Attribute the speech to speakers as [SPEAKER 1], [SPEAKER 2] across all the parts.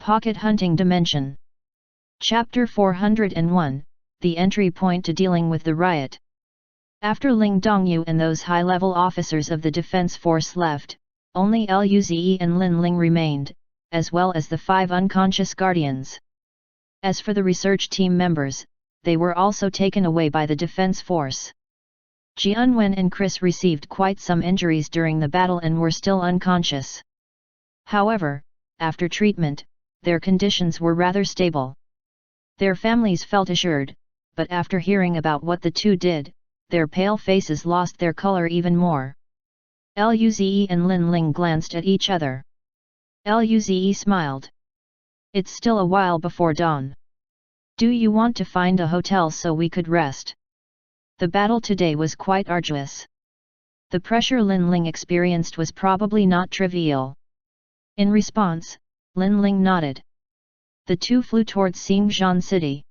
[SPEAKER 1] Pocket Hunting Dimension. Chapter 401, The Entry Point to Dealing with the Riot. After Ling Dongyu and those high-level officers of the defense force left, only Luze and Lin Ling remained, as well as the 5 unconscious guardians. As for the research team members, they were also taken away by the defense force. Jianwen and Chris received quite some injuries during the battle and were still unconscious. However, after treatment, their conditions were rather stable. Their families felt assured, but after hearing about what the two did, their pale faces lost their color even more. Luze and Lin Ling glanced at each other. Luze smiled. It's still a while before dawn. Do you want to find a hotel so we could rest? The battle today was quite arduous. The pressure Lin Ling experienced was probably not trivial. In response, Lin Ling nodded. The two flew towards Xinjiang City.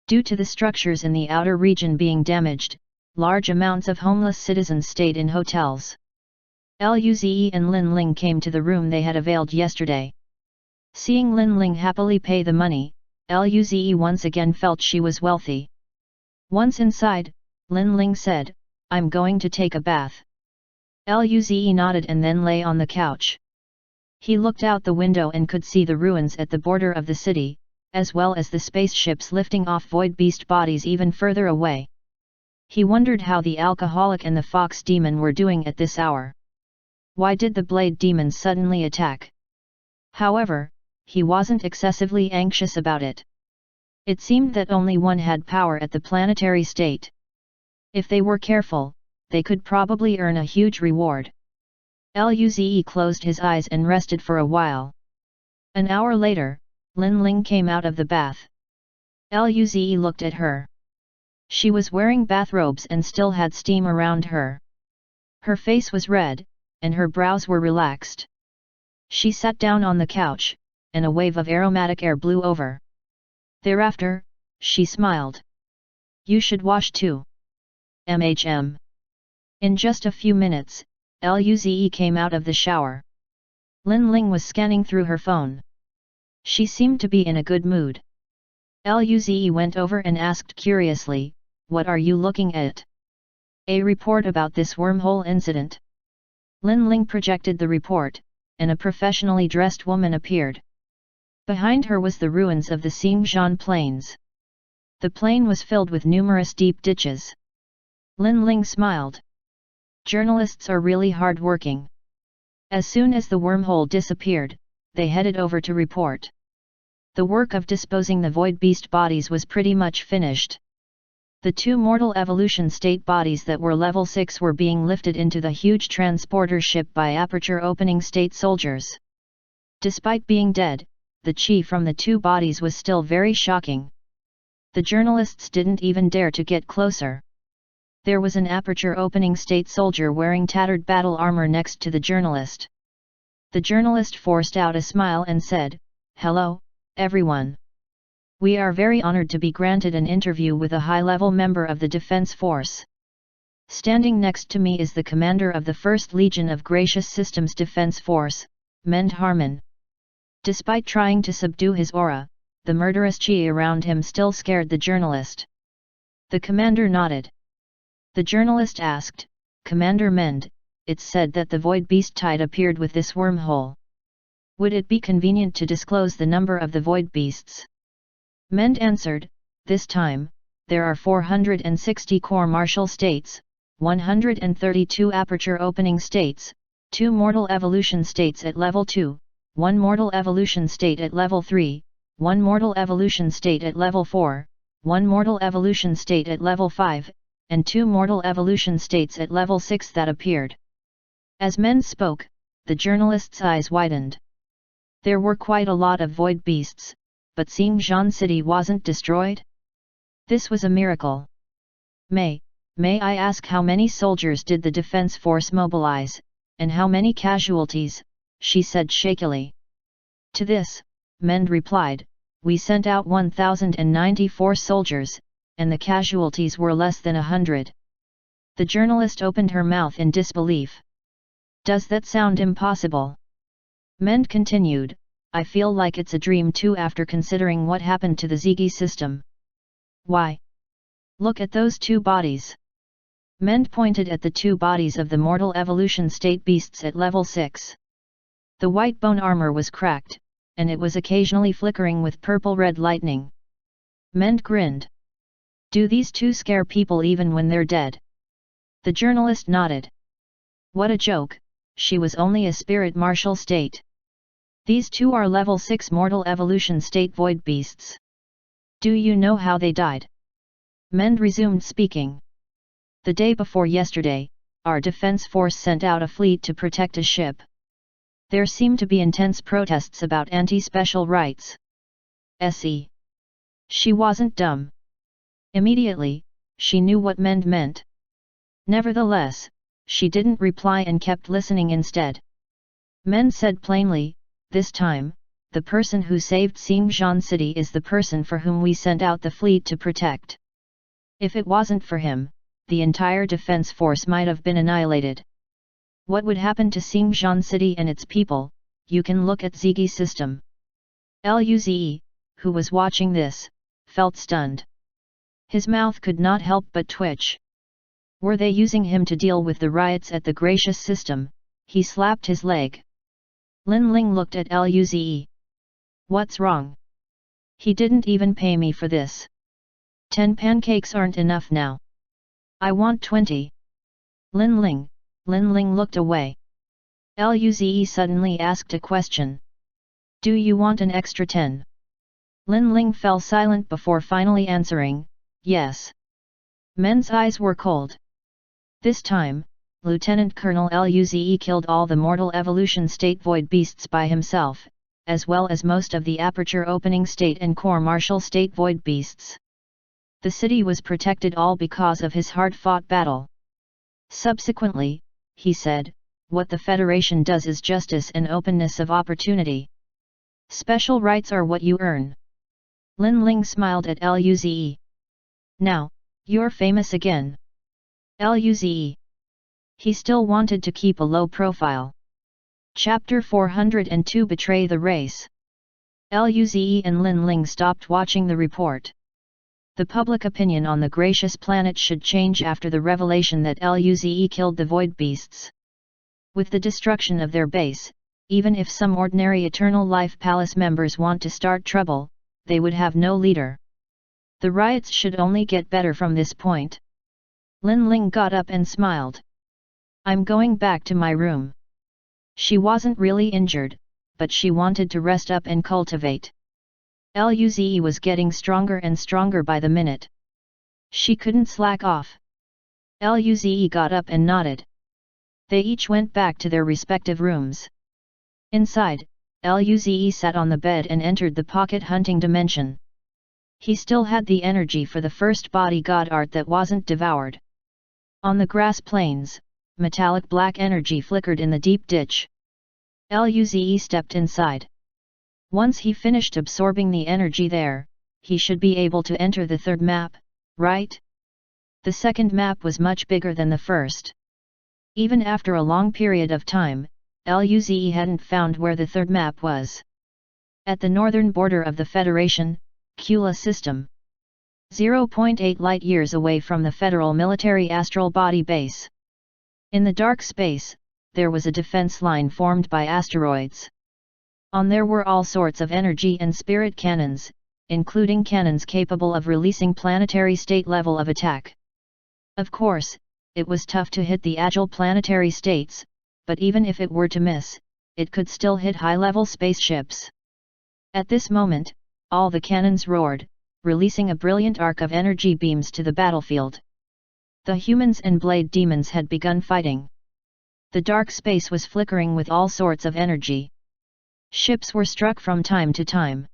[SPEAKER 1] Due to the structures in the outer region being damaged, large amounts of homeless citizens stayed in hotels. Luze and Lin Ling came to the room they had availed yesterday. Seeing Lin Ling happily pay the money, Luze once again felt she was wealthy. Once inside, Lin Ling said, "I'm going to take a bath." Luze nodded and then lay on the couch. He looked out the window and could see the ruins at the border of the city, as well as the spaceships lifting off void beast bodies even further away. He wondered how the alcoholic and the fox demon were doing at this hour. Why did the blade demons suddenly attack? However, he wasn't excessively anxious about it. It seemed that only one had power at the planetary state. If they were careful, they could probably earn a huge reward. Luze closed his eyes and rested for a while. An hour later, Lin Ling came out of the bath. Luze looked at her. She was wearing bathrobes and still had steam around her. Her face was red, and her brows were relaxed. She sat down on the couch, and a wave of aromatic air blew over. Thereafter, she smiled. "You should wash too. MHM." In just a few minutes, Luze came out of the shower. Lin Ling was scanning through her phone. She seemed to be in a good mood. Luze went over and asked curiously, "What are you looking at?" "A report about this wormhole incident." Lin Ling projected the report, and a professionally dressed woman appeared. Behind her was the ruins of the Xinjiang Plains. The plain was filled with numerous deep ditches. Lin Ling smiled. Journalists are really hard-working. As soon as the wormhole disappeared, they headed over to report. The work of disposing the void beast bodies was pretty much finished. The 2 mortal evolution state bodies that were level 6 were being lifted into the huge transporter ship by aperture opening state soldiers. Despite being dead, the chi from the 2 bodies was still very shocking. The journalists didn't even dare to get closer. There was an aperture opening state soldier wearing tattered battle armor next to the journalist. The journalist forced out a smile and said, "Hello, everyone. We are very honored to be granted an interview with a high-level member of the Defense Force. Standing next to me is the commander of the 1st Legion of Gracious Systems Defense Force, Mend Harmon." Despite trying to subdue his aura, the murderous chi around him still scared the journalist. The commander nodded. The journalist asked, "Commander Mend, it's said that the void beast tide appeared with this wormhole. Would it be convenient to disclose the number of the void beasts?" Mend answered, "This time, there are 460 core martial states, 132 aperture opening states, 2 mortal evolution states at level 2, 1 mortal evolution state at level 3, 1 mortal evolution state at level 4, 1 mortal evolution state at level 5, and 2 mortal evolution states at level 6 that appeared." As Mend spoke, the journalist's eyes widened. There were quite a lot of void beasts, but Xinjiang City wasn't destroyed? This was a miracle. May I ask how many soldiers did the defense force mobilize, and how many casualties?" she said shakily. To this, Mend replied, "We sent out 1,094 soldiers, and the casualties were less than 100. The journalist opened her mouth in disbelief. "Does that sound impossible?" Mend continued, I feel like it's a dream too after considering what happened to the Ziggy system. Why? Look at those two bodies. Mend pointed at the two bodies of the mortal evolution state beasts at level 6. The white bone armor was cracked, and it was occasionally flickering with purple-red lightning. Mend grinned. Do these two scare people even when they're dead? The journalist nodded. What a joke, she was only a spirit martial state. These two are level 6 mortal evolution state void beasts. Do you know how they died? Mend resumed speaking. The day before yesterday, our defense force sent out a fleet to protect a ship. There seemed to be intense protests about anti-special rights. Se. She wasn't dumb. Immediately, she knew what Mend meant. Nevertheless, she didn't reply and kept listening instead. Mend said plainly, this time, the person who saved Xingzhan City is the person for whom we sent out the fleet to protect. If it wasn't for him, the entire defense force might have been annihilated. What would happen to Xingzhan City and its people? You can look at Ziggy's system. Luze, who was watching this, felt stunned. His mouth could not help but twitch. Were they using him to deal with the riots at the Gracious system? He slapped his leg. Lin Ling looked at Luze. What's wrong? He didn't even pay me for this. 10 pancakes aren't enough now. I want 20. Lin Ling looked away. Luze suddenly asked a question. Do you want an extra 10? Lin Ling fell silent before finally answering, yes. Mend's eyes were cold. This time, Lieutenant Colonel Luze killed all the mortal evolution state void beasts by himself, as well as most of the aperture opening state and core martial state void beasts. The city was protected all because of his hard-fought battle. Subsequently, he said, what the Federation does is justice and openness of opportunity. Special rights are what you earn. Lin Ling smiled at Luze. Now, you're famous again. Luze. He still wanted to keep a low profile. Chapter 402 Betray the Race. Luze and Lin Ling stopped watching the report. The public opinion on the Gracious planet should change after the revelation that Luze killed the Void Beasts. With the destruction of their base, even if some ordinary Eternal Life Palace members want to start trouble, they would have no leader. The riots should only get better from this point. Lin Ling got up and smiled. I'm going back to my room. She wasn't really injured, but she wanted to rest up and cultivate. Luze was getting stronger and stronger by the minute. She couldn't slack off. Luze got up and nodded. They each went back to their respective rooms. Inside, Luze sat on the bed and entered the pocket hunting dimension. He still had the energy for the first body god art that wasn't devoured. On the grass plains, metallic black energy flickered in the deep ditch. Luze stepped inside. Once he finished absorbing the energy there, he should be able to enter the third map, right? The second map was much bigger than the first. Even after a long period of time, Luze hadn't found where the third map was. At the northern border of the Federation, Kula system. 0.8 light-years away from the Federal Military Astral Body Base. In the dark space, there was a defense line formed by asteroids. On there were all sorts of energy and spirit cannons, including cannons capable of releasing planetary state level of attack. Of course, it was tough to hit the agile planetary states, but even if it were to miss, it could still hit high-level spaceships. At this moment, all the cannons roared, releasing a brilliant arc of energy beams to the battlefield. The humans and blade demons had begun fighting. The dark space was flickering with all sorts of energy. Ships were struck from time to time.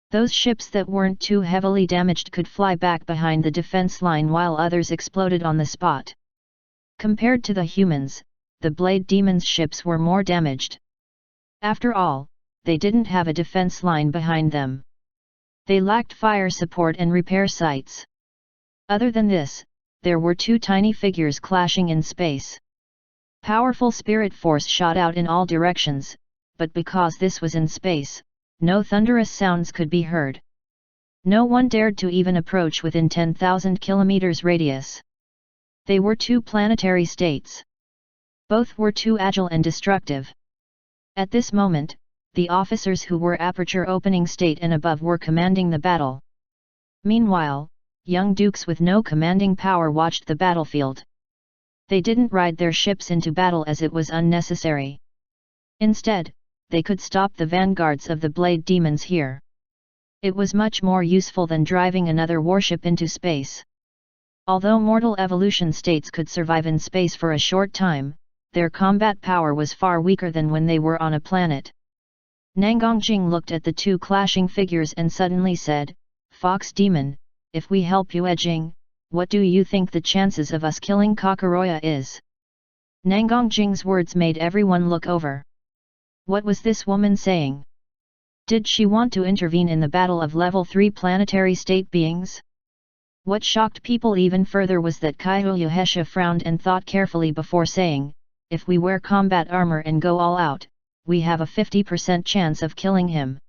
[SPEAKER 1] Those ships that weren't too heavily damaged could fly back behind the defense line while others exploded on the spot. Compared to the humans, the blade demons' ships were more damaged. After all, they didn't have a defense line behind them. They lacked fire support and repair sites. Other than this, there were two tiny figures clashing in space. Powerful spirit force shot out in all directions, but because this was in space, no thunderous sounds could be heard. No one dared to even approach within 10,000 kilometers radius. They were two planetary states. Both were too agile and destructive. At this moment, the officers who were aperture opening state and above were commanding the battle. Meanwhile, young dukes with no commanding power watched the battlefield. They didn't ride their ships into battle as it was unnecessary. Instead, they could stop the vanguards of the blade demons here. It was much more useful than driving another warship into space. Although mortal evolution states could survive in space for a short time, their combat power was far weaker than when they were on a planet. Nangongjing looked at the two clashing figures and suddenly said, "Fox Demon, if we help Yue Jing, what do you think the chances of us killing Kakoroya is?" Nangongjing's words made everyone look over. What was this woman saying? Did she want to intervene in the battle of level 3 planetary state beings? What shocked people even further was that Kaiho frowned and thought carefully before saying, "If we wear combat armor and go all out, we have a 50% chance of killing him."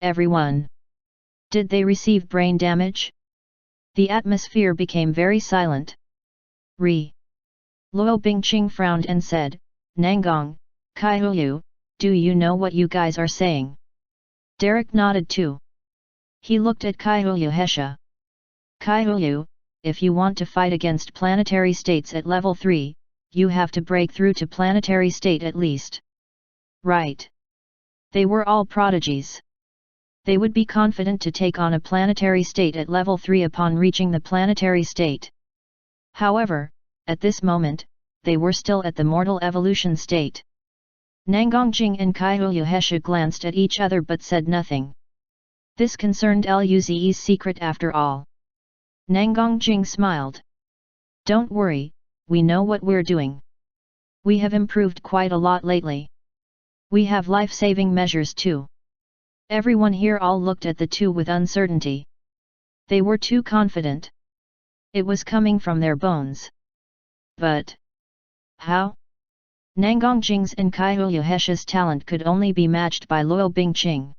[SPEAKER 1] Everyone. Did they receive brain damage? The atmosphere became very silent. Luo Bingqing frowned and said, "Nangong, Kaiho, do you know what you guys are saying?" Derek nodded too. He looked at Kaiho. "Kaiho, if you want to fight against planetary states at level 3, you have to break through to planetary state at least." Right. They were all prodigies. They would be confident to take on a planetary state at level 3 upon reaching the planetary state. However, at this moment, they were still at the mortal evolution state. Nangongjing and Kaiho glanced at each other but said nothing. This concerned Luze's secret after all. Nangongjing smiled. "Don't worry, we know what we're doing. We have improved quite a lot lately. We have life-saving measures too." Everyone here all looked at the two with uncertainty. They were too confident. It was coming from their bones. But how? Nangongjing's and Kaiho talent could only be matched by Luo Bingqing.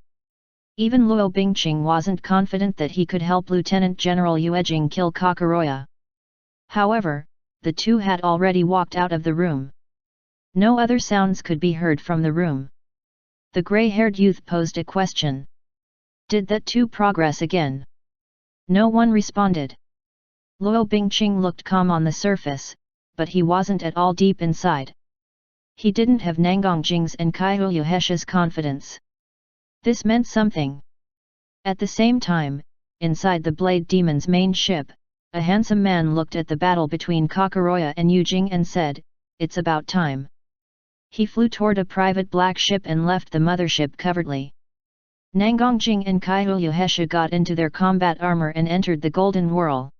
[SPEAKER 1] Even Luo Bingqing wasn't confident that he could help Lieutenant General Yue Jing kill Kakoroya. However, the two had already walked out of the room. No other sounds could be heard from the room. The grey-haired youth posed a question. Did that two progress again? No one responded. Luo Bingqing looked calm on the surface, but he wasn't at all deep inside. He didn't have Nangongjing's and Kaiho confidence. This meant something. At the same time, inside the Blade Demon's main ship, a handsome man looked at the battle between Kakoroya and Yue Jing and said, "It's about time." He flew toward a private black ship and left the mothership covertly. Nangongjing and Kaiho got into their combat armor and entered the Golden Whirl.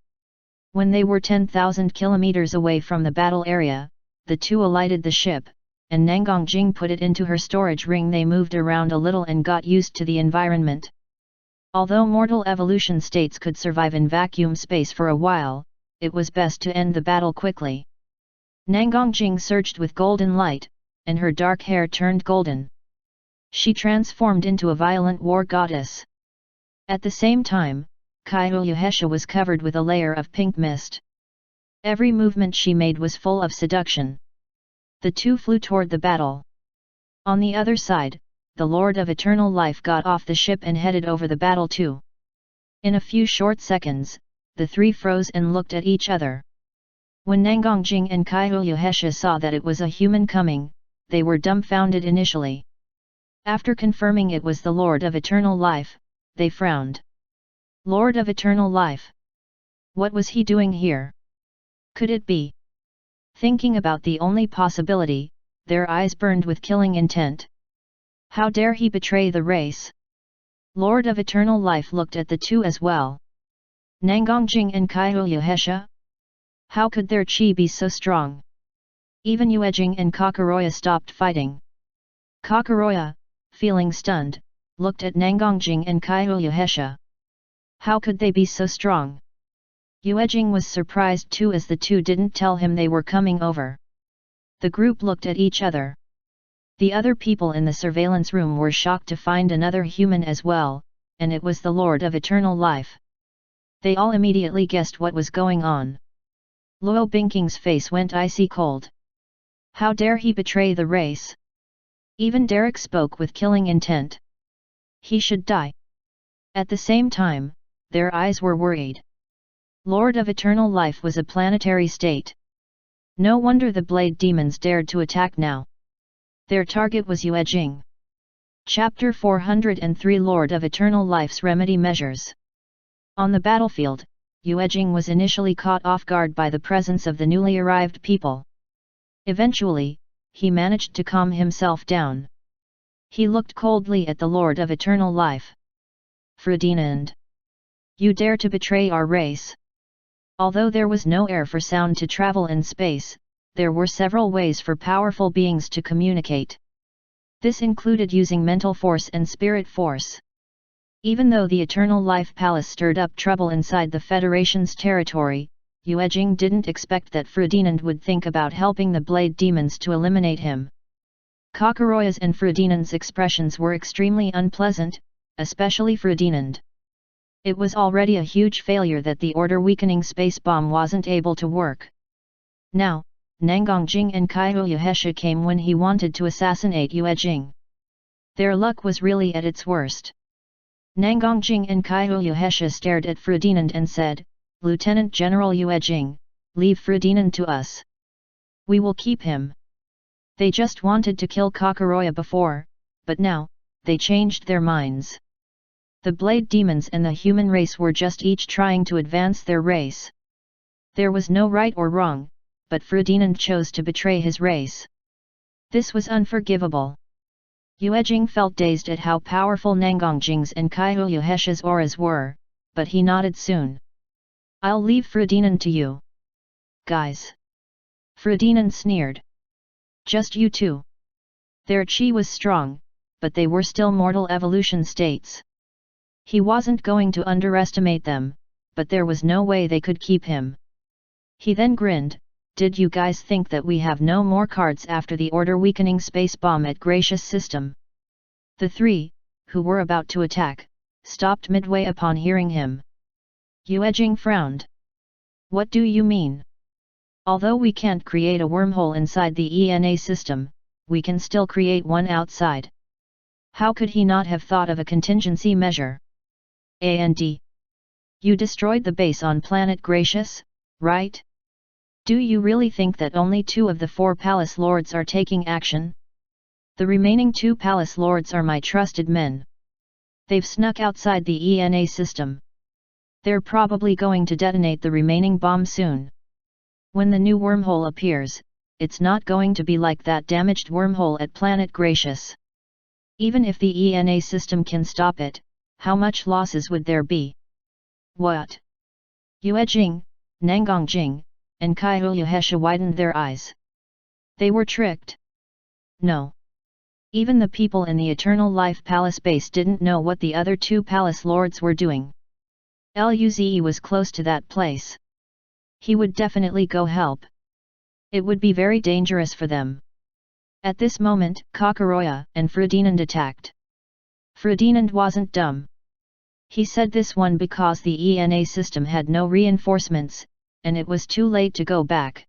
[SPEAKER 1] When they were 10,000 kilometers away from the battle area, the two alighted the ship, and Nangongjing put it into her storage ring. They moved around a little and got used to the environment. Although mortal evolution states could survive in vacuum space for a while, it was best to end the battle quickly. Nangongjing surged with golden light, and her dark hair turned golden. She transformed into a violent war goddess. At the same time, Kaiho was covered with a layer of pink mist. Every movement she made was full of seduction. The two flew toward the battle. On the other side, the Lord of Eternal Life got off the ship and headed over the battle too. In a few short seconds, the three froze and looked at each other. When Nangongjing and Kaiho saw that it was a human coming, they were dumbfounded initially. After confirming it was the Lord of Eternal Life, they frowned. Lord of Eternal Life? What was he doing here? Could it be? Thinking about the only possibility, their eyes burned with killing intent. How dare he betray the race? Lord of Eternal Life looked at the two as well. Nangongjing and Kaiho? How could their chi be so strong? Even Yue Jing and Kakoroya stopped fighting. Kakoroya, feeling stunned, looked at Nangongjing and Kaiho. How could they be so strong? Yue Jing was surprised too, as the two didn't tell him they were coming over. The group looked at each other. The other people in the surveillance room were shocked to find another human as well, and it was the Lord of Eternal Life. They all immediately guessed what was going on. Luo Bingqing's face went icy cold. How dare he betray the race? Even Derek spoke with killing intent. He should die. At the same time, their eyes were worried. Lord of Eternal Life was a planetary state. No wonder the Blade Demons dared to attack now. Their target was Yue Jing. Chapter 403 Lord of Eternal Life's Remedy Measures. On the battlefield, Yue Jing was initially caught off guard by the presence of the newly arrived people. Eventually, he managed to calm himself down. He looked coldly at the Lord of Eternal Life. Ferdinand! You dare to betray our race! Although there was no air for sound to travel in space, there were several ways for powerful beings to communicate. This included using mental force and spirit force. Even though the Eternal Life Palace stirred up trouble inside the Federation's territory, Yue Jing didn't expect that Ferdinand would think about helping the Blade Demons to eliminate him. Kakoroya's and Ferdinand's expressions were extremely unpleasant, especially Ferdinand. It was already a huge failure that the order-weakening space bomb wasn't able to work. Now, Nangongjing and Kaihu Yuhesha came when he wanted to assassinate Yue Jing. Their luck was really at its worst. Nangongjing and Kaihu Yuhesha stared at Ferdinand and said, "Lieutenant General Yue Jing, leave Ferdinand to us. We will keep him." They just wanted to kill Kakoroya before, but now, they changed their minds. The Blade Demons and the human race were just each trying to advance their race. There was no right or wrong, but Ferdinand chose to betray his race. This was unforgivable. Yue Jing felt dazed at how powerful Nangongjing's and Kaihu Yuhesha's auras were, but he nodded soon. "I'll leave Ferdinand to you. Guys." Ferdinand sneered. "Just you two." Their chi was strong, but they were still mortal evolution states. He wasn't going to underestimate them, but there was no way they could keep him. He then grinned, "Did you guys think that we have no more cards after the order-weakening space bomb at Gracious System?" The three, who were about to attack, stopped midway upon hearing him. Yue Jing frowned. "What do you mean? Although we can't create a wormhole inside the ENA system, we can still create one outside. How could he not have thought of a contingency measure? And you destroyed the base on planet Gracious, right? Do you really think that only 2 of the 4 Palace Lords are taking action? The remaining 2 Palace Lords are my trusted men. They've snuck outside the ENA system. They're probably going to detonate the remaining bomb soon. When the new wormhole appears, it's not going to be like that damaged wormhole at planet Gracious. Even if the ENA system can stop it, how much losses would there be?" "What?" Yue Jing, Nangongjing, and Kaihu Yuhesha widened their eyes. They were tricked. No. Even the people in the Eternal Life Palace base didn't know what the other 2 Palace Lords were doing. Luze was close to that place. He would definitely go help. It would be very dangerous for them. At this moment, Kakoroya and Ferdinand attacked. Ferdinand wasn't dumb. He said this one because the ENA system had no reinforcements, and it was too late to go back.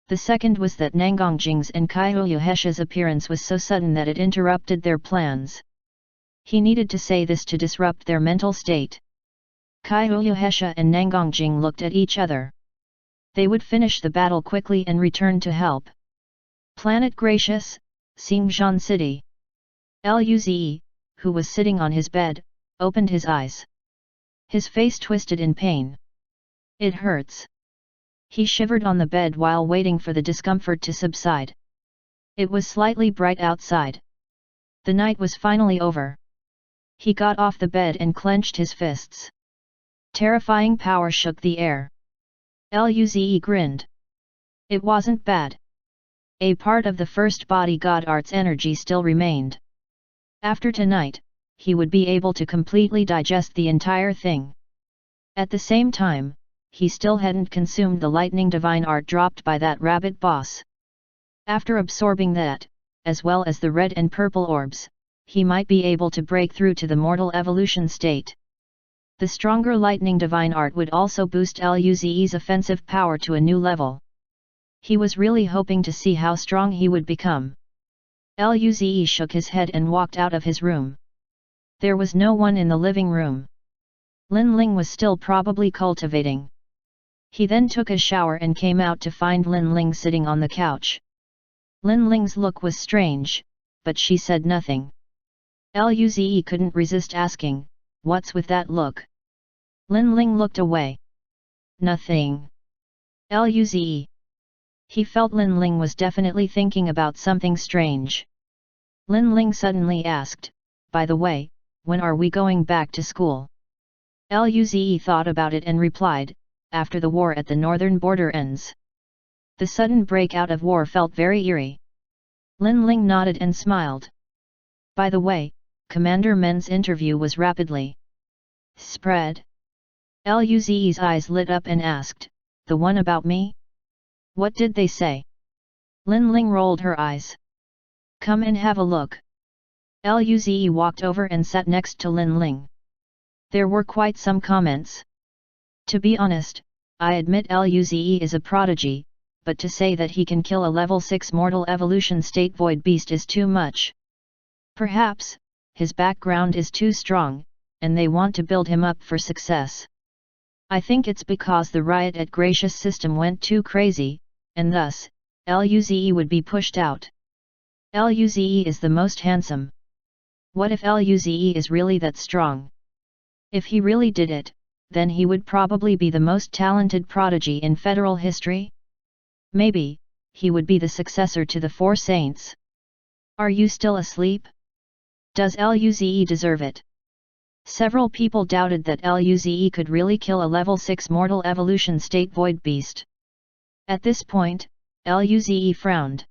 [SPEAKER 1] The second was that Nangongjing's and Kaihu Yuhesha's appearance was so sudden that it interrupted their plans. He needed to say this to disrupt their mental state. Kaihu Yuhesha and Nangongjing looked at each other. They would finish the battle quickly and return to help. Planet Gracious, Xingzhan City. Luze, who was sitting on his bed, opened his eyes. His face twisted in pain. "It hurts." He shivered on the bed while waiting for the discomfort to subside. It was slightly bright outside. The night was finally over. He got off the bed and clenched his fists. Terrifying power shook the air. Luze grinned. It wasn't bad. A part of the first body god art's energy still remained. After tonight, he would be able to completely digest the entire thing. At the same time, he still hadn't consumed the lightning divine art dropped by that rabbit boss. After absorbing that, as well as the red and purple orbs, he might be able to break through to the mortal evolution state. The stronger lightning divine art would also boost Luze's offensive power to a new level. He was really hoping to see how strong he would become. Luze shook his head and walked out of his room. There was no one in the living room. Lin Ling was still probably cultivating. He then took a shower and came out to find Lin Ling sitting on the couch. Lin Ling's look was strange, but she said nothing. Luze couldn't resist asking, "What's with that look?" Lin Ling looked away. "Nothing." Luze. He felt Lin Ling was definitely thinking about something strange. Lin Ling suddenly asked, "By the way, when are we going back to school?" Luze thought about it and replied, "After the war at the northern border ends." The sudden breakout of war felt very eerie. Lin Ling nodded and smiled. "By the way, Commander Men's interview was rapidly spread." Luze's eyes lit up and asked, "The one about me? What did they say?" Lin Ling rolled her eyes. "Come and have a look." Luze walked over and sat next to Lin Ling. There were quite some comments. To be honest, I admit Luze is a prodigy, but to say that he can kill a level 6 mortal evolution state void beast is too much. Perhaps, his background is too strong, and they want to build him up for success. I think it's because the riot at Gracious System went too crazy, and thus, Luze would be pushed out. Luze is the most handsome. What if Luze is really that strong? If he really did it, then he would probably be the most talented prodigy in federal history? Maybe, he would be the successor to the Four Saints. Are you still asleep? Does Luze deserve it? Several people doubted that Luze could really kill a level 6 mortal evolution state void beast. At this point, Luze frowned.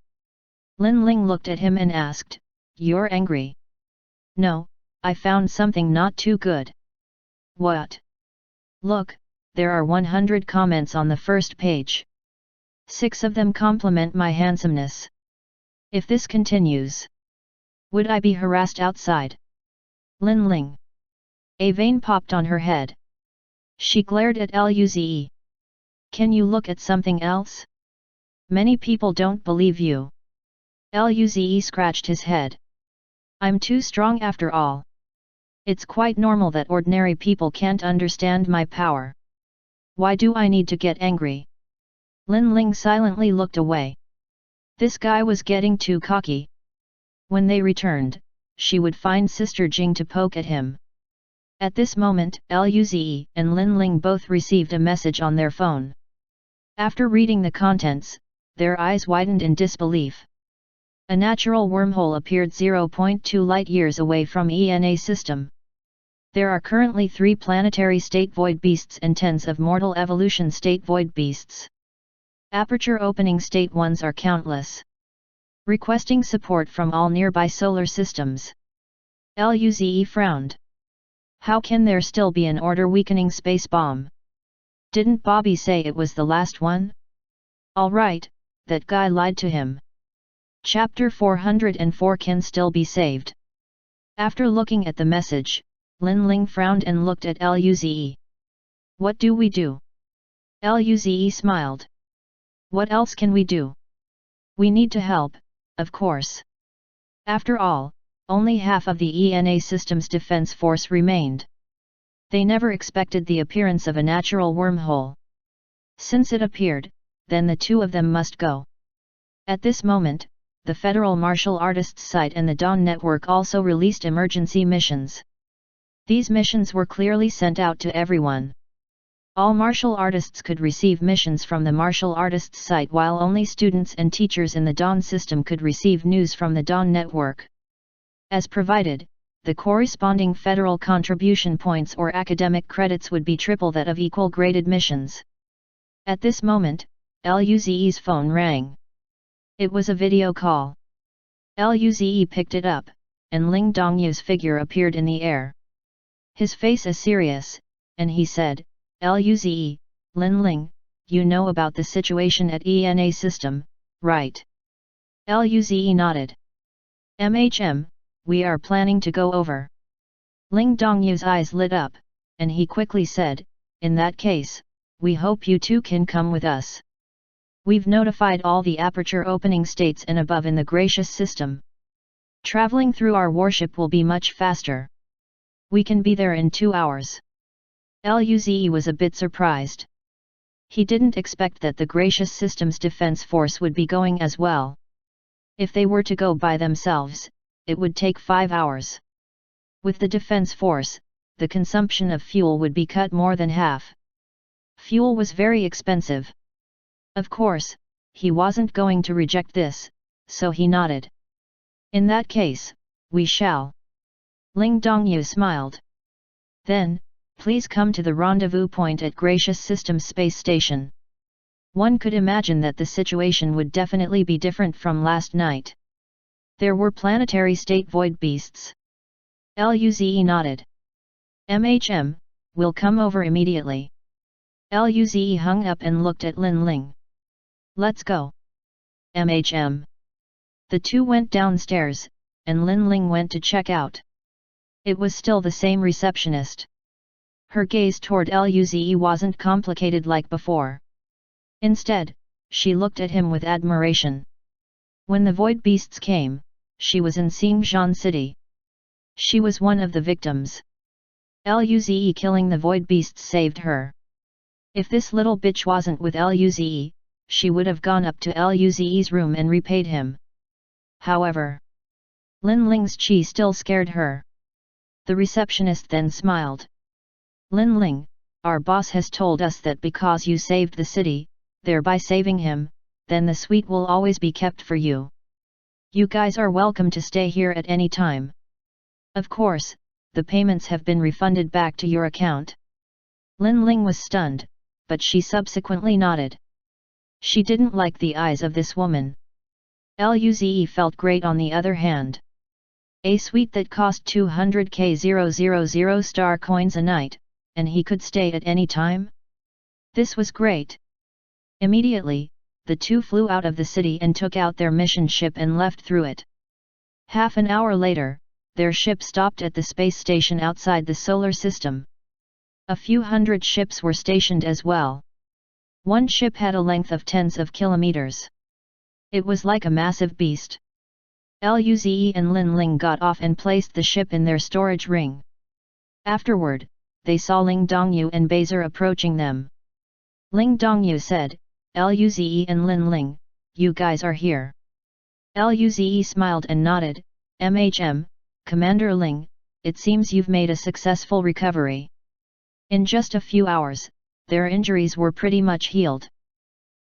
[SPEAKER 1] Lin Ling looked at him and asked, "You're angry?" "No, I found something not too good." "What?" "Look, there are 100 comments on the first page. 6 of them compliment my handsomeness. If this continues, would I be harassed outside?" Lin Ling. A vein popped on her head. She glared at Luze. "Can you look at something else? Many people don't believe you." Luze scratched his head. "I'm too strong after all. It's quite normal that ordinary people can't understand my power. Why do I need to get angry?" Lin Ling silently looked away. This guy was getting too cocky. When they returned, she would find Sister Jing to poke at him. At this moment, Luze and Lin Ling both received a message on their phone. After reading the contents, their eyes widened in disbelief. A natural wormhole appeared 0.2 light-years away from ENA system. There are currently 3 planetary state void beasts and tens of mortal evolution state void beasts. Aperture opening state ones are countless. Requesting support from all nearby solar systems. Luze frowned. How can there still be an order-weakening space bomb? Didn't Bobby say it was the last one? Alright, that guy lied to him. Chapter 404 Can still be saved. After looking at the message, Lin Ling frowned and looked at Luze. "What do we do?" Luze smiled. "What else can we do? We need to help, of course. After all, only half of the ENA system's defense force remained. They never expected the appearance of a natural wormhole. Since it appeared, then the 2 of them must go." At this moment, the Federal Martial Artists site and the Dawn Network also released emergency missions. These missions were clearly sent out to everyone. All martial artists could receive missions from the Martial Artists site, while only students and teachers in the Dawn system could receive news from the Dawn Network. As provided, the corresponding federal contribution points or academic credits would be triple that of equal-graded missions. At this moment, Luze's phone rang. It was a video call. Luze picked it up, and Ling Dongyu's figure appeared in the air. His face is serious, and he said, "Luze, Lin Ling, you know about the situation at ENA system, right?" Luze nodded. we are planning to go over. Ling Dongyu's eyes lit up, and he quickly said, in that case, we hope you two can come with us. We've notified all the aperture opening states and above in the gracious system. Traveling through our warship will be much faster. We can be there in 2 hours. Luze was a bit surprised. He didn't expect that the gracious system's defense force would be going as well. If they were to go by themselves, it would take 5 hours. With the defense force, the consumption of fuel would be cut more than half. Fuel was very expensive. Of course, he wasn't going to reject this, so he nodded. In that case, we shall. Ling Dongyu smiled. Then, please come to the rendezvous point at Gracious Systems Space Station. One could imagine that the situation would definitely be different from last night. There were planetary state void beasts. Luze nodded. We'll come over immediately. Luze hung up and looked at Lin Ling. Let's go. The two went downstairs, and Lin Ling went to check out. It was still the same receptionist. Her gaze toward Luze wasn't complicated like before. Instead, she looked at him with admiration. When the void beasts came, she was in Xingzhan City. She was one of the victims. Luze killing the void beasts saved her. If this little bitch wasn't with Luze, she would have gone up to Luze's room and repaid him. However, Lin Ling's chi still scared her. The receptionist then smiled. Lin Ling, our boss has told us that because you saved the city, thereby saving him, then the suite will always be kept for you. You guys are welcome to stay here at any time. Of course, the payments have been refunded back to your account. Lin Ling was stunned, but she subsequently nodded. She didn't like the eyes of this woman. Luze felt great on the other hand. A suite that cost 200,000 star coins a night, and he could stay at any time? This was great. Immediately, the two flew out of the city and took out their mission ship and left through it. Half an hour later, their ship stopped at the space station outside the solar system. A few hundred ships were stationed as well. One ship had a length of tens of kilometers. It was like a massive beast. Luze and Lin Ling got off and placed the ship in their storage ring. Afterward, they saw Ling Dongyu and Bezer approaching them. Ling Dongyu said, Luze and Lin Ling, you guys are here. Luze smiled and nodded, Commander Ling, it seems you've made a successful recovery. In just a few hours, their injuries were pretty much healed.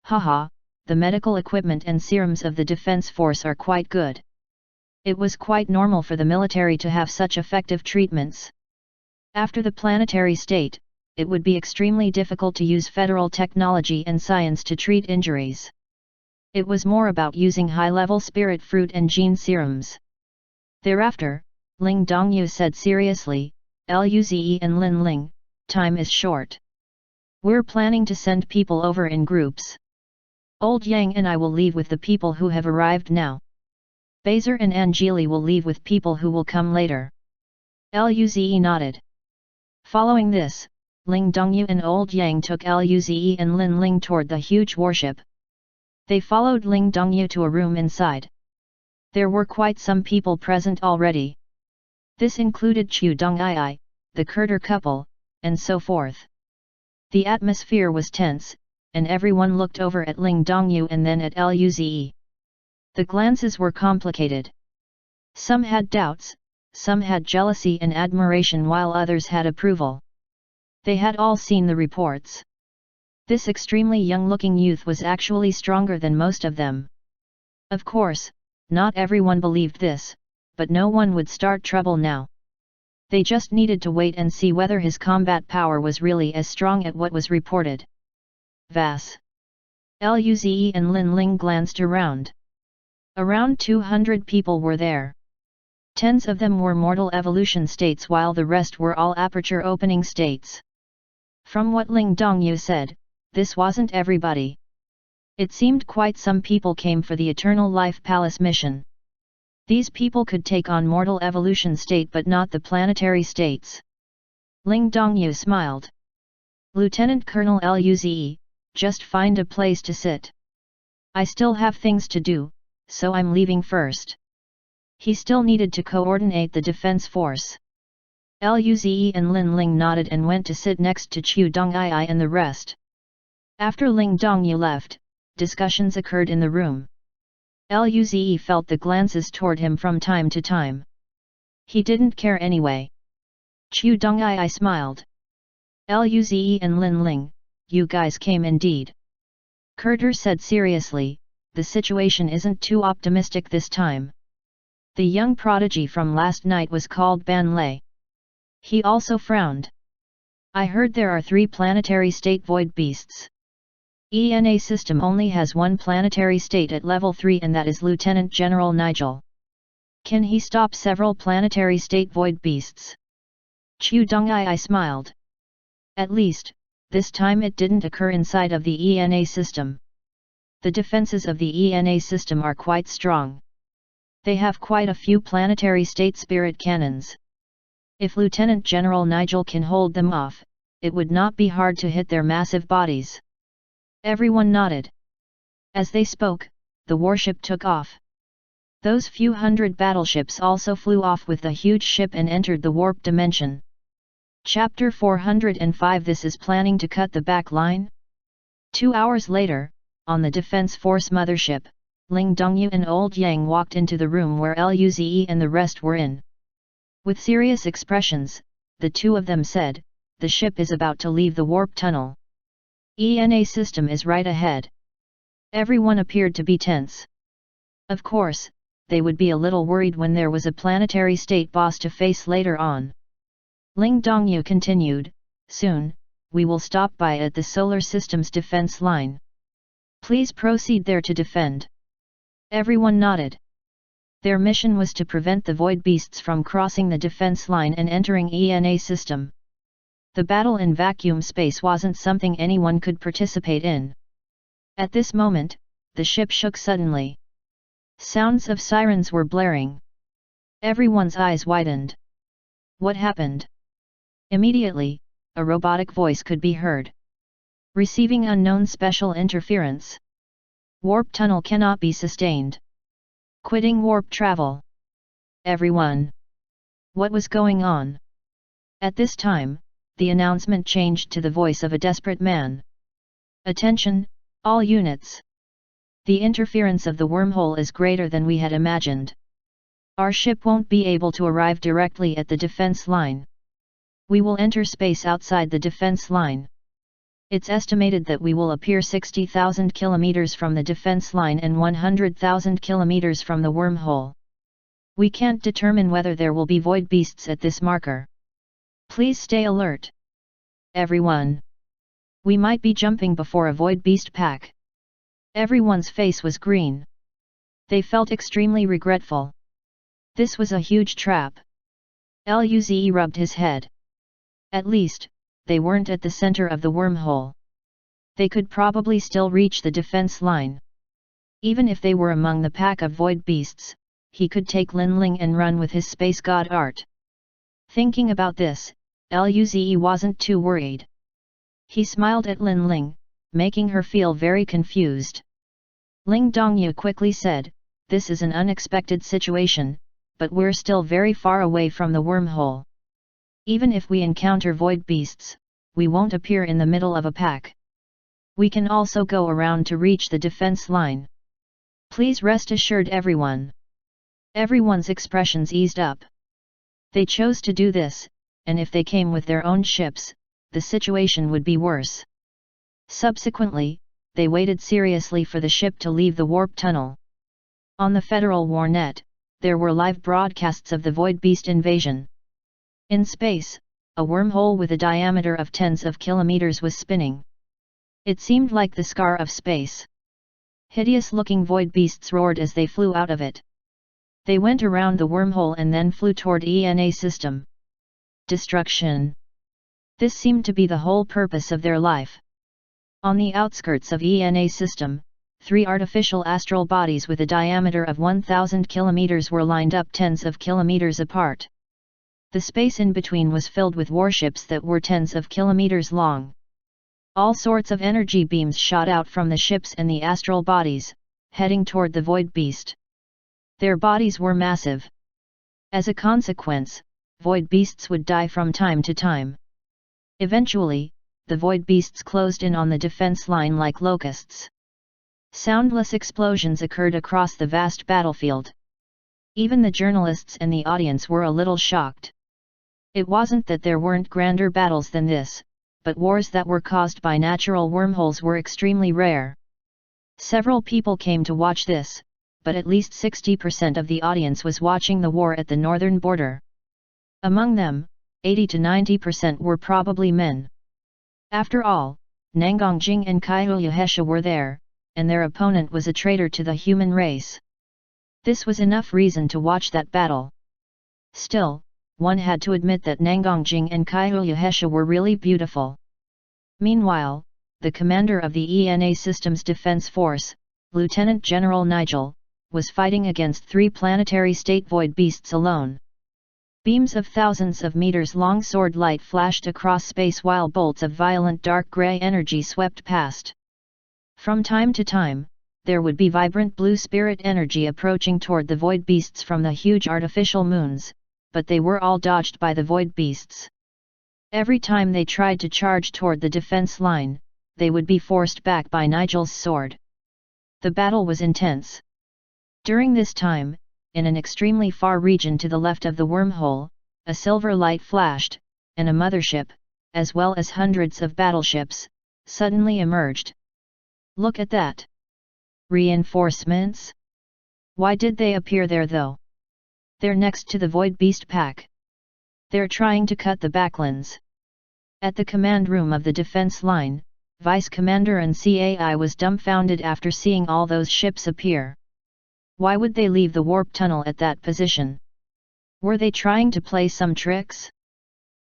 [SPEAKER 1] Haha, the medical equipment and serums of the defense force are quite good. It was quite normal for the military to have such effective treatments. After the planetary state, it would be extremely difficult to use federal technology and science to treat injuries. It was more about using high-level spirit fruit and gene serums. Thereafter, Ling Dongyu said seriously, Luze and Lin Ling, time is short. We're planning to send people over in groups. Old Yang and I will leave with the people who have arrived now. Bezer and Anjali will leave with people who will come later. Luze nodded. Following this, Ling Dongyu and Old Yang took Luze and Lin Ling toward the huge warship. They followed Ling Dongyu to a room inside. There were quite some people present already. This included Chu Dongyi, the Kurter couple, and so forth. The atmosphere was tense, and everyone looked over at Ling Dongyu and then at Luze. The glances were complicated. Some had doubts, some had jealousy and admiration while others had approval. They had all seen the reports. This extremely young-looking youth was actually stronger than most of them. Of course, not everyone believed this, but no one would start trouble now. They just needed to wait and see whether his combat power was really as strong as what was reported. Vas. Luze and Lin Ling glanced around. Around 200 people were there. Tens of them were mortal evolution states while the rest were all aperture opening states. From what Ling Dongyu said, this wasn't everybody. It seemed quite some people came for the Eternal Life Palace mission. These people could take on mortal evolution state but not the planetary states. Ling Dongyu smiled. Lieutenant Colonel Luze, just find a place to sit. I still have things to do, so I'm leaving first. He still needed to coordinate the defense force. Luze and Lin Ling nodded and went to sit next to Chu Dongyi and the rest. After Ling Dongyu left, discussions occurred in the room. Luze felt the glances toward him from time to time. He didn't care anyway. Chu Dongyi smiled. Luze and Lin Ling, you guys came indeed. Kurter said seriously, the situation isn't too optimistic this time. The young prodigy from last night was called Ban Lei. He also frowned. I heard there are 3 planetary state void beasts. ENA system only has 1 planetary state at level 3 and that is Lieutenant General Nigel. Can he stop several planetary state void beasts? Chu Dongyi smiled. At least, this time it didn't occur inside of the ENA system. The defenses of the ENA system are quite strong. They have quite a few planetary state spirit cannons. If Lieutenant General Nigel can hold them off, it would not be hard to hit their massive bodies. Everyone nodded. As they spoke, the warship took off. Those few hundred battleships also flew off with the huge ship and entered the warp dimension. Chapter 405 This is planning to cut the back line? 2 hours later, on the Defense Force mothership, Ling Dongyu and Old Yang walked into the room where Luze and the rest were in. With serious expressions, the two of them said, the ship is about to leave the warp tunnel. ENA system is right ahead. Everyone appeared to be tense. Of course, they would be a little worried when there was a planetary state boss to face later on. Ling Dongyu continued, soon, we will stop by at the solar system's defense line. Please proceed there to defend. Everyone nodded. Their mission was to prevent the void beasts from crossing the defense line and entering ENA system. The battle in vacuum space wasn't something anyone could participate in. At this moment, the ship shook suddenly. Sounds of sirens were blaring. Everyone's eyes widened. What happened? Immediately, a robotic voice could be heard. Receiving unknown special interference. Warp tunnel cannot be sustained. Quitting warp travel. Everyone. What was going on? At this time, the announcement changed to the voice of a desperate man. Attention, all units. The interference of the wormhole is greater than we had imagined. Our ship won't be able to arrive directly at the defense line. We will enter space outside the defense line. It's estimated that we will appear 60,000 kilometers from the defense line and 100,000 kilometers from the wormhole. We can't determine whether there will be void beasts at this marker. Please stay alert. Everyone. We might be jumping before a void beast pack. Everyone's face was green. They felt extremely regretful. This was a huge trap. Luze rubbed his head. At least, they weren't at the center of the wormhole. They could probably still reach the defense line. Even if they were among the pack of void beasts, he could take Lin Ling and run with his space god art. Thinking about this, Luze wasn't too worried. He smiled at Lin Ling, making her feel very confused. Ling Dongyu quickly said, this is an unexpected situation, but we're still very far away from the wormhole. Even if we encounter void beasts, we won't appear in the middle of a pack. We can also go around to reach the defense line. Please rest assured everyone. Everyone's expressions eased up. They chose to do this, and if they came with their own ships, the situation would be worse. Subsequently, they waited seriously for the ship to leave the warp tunnel. On the Federal Warnet, there were live broadcasts of the Void Beast invasion. In space, a wormhole with a diameter of tens of kilometers was spinning. It seemed like the scar of space. Hideous-looking void beasts roared as they flew out of it. They went around the wormhole and then flew toward ENA system. Destruction. This seemed to be the whole purpose of their life. On the outskirts of ENA system, 3 artificial astral bodies with a diameter of 1,000 kilometers were lined up tens of kilometers apart. The space in between was filled with warships that were tens of kilometers long. All sorts of energy beams shot out from the ships and the astral bodies, heading toward the void beast. Their bodies were massive. As a consequence, void beasts would die from time to time. Eventually, the void beasts closed in on the defense line like locusts. Soundless explosions occurred across the vast battlefield. Even the journalists and the audience were a little shocked. It wasn't that there weren't grander battles than this, but wars that were caused by natural wormholes were extremely rare. Several people came to watch this, but at least 60% of the audience was watching the war at the northern border. Among them, 80 to 90% were probably men. After all, Nangongjing and Kaiyuhesha were there, and their opponent was a traitor to the human race. This was enough reason to watch that battle. Still, one had to admit that Nangongjing and Kaiyuhesha were really beautiful. Meanwhile, the commander of the ENA Systems Defense Force, Lieutenant General Nigel, was fighting against 3 planetary state void beasts alone. Beams of thousands of meters long sword light flashed across space while bolts of violent dark gray energy swept past. From time to time, there would be vibrant blue spirit energy approaching toward the void beasts from the huge artificial moons, but they were all dodged by the void beasts. Every time they tried to charge toward the defense line, they would be forced back by Nigel's sword. The battle was intense. During this time, in an extremely far region to the left of the wormhole, a silver light flashed, and a mothership, as well as hundreds of battleships, suddenly emerged. Look at that! Reinforcements? Why did they appear there though? They're next to the Void Beast pack. They're trying to cut the backlines. At the command room of the defense line, Vice Commander and CAI was dumbfounded after seeing all those ships appear. Why would they leave the warp tunnel at that position? Were they trying to play some tricks?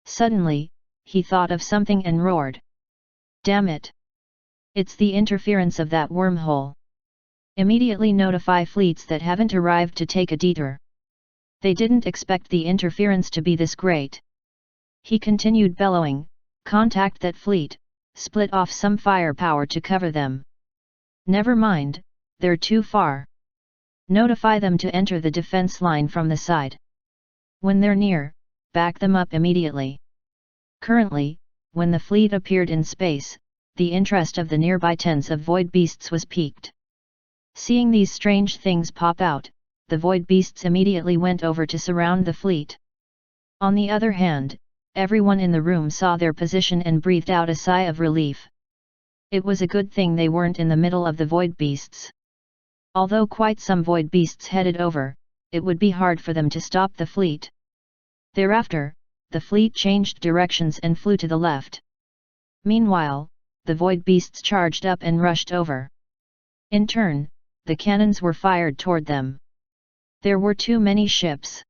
[SPEAKER 1] Suddenly, he thought of something and roared. Damn it! It's the interference of that wormhole. Immediately notify fleets that haven't arrived to take a detour. They didn't expect the interference to be this great. He continued bellowing, contact that fleet, split off some firepower to cover them. Never mind, they're too far. Notify them to enter the defense line from the side. When they're near, back them up immediately. Currently, when the fleet appeared in space, the interest of the nearby tens of void beasts was piqued. Seeing these strange things pop out, the void beasts immediately went over to surround the fleet. On the other hand, everyone in the room saw their position and breathed out a sigh of relief. It was a good thing they weren't in the middle of the void beasts. Although quite some void beasts headed over, it would be hard for them to stop the fleet. Thereafter, the fleet changed directions and flew to the left. Meanwhile, the void beasts charged up and rushed over. In turn, the cannons were fired toward them. There were too many ships.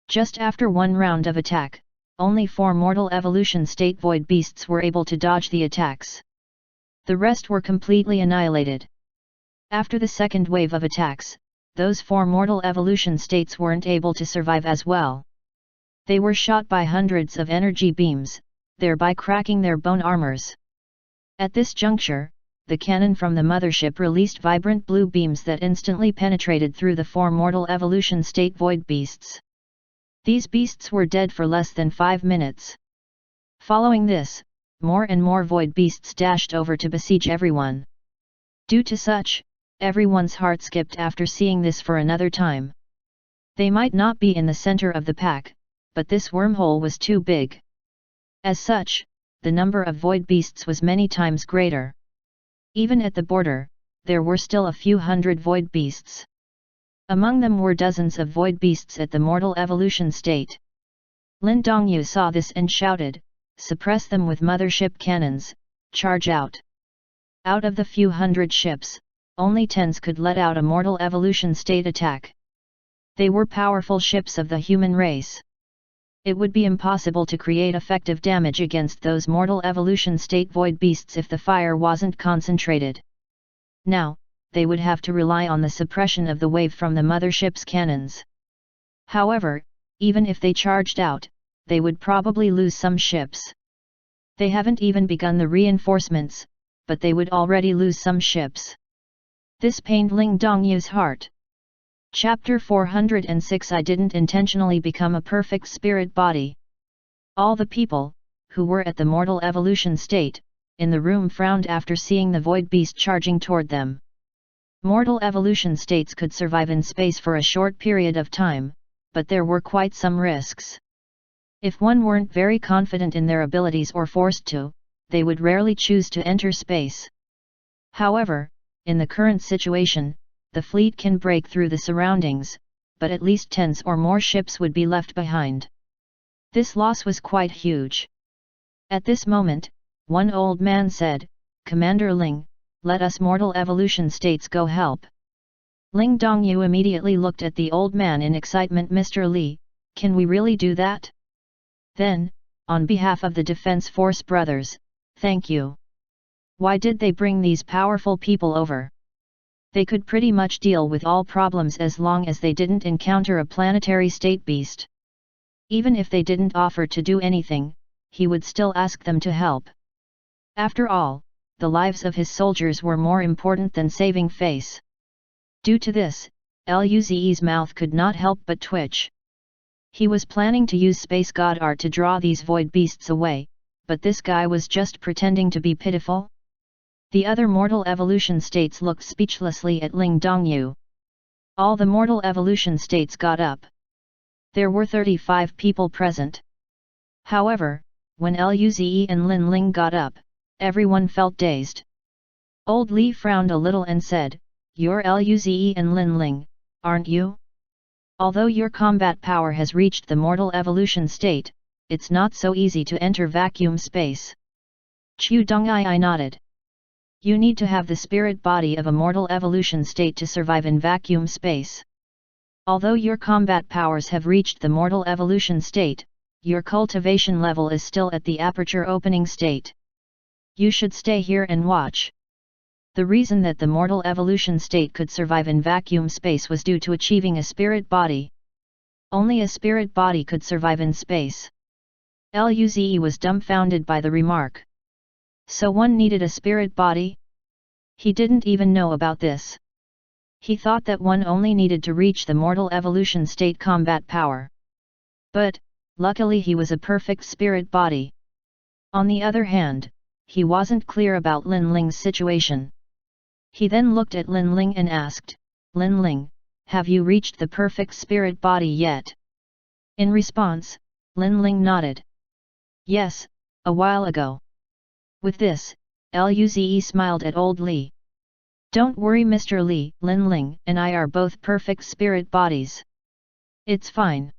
[SPEAKER 1] Just after one round of attack, only 4 mortal evolution state void beasts were able to dodge the attacks. The rest were completely annihilated. After the second wave of attacks, those 4 mortal evolution states weren't able to survive as well. They were shot by hundreds of energy beams, thereby cracking their bone armors. At this juncture, the cannon from the mothership released vibrant blue beams that instantly penetrated through the 4 mortal evolution state void beasts. These beasts were dead for less than 5 minutes. Following this, more and more void beasts dashed over to besiege everyone. Due to such, everyone's heart skipped after seeing this for another time. They might not be in the center of the pack, but this wormhole was too big. As such, the number of void beasts was many times greater. Even at the border, there were still a few hundred void beasts. Among them were dozens of void beasts at the mortal evolution state. Lin Dongyu saw this and shouted, suppress them with mothership cannons, charge out. Out of the few hundred ships, only tens could let out a mortal evolution state attack. They were powerful ships of the human race. It would be impossible to create effective damage against those mortal evolution state void beasts if the fire wasn't concentrated. Now, they would have to rely on the suppression of the wave from the mothership's cannons. However, even if they charged out, they would probably lose some ships. They haven't even begun the reinforcements, but they would already lose some ships. This pained Ling Dongyu's heart. Chapter 406 I didn't intentionally become a perfect spirit body. All the people, who were at the mortal evolution state, in the room frowned after seeing the void beast charging toward them. Mortal evolution states could survive in space for a short period of time, but there were quite some risks. If one weren't very confident in their abilities or forced to, they would rarely choose to enter space. However, in the current situation, the fleet can break through the surroundings, but at least tens or more ships would be left behind. This loss was quite huge. At this moment, one old man said, "Commander Ling, let us mortal evolution states go help." Ling Dongyu immediately looked at the old man in excitement. "Mr. Li, can we really do that?" Then, on behalf of the Defense Force brothers, "Thank you. Why did they bring these powerful people over? They could pretty much deal with all problems as long as they didn't encounter a planetary state beast. Even if they didn't offer to do anything, he would still ask them to help. After all, the lives of his soldiers were more important than saving face." Due to this, Luze's mouth could not help but twitch. He was planning to use space god art to draw these void beasts away, but this guy was just pretending to be pitiful. The other mortal evolution states looked speechlessly at Ling Dongyu. All the mortal evolution states got up. There were 35 people present. However, when Luze and Lin Ling got up, everyone felt dazed. Old Li frowned a little and said, "You're Luze and Lin Ling, aren't you? Although your combat power has reached the mortal evolution state, it's not so easy to enter vacuum space." Chu Dongai nodded. "You need to have the spirit body of a mortal evolution state to survive in vacuum space. Although your combat powers have reached the mortal evolution state, your cultivation level is still at the aperture opening state. You should stay here and watch." The reason that the mortal evolution state could survive in vacuum space was due to achieving a spirit body. Only a spirit body could survive in space. Luze was dumbfounded by the remark. So one needed a spirit body? He didn't even know about this. He thought that one only needed to reach the mortal evolution state combat power. But, luckily he was a perfect spirit body. On the other hand, he wasn't clear about Lin Ling's situation. He then looked at Lin Ling and asked, "Lin Ling, have you reached the perfect spirit body yet?" In response, Lin Ling nodded. "Yes, a while ago." With this, Luze smiled at old Li. "Don't worry Mr. Li, Lin Ling and I are both perfect spirit bodies. It's fine."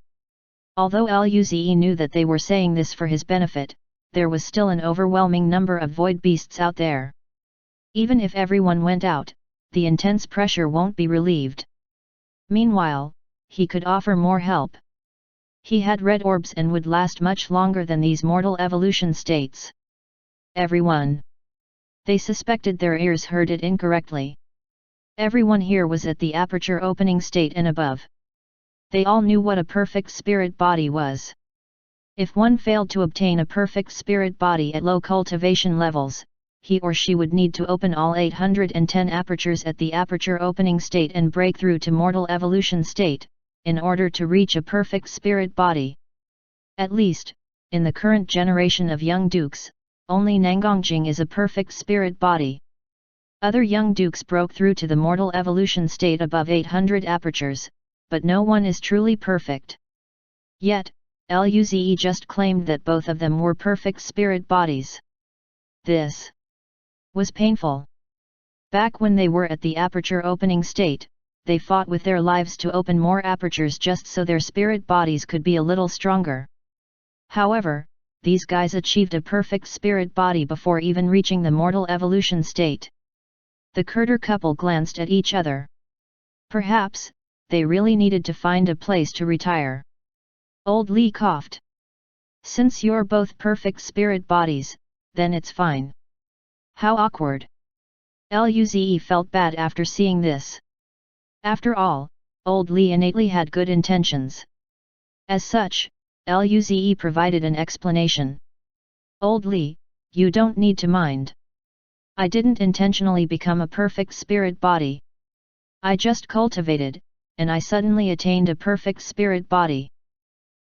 [SPEAKER 1] Although Luze knew that they were saying this for his benefit, there was still an overwhelming number of void beasts out there. Even if everyone went out, the intense pressure won't be relieved. Meanwhile, he could offer more help. He had red orbs and would last much longer than these mortal evolution states. Everyone. They suspected their ears heard it incorrectly. Everyone here was at the aperture opening state and above. They all knew what a perfect spirit body was. If one failed to obtain a perfect spirit body at low cultivation levels, he or she would need to open all 810 apertures at the aperture opening state and break through to mortal evolution state, in order to reach a perfect spirit body. At least, in the current generation of young dukes, only Nangongjing is a perfect spirit body. Other young dukes broke through to the mortal evolution state above 800 apertures, but no one is truly perfect. Yet, Luze just claimed that both of them were perfect spirit bodies. This was painful. Back when they were at the aperture opening state, they fought with their lives to open more apertures just so their spirit bodies could be a little stronger. However, these guys achieved a perfect spirit body before even reaching the mortal evolution state. The Kurder couple glanced at each other. Perhaps, they really needed to find a place to retire. Old Li coughed. "Since you're both perfect spirit bodies, then it's fine." "How awkward." Luze felt bad after seeing this. After all, old Li innately had good intentions. As such, Luze provided an explanation. Old Li, you don't need to mind. I didn't intentionally become a perfect spirit body. I just cultivated, and I suddenly attained a perfect spirit body.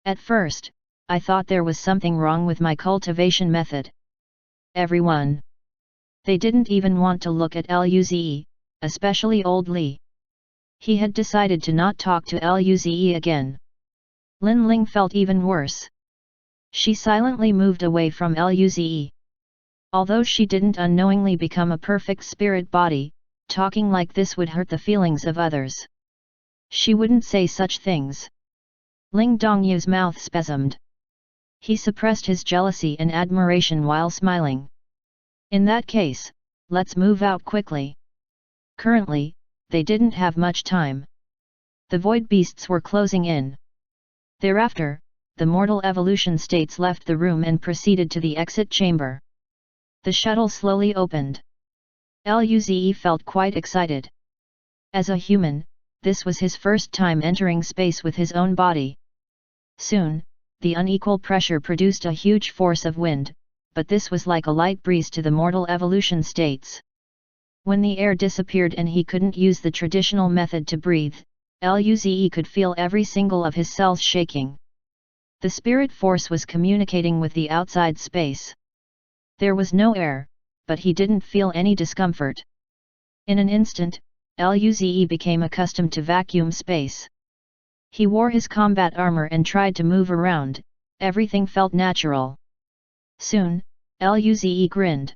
[SPEAKER 1] At first, I thought there was something wrong with my cultivation method. Everyone. They didn't even want to look at Luze, especially old Li. He had decided to not talk to Luze again. Lin Ling felt even worse. She silently moved away from Luze. Although she didn't unknowingly become a perfect spirit body, talking like this would hurt the feelings of others. She wouldn't say such things. Ling Dongyu's mouth spasmed. He suppressed his jealousy and admiration while smiling. In that case, let's move out quickly. Currently, they didn't have much time. The void beasts were closing in. Thereafter, the mortal evolution states left the room and proceeded to the exit chamber. The shuttle slowly opened. Luze felt quite excited. As a human, this was his first time entering space with his own body. Soon, the unequal pressure produced a huge force of wind, but this was like a light breeze to the mortal evolution states. When the air disappeared and he couldn't use the traditional method to breathe, Luze could feel every single of his cells shaking. The spirit force was communicating with the outside space. There was no air, but he didn't feel any discomfort. In an instant, Luze became accustomed to vacuum space. He wore his combat armor and tried to move around, everything felt natural. Soon, Luze grinned.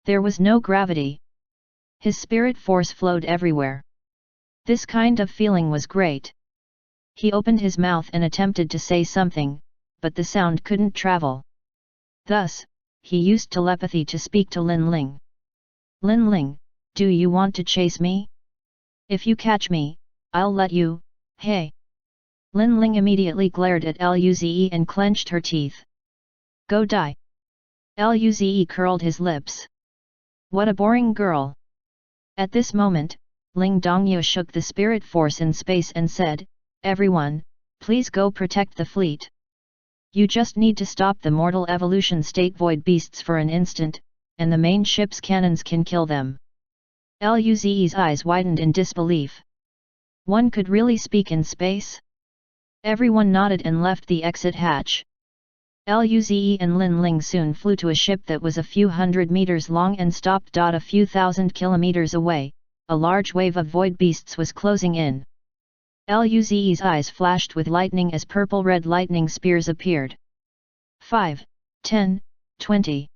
[SPEAKER 1] There was no gravity. His spirit force flowed everywhere. This kind of feeling was great. He opened his mouth and attempted to say something, but the sound couldn't travel. Thus, he used telepathy to speak to Lin Ling. Lin Ling, do you want to chase me? If you catch me, I'll let you, hey. Lin Ling immediately glared at Luze and clenched her teeth. Go die. Luze curled his lips. What a boring girl. At this moment, Ling Dongyu shook the spirit force in space and said, everyone, please go protect the fleet. You just need to stop the mortal evolution state void beasts for an instant, and the main ship's cannons can kill them. Luze's eyes widened in disbelief. One could really speak in space? Everyone nodded and left the exit hatch. Luze and Lin Ling soon flew to a ship that was a few hundred meters long and stopped. A few thousand kilometers away, a large wave of void beasts was closing in. Luze's eyes flashed with lightning as purple-red lightning spears appeared. 5, 10, 20.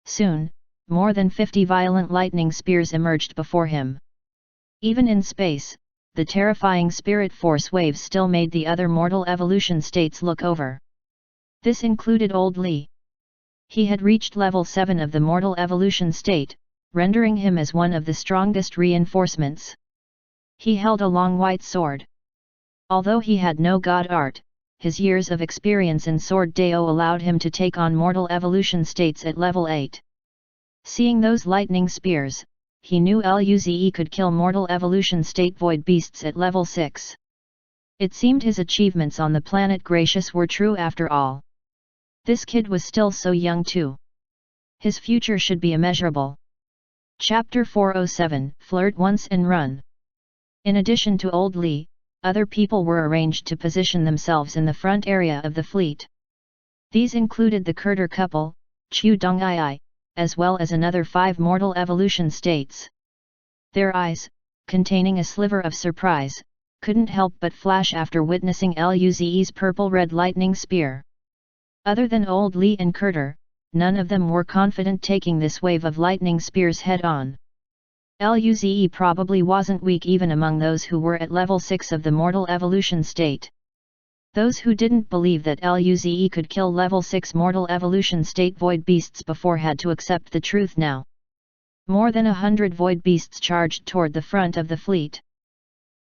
[SPEAKER 1] Soon, more than 50 violent lightning spears emerged before him. Even in space, the terrifying spirit force waves still made the other mortal evolution states look over. This included old Li. He had reached level 7 of the mortal evolution state, rendering him as one of the strongest reinforcements. He held a long white sword. Although he had no god art, his years of experience in Sword Dao allowed him to take on mortal evolution states at level 8. Seeing those lightning spears, he knew Luze could kill mortal evolution state void beasts at level 6. It seemed his achievements on the planet Gracious were true after all. This kid was still so young too. His future should be immeasurable. Chapter 407, Flirt Once and Run. In addition to old Li, other people were arranged to position themselves in the front area of the fleet. These included the Kurter couple, Chu Dong'ai, as well as another 5 mortal evolution states. Their eyes, containing a sliver of surprise, couldn't help but flash after witnessing Luze's purple-red lightning spear. Other than old Li and Kurter, none of them were confident taking this wave of lightning spears head-on. Luze probably wasn't weak even among those who were at level 6 of the mortal evolution state. Those who didn't believe that Luze could kill level 6 mortal evolution state void beasts before had to accept the truth now. More than 100 void beasts charged toward the front of the fleet.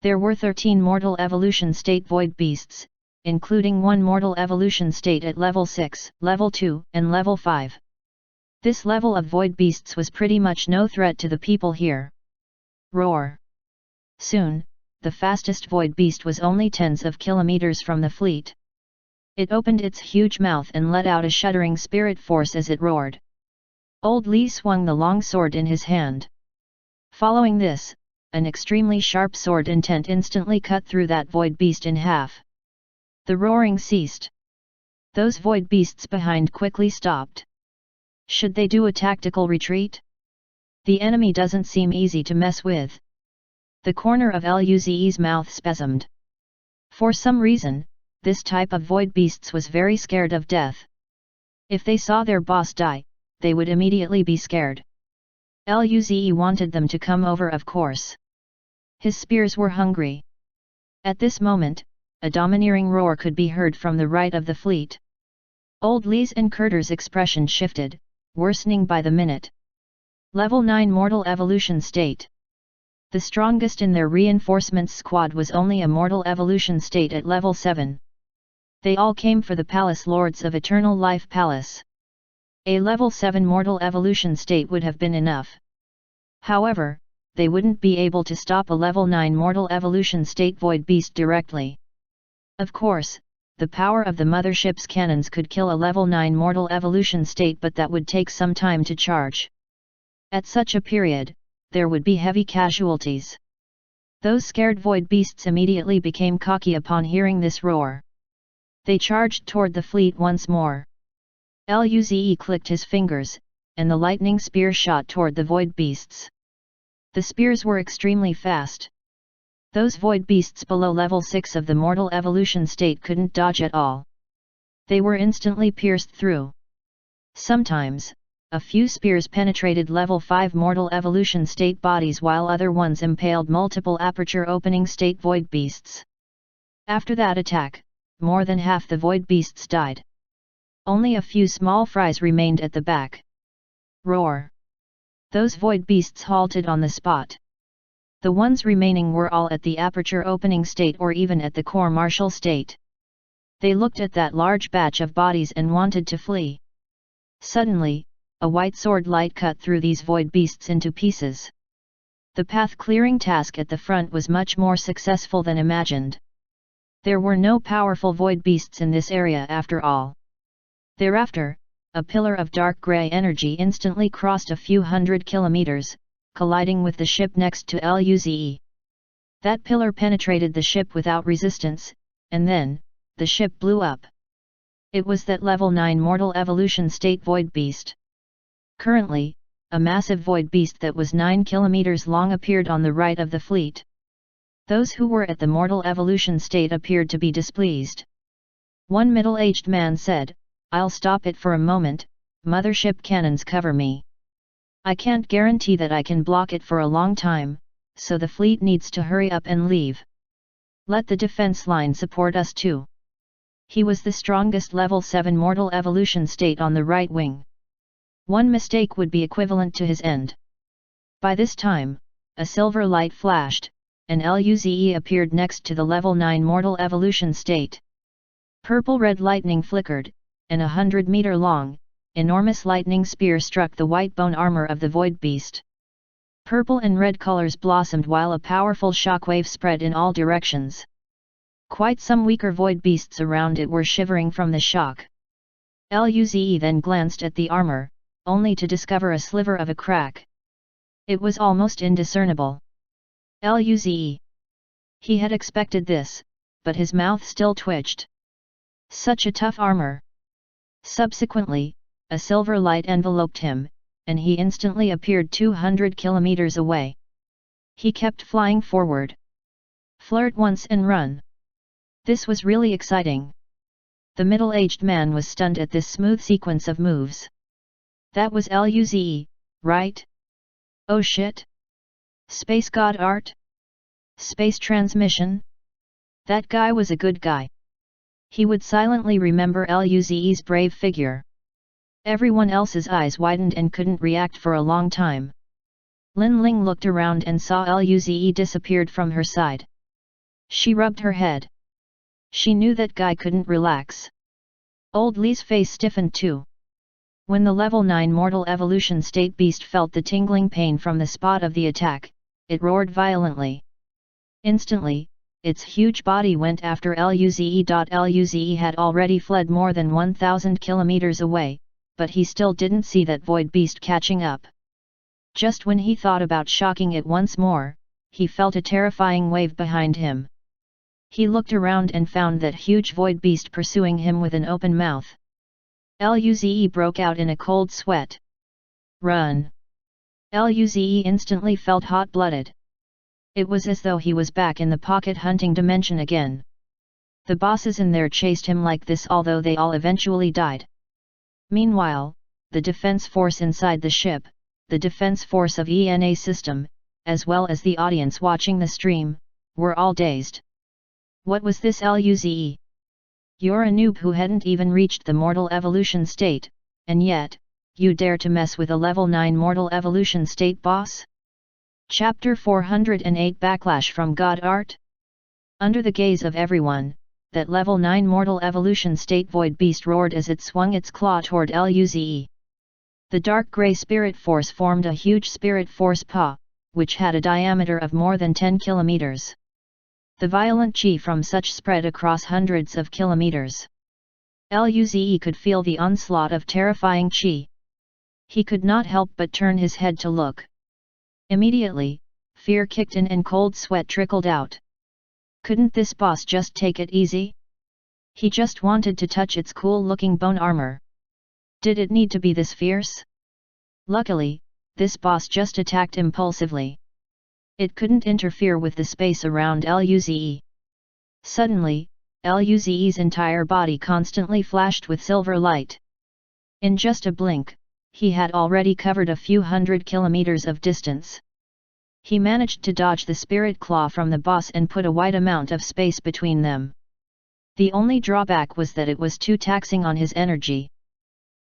[SPEAKER 1] There were 13 mortal evolution state void beasts, including 1 mortal evolution state at level 6, level 2, and level 5. This level of void beasts was pretty much no threat to the people here. Roar! Soon, the fastest void beast was only tens of kilometers from the fleet. It opened its huge mouth and let out a shuddering spirit force as it roared. Old Li swung the long sword in his hand. Following this, an extremely sharp sword intent instantly cut through that void beast in half. The roaring ceased. Those void beasts behind quickly stopped. Should they do a tactical retreat? The enemy doesn't seem easy to mess with. The corner of Luze's mouth spasmed. For some reason, this type of void beasts was very scared of death. If they saw their boss die, they would immediately be scared. Luze wanted them to come over, of course. His spears were hungry. At this moment, a domineering roar could be heard from the right of the fleet. Old Li's and Kurter's expression shifted, worsening by the minute. Level 9 Mortal Evolution State. The strongest in their reinforcements squad was only a Mortal Evolution State at level 7. They all came for the Palace Lords of Eternal Life Palace. A level 7 Mortal Evolution State would have been enough. However, they wouldn't be able to stop a level 9 Mortal Evolution State Void Beast directly. Of course, the power of the mothership's cannons could kill a level 9 Mortal Evolution State, but that would take some time to charge. At such a period, there would be heavy casualties. Those scared void beasts immediately became cocky upon hearing this roar. They charged toward the fleet once more. Luze clicked his fingers, and the lightning spear shot toward the void beasts. The spears were extremely fast. Those void beasts below level 6 of the Mortal Evolution State couldn't dodge at all. They were instantly pierced through. Sometimes, a few spears penetrated level 5 Mortal Evolution State bodies, while other ones impaled multiple aperture opening state void beasts. After that attack, more than half the void beasts died. Only a few small fries remained at the back. Roar! Those void beasts halted on the spot. The ones remaining were all at the aperture opening state or even at the core martial state. They looked at that large batch of bodies and wanted to flee. Suddenly, a white sword light cut through these void beasts into pieces. The path-clearing task at the front was much more successful than imagined. There were no powerful void beasts in this area after all. Thereafter, a pillar of dark grey energy instantly crossed a few hundred kilometers, colliding with the ship next to Luze. That pillar penetrated the ship without resistance, and then, the ship blew up. It was that level 9 Mortal Evolution State Void Beast. Currently, a massive void beast that was 9 kilometers long appeared on the right of the fleet. Those who were at the Mortal Evolution State appeared to be displeased. One middle-aged man said, "I'll stop it for a moment, mothership cannons cover me. I can't guarantee that I can block it for a long time, so the fleet needs to hurry up and leave. Let the defense line support us too." He was the strongest level 7 Mortal Evolution State on the right wing. One mistake would be equivalent to his end. By this time, a silver light flashed, and Luze appeared next to the level 9 Mortal Evolution State. Purple-red lightning flickered, and 100-meter-long, enormous lightning spear struck the white bone armor of the void beast. Purple and red colors blossomed while a powerful shockwave spread in all directions. Quite some weaker void beasts around it were shivering from the shock. Luze then glanced at the armor, only to discover a sliver of a crack. It was almost indiscernible. Luze. He had expected this, but his mouth still twitched. Such a tough armor. Subsequently, a silver light enveloped him, and he instantly appeared 200 kilometers away. He kept flying forward. Flirt once and run. This was really exciting. The middle-aged man was stunned at this smooth sequence of moves. That was Luze, right? Oh shit! Space God art? Space transmission? That guy was a good guy. He would silently remember Luze's brave figure. Everyone else's eyes widened and couldn't react for a long time. Lin Ling looked around and saw Luze disappeared from her side. She rubbed her head. She knew that guy couldn't relax. Old Li's face stiffened too. When the level 9 mortal evolution state beast felt the tingling pain from the spot of the attack, it roared violently. Instantly, its huge body went after Luze. Luze had already fled more than 1,000 kilometers away, but he still didn't see that void beast catching up. Just when he thought about shocking it once more, he felt a terrifying wave behind him. He looked around and found that huge void beast pursuing him with an open mouth. Luze broke out in a cold sweat. Run! Luze instantly felt hot-blooded. It was as though he was back in the pocket hunting dimension again. The bosses in there chased him like this, although they all eventually died. Meanwhile, the defense force inside the ship, the defense force of ENA system, as well as the audience watching the stream, were all dazed. What was this, Luze? You're a noob who hadn't even reached the mortal evolution state, and yet, you dare to mess with a level 9 mortal evolution state boss? Chapter 408 Backlash from God Art? Under the gaze of everyone, that level 9 mortal evolution state void beast roared as it swung its claw toward Luze. The dark grey spirit force formed a huge spirit force paw, which had a diameter of more than 10 kilometers. The violent chi from such spread across hundreds of kilometers. Luze could feel the onslaught of terrifying chi. He could not help but turn his head to look. Immediately, fear kicked in and cold sweat trickled out. Couldn't this boss just take it easy? He just wanted to touch its cool-looking bone armor. Did it need to be this fierce? Luckily, this boss just attacked impulsively. It couldn't interfere with the space around Luze. Suddenly, Luze's entire body constantly flashed with silver light. In just a blink, he had already covered a few hundred kilometers of distance. He managed to dodge the spirit claw from the boss and put a wide amount of space between them. The only drawback was that it was too taxing on his energy.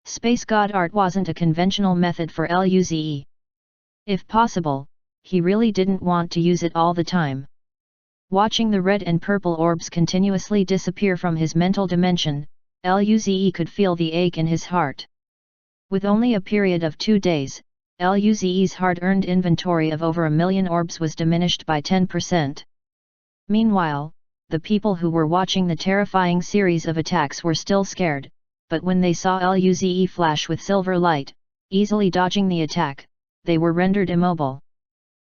[SPEAKER 1] Space God Art wasn't a conventional method for Luze. If possible, he really didn't want to use it all the time. Watching the red and purple orbs continuously disappear from his mental dimension, Luze could feel the ache in his heart. With only a period of 2 days, Luze's hard-earned inventory of over 1 million orbs was diminished by 10%. Meanwhile, the people who were watching the terrifying series of attacks were still scared, but when they saw Luze flash with silver light, easily dodging the attack, they were rendered immobile.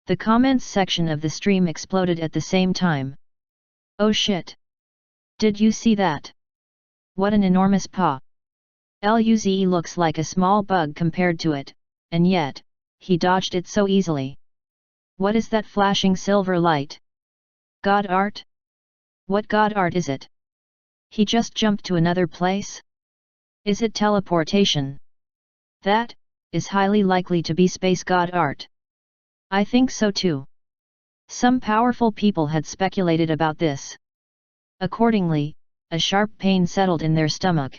[SPEAKER 1] The comments section of the stream exploded at the same time. Oh shit! Did you see that? What an enormous paw! Luze looks like a small bug compared to it, and yet, he dodged it so easily. What is that flashing silver light? God Art? What God Art is it? He just jumped to another place? Is it teleportation? That is highly likely to be space God Art. I think so too. Some powerful people had speculated about this. Accordingly, a sharp pain settled in their stomach.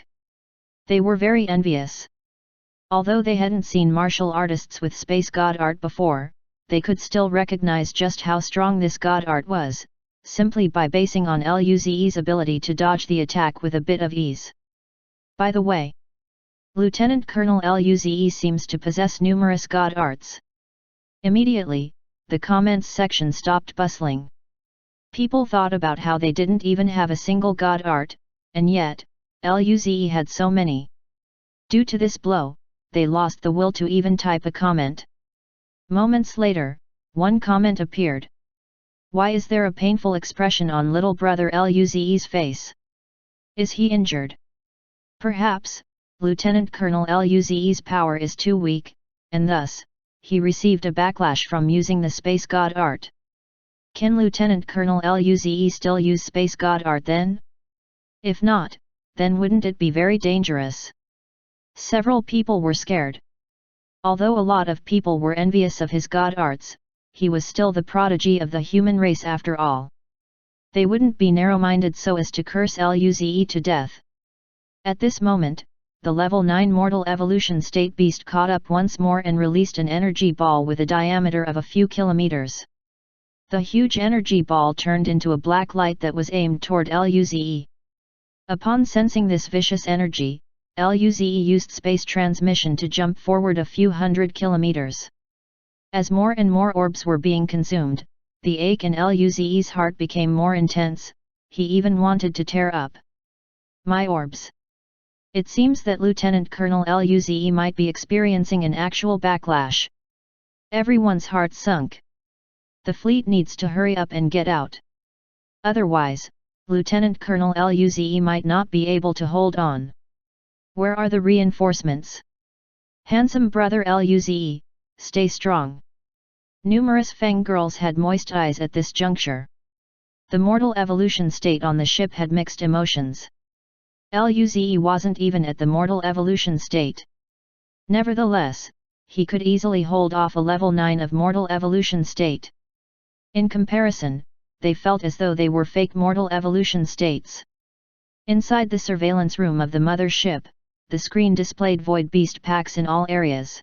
[SPEAKER 1] They were very envious. Although they hadn't seen martial artists with space God Art before, they could still recognize just how strong this God Art was, simply by basing on Luze's ability to dodge the attack with a bit of ease. By the way, Lieutenant Colonel Luze seems to possess numerous God Arts. Immediately, the comments section stopped bustling. People thought about how they didn't even have a single God Art, and yet, Luze had so many. Due to this blow, they lost the will to even type a comment. Moments later, one comment appeared. Why is there a painful expression on little brother Luze's face? Is he injured? Perhaps, Lieutenant Colonel Luze's power is too weak, and thus, he received a backlash from using the Space God Art. Can Lieutenant Colonel Luze still use Space God Art then? If not, then wouldn't it be very dangerous? Several people were scared. Although a lot of people were envious of his God Arts, he was still the prodigy of the human race after all. They wouldn't be narrow-minded so as to curse Luze to death. At this moment, the level 9 mortal evolution state beast caught up once more and released an energy ball with a diameter of a few kilometers. The huge energy ball turned into a black light that was aimed toward Luze. Upon sensing this vicious energy, LUZE used space transmission to jump forward a few hundred kilometers. As more and more orbs were being consumed, the ache in LUZE's heart became more intense. He even wanted to tear up my orbs. It seems that Lieutenant Colonel LUZE might be experiencing an actual backlash. Everyone's heart sunk. The fleet needs to hurry up and get out. Otherwise, Lieutenant Colonel LUZE might not be able to hold on. Where are the reinforcements? Handsome brother LUZE, stay strong. Numerous Feng girls had moist eyes at this juncture. The mortal evolution state on the ship had mixed emotions. LUZE wasn't even at the mortal evolution state. Nevertheless, he could easily hold off a level 9 of mortal evolution state. In comparison, they felt as though they were fake mortal evolution states. Inside the surveillance room of the mother ship, the screen displayed void beast packs in all areas.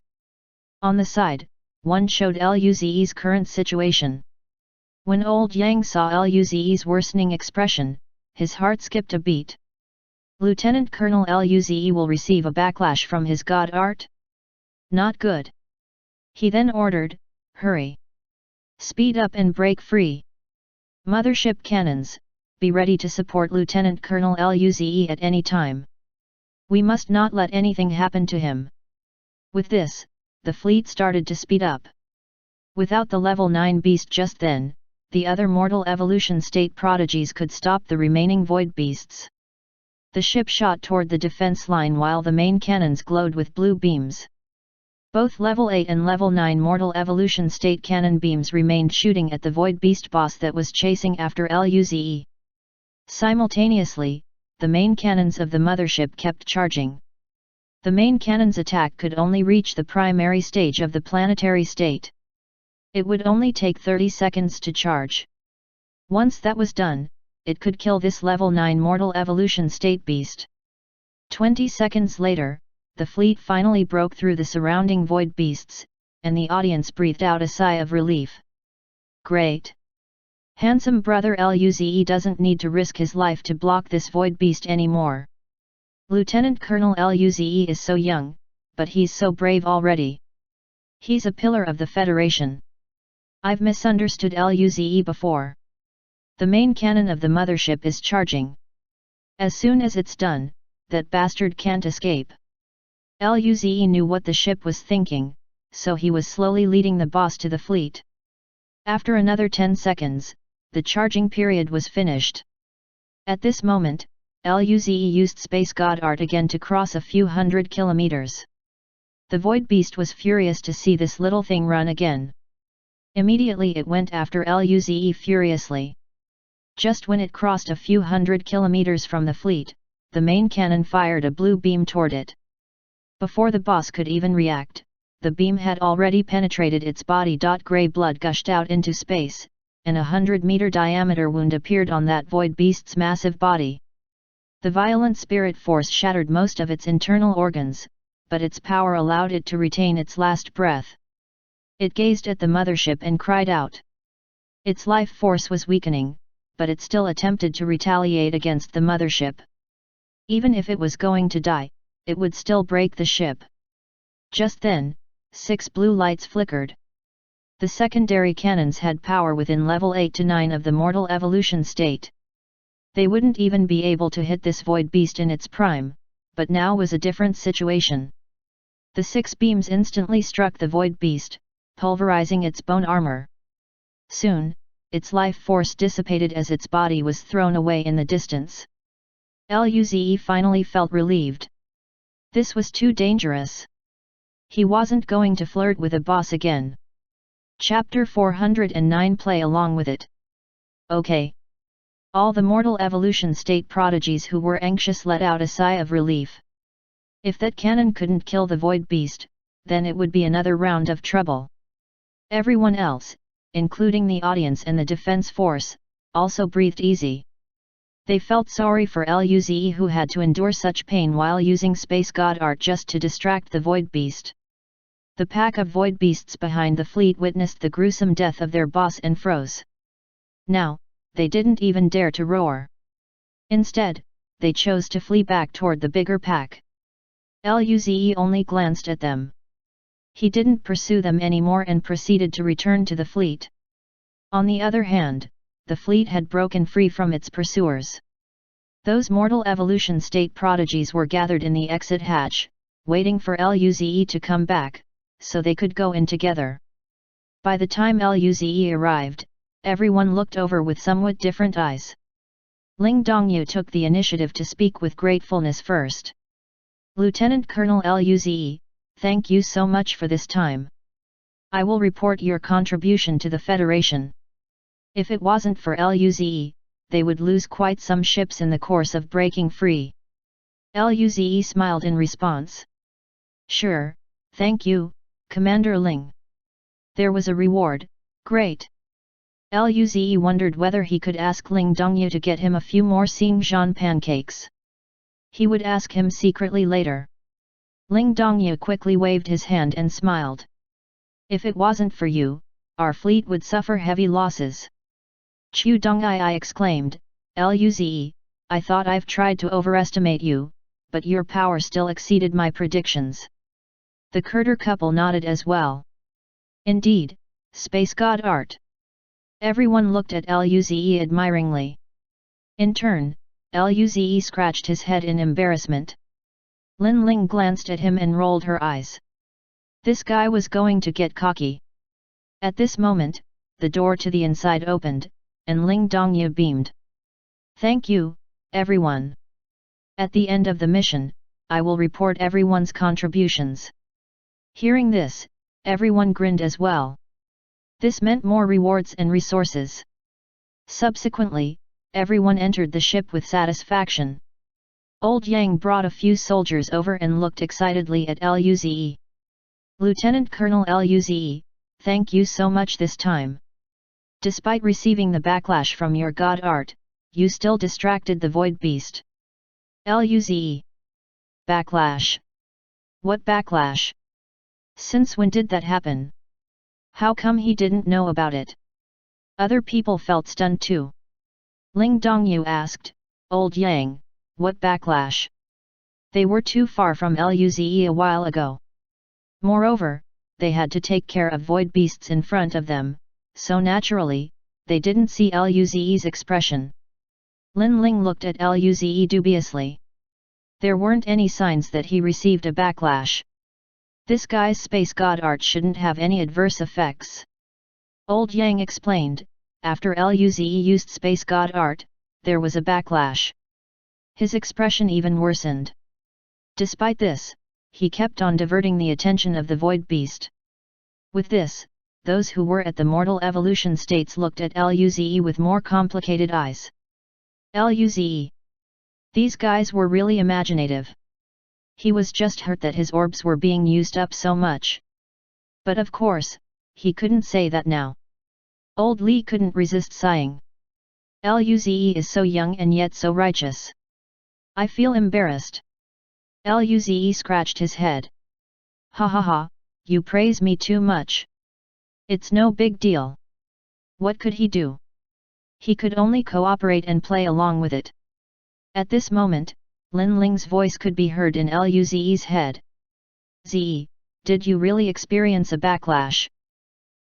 [SPEAKER 1] On the side, one showed LUZE's current situation. When old Yang saw LUZE's worsening expression, his heart skipped a beat. Lieutenant Colonel LUZE will receive a backlash from his god art? Not good. He then ordered, hurry. Speed up and break free. Mothership cannons, be ready to support Lieutenant Colonel LUZE at any time. We must not let anything happen to him. With this, the fleet started to speed up. Without the level 9 beast just then, the other mortal evolution state prodigies could stop the remaining void beasts. The ship shot toward the defense line while the main cannons glowed with blue beams. Both level 8 and level 9 mortal evolution state cannon beams remained shooting at the void beast boss that was chasing after LUZE. Simultaneously, the main cannons of the mothership kept charging. The main cannon's attack could only reach the primary stage of the planetary state. It would only take 30 seconds to charge. Once that was done, it could kill this level 9 mortal evolution state beast. 20 seconds later, the fleet finally broke through the surrounding void beasts, and the audience breathed out a sigh of relief. Great! Handsome brother LUZE doesn't need to risk his life to block this void beast anymore. Lieutenant Colonel LUZE is so young, but he's so brave already. He's a pillar of the Federation. I've misunderstood LUZE before. The main cannon of the mothership is charging. As soon as it's done, that bastard can't escape. LUZE knew what the ship was thinking, so he was slowly leading the boss to the fleet. After another 10 seconds, the charging period was finished. At this moment, LUZE used Space God Art again to cross a few hundred kilometers. The Void Beast was furious to see this little thing run again. Immediately it went after LUZE furiously. Just when it crossed a few hundred kilometers from the fleet, the main cannon fired a blue beam toward it. Before the boss could even react, the beam had already penetrated its body. Gray blood gushed out into space, and a 100-meter diameter wound appeared on that void beast's massive body. The violent spirit force shattered most of its internal organs, but its power allowed it to retain its last breath. It gazed at the mothership and cried out. Its life force was weakening, but it still attempted to retaliate against the mothership. Even if it was going to die, it would still break the ship. Just then, 6 blue lights flickered. The secondary cannons had power within level 8 to 9 of the mortal evolution state. They wouldn't even be able to hit this void beast in its prime, but now was a different situation. The 6 beams instantly struck the void beast, pulverizing its bone armor. Soon, its life force dissipated as its body was thrown away in the distance. LUZE finally felt relieved. This was too dangerous. He wasn't going to flirt with a boss again. Chapter 409. Play along with it. Okay. All the mortal evolution state prodigies who were anxious let out a sigh of relief. If that cannon couldn't kill the void beast, then it would be another round of trouble. Everyone else, including the audience and the defense force, also breathed easy. They felt sorry for LUZE who had to endure such pain while using Space God Art just to distract the void beast. The pack of void beasts behind the fleet witnessed the gruesome death of their boss and froze. Now, they didn't even dare to roar. Instead, they chose to flee back toward the bigger pack. Luze only glanced at them. He didn't pursue them anymore and proceeded to return to the fleet. On the other hand, the fleet had broken free from its pursuers. Those mortal evolution state prodigies were gathered in the exit hatch, waiting for Luze to come back, so they could go in together. By the time Luze arrived, everyone looked over with somewhat different eyes. Ling Dongyu took the initiative to speak with gratefulness first. Lieutenant Colonel Luze, thank you so much for this time. I will report your contribution to the Federation. If it wasn't for Luze, they would lose quite some ships in the course of breaking free. Luze smiled in response. Sure, thank you, Commander Ling. There was a reward, great. Luze wondered whether he could ask Ling Dongyu to get him a few more Xingjian pancakes. He would ask him secretly later. Ling Dongyu quickly waved his hand and smiled. If it wasn't for you, our fleet would suffer heavy losses. Chu Dongai exclaimed, Luze, I thought I've tried to overestimate you, but your power still exceeded my predictions. The Kurder couple nodded as well. Indeed, space god art. Everyone looked at Luze admiringly. In turn, Luze scratched his head in embarrassment. Lin Ling glanced at him and rolled her eyes. This guy was going to get cocky. At this moment, the door to the inside opened, and Ling Dongyu beamed. Thank you, everyone. At the end of the mission, I will report everyone's contributions. Hearing this, everyone grinned as well. This meant more rewards and resources. Subsequently, everyone entered the ship with satisfaction. Old Yang brought a few soldiers over and looked excitedly at Luze. Lieutenant Colonel Luze, thank you so much this time. Despite receiving the backlash from your god art, you still distracted the void beast. Luze. Backlash. What backlash? Since when did that happen? How come he didn't know about it? Other people felt stunned too. Ling Dongyu asked, Old Yang, what backlash? They were too far from Luze a while ago. Moreover, they had to take care of void beasts in front of them, so naturally, they didn't see Luze's expression. Lin Ling looked at Luze dubiously. There weren't any signs that he received a backlash. This guy's space god art shouldn't have any adverse effects. Old Yang explained, after Luze used space god art, there was a backlash. His expression even worsened. Despite this, he kept on diverting the attention of the void beast. With this, those who were at the mortal evolution states looked at Luze with more complicated eyes. Luze. These guys were really imaginative. He was just hurt that his orbs were being used up so much. But of course, he couldn't say that now. Old Li couldn't resist sighing. Luze is so young and yet so righteous. I feel embarrassed. Luze scratched his head. Ha ha ha, you praise me too much. It's no big deal. What could he do? He could only cooperate and play along with it. At this moment, Lin Ling's voice could be heard in Luze's head. Zi, did you really experience a backlash?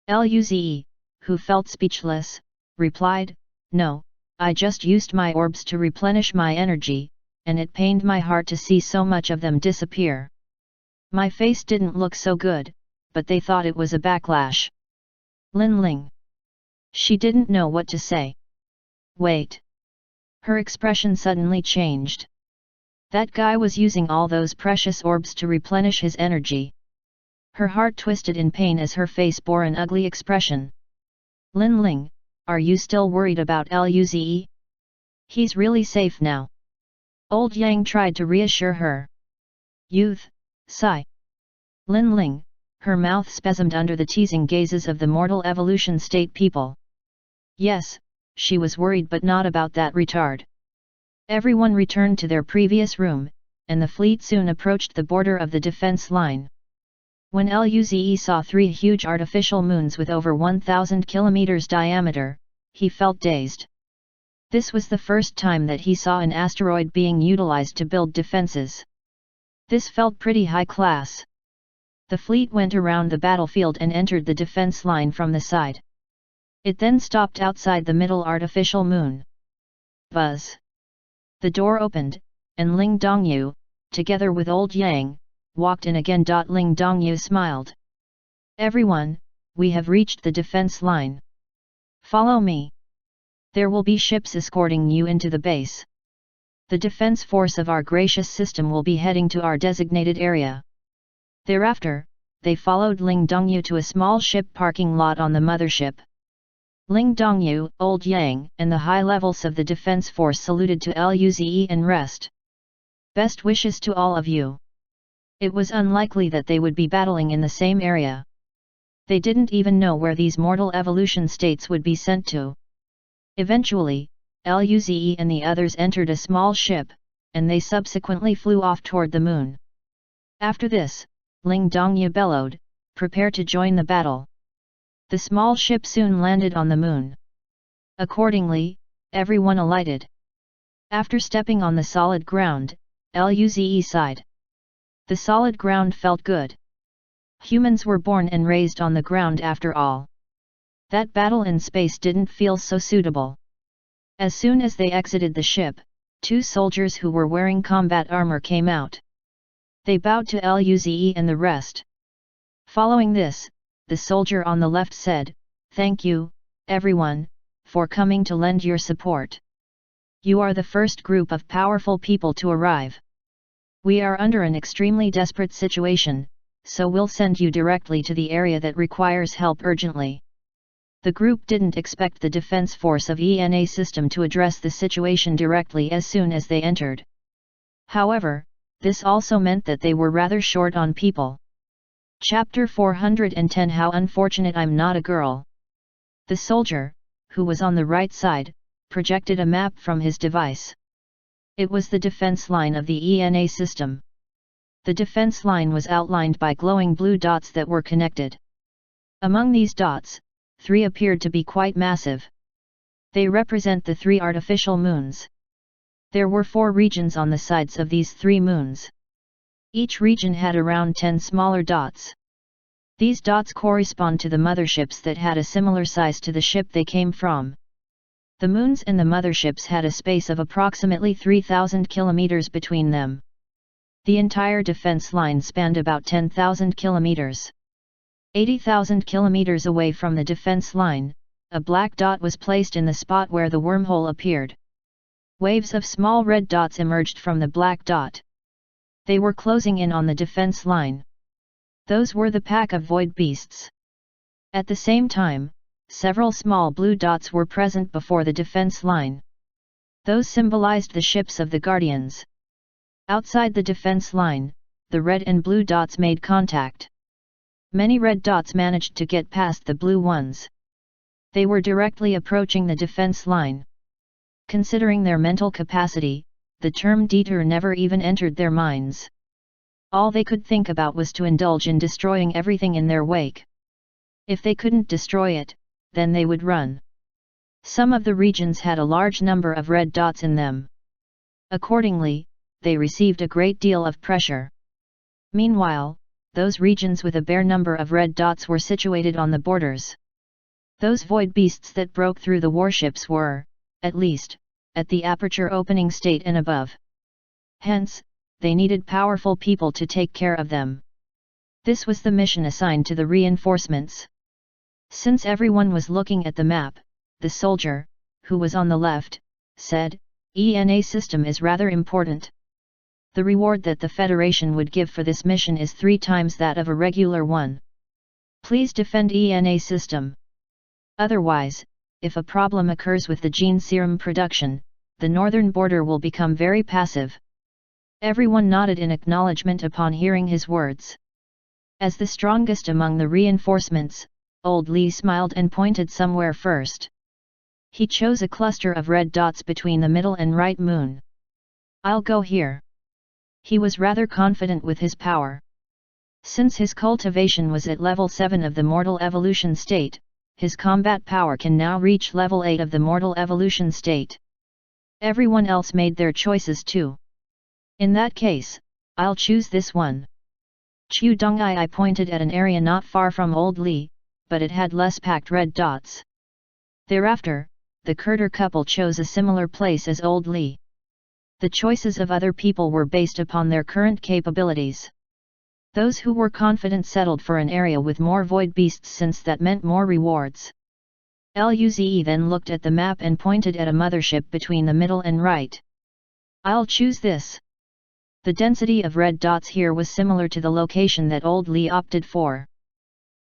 [SPEAKER 1] Luze, who felt speechless, replied, No, I just used my orbs to replenish my energy, and it pained my heart to see so much of them disappear. My face didn't look so good, but they thought it was a backlash. Lin Ling. She didn't know what to say. Wait. Her expression suddenly changed. That guy was using all those precious orbs to replenish his energy. Her heart twisted in pain as her face bore an ugly expression. Lin Ling, are you still worried about Luze? He's really safe now. Old Yang tried to reassure her. Youth, sigh. Lin Ling, her mouth spasmed under the teasing gazes of the mortal evolution state people. Yes, she was worried but not about that retard. Everyone returned to their previous room, and the fleet soon approached the border of the defense line. When Luze saw 3 huge artificial moons with over 1,000 kilometers diameter, he felt dazed. This was the first time that he saw an asteroid being utilized to build defenses. This felt pretty high class. The fleet went around the battlefield and entered the defense line from the side. It then stopped outside the middle artificial moon. Buzz! The door opened, and Ling Dongyu, together with old Yang, walked in again. Ling Dongyu smiled. Everyone, we have reached the defense line. Follow me. There will be ships escorting you into the base. The defense force of our gracious system will be heading to our designated area. Thereafter, they followed Ling Dongyu to a small ship parking lot on the mothership. Ling Dongyu, Old Yang, and the high levels of the defense force saluted to Luze and rest. Best wishes to all of you. It was unlikely that they would be battling in the same area. They didn't even know where these mortal evolution states would be sent to. Eventually, Luze and the others entered a small ship, and they subsequently flew off toward the moon. After this, Ling Dongyu bellowed, "Prepare to join the battle." The small ship soon landed on the moon. Accordingly, everyone alighted. After stepping on the solid ground, Luze sighed. The solid ground felt good. Humans were born and raised on the ground after all. That battle in space didn't feel so suitable. As soon as they exited the ship, two soldiers who were wearing combat armor came out. They bowed to Luze and the rest. Following this, the soldier on the left said, "Thank you, everyone, for coming to lend your support. You are the first group of powerful people to arrive. We are under an extremely desperate situation, so we'll send you directly to the area that requires help urgently." The group didn't expect the defense force of ENA system to address the situation directly as soon as they entered. However, this also meant that they were rather short on people. Chapter 410 How unfortunate I'm not a girl. The soldier, who was on the right side, projected a map from his device. It was the defense line of the ENA system. The defense line was outlined by glowing blue dots that were connected. Among these dots, 3 appeared to be quite massive. They represent the 3 artificial moons. There were 4 regions on the sides of these 3 moons. Each region had around 10 smaller dots. These dots correspond to the motherships that had a similar size to the ship they came from. The moons and the motherships had a space of approximately 3,000 kilometers between them. The entire defense line spanned about 10,000 kilometers. 80,000 kilometers away from the defense line, a black dot was placed in the spot where the wormhole appeared. Waves of small red dots emerged from the black dot. They were closing in on the defense line. Those were the pack of void beasts. At the same time, several small blue dots were present before the defense line. Those symbolized the ships of the Guardians. Outside the defense line, the red and blue dots made contact. Many red dots managed to get past the blue ones. They were directly approaching the defense line. Considering their mental capacity, the term detour never even entered their minds. All they could think about was to indulge in destroying everything in their wake. If they couldn't destroy it, then they would run. Some of the regions had a large number of red dots in them. Accordingly, they received a great deal of pressure. Meanwhile, those regions with a bare number of red dots were situated on the borders. Those void beasts that broke through the warships were, at least, at the aperture opening state and above. Hence, they needed powerful people to take care of them. This was the mission assigned to the reinforcements. Since everyone was looking at the map, the soldier, who was on the left, said, "ENA system is rather important. The reward that the Federation would give for this mission is 3 times that of a regular one. Please defend ENA system. Otherwise, if a problem occurs with the gene serum production, the northern border will become very passive." Everyone nodded in acknowledgement upon hearing his words. As the strongest among the reinforcements, Old Li smiled and pointed somewhere first. He chose a cluster of red dots between the middle and right moon. "I'll go here." He was rather confident with his power. Since his cultivation was at level 7 of the mortal evolution state, his combat power can now reach level 8 of the mortal evolution state. Everyone else made their choices too. In that case, I'll choose this one. Chu Dongai pointed at an area not far from Old Li, but it had less packed red dots. Thereafter, the Kurder couple chose a similar place as Old Li. The choices of other people were based upon their current capabilities. Those who were confident settled for an area with more void beasts since that meant more rewards. Luze then looked at the map and pointed at a mothership between the middle and right. I'll choose this. The density of red dots here was similar to the location that Old Li opted for.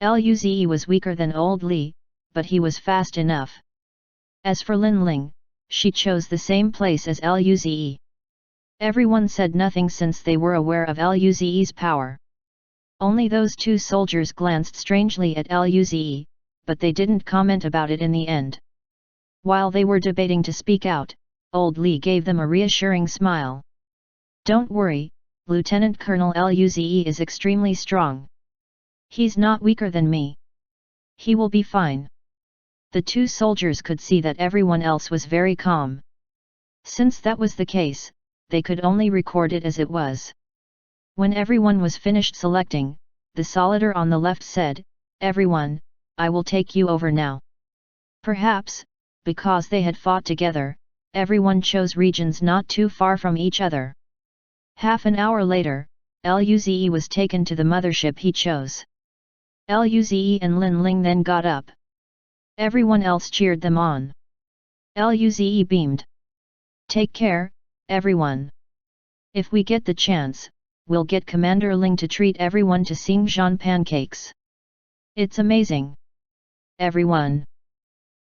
[SPEAKER 1] Luze was weaker than Old Li, but he was fast enough. As for Lin Ling, she chose the same place as Luze. Everyone said nothing since they were aware of Luze's power. Only those two soldiers glanced strangely at Luze, but they didn't comment about it in the end. While they were debating to speak out, Old Li gave them a reassuring smile. Don't worry, Lieutenant Colonel Luze is extremely strong. He's not weaker than me. He will be fine. The two soldiers could see that everyone else was very calm. Since that was the case, they could only record it as it was. When everyone was finished selecting, the soldier on the left said, "Everyone, I will take you over now." Perhaps, because they had fought together, everyone chose regions not too far from each other. Half an hour later, Luze was taken to the mothership he chose. Luze and Lin Ling then got up. Everyone else cheered them on. Luze beamed. "Take care, everyone. If we get the chance, we'll get Commander Ling to treat everyone to Xinjiang pancakes. It's amazing." Everyone.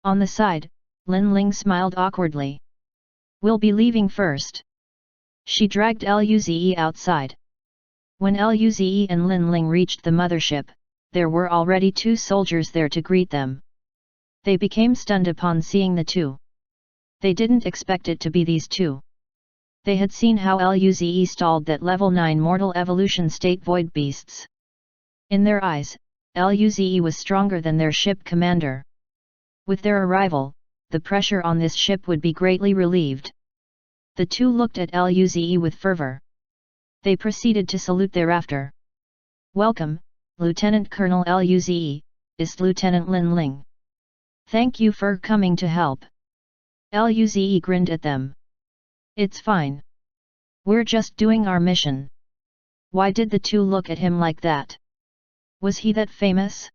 [SPEAKER 1] On the side, Lin Ling smiled awkwardly. "We'll be leaving first." She dragged Luze outside. When Luze and Lin Ling reached the mothership, there were already two soldiers there to greet them. They became stunned upon seeing the two. They didn't expect it to be these two. They had seen how Luze stalled that level 9 mortal evolution state void beasts. In their eyes, Luze was stronger than their ship commander. With their arrival, the pressure on this ship would be greatly relieved. The two looked at Luze with fervor. They proceeded to salute thereafter. "Welcome, Lieutenant Colonel Luze, is Lieutenant Lin Ling. Thank you for coming to help." Luze grinned at them. "It's fine. We're just doing our mission." Why did the two look at him like that? Was he that famous?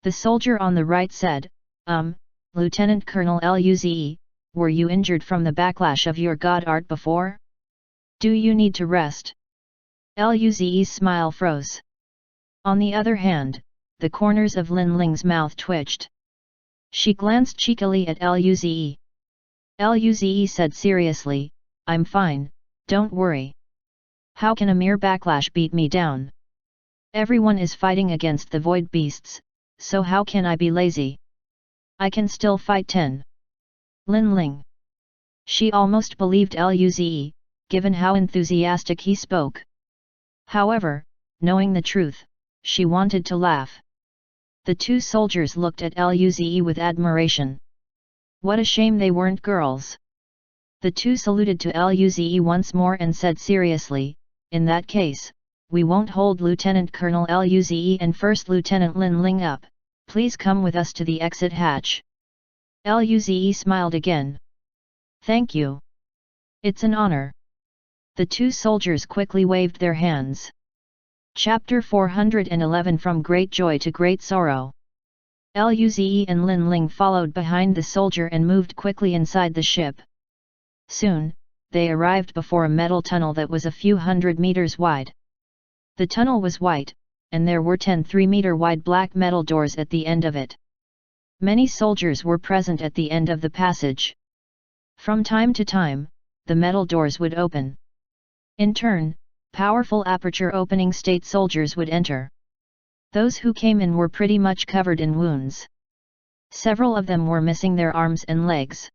[SPEAKER 1] The soldier on the right said, Lieutenant Colonel Luze, were you injured from the backlash of your god art before? Do you need to rest?" Luze's smile froze. On the other hand, the corners of Lin Ling's mouth twitched. She glanced cheekily at Luze. Luze said seriously, "I'm fine, don't worry. How can a mere backlash beat me down? Everyone is fighting against the void beasts, so how can I be lazy? I can still fight 10. Lin Ling. She almost believed Luze, given how enthusiastic he spoke. However, knowing the truth, she wanted to laugh. The two soldiers looked at Luze with admiration. What a shame they weren't girls. The two saluted to Luze once more and said seriously, "In that case, we won't hold Lieutenant Colonel Luze and First Lieutenant Lin Ling up. Please come with us to the exit hatch." Luze smiled again. "Thank you. It's an honor." The two soldiers quickly waved their hands. Chapter 411 From Great Joy to Great Sorrow. Luze and Lin Ling followed behind the soldier and moved quickly inside the ship. Soon, they arrived before a metal tunnel that was a few hundred meters wide. The tunnel was white, and there were 10 3-meter-wide black metal doors at the end of it. Many soldiers were present at the end of the passage. From time to time, the metal doors would open. In turn, powerful aperture-opening state soldiers would enter. Those who came in were pretty much covered in wounds. Several of them were missing their arms and legs.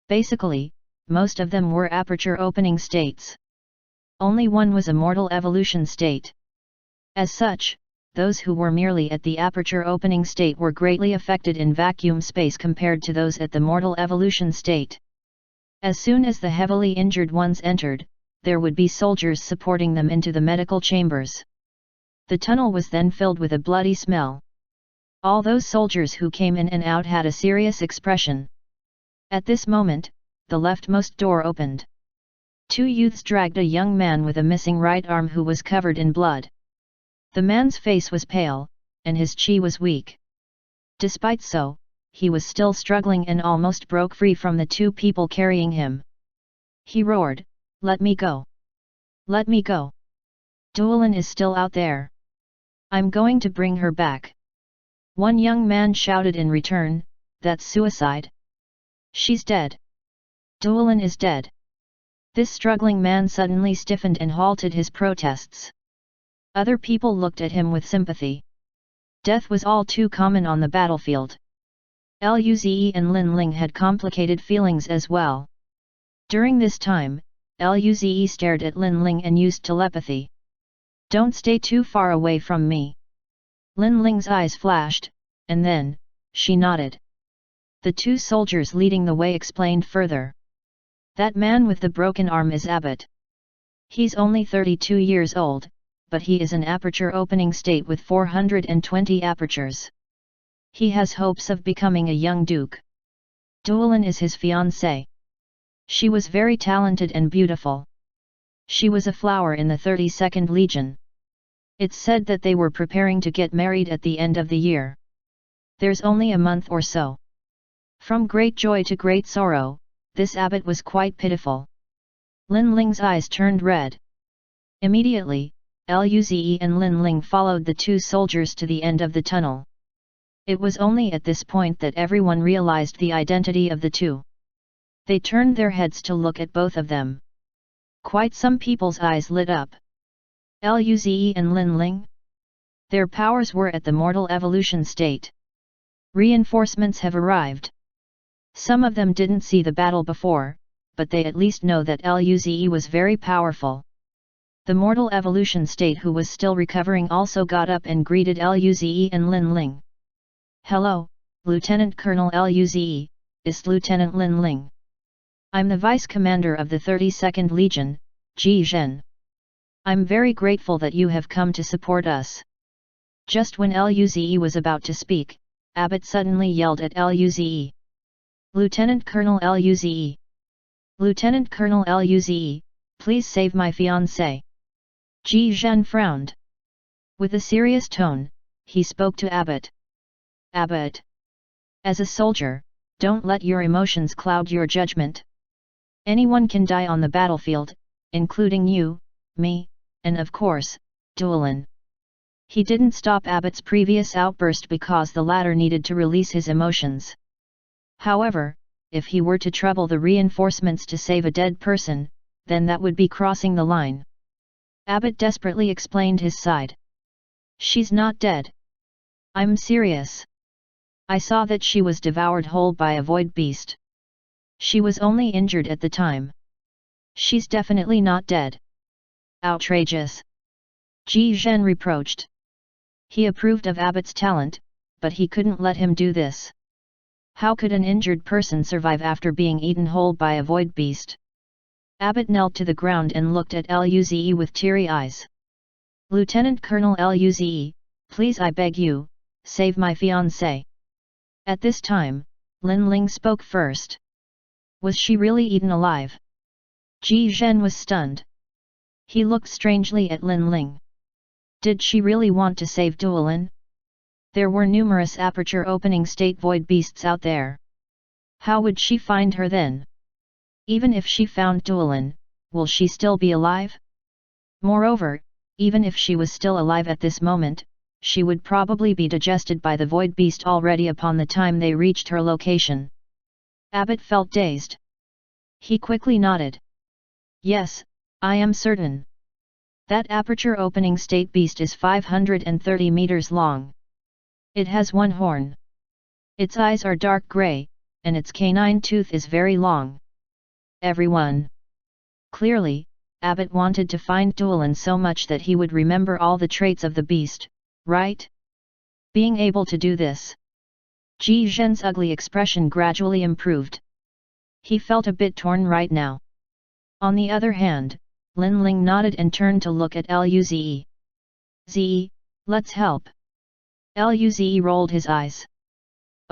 [SPEAKER 1] Basically, most of them were aperture-opening states. Only one was a mortal evolution state. As such, those who were merely at the aperture-opening state were greatly affected in vacuum space compared to those at the mortal evolution state. As soon as the heavily injured ones entered, there would be soldiers supporting them into the medical chambers. The tunnel was then filled with a bloody smell. All those soldiers who came in and out had a serious expression. At this moment, the leftmost door opened. Two youths dragged a young man with a missing right arm who was covered in blood. The man's face was pale, and his chi was weak. Despite so, he was still struggling and almost broke free from the two people carrying him. He roared, "Let me go! Let me go! Duolin is still out there. I'm going to bring her back." One young man shouted in return, "That's suicide. She's dead. Duolin is dead." This struggling man suddenly stiffened and halted his protests. Other people looked at him with sympathy. Death was all too common on the battlefield. Luze and Lin Ling had complicated feelings as well. During this time, Luze stared at Lin Ling and used telepathy. "Don't stay too far away from me." Lin Ling's eyes flashed, and then, she nodded. The two soldiers leading the way explained further. "That man with the broken arm is Abbott. He's only 32 years old, but he is an aperture opening state with 420 apertures. He has hopes of becoming a young duke. Duolin is his fiancée. She was very talented and beautiful. She was a flower in the 32nd Legion. It's said that they were preparing to get married at the end of the year. There's only a month or so." From great joy to great sorrow, this Abbott was quite pitiful. Lin Ling's eyes turned red. Immediately, Luze and Lin Ling followed the two soldiers to the end of the tunnel. It was only at this point that everyone realized the identity of the two. They turned their heads to look at both of them. Quite some people's eyes lit up. Luze and Lin Ling? Their powers were at the mortal evolution state. Reinforcements have arrived. Some of them didn't see the battle before, but they at least know that Luze was very powerful. The mortal evolution state who was still recovering also got up and greeted Luze and Lin Ling. "Hello, Lieutenant Colonel Luze, is Lieutenant Lin Ling. I'm the Vice Commander of the 32nd Legion, Ji Zhen. I'm very grateful that you have come to support us." Just when Luze was about to speak, Abbott suddenly yelled at Luze. "Lieutenant Colonel Luze! Lieutenant Colonel Luze, please save my fiancée!" Ji Zhen frowned. With a serious tone, he spoke to Abbott. "Abbott! As a soldier, don't let your emotions cloud your judgment. Anyone can die on the battlefield, including you, me, and of course, Duolin." He didn't stop Abbott's previous outburst because the latter needed to release his emotions. However, if he were to trouble the reinforcements to save a dead person, then that would be crossing the line. Abbott desperately explained his side. "She's not dead. I'm serious. I saw that she was devoured whole by a void beast. She was only injured at the time. She's definitely not dead." "Outrageous!" Ji Zhen reproached. He approved of Abbott's talent, but he couldn't let him do this. How could an injured person survive after being eaten whole by a void beast? Abbott knelt to the ground and looked at Luze with teary eyes. "Lieutenant Colonel Luze, please, I beg you, save my fiancée." At this time, Lin Ling spoke first. Was she really eaten alive? Ji Zhen was stunned. He looked strangely at Lin Ling. Did she really want to save Duolin? There were numerous aperture opening state void beasts out there. How would she find her then? Even if she found Duolin, will she still be alive? Moreover, even if she was still alive at this moment, she would probably be digested by the void beast already upon the time they reached her location. Abbott felt dazed. He quickly nodded. "Yes, I am certain. That aperture opening state beast is 530 meters long. It has one horn. Its eyes are dark grey, and its canine tooth is very long." Everyone. Clearly, Abbott wanted to find Duolin so much that he would remember all the traits of the beast, right? Being able to do this. Ji Zhen's ugly expression gradually improved. He felt a bit torn right now. On the other hand, Lin Ling nodded and turned to look at Luze. Ze, let's help. Luze rolled his eyes.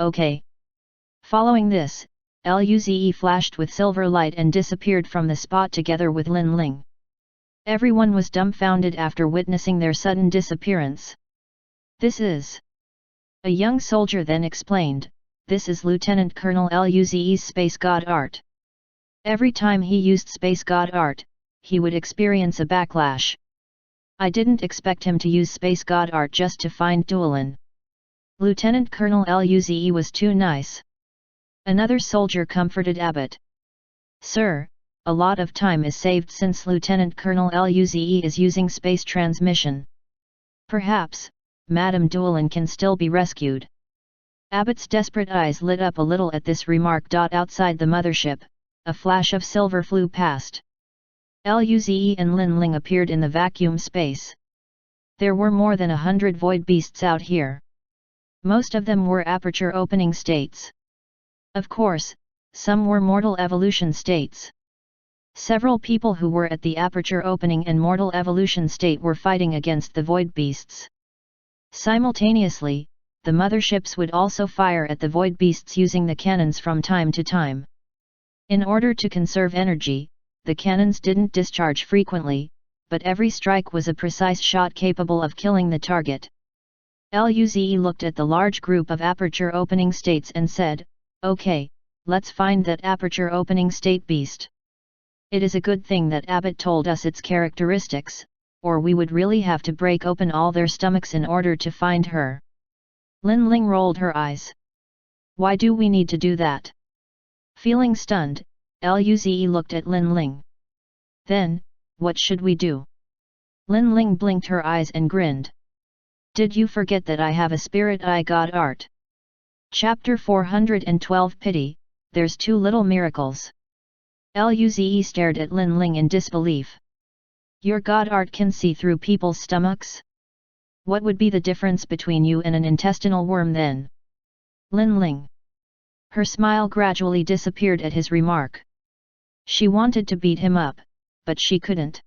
[SPEAKER 1] Okay. Following this, Luze flashed with silver light and disappeared from the spot together with Lin Ling. Everyone was dumbfounded after witnessing their sudden disappearance. This is... A young soldier then explained, this is Lieutenant Colonel Luze's Space God art. Every time he used Space God art, he would experience a backlash. I didn't expect him to use Space God art just to find Duolin. Lieutenant Colonel Luze was too nice. Another soldier comforted Abbott. Sir, a lot of time is saved since Lieutenant Colonel Luze is using space transmission. Perhaps, Madame Duolin can still be rescued. Abbott's desperate eyes lit up a little at this remark. Outside the mothership, a flash of silver flew past. Luze and Lin Ling appeared in the vacuum space. There were more than 100 void beasts out here. Most of them were aperture opening states. Of course, some were mortal evolution states. Several people who were at the aperture opening and mortal evolution state were fighting against the void beasts. Simultaneously, the motherships would also fire at the void beasts using the cannons from time to time. In order to conserve energy, the cannons didn't discharge frequently, but every strike was a precise shot capable of killing the target. Luze looked at the large group of aperture opening states and said, okay, let's find that aperture opening state beast. It is a good thing that Abbott told us its characteristics, or we would really have to break open all their stomachs in order to find her. Lin Ling rolled her eyes. Why do we need to do that? Feeling stunned, Luze looked at Lin Ling. Then, what should we do? Lin Ling blinked her eyes and grinned. Did you forget that I have a spirit eye god art? Chapter 412 Pity, there's too little miracles. Luze stared at Lin Ling in disbelief. Your god art can see through people's stomachs? What would be the difference between you and an intestinal worm then? Lin Ling. Her smile gradually disappeared at his remark. She wanted to beat him up, but she couldn't.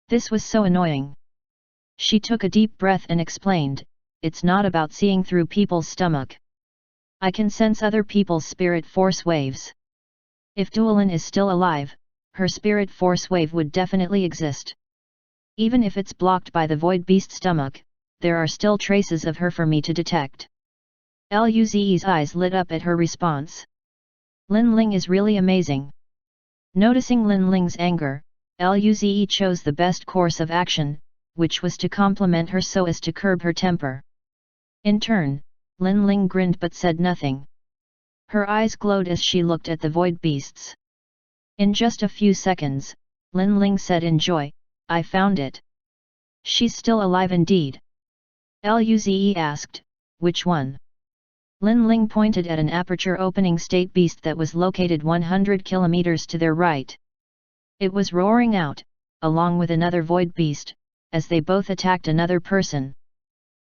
[SPEAKER 1] This was so annoying. She took a deep breath and explained, it's not about seeing through people's stomach. I can sense other people's spirit force waves. If Duolin is still alive, her spirit force wave would definitely exist. Even if it's blocked by the void beast stomach, there are still traces of her for me to detect. Luze's eyes lit up at her response. Lin Ling is really amazing. Noticing Lin Ling's anger, Luze chose the best course of action, which was to compliment her so as to curb her temper. In turn, Lin Ling grinned but said nothing. Her eyes glowed as she looked at the void beasts. In just a few seconds, Lin Ling said in joy, I found it. She's still alive indeed. Luze asked, which one? Lin Ling pointed at an aperture opening state beast that was located 100 kilometers to their right. It was roaring out, along with another void beast, as they both attacked another person.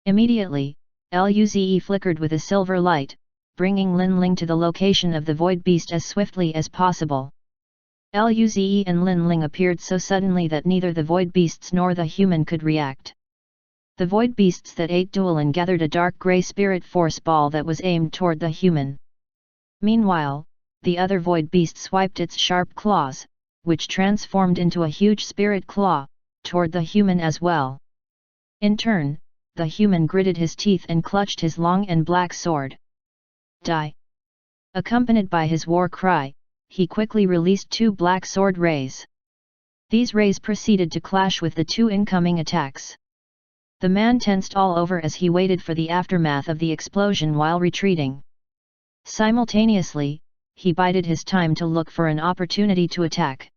[SPEAKER 1] Immediately, Luze flickered with a silver light, bringing Lin Ling to the location of the void beast as swiftly as possible. Luze and Lin Ling appeared so suddenly that neither the void beasts nor the human could react. The void beasts that ate Duolin gathered a dark grey spirit force ball that was aimed toward the human. Meanwhile, the other void beast swiped its sharp claws, which transformed into a huge spirit claw, toward the human as well. In turn, the human gritted his teeth and clutched his long and black sword. Die! Accompanied by his war cry, he quickly released two black sword rays. These rays proceeded to clash with the two incoming attacks. The man tensed all over as he waited for the aftermath of the explosion while retreating. Simultaneously, he bided his time to look for an opportunity to attack.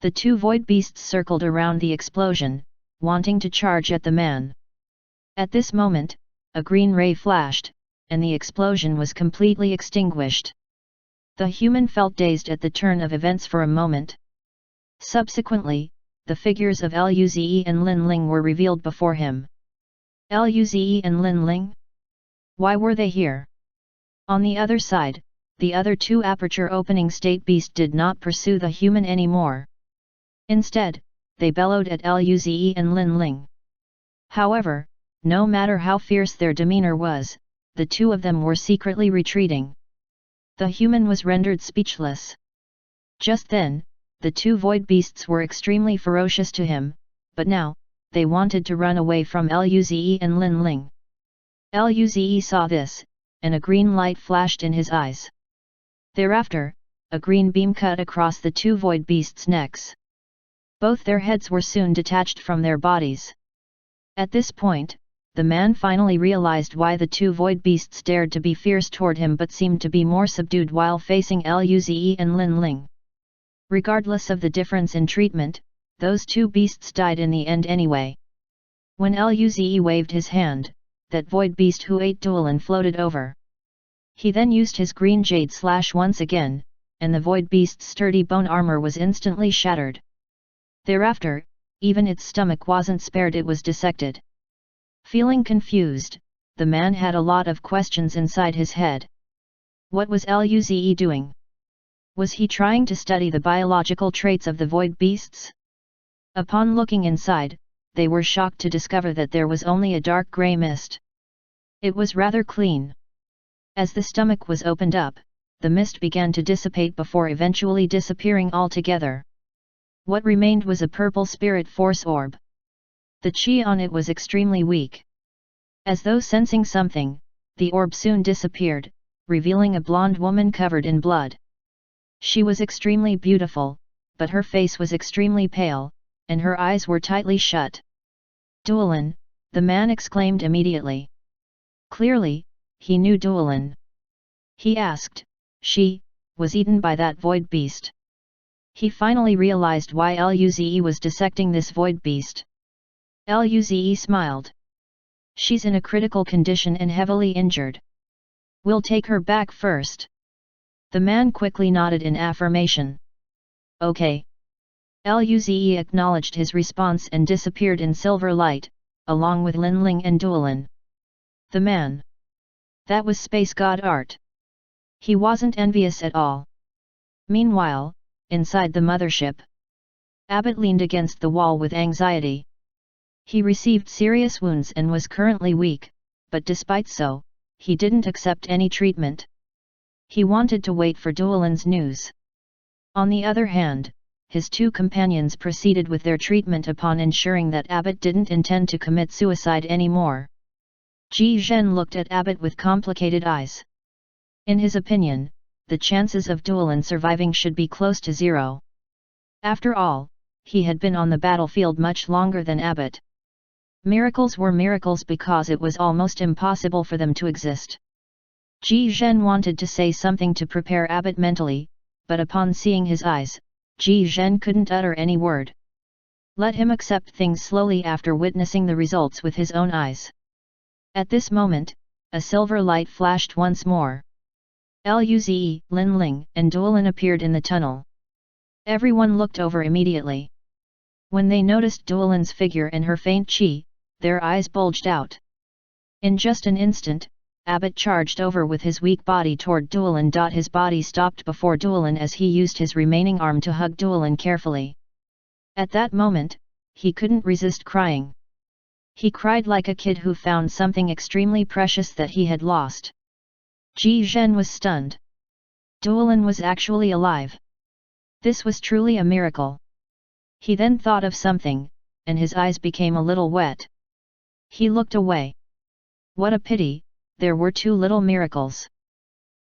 [SPEAKER 1] The two void beasts circled around the explosion, wanting to charge at the man. At this moment, a green ray flashed, and the explosion was completely extinguished. The human felt dazed at the turn of events for a moment. Subsequently, the figures of Luze and Lin Ling were revealed before him. Luze and Lin Ling? Why were they here? On the other side, the other two aperture opening state beast did not pursue the human anymore. Instead, they bellowed at Luze and Lin Ling. However, no matter how fierce their demeanor was, the two of them were secretly retreating. The human was rendered speechless. Just then, the two void beasts were extremely ferocious to him, but now, they wanted to run away from Luze and Lin Ling. Luze saw this, and a green light flashed in his eyes. Thereafter, a green beam cut across the two void beasts' necks. Both their heads were soon detached from their bodies. At this point, the man finally realized why the two void beasts dared to be fierce toward him but seemed to be more subdued while facing Luze and Lin Ling. Regardless of the difference in treatment, those two beasts died in the end anyway. When Luze waved his hand, that void beast who ate Duolin floated over. He then used his green jade slash once again, and the void beast's sturdy bone armor was instantly shattered. Thereafter, even its stomach wasn't spared, it was dissected. Feeling confused, the man had a lot of questions inside his head. What was Luze doing? Was he trying to study the biological traits of the void beasts? Upon looking inside, they were shocked to discover that there was only a dark grey mist. It was rather clean. As the stomach was opened up, the mist began to dissipate before eventually disappearing altogether. What remained was a purple spirit force orb. The chi on it was extremely weak. As though sensing something, the orb soon disappeared, revealing a blonde woman covered in blood. She was extremely beautiful, but her face was extremely pale, and her eyes were tightly shut. Duolin, the man exclaimed immediately. Clearly, he knew Duolin. He asked, she was eaten by that void beast. He finally realized why Luze was dissecting this void beast. Luze smiled. She's in a critical condition and heavily injured. We'll take her back first. The man quickly nodded in affirmation. Okay. Luze acknowledged his response and disappeared in silver light, along with Lin Ling and Duolin. The man. That was space god art. He wasn't envious at all. Meanwhile, inside the mothership, Abbott leaned against the wall with anxiety. He received serious wounds and was currently weak, but despite so, he didn't accept any treatment. He wanted to wait for Duolin's news. On the other hand, his two companions proceeded with their treatment upon ensuring that Abbott didn't intend to commit suicide anymore. Ji Zhen looked at Abbott with complicated eyes. In his opinion, the chances of Duolin surviving should be close to zero. After all, he had been on the battlefield much longer than Abbott. Miracles were miracles because it was almost impossible for them to exist. Ji Zhen wanted to say something to prepare Abbott mentally, but upon seeing his eyes, Ji Zhen couldn't utter any word. Let him accept things slowly after witnessing the results with his own eyes. At this moment, a silver light flashed once more. Luze, Lin Ling, and Duolin appeared in the tunnel. Everyone looked over immediately. When they noticed Duolin's figure and her faint chi, their eyes bulged out. In just an instant, Abbott charged over with his weak body toward Duolin. His body stopped before Duolin as he used his remaining arm to hug Duolin carefully. At that moment, he couldn't resist crying. He cried like a kid who found something extremely precious that he had lost. Ji Zhen was stunned. Duolin was actually alive. This was truly a miracle. He then thought of something, and his eyes became a little wet. He looked away. What a pity, there were two little miracles.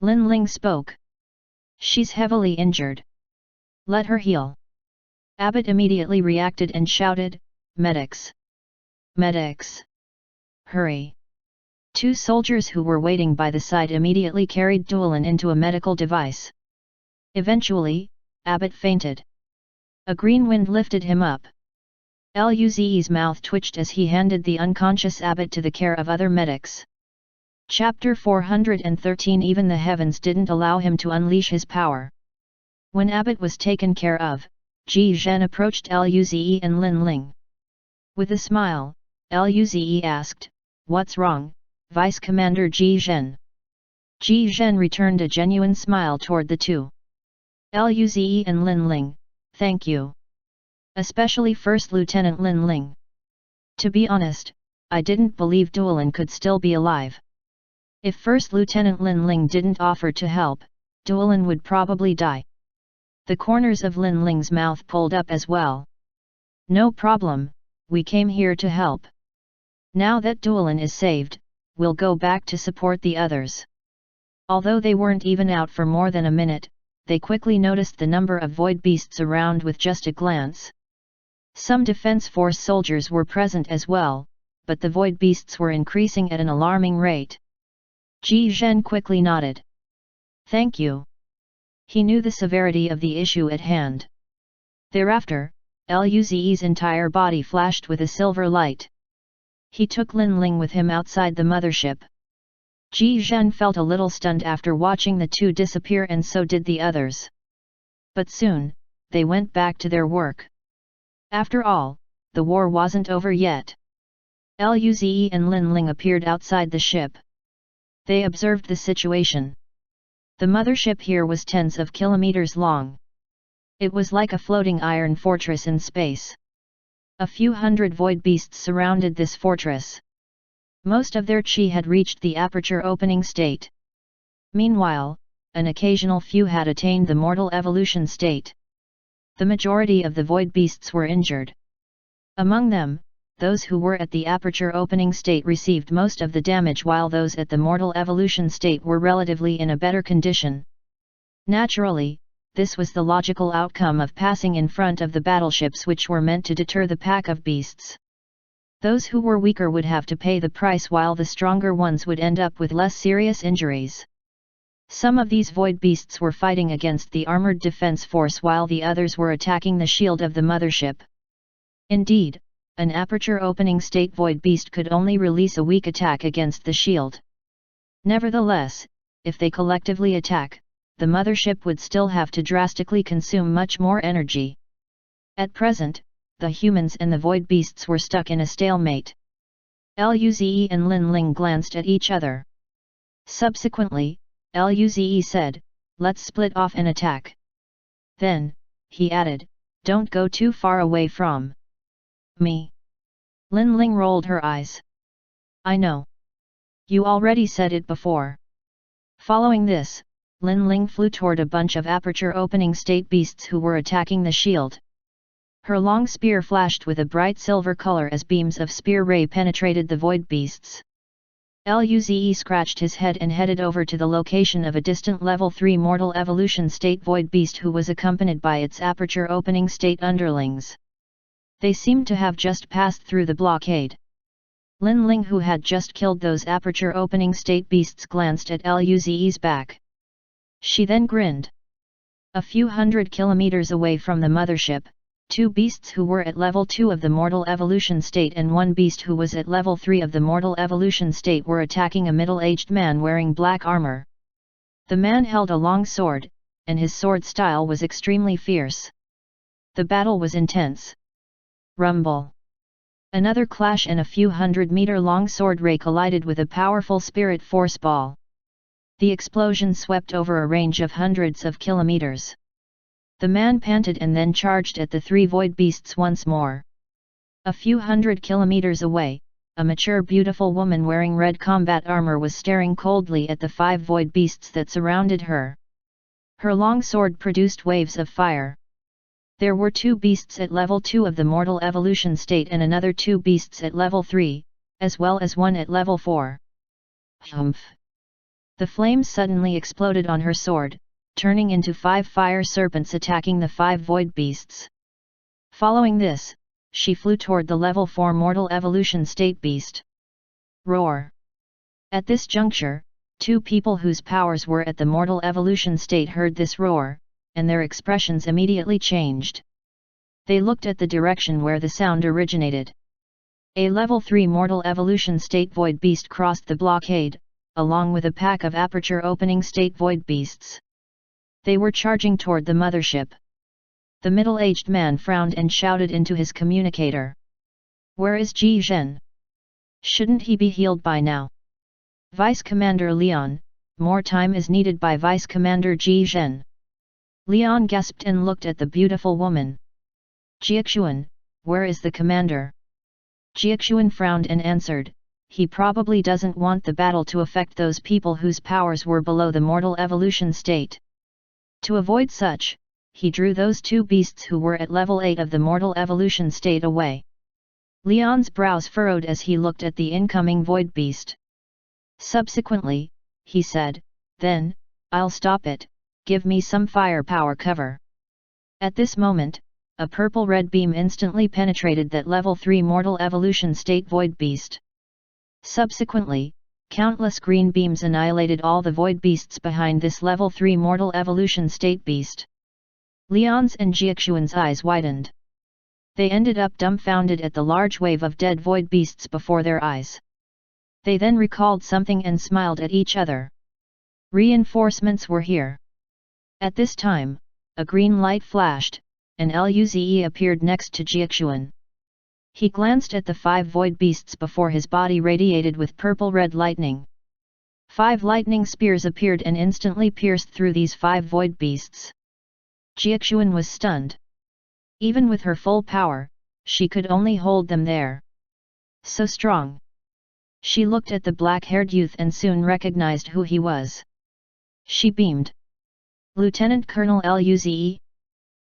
[SPEAKER 1] Lin Ling spoke. She's heavily injured. Let her heal. Abbott immediately reacted and shouted, medics! Medics! Hurry! Two soldiers who were waiting by the side immediately carried Duolin into a medical device. Eventually, Abbott fainted. A green wind lifted him up. Luze's mouth twitched as he handed the unconscious Abbott to the care of other medics. Chapter 413. Even the heavens didn't allow him to unleash his power. When Abbott was taken care of, Ji Zhen approached Luze and Lin Ling. With a smile, Luze asked, "What's wrong, Vice Commander Ji Zhen?" Ji Zhen returned a genuine smile toward the two. Luze and Lin Ling, "Thank you. especially First Lieutenant Lin Ling. To be honest, I didn't believe Duolin could still be alive. If First Lieutenant Lin Ling didn't offer to help, Duolin would probably die. The corners of Lin Ling's mouth pulled up as well. No problem, we came here to help. Now that Duolin is saved, we'll go back to support the others. Although they weren't even out for more than a minute, they quickly noticed the number of void beasts around with just a glance. Some defense force soldiers were present as well, but the void beasts were increasing at an alarming rate. Ji Zhen quickly nodded. Thank you. He knew the severity of the issue at hand. Thereafter, Luze's entire body flashed with a silver light. He took Lin Ling with him outside the mothership. Ji Zhen felt a little stunned after watching the two disappear, and so did the others. But soon, they went back to their work. After all, the war wasn't over yet. Luze and Lin Ling appeared outside the ship. They observed the situation. The mothership here was tens of kilometers long. It was like a floating iron fortress in space. A few hundred void beasts surrounded this fortress. Most of their chi had reached the aperture opening state. Meanwhile, an occasional few had attained the mortal evolution state. The majority of the void beasts were injured. Among them, those who were at the aperture opening state received most of the damage, while those at the mortal evolution state were relatively in a better condition. Naturally, this was the logical outcome of passing in front of the battleships, which were meant to deter the pack of beasts. Those who were weaker would have to pay the price, while the stronger ones would end up with less serious injuries. Some of these void beasts were fighting against the armored defense force, while the others were attacking the shield of the mothership. Indeed, an aperture opening state void beast could only release a weak attack against the shield. Nevertheless, if they collectively attack, the mothership would still have to drastically consume much more energy. At present, the humans and the void beasts were stuck in a stalemate. Luze and Lin Ling glanced at each other. Subsequently, Luze said, "Let's split off and attack." Then, he added, "Don't go too far away from me." Lin Ling rolled her eyes. "I know. You already said it before." Following this, Lin Ling flew toward a bunch of aperture opening state beasts who were attacking the shield. Her long spear flashed with a bright silver color as beams of spear ray penetrated the void beasts. Luze scratched his head and headed over to the location of a distant level 3 mortal evolution state void beast who was accompanied by its aperture opening state underlings. They seemed to have just passed through the blockade. Lin Ling, who had just killed those aperture opening state beasts, glanced at Luze's back. She then grinned. A few hundred kilometers away from the mothership, two beasts who were at level 2 of the mortal evolution state and one beast who was at level 3 of the mortal evolution state were attacking a middle-aged man wearing black armor. The man held a long sword, and his sword style was extremely fierce. The battle was intense. Rumble. Another clash, and a few hundred-meter-long sword ray collided with a powerful spirit force ball. The explosion swept over a range of hundreds of kilometers. The man panted and then charged at the three void beasts once more. A few hundred kilometers away, a mature, beautiful woman wearing red combat armor was staring coldly at the 5 void beasts that surrounded her. Her long sword produced waves of fire. There were 2 beasts at level 2 of the mortal evolution state and another 2 beasts at level 3, as well as 1 at level 4. Humph! The flames suddenly exploded on her sword, turning into 5 fire serpents attacking the 5 void beasts. Following this, she flew toward the level 4 mortal evolution state beast. Roar! At this juncture, 2 people whose powers were at the mortal evolution state heard this roar, and their expressions immediately changed. They looked at the direction where the sound originated. A level 3 mortal evolution state void beast crossed the blockade, along with a pack of aperture opening state void beasts. They were charging toward the mothership. The middle-aged man frowned and shouted into his communicator. "Where is Ji Zhen? Shouldn't he be healed by now?" "Vice Commander Leon, more time is needed by Vice Commander Ji Zhen." Leon gasped and looked at the beautiful woman. Jiexuan, where is the commander? Jiexuan frowned and answered, he probably doesn't want the battle to affect those people whose powers were below the mortal evolution state. To avoid such, he drew those two beasts who were at level 8 of the mortal evolution state away. Leon's brows furrowed as he looked at the incoming void beast. Subsequently, he said, then, I'll stop it, give me some firepower cover. At this moment, a purple-red beam instantly penetrated that level 3 mortal evolution state void beast. Subsequently, countless green beams annihilated all the void beasts behind this level 3 mortal evolution state beast. Leon's and Jiexuan's eyes widened. They ended up dumbfounded at the large wave of dead void beasts before their eyes. They then recalled something and smiled at each other. Reinforcements were here. At this time, a green light flashed, and Luze appeared next to Jiexuan. He glanced at the 5 void beasts before his body radiated with purple-red lightning. 5 lightning spears appeared and instantly pierced through these 5 void beasts. Jiexuan was stunned. Even with her full power, she could only hold them there. So strong. She looked at the black-haired youth and soon recognized who he was. She beamed. Lieutenant Colonel Luze?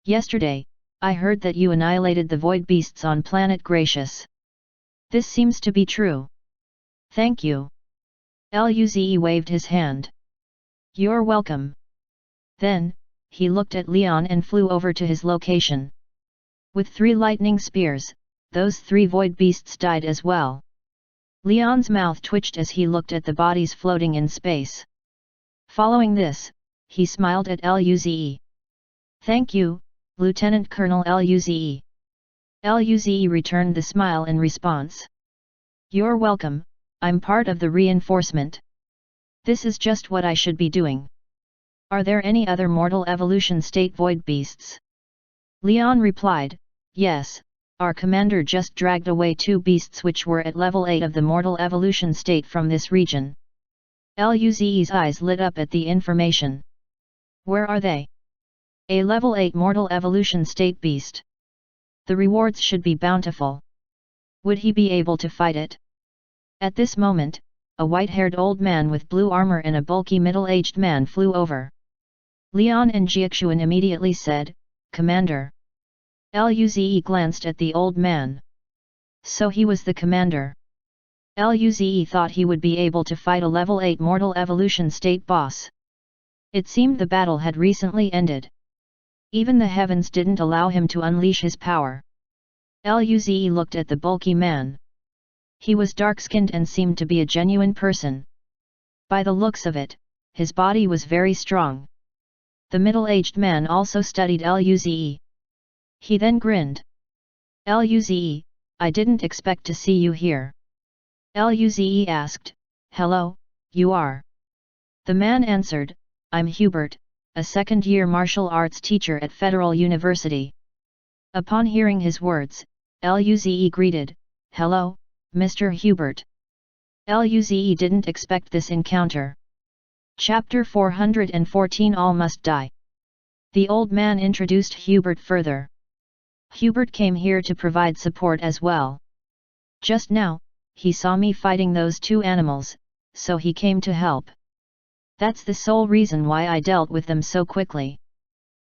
[SPEAKER 1] Yesterday, I heard that you annihilated the void beasts on planet Gracious. This seems to be true. Thank you. Luze waved his hand. You're welcome. Then, he looked at Leon and flew over to his location. With 3 lightning spears, those 3 void beasts died as well. Leon's mouth twitched as he looked at the bodies floating in space. Following this, he smiled at Luze. Thank you, Lieutenant Colonel Luze. Luze returned the smile in response. You're welcome, I'm part of the reinforcement. This is just what I should be doing. Are there any other mortal evolution state void beasts? Leon replied, yes, our commander just dragged away 2 beasts which were at level 8 of the mortal evolution state from this region. Luze's eyes lit up at the information. Where are they? A level 8 mortal evolution state beast. The rewards should be bountiful. Would he be able to fight it? At this moment, a white-haired old man with blue armor and a bulky middle-aged man flew over. Leon and Jiexuan immediately said, Commander. Luze glanced at the old man. So he was the commander. Luze thought he would be able to fight a level 8 mortal evolution state boss. It seemed the battle had recently ended. Even the heavens didn't allow him to unleash his power. Luze looked at the bulky man. He was dark-skinned and seemed to be a genuine person. By the looks of it, his body was very strong. The middle-aged man also studied Luze. He then grinned. Luze, I didn't expect to see you here. Luze asked, hello, you are? The man answered, I'm Hubert, a second-year martial arts teacher at Federal University. Upon hearing his words, Luze greeted, hello, Mr. Hubert. Luze didn't expect this encounter. Chapter 414 All Must Die. The old man introduced Hubert further. Hubert came here to provide support as well. Just now, he saw me fighting those 2 animals, so he came to help. That's the sole reason why I dealt with them so quickly.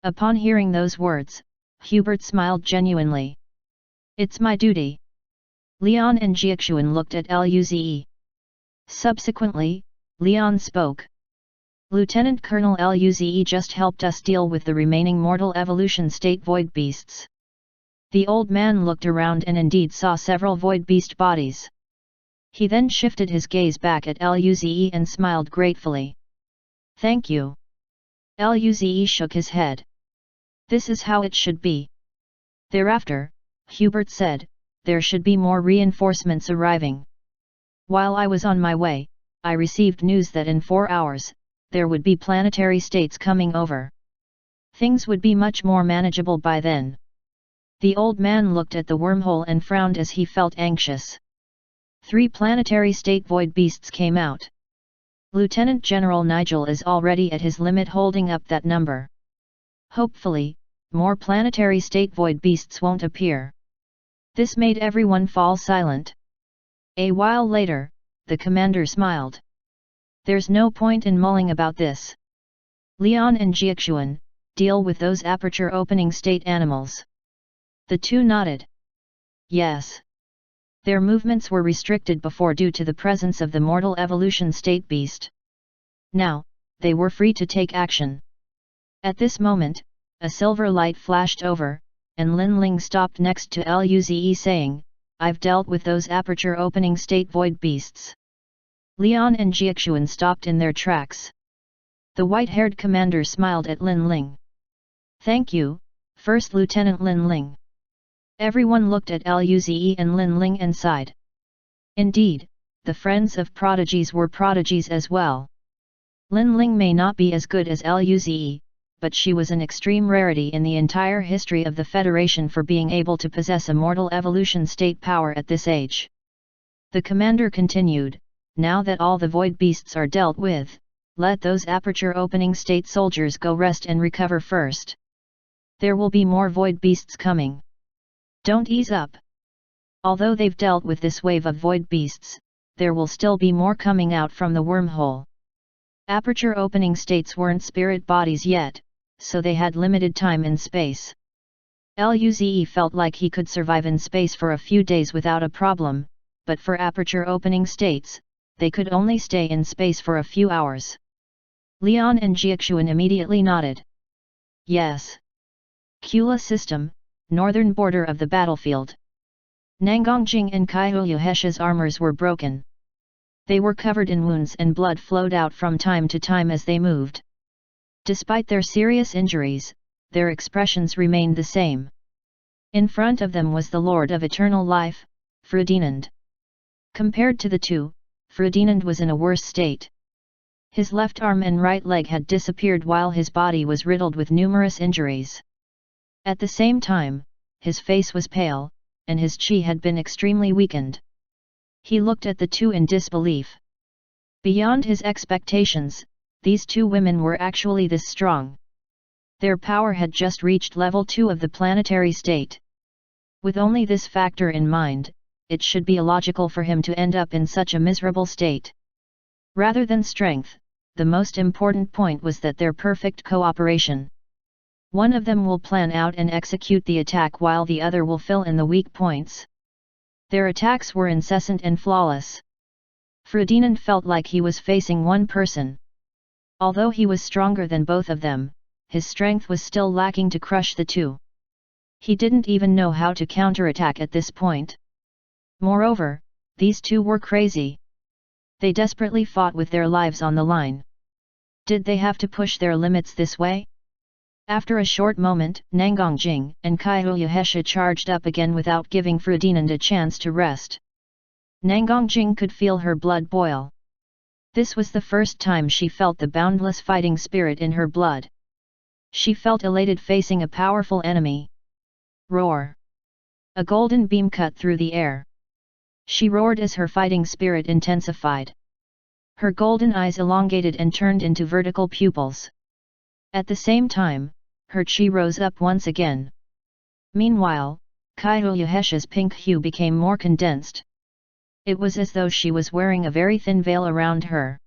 [SPEAKER 1] Upon hearing those words, Hubert smiled genuinely. It's my duty. Leon and Jiexuan looked at Luze. Subsequently, Leon spoke. Lieutenant Colonel Luze just helped us deal with the remaining mortal evolution state void beasts. The old man looked around and indeed saw several void beast bodies. He then shifted his gaze back at Luze and smiled gratefully. Thank you. Luze shook his head. This is how it should be. Thereafter, Hubert said, there should be more reinforcements arriving. While I was on my way, I received news that in 4 hours, there would be planetary states coming over. Things would be much more manageable by then. The old man looked at the wormhole and frowned as he felt anxious. 3 planetary state void beasts came out. Lieutenant General Nigel is already at his limit holding up that number. Hopefully, more planetary state void beasts won't appear. This made everyone fall silent. A while later, the commander smiled. There's no point in mulling about this. Leon and Jiaxuan, deal with those aperture opening state animals. The two nodded. Yes. Their movements were restricted before due to the presence of the mortal evolution state beast. Now, they were free to take action. At this moment, a silver light flashed over, and Lin Ling stopped next to Luze saying, I've dealt with those aperture opening state void beasts. Leon and Jiaxuan stopped in their tracks. The white-haired commander smiled at Lin Ling. Thank you, First Lieutenant Lin Ling. Everyone looked at Luze and Lin Ling and sighed. Indeed, the friends of prodigies were prodigies as well. Lin Ling may not be as good as Luze, but she was an extreme rarity in the entire history of the Federation for being able to possess a mortal evolution state power at this age. The commander continued, now that all the void beasts are dealt with, let those aperture opening state soldiers go rest and recover first. There will be more void beasts coming. Don't ease up. Although they've dealt with this wave of void beasts, there will still be more coming out from the wormhole. Aperture opening states weren't spirit bodies yet, so they had limited time in space. Luze felt like he could survive in space for a few days without a problem, but for aperture opening states, they could only stay in space for a few hours. Leon and Jiaxuan immediately nodded. Yes. Kula system, northern border of the battlefield. Nangongjing and Kaiyuhesha's armors were broken. They were covered in wounds and blood flowed out from time to time as they moved. Despite their serious injuries, their expressions remained the same. In front of them was the Lord of Eternal Life, Ferdinand. Compared to the two, Ferdinand was in a worse state. His left arm and right leg had disappeared while his body was riddled with numerous injuries. At the same time, his face was pale, and his chi had been extremely weakened. He looked at the two in disbelief. Beyond his expectations, these two women were actually this strong. Their power had just reached level 2 of the planetary state. With only this factor in mind, it should be illogical for him to end up in such a miserable state. Rather than strength, the most important point was that their perfect cooperation. One of them will plan out and execute the attack while the other will fill in the weak points. Their attacks were incessant and flawless. Ferdinand felt like he was facing one person. Although he was stronger than both of them, his strength was still lacking to crush the two. He didn't even know how to counterattack at this point. Moreover, these two were crazy. They desperately fought with their lives on the line. Did they have to push their limits this way? After a short moment, Nangongjing and Kaiyuhesha charged up again without giving Ferdinand a chance to rest. Nangongjing could feel her blood boil. This was the first time she felt the boundless fighting spirit in her blood. She felt elated facing a powerful enemy. Roar! A golden beam cut through the air. She roared as her fighting spirit intensified. Her golden eyes elongated and turned into vertical pupils. At the same time, her chi rose up once again. Meanwhile, Kaiyuhesha's pink hue became more condensed. It was as though she was wearing a very thin veil around her.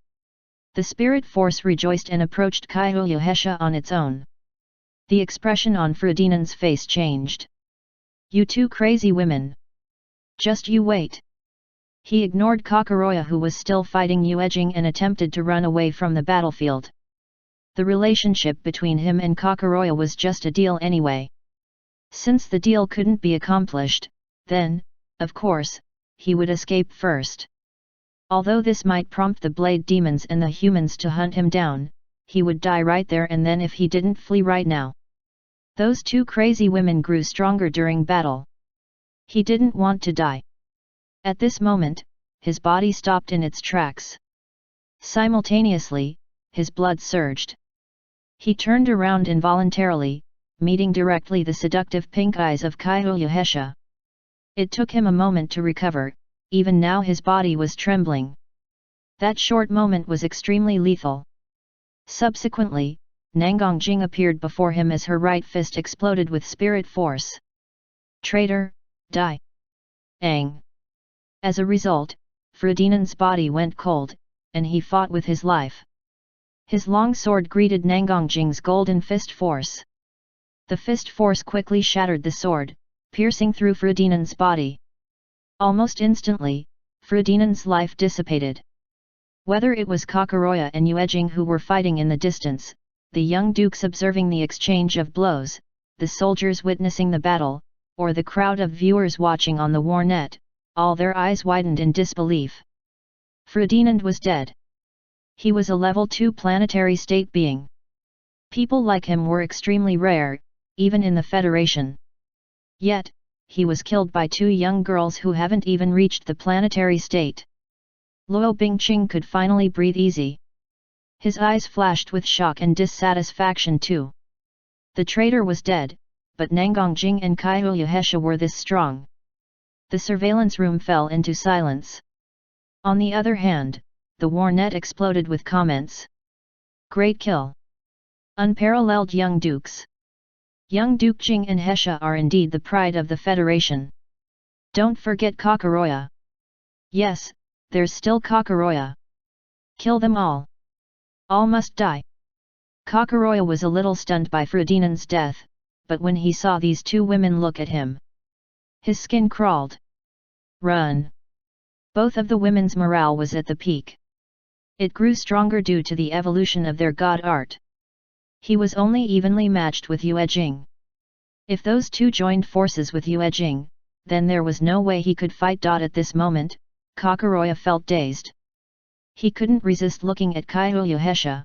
[SPEAKER 1] The spirit force rejoiced and approached Kaiyuhesha on its own. The expression on Ferdinand's face changed. You two crazy women! Just you wait! He ignored Kakoroya who was still fighting Yuejing and attempted to run away from the battlefield. The relationship between him and Kakoroya was just a deal anyway. Since the deal couldn't be accomplished, then, of course, he would escape first. Although this might prompt the blade demons and the humans to hunt him down, he would die right there and then if he didn't flee right now. Those two crazy women grew stronger during battle. He didn't want to die. At this moment, his body stopped in its tracks. Simultaneously, his blood surged. He turned around involuntarily, meeting directly the seductive pink eyes of Kaiyuhesha. It took him a moment to recover, even now his body was trembling. That short moment was extremely lethal. Subsequently, Nangang Jing appeared before him as her right fist exploded with spirit force. Traitor, die! Ang! As a result, Ferdinand's body went cold, and he fought with his life. His long sword greeted Nangang Jing's golden fist force. The fist force quickly shattered the sword, piercing through Ferdinand's body. Almost instantly, Ferdinand's life dissipated. Whether it was Kakoroya and Yuejing who were fighting in the distance, the young dukes observing the exchange of blows, the soldiers witnessing the battle, or the crowd of viewers watching on the war net, all their eyes widened in disbelief. Ferdinand was dead. He was a level 2 planetary state being. People like him were extremely rare, even in the Federation. Yet, he was killed by 2 young girls who haven't even reached the planetary state. Luo Bingqing could finally breathe easy. His eyes flashed with shock and dissatisfaction too. The traitor was dead, but Nangang Jing and Kaihu Yahesha were this strong. The surveillance room fell into silence. On the other hand, the war net exploded with comments. Great kill! Unparalleled young dukes! Young Duke Jing and Hesha are indeed the pride of the Federation. Don't forget Kakoroya. Yes, there's still Kakoroya. Kill them all. All must die. Kakoroya was a little stunned by Ferdinand's death, but when he saw these 2 women look at him, his skin crawled. Run! Both of the women's morale was at the peak. It grew stronger due to the evolution of their god art. He was only evenly matched with Yuejing. If those 2 joined forces with Yuejing, then there was no way he could fight. At this moment, Kakoroya felt dazed. He couldn't resist looking at Kaihu Yahesha.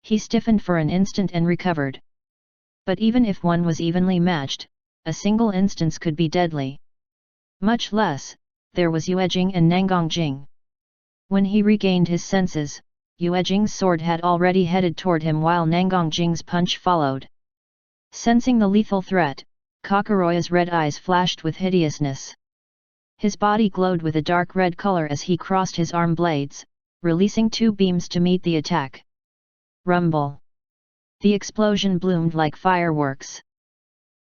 [SPEAKER 1] He stiffened for an instant and recovered. But even if one was evenly matched, a single instance could be deadly. Much less, there was Yuejing and Nangang Jing. When he regained his senses, Yuejing's sword had already headed toward him while Nangang Jing's punch followed. Sensing the lethal threat, Kakoroya's red eyes flashed with hideousness. His body glowed with a dark red color as he crossed his arm blades, releasing 2 beams to meet the attack. Rumble! The explosion bloomed like fireworks.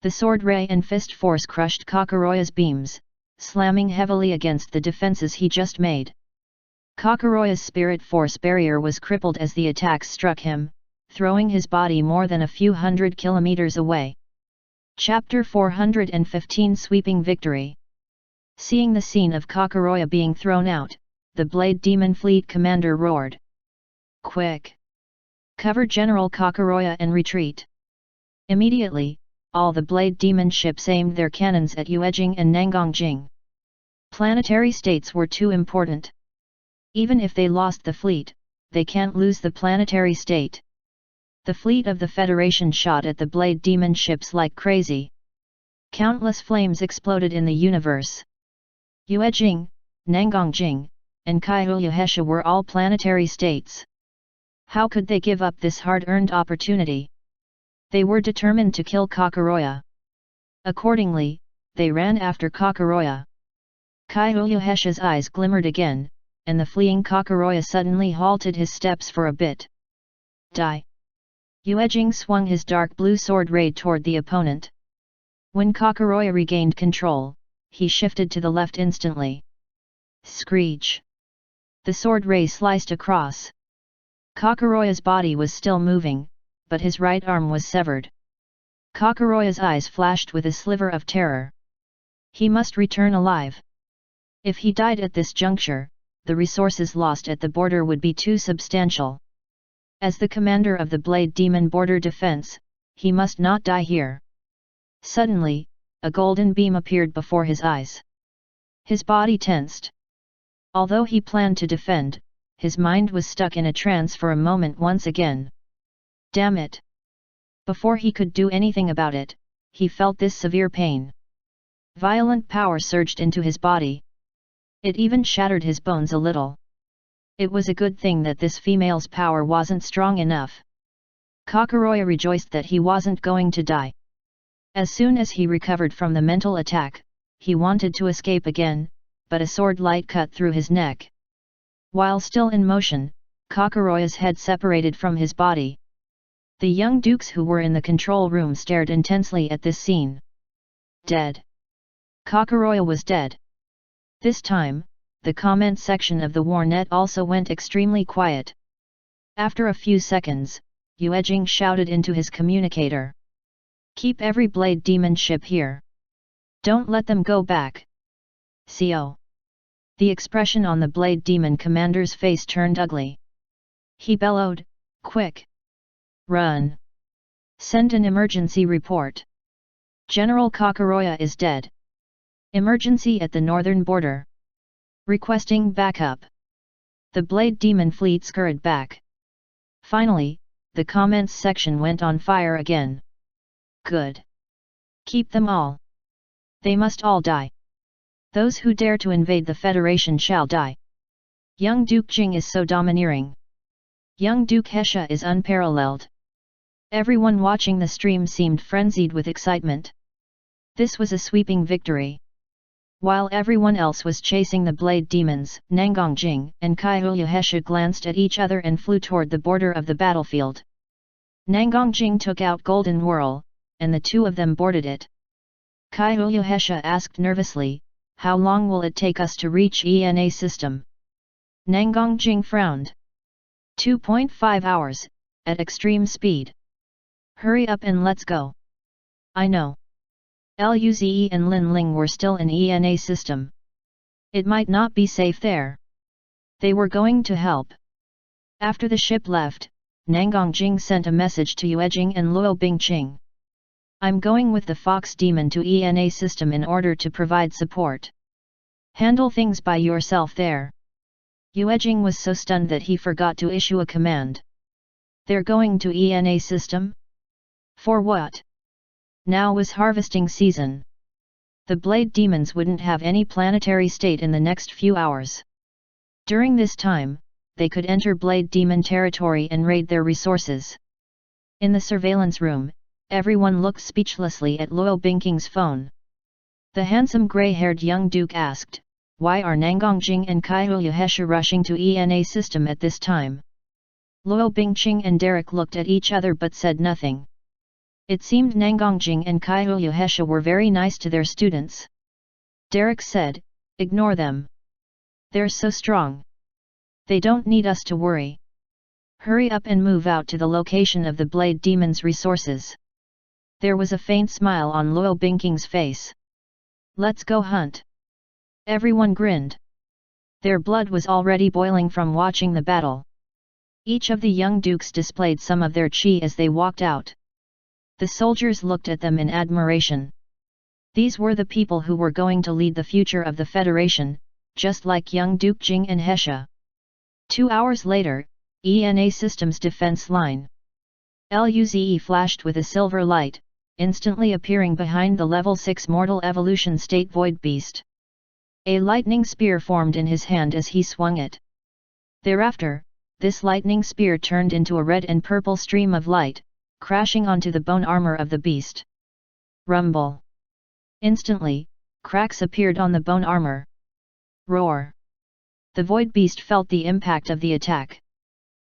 [SPEAKER 1] The sword ray and fist force crushed Kakoroya's beams, slamming heavily against the defenses he just made. Kakoroya's spirit force barrier was crippled as the attacks struck him, throwing his body more than a few hundred kilometers away. Chapter 415 Sweeping Victory. Seeing the scene of Kakoroya being thrown out, the Blade Demon Fleet commander roared. Quick! Cover General Kakoroya and retreat! Immediately, all the Blade Demon ships aimed their cannons at Yuejing and Nangang Jing. Planetary states were too important. Even if they lost the fleet, they can't lose the planetary state. The fleet of the Federation shot at the Blade Demon ships like crazy. Countless flames exploded in the universe. Yuejing, Nangang Jing, and Kaihu Yahesha were all planetary states. How could they give up this hard-earned opportunity? They were determined to kill Kakoroya. Accordingly, they ran after Kakoroya. Kaihu Yahesha's eyes glimmered again, and the fleeing Kakoroya suddenly halted his steps for a bit. Die! Yuejing swung his dark blue sword ray toward the opponent. When Kakoroya regained control, he shifted to the left instantly. Screech! The sword ray sliced across. Kakoroya's body was still moving, but his right arm was severed. Kakoroya's eyes flashed with a sliver of terror. He must return alive. If he died at this juncture, the resources lost at the border would be too substantial. As the commander of the Blade Demon Border Defense, he must not die here. Suddenly, a golden beam appeared before his eyes. His body tensed. Although he planned to defend, his mind was stuck in a trance for a moment once again. Damn it! Before he could do anything about it, he felt this severe pain. Violent power surged into his body. It even shattered his bones a little. It was a good thing that this female's power wasn't strong enough. Kakoroya rejoiced that he wasn't going to die. As soon as he recovered from the mental attack, he wanted to escape again, but a sword light cut through his neck. While still in motion, Kakoroya's head separated from his body. The young dukes who were in the control room stared intensely at this scene. Dead. Kakoroya was dead. This time, the comment section of the warnet also went extremely quiet. After a few seconds, Yuejing shouted into his communicator. Keep every blade demon ship here. Don't let them go back. Co. The expression on the blade demon commander's face turned ugly. He bellowed, quick! Run! Send an emergency report. General Kakoroya is dead. Emergency at the northern border. Requesting backup. The blade demon fleet scurried back. Finally, the comments section went on fire again. Good. Keep them all. They must all die. Those who dare to invade the Federation shall die. Young Duke Jing is so domineering. Young Duke Hesha is unparalleled. Everyone watching the stream seemed frenzied with excitement. This was a sweeping victory. While everyone else was chasing the blade demons, Nangongjing and Kaihuya Hesha glanced at each other and flew toward the border of the battlefield. Nangongjing took out Golden Whirl, and the two of them boarded it. Kaihuya Hesha asked nervously, how long will it take us to reach ENA system? Nangongjing frowned. 2.5 hours, at extreme speed. Hurry up and let's go. I know. Luze and Lin Ling were still in ENA system. It might not be safe there. They were going to help. After the ship left, Nangongjing sent a message to Yuejing and Luo Bingqing. I'm going with the Fox Demon to ENA system in order to provide support. Handle things by yourself there. Yuejing was so stunned that he forgot to issue a command. They're going to ENA system? For what? Now was harvesting season. The blade demons wouldn't have any planetary state in the next few hours. During this time, they could enter blade demon territory and raid their resources. In the surveillance room, everyone looked speechlessly at Luo Bingqing's phone. The handsome grey-haired young duke asked, why are Nangongjing and Kaihuya Hesha rushing to ENA system at this time? Luo Bingqing and Derek looked at each other but said nothing. It seemed Nangongjing and Kaihuya Hesha were very nice to their students. Derek said, ignore them. They're so strong. They don't need us to worry. Hurry up and move out to the location of the blade demon's resources. There was a faint smile on Luo Bingqing's face. Let's go hunt. Everyone grinned. Their blood was already boiling from watching the battle. Each of the young dukes displayed some of their chi as they walked out. The soldiers looked at them in admiration. These were the people who were going to lead the future of the Federation, just like young Duke Jing and Hesha. 2 hours later, ENA Systems defense line. Luze flashed with a silver light, instantly appearing behind the level 6 mortal evolution state void beast. A lightning spear formed in his hand as he swung it. Thereafter, this lightning spear turned into a red and purple stream of light, crashing onto the bone armor of the beast. Rumble. Instantly, cracks appeared on the bone armor. Roar. The void beast felt the impact of the attack.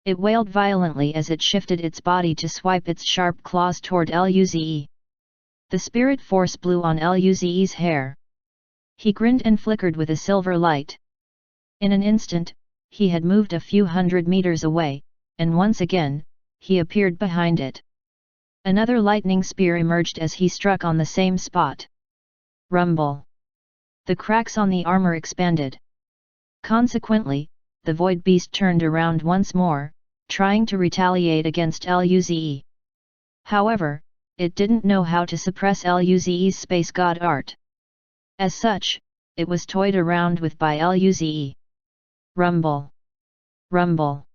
[SPEAKER 1] It wailed violently as it shifted its body to swipe its sharp claws toward Luze. The spirit force blew on Luze's hair. He grinned and flickered with a silver light. In an instant, he had moved a few hundred meters away, and once again, he appeared behind it. Another lightning spear emerged as he struck on the same spot. Rumble. The cracks on the armor expanded. Consequently, the void beast turned around once more, trying to retaliate against Luze. However, it didn't know how to suppress Luze's space god art. As such, it was toyed around with by Luze. Rumble. Rumble.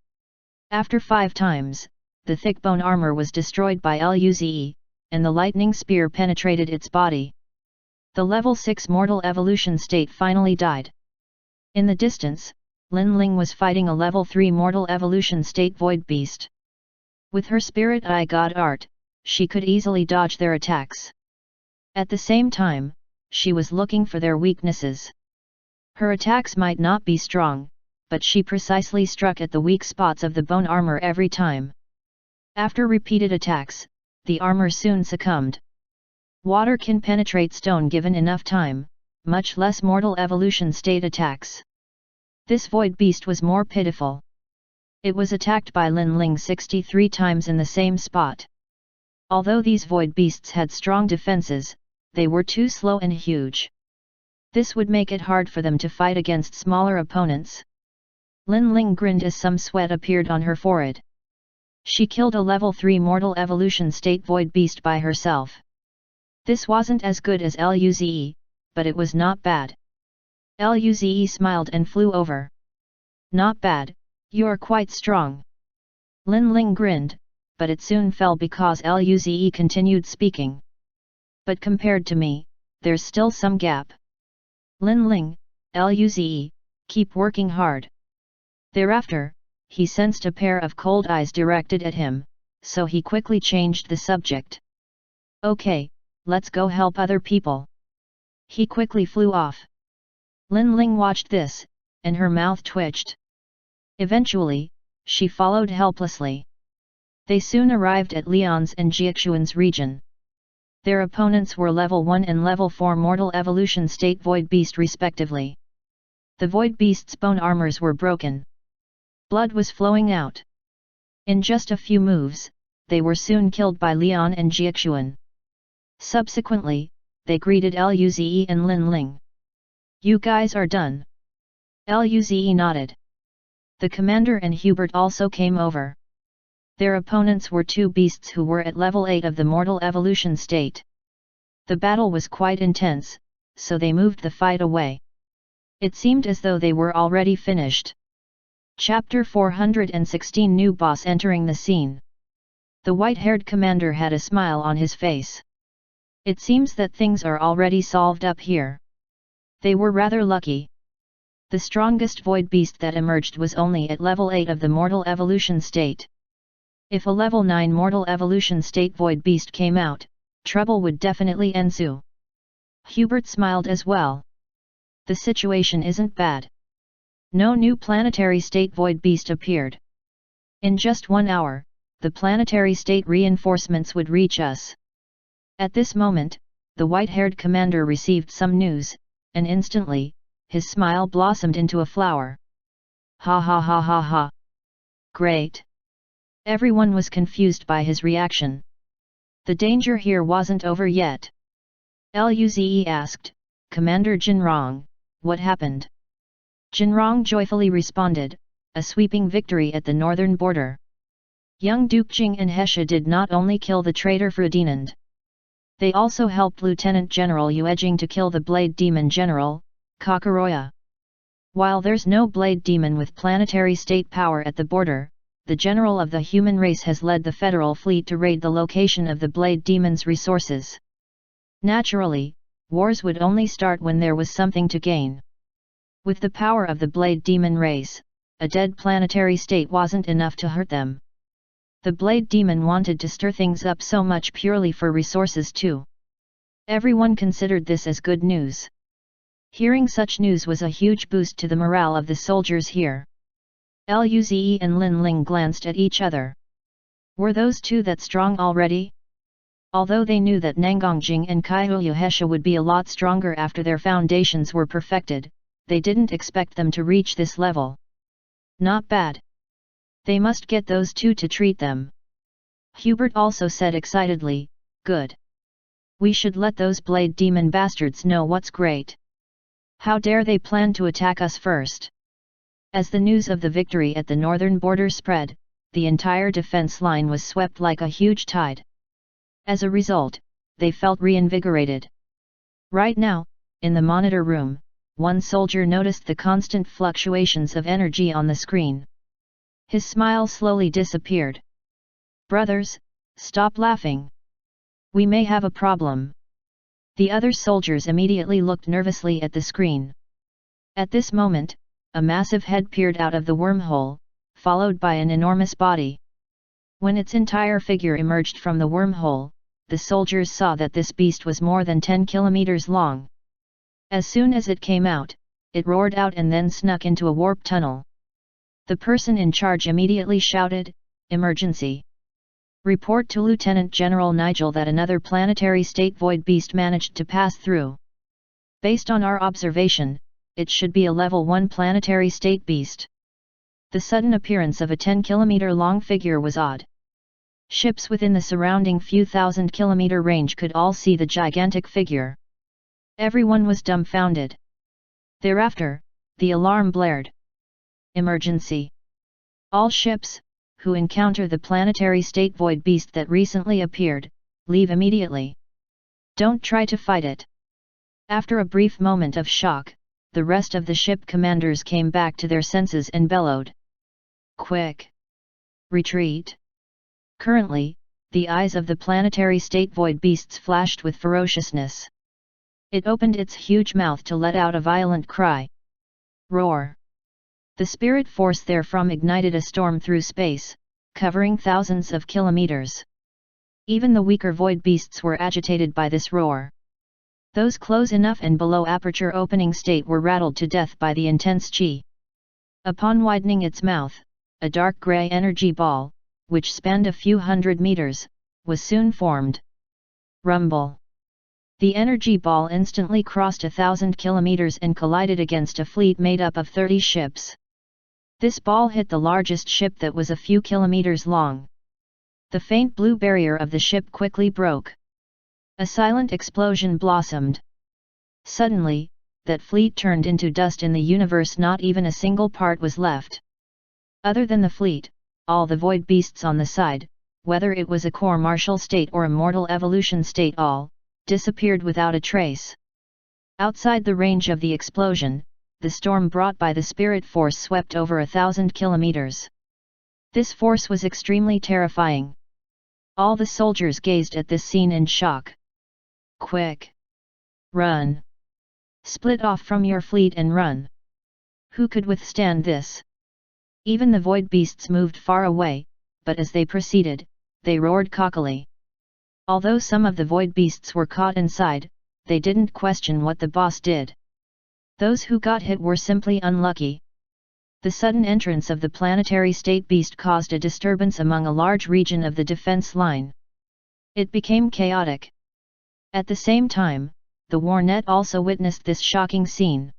[SPEAKER 1] After 5 times, the thick bone armor was destroyed by Luze, and the lightning spear penetrated its body. The level 6 mortal evolution state finally died. In the distance, Lin Ling was fighting a level 3 mortal evolution state void beast. With her spirit eye god art, she could easily dodge their attacks. At the same time, she was looking for their weaknesses. Her attacks might not be strong, but she precisely struck at the weak spots of the bone armor every time. After repeated attacks, the armor soon succumbed. Water can penetrate stone given enough time, much less mortal evolution state attacks. This void beast was more pitiful. It was attacked by Lin Ling 63 times in the same spot. Although these void beasts had strong defenses, they were too slow and huge. This would make it hard for them to fight against smaller opponents. Lin Ling grinned as some sweat appeared on her forehead. She killed a level 3 mortal evolution state void beast by herself. This wasn't as good as Luze, but it was not bad. Luze smiled and flew over. Not bad, you're quite strong. Lin Ling grinned, but it soon fell because Luze continued speaking. But compared to me, there's still some gap. Lin Ling, Luze, keep working hard. Thereafter, he sensed a pair of cold eyes directed at him, so he quickly changed the subject. Okay, let's go help other people. He quickly flew off. Lin Ling watched this, and her mouth twitched. Eventually, she followed helplessly. They soon arrived at Lian's and Jiaxuan's region. Their opponents were level 1 and level 4 mortal evolution state void beast respectively. The void beast's bone armors were broken. Blood was flowing out. In just a few moves, they were soon killed by Lian and Jiaxuan. Subsequently, they greeted Luze and Lin Ling. You guys are done. Luze nodded. The commander and Hubert also came over. Their opponents were two beasts who were at level 8 of the mortal evolution state. The battle was quite intense, so they moved the fight away. It seemed as though they were already finished. Chapter 416 New Boss entering the scene. The white-haired commander had a smile on his face. It seems that things are already solved up here. They were rather lucky. The strongest void beast that emerged was only at level 8 of the mortal evolution state. If a level 9 mortal evolution state void beast came out, trouble would definitely ensue. Hubert smiled as well. The situation isn't bad. No new planetary state void beast appeared. In just 1 hour, the planetary state reinforcements would reach us. At this moment, the white-haired commander received some news, and instantly, his smile blossomed into a flower. Ha ha ha ha ha! Great! Everyone was confused by his reaction. The danger here wasn't over yet. Luze asked, Commander Jinrong, what happened? Jinrong joyfully responded, a sweeping victory at the northern border. Young Duke Jing and Hesha did not only kill the traitor Ferdinand. They also helped Lieutenant General Yuejing to kill the Blade Demon General, Kakoroya. While there's no Blade Demon with planetary state power at the border, the general of the human race has led the federal fleet to raid the location of the Blade Demon's resources. Naturally, wars would only start when there was something to gain. With the power of the Blade Demon race, a dead planetary state wasn't enough to hurt them. The Blade Demon wanted to stir things up so much purely for resources too. Everyone considered this as good news. Hearing such news was a huge boost to the morale of the soldiers here. Luze and Lin Ling glanced at each other. Were those two that strong already? Although they knew that Nangongjing and Kaihuyu Hesha would be a lot stronger after their foundations were perfected, they didn't expect them to reach this level. Not bad. They must get those two to treat them. Hubert also said excitedly, good. We should let those Blade Demon bastards know what's great. How dare they plan to attack us first? As the news of the victory at the northern border spread, the entire defense line was swept like a huge tide. As a result, they felt reinvigorated. Right now, in the monitor room, one soldier noticed the constant fluctuations of energy on the screen. His smile slowly disappeared. Brothers, stop laughing. We may have a problem. The other soldiers immediately looked nervously at the screen. At this moment, a massive head peered out of the wormhole, followed by an enormous body. When its entire figure emerged from the wormhole, the soldiers saw that this beast was more than 10 kilometers long. As soon as it came out, it roared out and then snuck into a warp tunnel. The person in charge immediately shouted, "Emergency!" Report to Lieutenant General Nigel that another planetary state void beast managed to pass through. Based on our observation, it should be a level 1 planetary state beast. The sudden appearance of a 10-kilometer-long figure was odd. Ships within the surrounding few thousand-kilometer range could all see the gigantic figure. Everyone was dumbfounded. Thereafter, the alarm blared. Emergency! All ships, who encounter the planetary state void beast that recently appeared, leave immediately. Don't try to fight it. After a brief moment of shock, the rest of the ship commanders came back to their senses and bellowed. Quick! Retreat! Currently, the eyes of the planetary state void beasts flashed with ferociousness. It opened its huge mouth to let out a violent cry. Roar! The spirit force therefrom ignited a storm through space, covering thousands of kilometers. Even the weaker void beasts were agitated by this roar. Those close enough and below aperture opening state were rattled to death by the intense chi. Upon widening its mouth, a dark grey energy ball, which spanned a few hundred meters, was soon formed. Rumble! The energy ball instantly crossed 1,000 kilometers and collided against a fleet made up of 30 ships. This ball hit the largest ship that was a few kilometers long. The faint blue barrier of the ship quickly broke. A silent explosion blossomed. Suddenly, that fleet turned into dust in the universe. Not even a single part was left. Other than the fleet, all the void beasts on the side, whether it was a core martial state or a mortal evolution state, all disappeared without a trace. Outside the range of the explosion, the storm brought by the spirit force swept over 1,000 kilometers. This force was extremely terrifying. All the soldiers gazed at this scene in shock. Quick! Run! Split off from your fleet and run! Who could withstand this? Even the void beasts moved far away, but as they proceeded, they roared cockily. Although some of the void beasts were caught inside, they didn't question what the boss did. Those who got hit were simply unlucky. The sudden entrance of the planetary state beast caused a disturbance among a large region of the defense line. It became chaotic. At the same time, the Warnet also witnessed this shocking scene.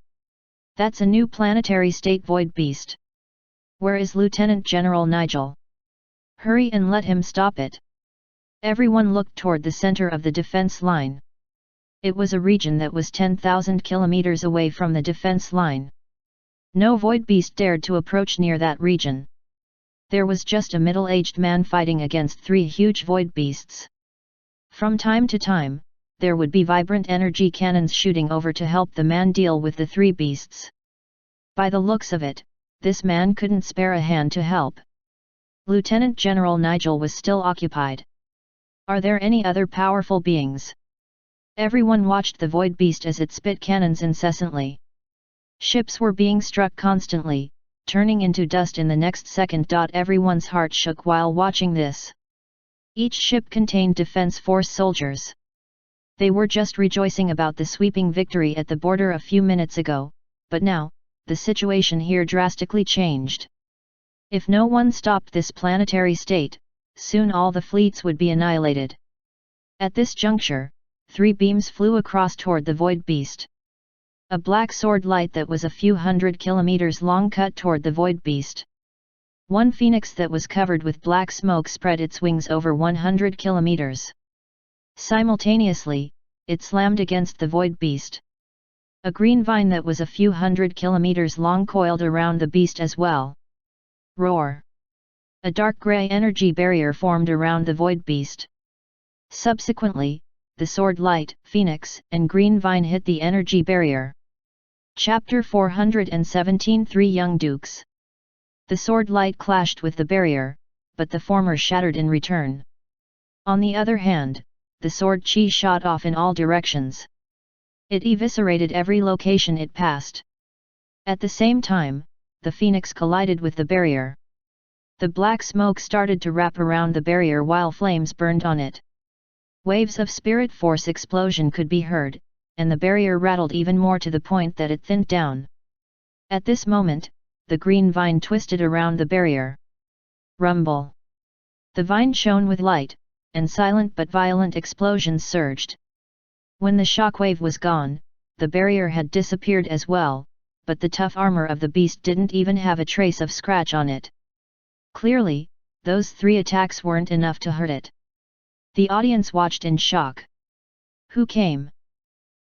[SPEAKER 1] That's a new planetary state void beast. Where is Lieutenant General Nigel? Hurry and let him stop it. Everyone looked toward the center of the defense line. It was a region that was 10,000 kilometers away from the defense line. No void beast dared to approach near that region. There was just a middle-aged man fighting against 3 huge void beasts. From time to time, there would be vibrant energy cannons shooting over to help the man deal with the 3 beasts. By the looks of it, this man couldn't spare a hand to help. Lieutenant General Nigel was still occupied. Are there any other powerful beings? Everyone watched the void beast as it spit cannons incessantly. Ships were being struck constantly, turning into dust in the next second. Everyone's heart shook while watching this. Each ship contained defense force soldiers. They were just rejoicing about the sweeping victory at the border a few minutes ago, but now, the situation here drastically changed. If no one stopped this planetary state, soon all the fleets would be annihilated. At this juncture, 3 beams flew across toward the void beast. A black sword light that was a few hundred kilometers long cut toward the void beast. One phoenix that was covered with black smoke spread its wings over 100 kilometers. Simultaneously, it slammed against the void beast. A green vine that was a few hundred kilometers long coiled around the beast as well. Roar! A dark grey energy barrier formed around the void beast. Subsequently, the sword light, phoenix, and green vine hit the energy barrier. Chapter 417 3 Young Dukes. The sword light clashed with the barrier, but the former shattered in return. On the other hand, the sword chi shot off in all directions. It eviscerated every location it passed. At the same time, the phoenix collided with the barrier. The black smoke started to wrap around the barrier while flames burned on it. Waves of spirit force explosion could be heard, and the barrier rattled even more to the point that it thinned down. At this moment, the green vine twisted around the barrier. Rumble! The vine shone with light, and silent but violent explosions surged. When the shockwave was gone, the barrier had disappeared as well, but the tough armor of the beast didn't even have a trace of scratch on it. Clearly, those 3 attacks weren't enough to hurt it. The audience watched in shock. Who came?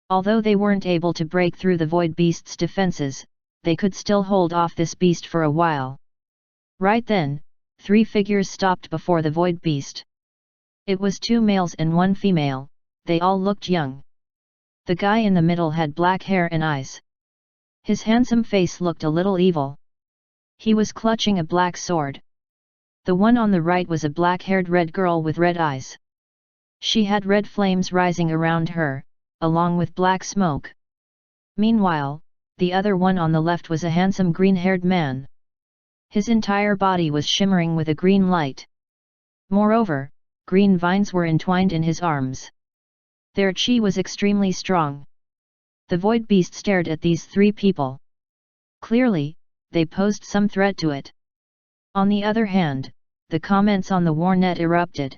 [SPEAKER 1] Although they weren't able to break through the void beast's defenses, they could still hold off this beast for a while. Right then, 3 figures stopped before the void beast. It was 2 males and 1 female, they all looked young. The guy in the middle had black hair and eyes. His handsome face looked a little evil. He was clutching a black sword. The one on the right was a black-haired red girl with red eyes. She had red flames rising around her, along with black smoke. Meanwhile, the other one on the left was a handsome green-haired man. His entire body was shimmering with a green light. Moreover, green vines were entwined in his arms. Their chi was extremely strong. The void beast stared at these 3 people. Clearly, they posed some threat to it. On the other hand, the comments on the warnet erupted.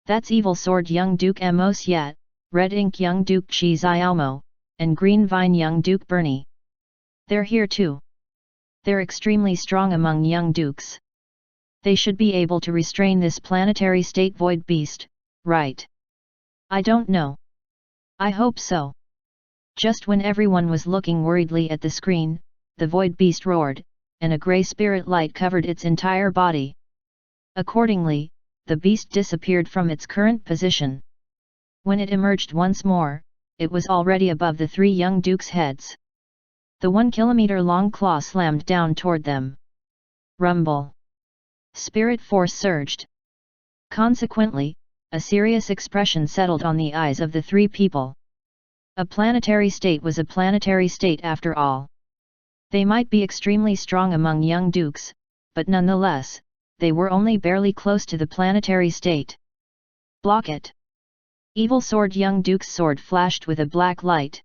[SPEAKER 1] That's evil sword young Duke Amos Yat, red ink young Duke Chi Xiaomo, and green vine young Duke Bernie. They're here too. They're extremely strong among young dukes. They should be able to restrain this planetary state void beast, right? I don't know. I hope so. Just when everyone was looking worriedly at the screen, the void beast roared, and a grey spirit light covered its entire body. Accordingly, the beast disappeared from its current position. When it emerged once more, it was already above the 3 young dukes' heads. The 1-kilometer-long claw slammed down toward them. Rumble. Spirit force surged. Consequently, a serious expression settled on the eyes of the 3 people. A planetary state was a planetary state after all. They might be extremely strong among young dukes, but nonetheless, they were only barely close to the planetary state. Block it! Evil sword young duke's sword flashed with a black light.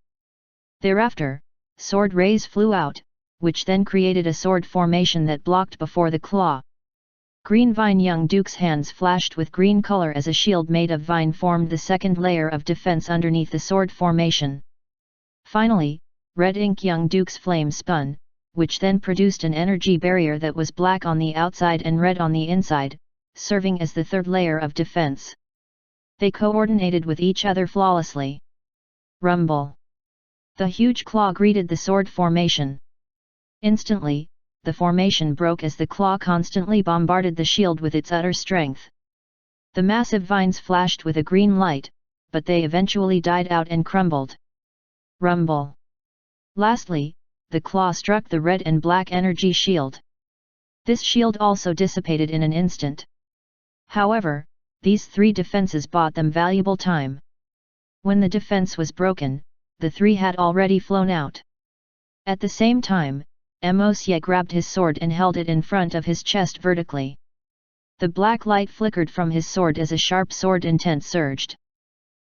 [SPEAKER 1] Thereafter, sword rays flew out, which then created a sword formation that blocked before the claw. Green vine young duke's hands flashed with green color as a shield made of vine formed the second layer of defense underneath the sword formation. Finally, red ink young duke's flame spun, which then produced an energy barrier that was black on the outside and red on the inside, serving as the third layer of defense. They coordinated with each other flawlessly. Rumble. The huge claw greeted the sword formation. Instantly, the formation broke as the claw constantly bombarded the shield with its utter strength. The massive vines flashed with a green light, but they eventually died out and crumbled. Rumble. Lastly, the claw struck the red and black energy shield. This shield also dissipated in an instant. However, these 3 defenses bought them valuable time. When the defense was broken, the 3 had already flown out. At the same time, Mosye grabbed his sword and held it in front of his chest vertically. The black light flickered from his sword as a sharp sword intent surged.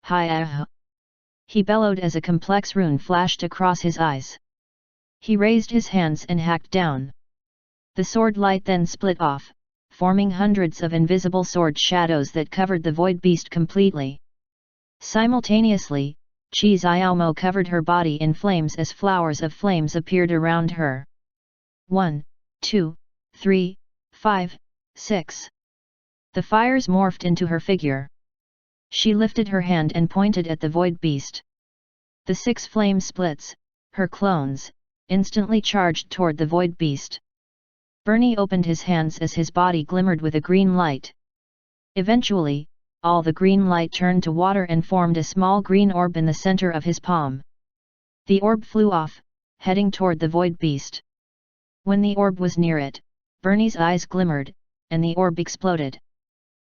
[SPEAKER 1] Hi-ah! He bellowed as a complex rune flashed across his eyes. He raised his hands and hacked down. The sword light then split off, forming hundreds of invisible sword shadows that covered the void beast completely. Simultaneously, Chi Xiaomo covered her body in flames as flowers of flames appeared around her. 1, 2, 3, 5, 6. The fires morphed into her figure. She lifted her hand and pointed at the void beast. The 6 flame splits, her clones, instantly charged toward the void beast. Bernie opened his hands as his body glimmered with a green light. Eventually, all the green light turned to water and formed a small green orb in the center of his palm. The orb flew off, heading toward the void beast. When the orb was near it, Bernie's eyes glimmered, and the orb exploded.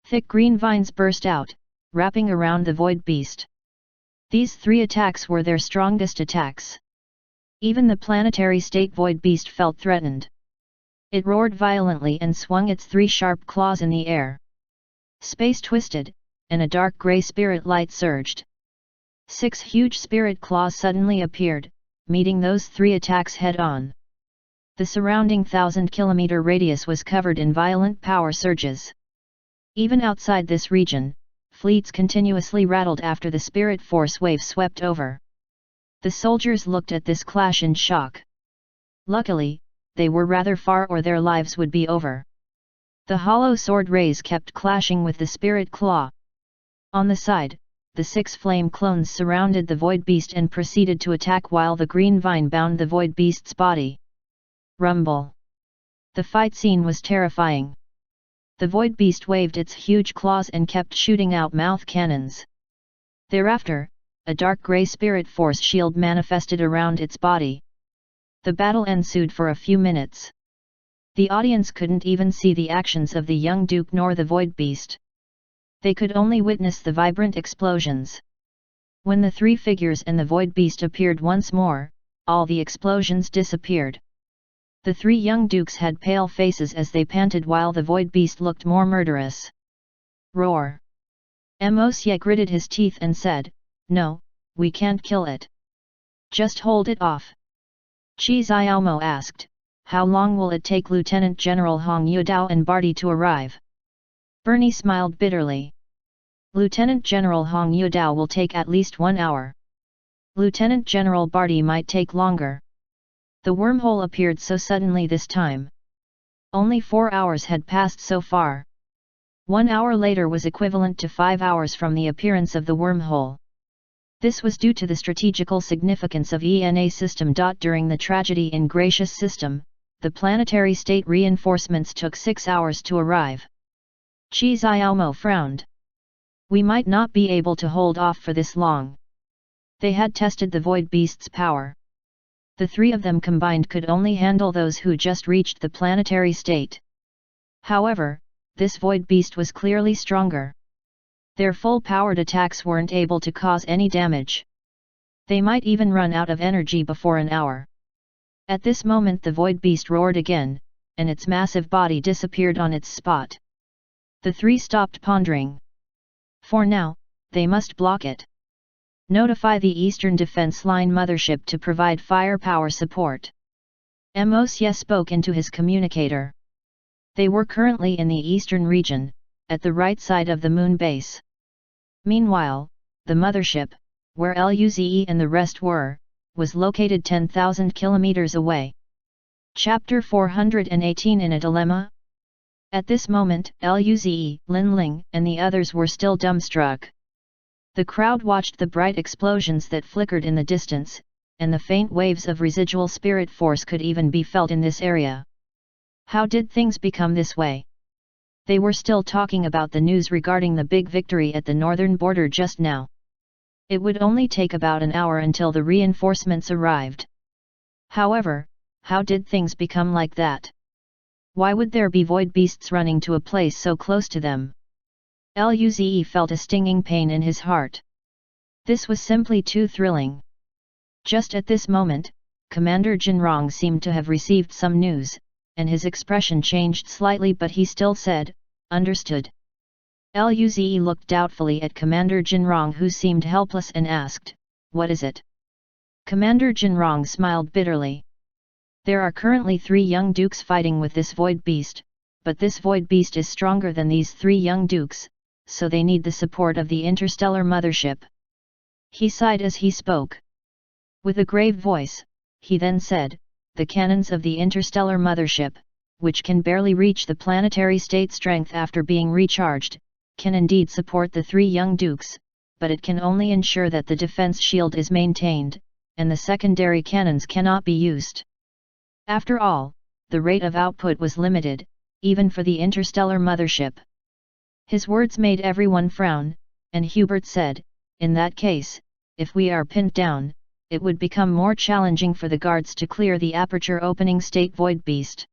[SPEAKER 1] Thick green vines burst out, wrapping around the void beast. These 3 attacks were their strongest attacks. Even the planetary state void beast felt threatened. It roared violently and swung its 3 sharp claws in the air. Space twisted, and a dark grey spirit light surged. 6 huge spirit claws suddenly appeared, meeting those 3 attacks head-on. The surrounding 1,000-kilometer radius was covered in violent power surges. Even outside this region, fleets continuously rattled after the spirit force wave swept over. The soldiers looked at this clash in shock. Luckily, they were rather far or their lives would be over. The hollow sword rays kept clashing with the spirit claw. On the side, the 6 flame clones surrounded the void beast and proceeded to attack while the green vine bound the void beast's body. Rumble. The fight scene was terrifying. The void beast waved its huge claws and kept shooting out mouth cannons. Thereafter, a dark grey spirit force shield manifested around its body. The battle ensued for a few minutes. The audience couldn't even see the actions of the young duke nor the void beast. They could only witness the vibrant explosions. When the 3 figures and the void beast appeared once more, all the explosions disappeared. The 3 young dukes had pale faces as they panted while the void beast looked more murderous. Roar! Monsieur gritted his teeth and said, "No, we can't kill it. Just hold it off." Chi Xiaomo asked, "How long will it take Lieutenant General Hong Yudao and Barty to arrive?" Bernie smiled bitterly. "Lieutenant General Hong Yudao will take at least 1 hour. Lieutenant General Barty might take longer." The wormhole appeared so suddenly this time. Only 4 hours had passed so far. 1 hour later was equivalent to 5 hours from the appearance of the wormhole. This was due to the strategical significance of ENA system. During the tragedy in Gracious System, the planetary state reinforcements took 6 hours to arrive. Chi Xiaomo frowned. "We might not be able to hold off for this long." They had tested the void beast's power. The 3 of them combined could only handle those who just reached the planetary state. However, this void beast was clearly stronger. Their full-powered attacks weren't able to cause any damage. They might even run out of energy before an hour. At this moment the void beast roared again, and its massive body disappeared on its spot. The 3 stopped pondering. For now, they must block it. Notify the Eastern Defense Line Mothership to provide firepower support. Monsieur spoke into his communicator. They were currently in the eastern region, at the right side of the moon base. Meanwhile, the mothership, where Luze and the rest were, was located 10,000 kilometers away. Chapter 418 In a Dilemma? At this moment, Luze, Lin Ling, and the others were still dumbstruck. The crowd watched the bright explosions that flickered in the distance, and the faint waves of residual spirit force could even be felt in this area. How did things become this way? They were still talking about the news regarding the big victory at the northern border just now. It would only take about an hour until the reinforcements arrived. However, how did things become like that? Why would there be void beasts running to a place so close to them? Luze felt a stinging pain in his heart. This was simply too thrilling. Just at this moment, Commander Jinrong seemed to have received some news, and his expression changed slightly, but he still said, "Understood." Luze looked doubtfully at Commander Jinrong, who seemed helpless, and asked, "What is it?" Commander Jinrong smiled bitterly. "There are currently 3 young dukes fighting with this void beast, but this void beast is stronger than these 3 young dukes, so they need the support of the interstellar mothership." He sighed as he spoke. With a grave voice, he then said, "The cannons of the interstellar mothership, which can barely reach the planetary state strength after being recharged, can indeed support the 3 young dukes, but it can only ensure that the defense shield is maintained, and the secondary cannons cannot be used. After all, the rate of output was limited, even for the interstellar mothership." His words made everyone frown, and Hubert said, "In that case, if we are pinned down, it would become more challenging for the guards to clear the aperture opening state void beast.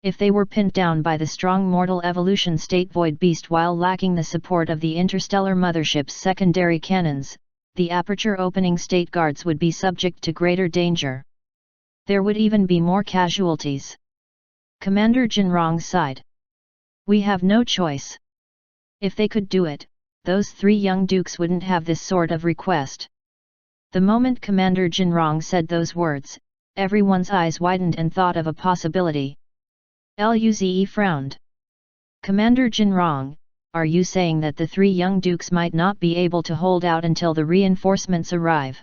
[SPEAKER 1] If they were pinned down by the strong mortal evolution state void beast while lacking the support of the interstellar mothership's secondary cannons, the aperture opening state guards would be subject to greater danger. There would even be more casualties." Commander Jinrong sighed. "We have no choice. If they could do it, those 3 young dukes wouldn't have this sort of request." The moment Commander Jinrong said those words, everyone's eyes widened and thought of a possibility. Luze frowned. "Commander Jinrong, are you saying that the three young dukes might not be able to hold out until the reinforcements arrive?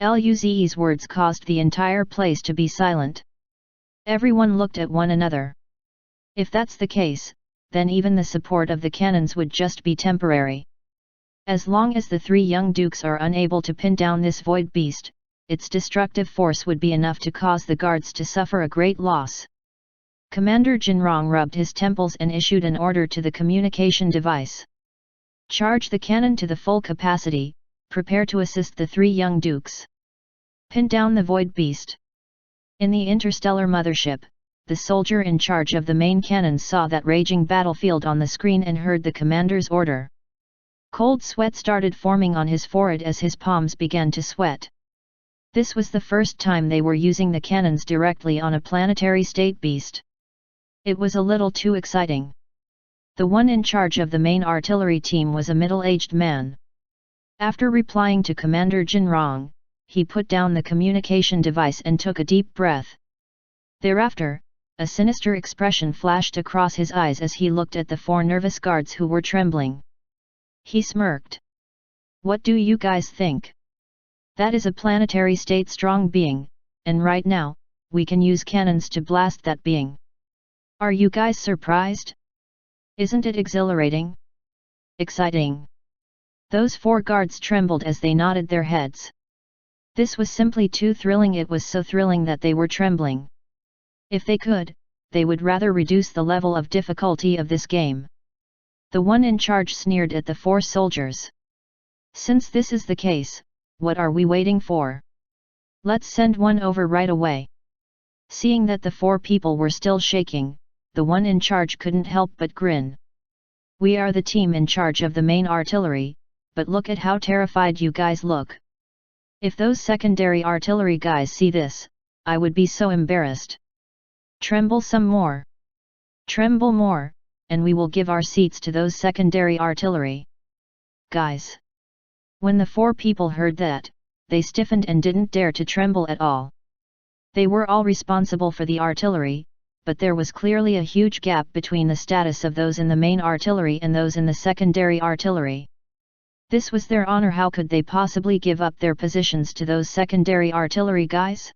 [SPEAKER 1] Luze's words caused the entire place to be silent. Everyone looked at one another. If that's the case, then even the support of the cannons would just be temporary. As long as the three young dukes are unable to pin down this void beast, its destructive force would be enough to cause the guards to suffer a great loss. Commander Jinrong rubbed his temples and issued an order to the communication device. Charge the cannon to the full capacity, prepare to assist the three young dukes. Pin down the void beast. In the interstellar mothership, the soldier in charge of the main cannons saw that raging battlefield on the screen and heard the commander's order. Cold sweat started forming on his forehead as his palms began to sweat. This was the first time they were using the cannons directly on a planetary state beast. It was a little too exciting. The one in charge of the main artillery team was a middle-aged man. After replying to Commander Jinrong, he put down the communication device and took a deep breath. Thereafter, a sinister expression flashed across his eyes as he looked at the four nervous guards who were trembling. He smirked. What do you guys think? That is a planetary state strong being, and right now, we can use cannons to blast that being. Are you guys surprised? Isn't it exhilarating? Exciting. Those four guards trembled as they nodded their heads. This was simply too thrilling. It was so thrilling that they were trembling. If they could, they would rather reduce the level of difficulty of this game. The one in charge sneered at the four soldiers. Since this is the case, what are we waiting for? Let's send one over right away. Seeing that the four people were still shaking, the one in charge couldn't help but grin. We are the team in charge of the main artillery, but look at how terrified you guys look. If those secondary artillery guys see this, I would be so embarrassed. Tremble some more. Tremble more, and we will give our seats to those secondary artillery guys. When the four people heard that, they stiffened and didn't dare to tremble at all. They were all responsible for the artillery, but there was clearly a huge gap between the status of those in the main artillery and those in the secondary artillery. This was their honor. How could they possibly give up their positions to those secondary artillery guys?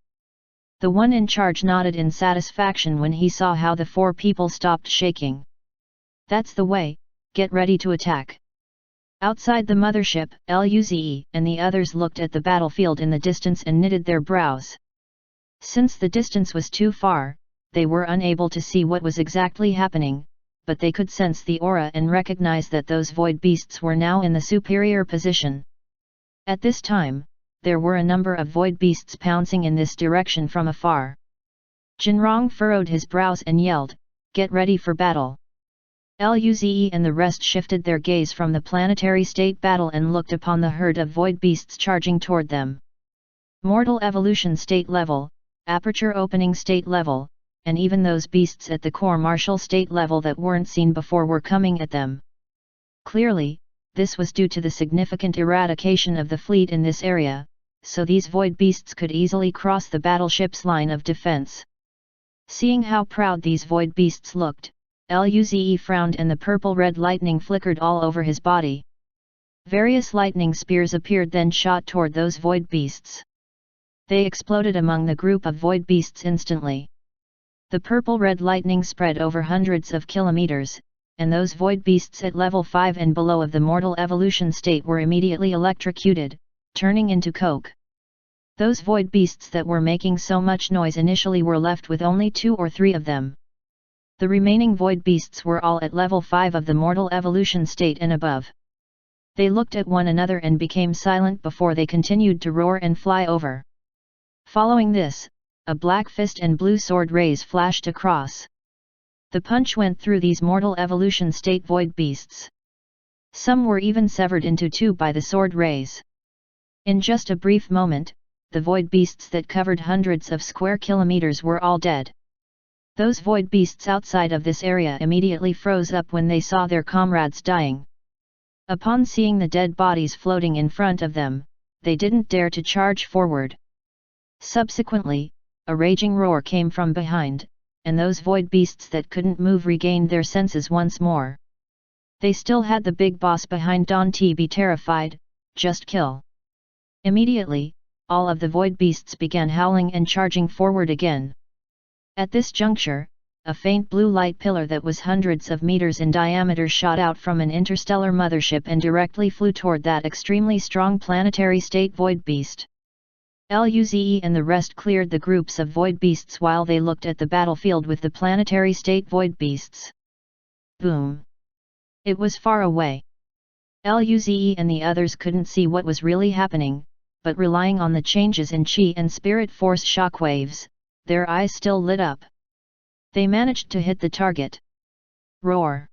[SPEAKER 1] The one in charge nodded in satisfaction when he saw how the four people stopped shaking. That's the way, get ready to attack. Outside the mothership, Luze and the others looked at the battlefield in the distance and knitted their brows. Since the distance was too far, they were unable to see what was exactly happening, but they could sense the aura and recognize that those void beasts were now in the superior position. At this time, there were a number of void beasts pouncing in this direction from afar. Jinrong furrowed his brows and yelled, "Get ready for battle!" Luze and the rest shifted their gaze from the planetary state battle and looked upon the herd of void beasts charging toward them. Mortal evolution state level, aperture opening state level, and even those beasts at the core martial state level that weren't seen before were coming at them. Clearly, this was due to the significant eradication of the fleet in this area, so these void beasts could easily cross the battleship's line of defense. Seeing how proud these void beasts looked, Luze frowned and the purple-red lightning flickered all over his body. Various lightning spears appeared then shot toward those void beasts. They exploded among the group of void beasts instantly. The purple-red lightning spread over hundreds of kilometers, and those void beasts at level 5 and below of the mortal evolution state were immediately electrocuted, turning into coke. Those void beasts that were making so much noise initially were left with only 2 or 3 of them. The remaining void beasts were all at level 5 of the mortal evolution state and above. They looked at one another and became silent before they continued to roar and fly over. Following this, a black fist and blue sword rays flashed across. The punch went through these mortal evolution state void beasts. Some were even severed into 2 by the sword rays. In just a brief moment, the void beasts that covered hundreds of square kilometers were all dead. Those void beasts outside of this area immediately froze up when they saw their comrades dying. Upon seeing the dead bodies floating in front of them, they didn't dare to charge forward. Subsequently, a raging roar came from behind, and those void beasts that couldn't move regained their senses once more. They still had the big boss behind. Don't be terrified, just kill. Immediately, all of the void beasts began howling and charging forward again. At this juncture, a faint blue light pillar that was hundreds of meters in diameter shot out from an interstellar mothership and directly flew toward that extremely strong planetary state void beast. Luze and the rest cleared the groups of void beasts while they looked at the battlefield with the planetary state void beasts. Boom! It was far away. Luze and the others couldn't see what was really happening, but relying on the changes in chi and spirit force shockwaves, their eyes still lit up. They managed to hit the target. Roar!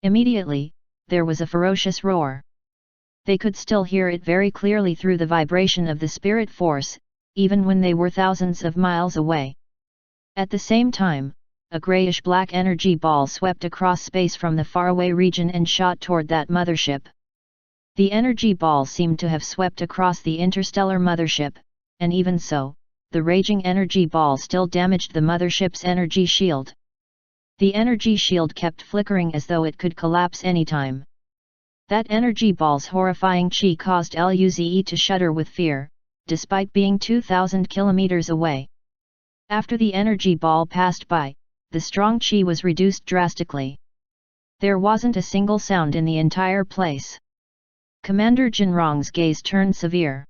[SPEAKER 1] Immediately, there was a ferocious roar. They could still hear it very clearly through the vibration of the spirit force, even when they were thousands of miles away. At the same time, a grayish-black energy ball swept across space from the faraway region and shot toward that mothership. The energy ball seemed to have swept across the interstellar mothership, and even so, the raging energy ball still damaged the mothership's energy shield. The energy shield kept flickering as though it could collapse anytime. That energy ball's horrifying chi caused Luze to shudder with fear, despite being 2,000 kilometers away. After the energy ball passed by, the strong chi was reduced drastically. There wasn't a single sound in the entire place. Commander Jinrong's gaze turned severe.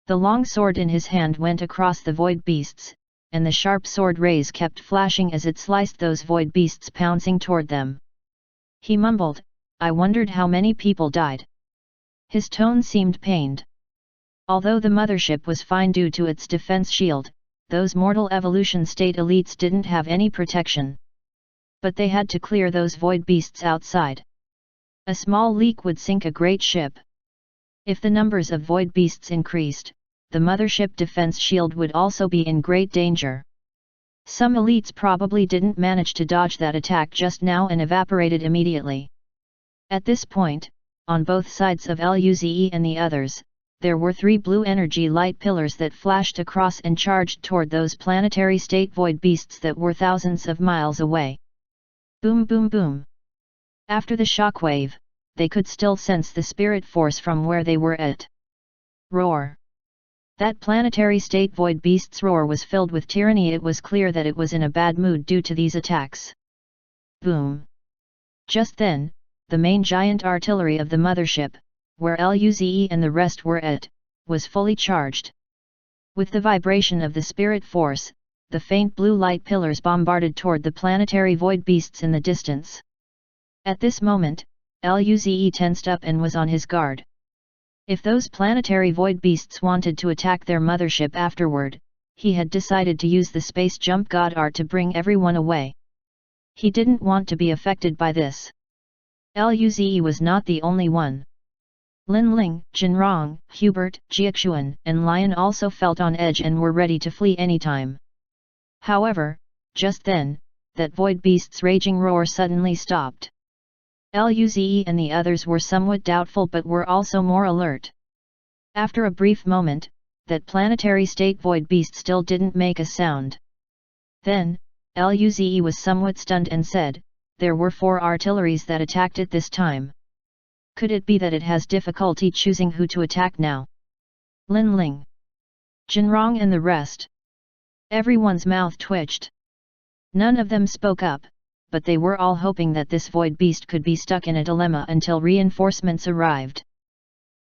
[SPEAKER 1] The long sword in his hand went across the void beasts, and the sharp sword rays kept flashing as it sliced those void beasts pouncing toward them. He mumbled, "I wondered how many people died." His tone seemed pained. Although the mothership was fine due to its defense shield, those mortal evolution state elites didn't have any protection. But they had to clear those void beasts outside. A small leak would sink a great ship. If the numbers of void beasts increased, the mothership defense shield would also be in great danger. Some elites probably didn't manage to dodge that attack just now and evaporated immediately. At this point, on both sides of Luze and the others, there were 3 blue energy light pillars that flashed across and charged toward those planetary state void beasts that were thousands of miles away. Boom boom boom! After the shockwave, they could still sense the spirit force from where they were at. Roar! That planetary state void beast's roar was filled with tyranny. It was clear that it was in a bad mood due to these attacks. Boom! Just then, the main giant artillery of the mothership, where Luze and the rest were at, was fully charged. With the vibration of the spirit force, the faint blue light pillars bombarded toward the planetary void beasts in the distance. At this moment, Luze tensed up and was on his guard. If those planetary void beasts wanted to attack their mothership afterward, he had decided to use the space jump god art to bring everyone away. He didn't want to be affected by this. Luze was not the only one. Lin Ling, Jinrong, Hubert, Jiaxuan, and Lion also felt on edge and were ready to flee anytime. However, just then, that void beast's raging roar suddenly stopped. Luze and the others were somewhat doubtful but were also more alert. After a brief moment, that planetary state void beast still didn't make a sound. Then, Luze was somewhat stunned and said, "There were 4 artilleries that attacked it this time. Could it be that it has difficulty choosing who to attack now?" Lin Ling, Jinrong and the rest. Everyone's mouth twitched. None of them spoke up, but they were all hoping that this void beast could be stuck in a dilemma until reinforcements arrived.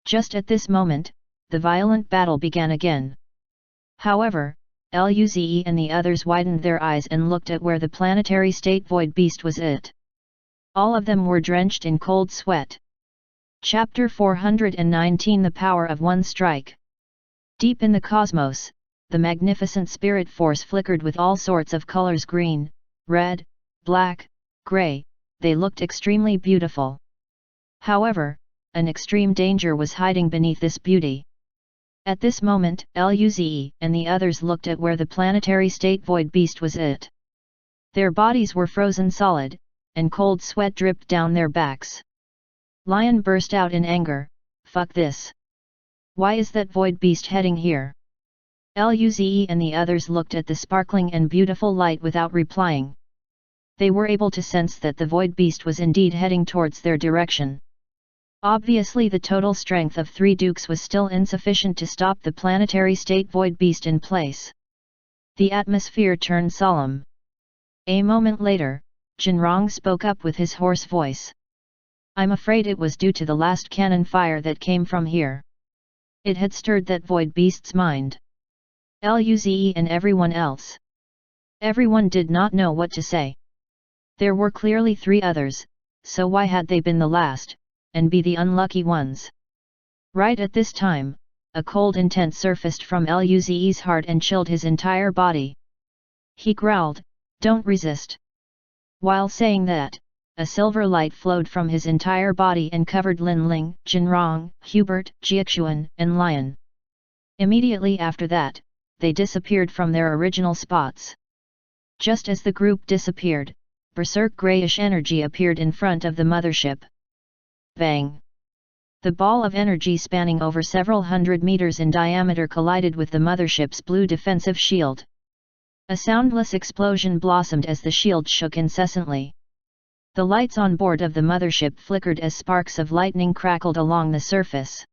[SPEAKER 1] Just at this moment, the violent battle began again. However, Luze and the others widened their eyes and looked at where the planetary state void beast was at. All of them were drenched in cold sweat. Chapter 419 The Power of One Strike. Deep in the cosmos, the magnificent spirit force flickered with all sorts of colors: green, red, black, grey. They looked extremely beautiful. However, an extreme danger was hiding beneath this beauty. At this moment, Luze and the others looked at where the planetary state void beast was at. Their bodies were frozen solid, and cold sweat dripped down their backs. Lion burst out in anger, "Fuck this! Why is that void beast heading here?" Luze and the others looked at the sparkling and beautiful light without replying. They were able to sense that the void beast was indeed heading towards their direction. Obviously the total strength of 3 dukes was still insufficient to stop the planetary state void beast in place. The atmosphere turned solemn. A moment later, Jinrong spoke up with his hoarse voice. I'm afraid it was due to the last cannon fire that came from here. It had stirred that void beast's mind. Luze and everyone else. Everyone did not know what to say. There were clearly 3 others, so why had they been the last, and be the unlucky ones? Right at this time, a cold intent surfaced from Luze's heart and chilled his entire body. He growled, "Don't resist." While saying that, a silver light flowed from his entire body and covered Lin Ling, Jinrong, Hubert, Jiexuan, and Lion. Immediately after that, they disappeared from their original spots. Just as the group disappeared, berserk greyish energy appeared in front of the mothership. Bang! The ball of energy spanning over several hundred meters in diameter collided with the mothership's blue defensive shield. A soundless explosion blossomed as the shield shook incessantly. The lights on board of the mothership flickered as sparks of lightning crackled along the surface.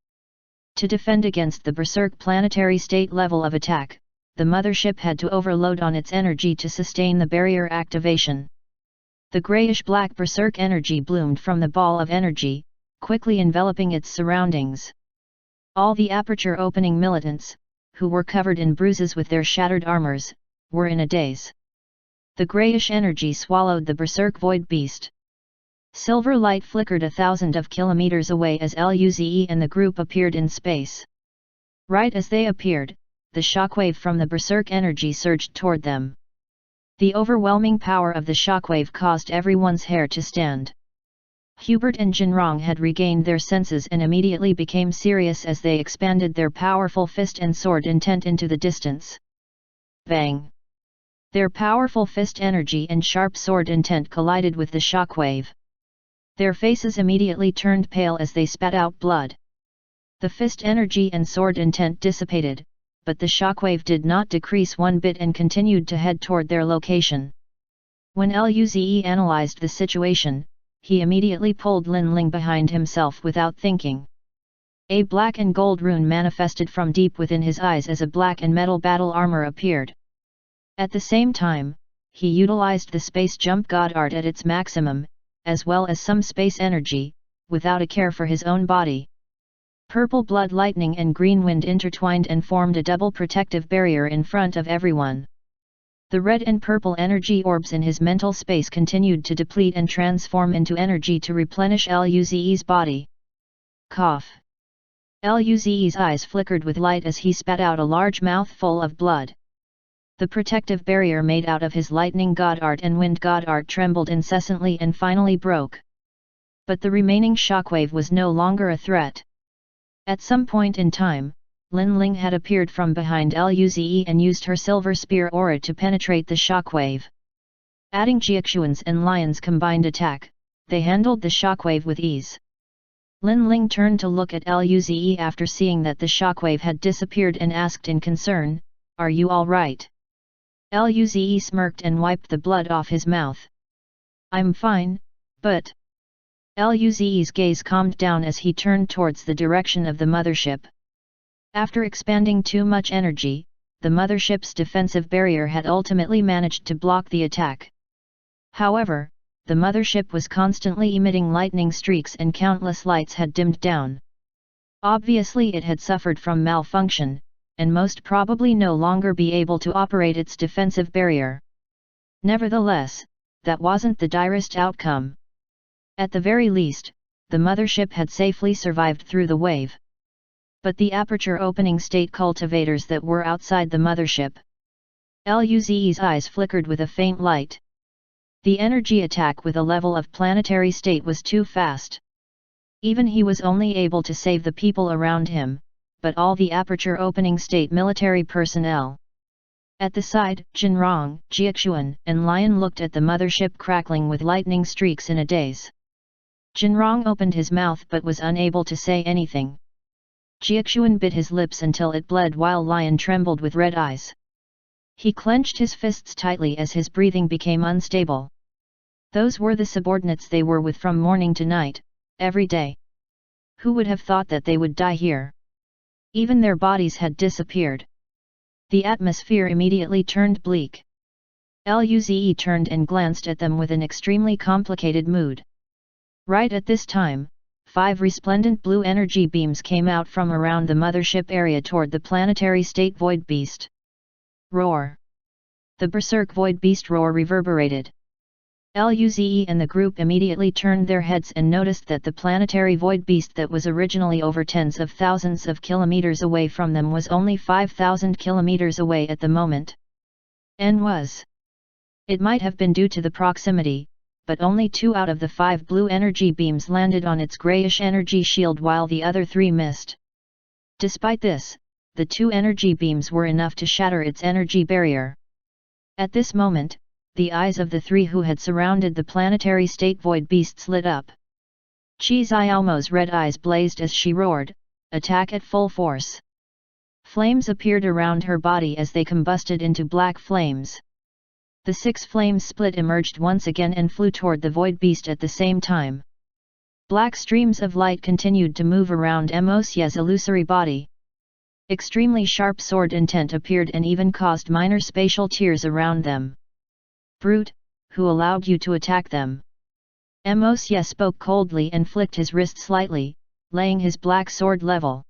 [SPEAKER 1] To defend against the berserk planetary state level of attack, the mothership had to overload on its energy to sustain the barrier activation. The greyish-black berserk energy bloomed from the ball of energy, quickly enveloping its surroundings. All the aperture-opening militants, who were covered in bruises with their shattered armors, were in a daze. The greyish energy swallowed the berserk void beast. Silver light flickered 1,000 kilometers away as Luze and the group appeared in space. Right as they appeared, the shockwave from the berserk energy surged toward them. The overwhelming power of the shockwave caused everyone's hair to stand. Hubert and Jinrong had regained their senses and immediately became serious as they expanded their powerful fist and sword intent into the distance. Bang! Their powerful fist energy and sharp sword intent collided with the shockwave. Their faces immediately turned pale as they spat out blood. The fist energy and sword intent dissipated, but the shockwave did not decrease one bit and continued to head toward their location. When Luze analyzed the situation, he immediately pulled Lin Ling behind himself without thinking. A black and gold rune manifested from deep within his eyes as a black and metal battle armor appeared. At the same time, he utilized the space jump god art at its maximum, as well as some space energy, without a care for his own body. Purple blood lightning and green wind intertwined and formed a double protective barrier in front of everyone. The red and purple energy orbs in his mental space continued to deplete and transform into energy to replenish Luze's body. Cough! Luze's eyes flickered with light as he spat out a large mouthful of blood. The protective barrier made out of his lightning god art and wind god art trembled incessantly and finally broke. But the remaining shockwave was no longer a threat. At some point in time, Lin Ling had appeared from behind Luze and used her silver spear aura to penetrate the shockwave. Adding Jiexuan's and Lion's combined attack, they handled the shockwave with ease. Lin Ling turned to look at Luze after seeing that the shockwave had disappeared and asked in concern, "Are you all right?" Luze smirked and wiped the blood off his mouth. "I'm fine, but..." Luze's gaze calmed down as he turned towards the direction of the mothership. After expanding too much energy, the mothership's defensive barrier had ultimately managed to block the attack. However, the mothership was constantly emitting lightning streaks and countless lights had dimmed down. Obviously it had suffered from malfunction, and most probably no longer be able to operate its defensive barrier. Nevertheless, that wasn't the direst outcome. At the very least, the mothership had safely survived through the wave. But the aperture opening state cultivators that were outside the mothership. Luze's eyes flickered with a faint light. The energy attack with a level of planetary state was too fast. Even he was only able to save the people around him, but all the aperture opening state military personnel. At the side, Jinrong, Jiexuan, and Lion looked at the mothership crackling with lightning streaks in a daze. Jinrong opened his mouth but was unable to say anything. Jiexuan bit his lips until it bled while Lion trembled with red eyes. He clenched his fists tightly as his breathing became unstable. Those were the subordinates they were with from morning to night, every day. Who would have thought that they would die here? Even their bodies had disappeared. The atmosphere immediately turned bleak. Luze turned and glanced at them with an extremely complicated mood. Right at this time, 5 resplendent blue energy beams came out from around the mothership area toward the planetary state void beast. Roar! The berserk void beast roar reverberated. Luze and the group immediately turned their heads and noticed that the planetary void beast that was originally over tens of thousands of kilometers away from them was only 5,000 kilometers away at the moment. It might have been due to the proximity, but only 2 out of the 5 blue energy beams landed on its grayish energy shield while the other 3 missed. Despite this, the 2 energy beams were enough to shatter its energy barrier. At this moment, the eyes of the 3 who had surrounded the planetary state void beasts lit up. Chi Xiaomo's red eyes blazed as she roared, "Attack at full force!" Flames appeared around her body as they combusted into black flames. The 6 flames split emerged once again and flew toward the void beast at the same time. Black streams of light continued to move around Mosye's illusory body. Extremely sharp sword intent appeared and even caused minor spatial tears around them. "Brute, who allowed you to attack them?" Mosye spoke coldly and flicked his wrist slightly, laying his black sword level.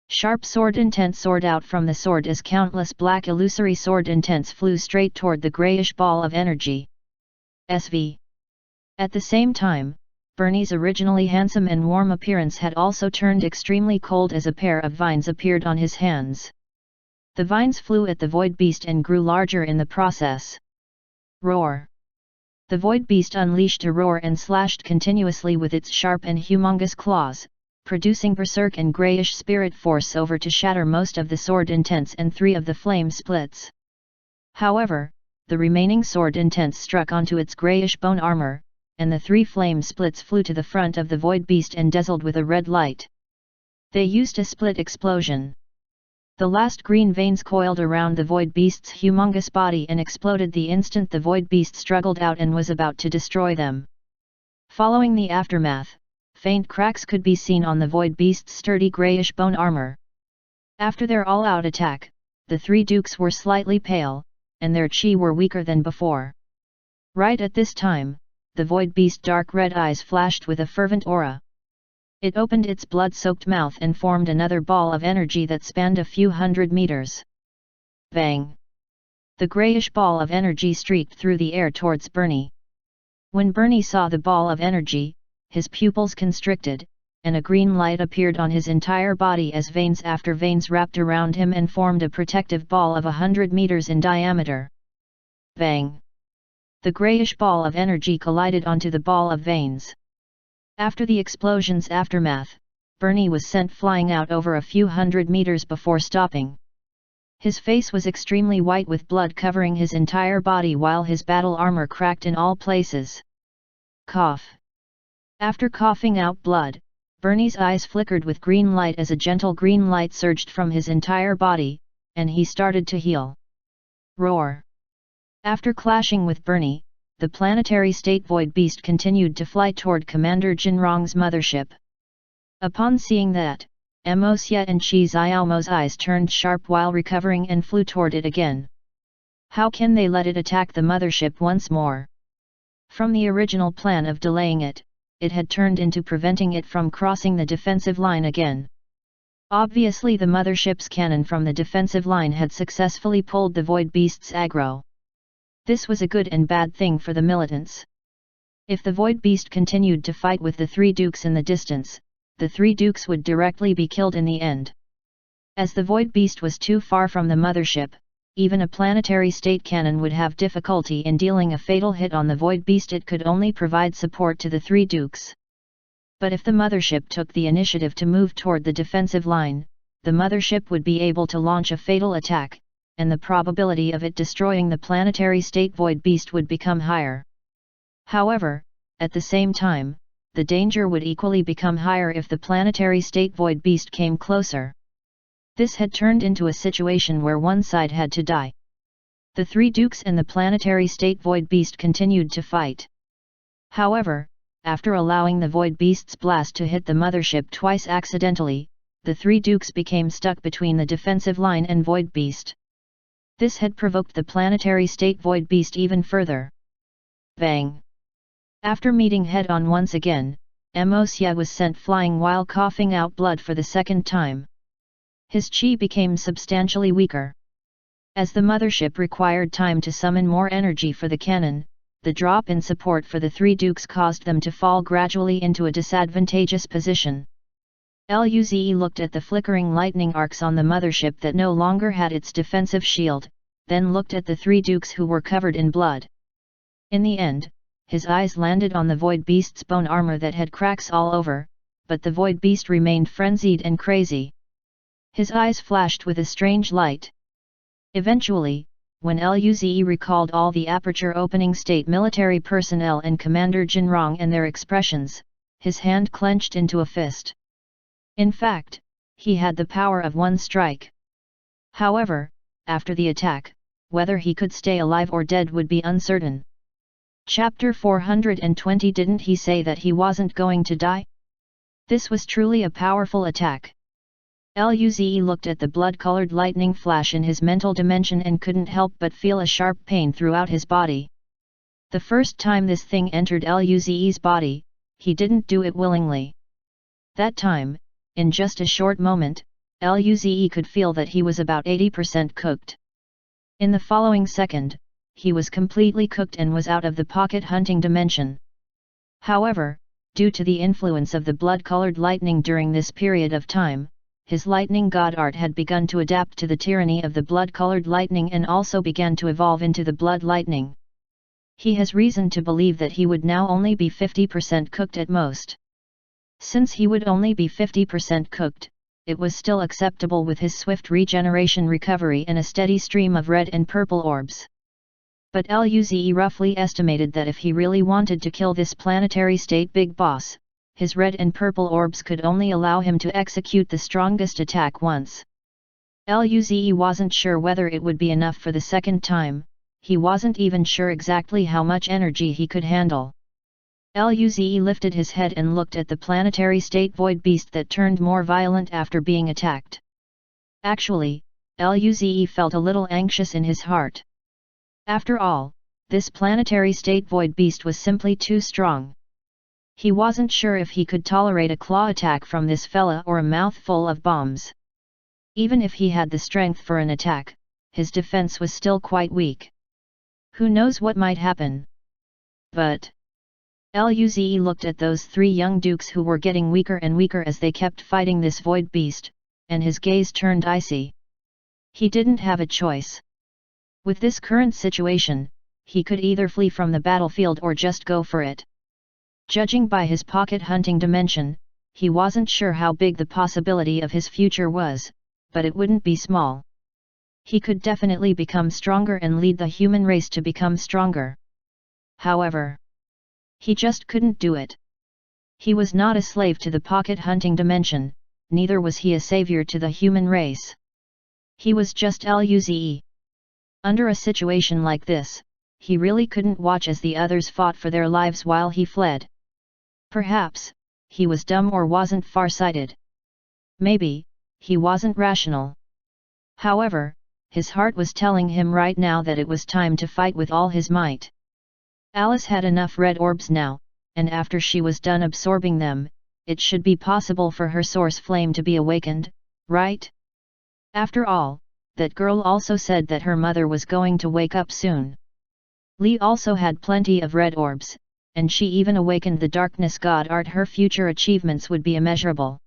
[SPEAKER 1] Sharp sword intent soared out from the sword as countless black illusory sword intents flew straight toward the grayish ball of energy. SV. At the same time, Bernie's originally handsome and warm appearance had also turned extremely cold as a pair of vines appeared on his hands. The vines flew at the void beast and grew larger in the process. Roar! The void beast unleashed a roar and slashed continuously with its sharp and humongous claws, producing berserk and greyish spirit force over to shatter most of the sword intents and 3 of the flame splits. However, the remaining sword intents struck onto its greyish bone armor, and the 3 flame splits flew to the front of the void beast and dazzled with a red light. They used a split explosion. The last green veins coiled around the void beast's humongous body and exploded the instant the void beast struggled out and was about to destroy them. Following the aftermath, faint cracks could be seen on the void beast's sturdy greyish bone armor. After their all-out attack, the 3 dukes were slightly pale, and their chi were weaker than before. Right at this time, the void beast's dark red eyes flashed with a fervent aura. It opened its blood-soaked mouth and formed another ball of energy that spanned a few hundred meters. Bang! The greyish ball of energy streaked through the air towards Bernie. When Bernie saw the ball of energy, his pupils constricted, and a green light appeared on his entire body as veins after veins wrapped around him and formed a protective ball of 100 meters in diameter. Bang! The greyish ball of energy collided onto the ball of veins. After the explosion's aftermath, Bernie was sent flying out over a few hundred meters before stopping. His face was extremely white with blood covering his entire body while his battle armor cracked in all places. Cough. After coughing out blood, Bernie's eyes flickered with green light as a gentle green light surged from his entire body, and he started to heal. Roar. After clashing with Bernie, the planetary state void beast continued to fly toward Commander Jinrong's mothership. Upon seeing that, Mosye and Chi Xiaomo's eyes turned sharp while recovering and flew toward it again. How can they let it attack the mothership once more? From the original plan of delaying it, it had turned into preventing it from crossing the defensive line again. Obviously the mothership's cannon from the defensive line had successfully pulled the void beast's aggro. This was a good and bad thing for the militants. If the void beast continued to fight with the 3 dukes in the distance, the 3 dukes would directly be killed in the end. As the void beast was too far from the mothership, even a planetary state cannon would have difficulty in dealing a fatal hit on the void beast. It could only provide support to the 3 dukes. But if the mothership took the initiative to move toward the defensive line, the mothership would be able to launch a fatal attack, and the probability of it destroying the planetary state void beast would become higher. However, at the same time, the danger would equally become higher if the planetary state void beast came closer. This had turned into a situation where one side had to die. The 3 dukes and the planetary state void beast continued to fight. However, after allowing the Void Beast's blast to hit the mothership twice accidentally, the three dukes became stuck between the defensive line and Void Beast. This had provoked the planetary state Void Beast even further. Bang! After meeting head-on once again, Mosya was sent flying while coughing out blood for the second time. His chi became substantially weaker. As the mothership required time to summon more energy for the cannon, the drop in support for the three dukes caused them to fall gradually into a disadvantageous position. Luze looked at the flickering lightning arcs on the mothership that no longer had its defensive shield, then looked at the three dukes who were covered in blood. In the end, his eyes landed on the Void Beast's bone armor that had cracks all over, but the Void Beast remained frenzied and crazy. His eyes flashed with a strange light. Eventually, when Luze recalled all the Aperture Opening State military personnel and Commander Jinrong and their expressions, his hand clenched into a fist. In fact, he had the power of one strike. However, after the attack, whether he could stay alive or dead would be uncertain. Chapter 420. Didn't he say that he wasn't going to die? This was truly a powerful attack. Luze looked at the blood-colored lightning flash in his mental dimension and couldn't help but feel a sharp pain throughout his body. The first time this thing entered Luze's body, he didn't do it willingly. That time, in just a short moment, Luze could feel that he was about 80% cooked. In the following second, he was completely cooked and was out of the pocket hunting dimension. However, due to the influence of the blood-colored lightning during this period of time, his lightning god art had begun to adapt to the tyranny of the blood-colored lightning and also began to evolve into the blood lightning. He has reason to believe that he would now only be 50% cooked at most. Since he would only be 50% cooked, it was still acceptable with his swift regeneration recovery and a steady stream of red and purple orbs. But Luze roughly estimated that if he really wanted to kill this planetary state big boss, his red and purple orbs could only allow him to execute the strongest attack once. Luze wasn't sure whether it would be enough for the second time, he wasn't even sure exactly how much energy he could handle. Luze lifted his head and looked at the planetary state Void Beast that turned more violent after being attacked. Actually, Luze felt a little anxious in his heart. After all, this planetary state Void Beast was simply too strong. He wasn't sure if he could tolerate a claw attack from this fella or a mouthful of bombs. Even if he had the strength for an attack, his defense was still quite weak. Who knows what might happen? But Luze looked at those three young dukes who were getting weaker and weaker as they kept fighting this Void Beast, and his gaze turned icy. He didn't have a choice. With this current situation, he could either flee from the battlefield or just go for it. Judging by his pocket hunting dimension, he wasn't sure how big the possibility of his future was, but it wouldn't be small. He could definitely become stronger and lead the human race to become stronger. However, he just couldn't do it. He was not a slave to the pocket hunting dimension, neither was he a savior to the human race. He was just Luze. Under a situation like this, he really couldn't watch as the others fought for their lives while he fled. Perhaps, he was dumb or wasn't far-sighted. Maybe, he wasn't rational. However, his heart was telling him right now that it was time to fight with all his might. Alice had enough red orbs now, and after she was done absorbing them, it should be possible for her source flame to be awakened, right? After all, that girl also said that her mother was going to wake up soon. Li also had plenty of red orbs, and she even awakened the darkness god art. Her future achievements would be immeasurable.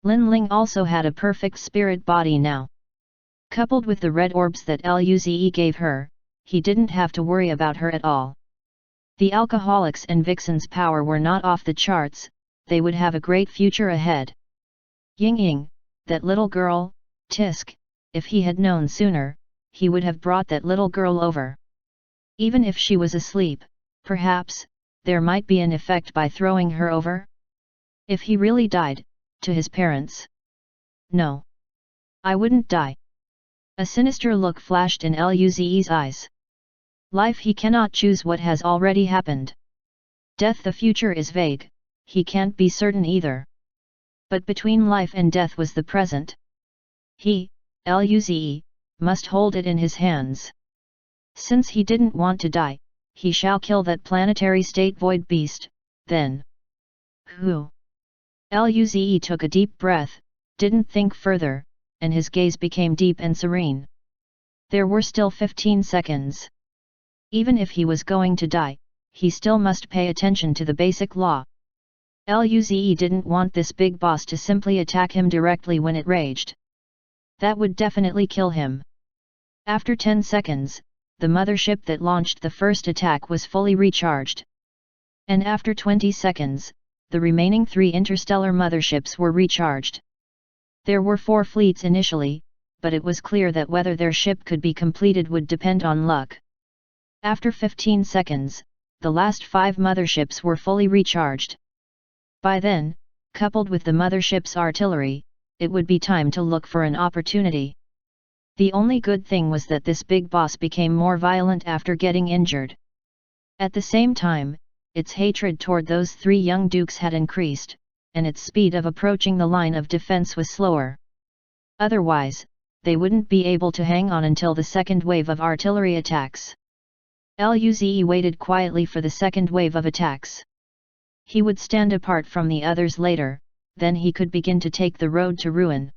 [SPEAKER 1] Lin Ling also had a perfect spirit body now. Coupled with the red orbs that Luze gave her, he didn't have to worry about her at all. The alcoholics and vixens' power were not off the charts, they would have a great future ahead. Ying Ying, that little girl, Tisk, if he had known sooner, he would have brought that little girl over. Even if she was asleep, perhaps, there might be an effect by throwing her over? If he really died, to his parents? No. I wouldn't die. A sinister look flashed in Luze's eyes. Life he cannot choose what has already happened. Death, the future is vague, he can't be certain either. But between life and death was the present. He, Luze, must hold it in his hands. Since he didn't want to die, he shall kill that planetary state void beast, then. Who? Luze took a deep breath, didn't think further, and his gaze became deep and serene. There were still 15 seconds. Even if he was going to die, he still must pay attention to the basic law. Luze didn't want this big boss to simply attack him directly when it raged. That would definitely kill him. After 10 seconds, the mothership that launched the first attack was fully recharged. And after 20 seconds, the remaining 3 interstellar motherships were recharged. There were 4 fleets initially, but it was clear that whether their ship could be completed would depend on luck. After 15 seconds, the last 5 motherships were fully recharged. By then, coupled with the mothership's artillery, it would be time to look for an opportunity. The only good thing was that this big boss became more violent after getting injured. At the same time, its hatred toward those 3 young dukes had increased, and its speed of approaching the line of defense was slower. Otherwise, they wouldn't be able to hang on until the second wave of artillery attacks. Luze waited quietly for the second wave of attacks. He would stand apart from the others later, then he could begin to take the road to ruin.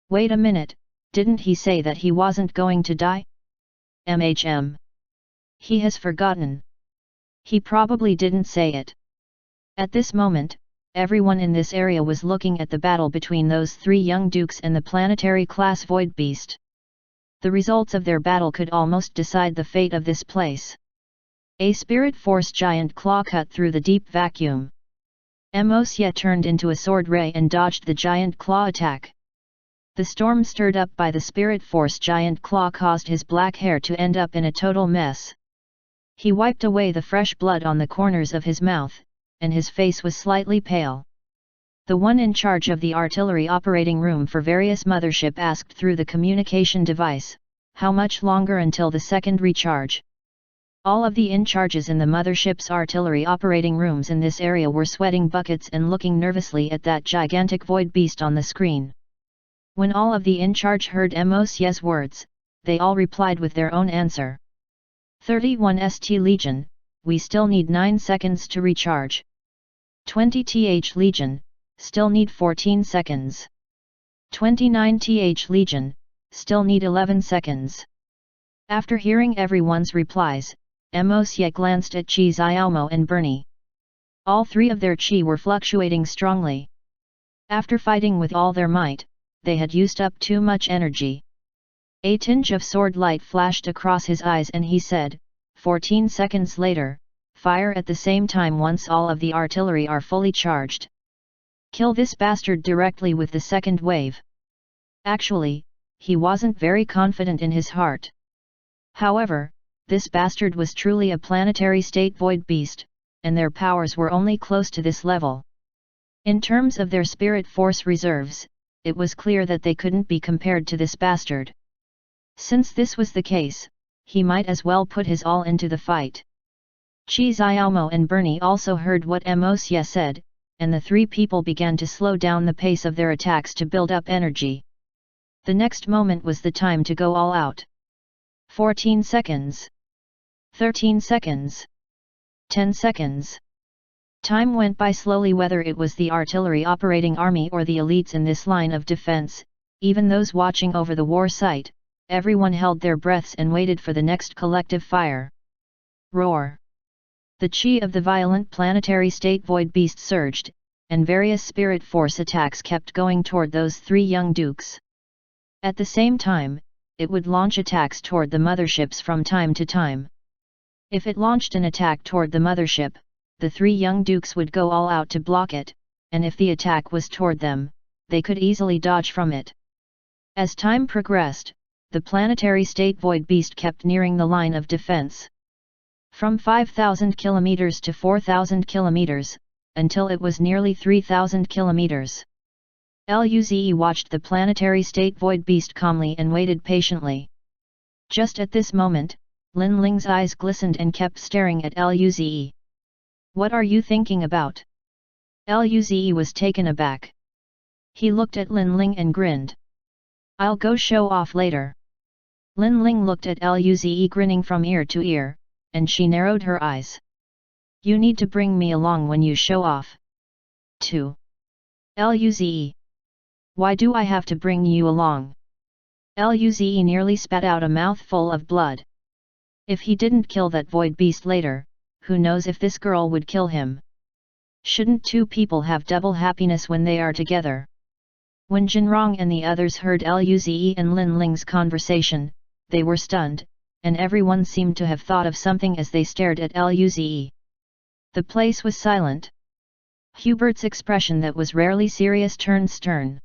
[SPEAKER 1] Wait a minute, didn't he say that he wasn't going to die? He has forgotten. He probably didn't say it. At this moment, everyone in this area was looking at the battle between those 3 young dukes and the planetary class void beast. The results of their battle could almost decide the fate of this place. A spirit force giant claw cut through the deep vacuum. Mosye turned into a sword ray and dodged the giant claw attack. The storm stirred up by the spirit force giant claw caused his black hair to end up in a total mess. He wiped away the fresh blood on the corners of his mouth, and his face was slightly pale. The one in charge of the artillery operating room for various mothership asked through the communication device, how much longer until the second recharge? All of the in-charges in the mothership's artillery operating rooms in this area were sweating buckets and looking nervously at that gigantic void beast on the screen. When all of the in-charge heard Mosye's words, they all replied with their own answer. 31 St Legion, we still need 9 seconds to recharge. 20 Th Legion, still need 14 seconds. 29 Th Legion, still need 11 seconds. After hearing everyone's replies, Mosye glanced at Chi Xiaomo and Bernie. All 3 of their chi were fluctuating strongly. After fighting with all their might, they had used up too much energy. A tinge of sword light flashed across his eyes and he said, 14 seconds later, fire at the same time once all of the artillery are fully charged. Kill this bastard directly with the second wave. Actually, he wasn't very confident in his heart. However, this bastard was truly a planetary state void beast, and their powers were only close to this level. In terms of their spirit force reserves, it was clear that they couldn't be compared to this bastard. Since this was the case, he might as well put his all into the fight. Chi Xiaomo and Bernie also heard what Mosye said, and the 3 people began to slow down the pace of their attacks to build up energy. The next moment was the time to go all out. 14 seconds. 13 seconds. 10 seconds. Time went by slowly whether it was the artillery operating army or the elites in this line of defense, even those watching over the war site, everyone held their breaths and waited for the next collective fire. Roar! The chi of the violent planetary state void beast surged, and various spirit force attacks kept going toward those 3 young dukes. At the same time, it would launch attacks toward the motherships from time to time. If it launched an attack toward the mothership, the 3 young dukes would go all out to block it, and if the attack was toward them, they could easily dodge from it. As time progressed, the planetary state void beast kept nearing the line of defense. From 5,000 kilometers to 4,000 kilometers, until it was nearly 3,000 kilometers. Luze watched the planetary state void beast calmly and waited patiently. Just at this moment, Lin Ling's eyes glistened and kept staring at Luze. What are you thinking about? Luze was taken aback. He looked at Lin Ling and grinned. I'll go show off later. Lin Ling looked at Luze grinning from ear to ear, and she narrowed her eyes. You need to bring me along when you show off. 2. Luze. Why do I have to bring you along? Luze nearly spat out a mouthful of blood. If he didn't kill that void beast later, who knows if this girl would kill him? Shouldn't two people have double happiness when they are together? When Jinrong and the others heard Luze and Lin Ling's conversation, they were stunned, and everyone seemed to have thought of something as they stared at Luze. The place was silent. Hubert's expression that was rarely serious turned stern.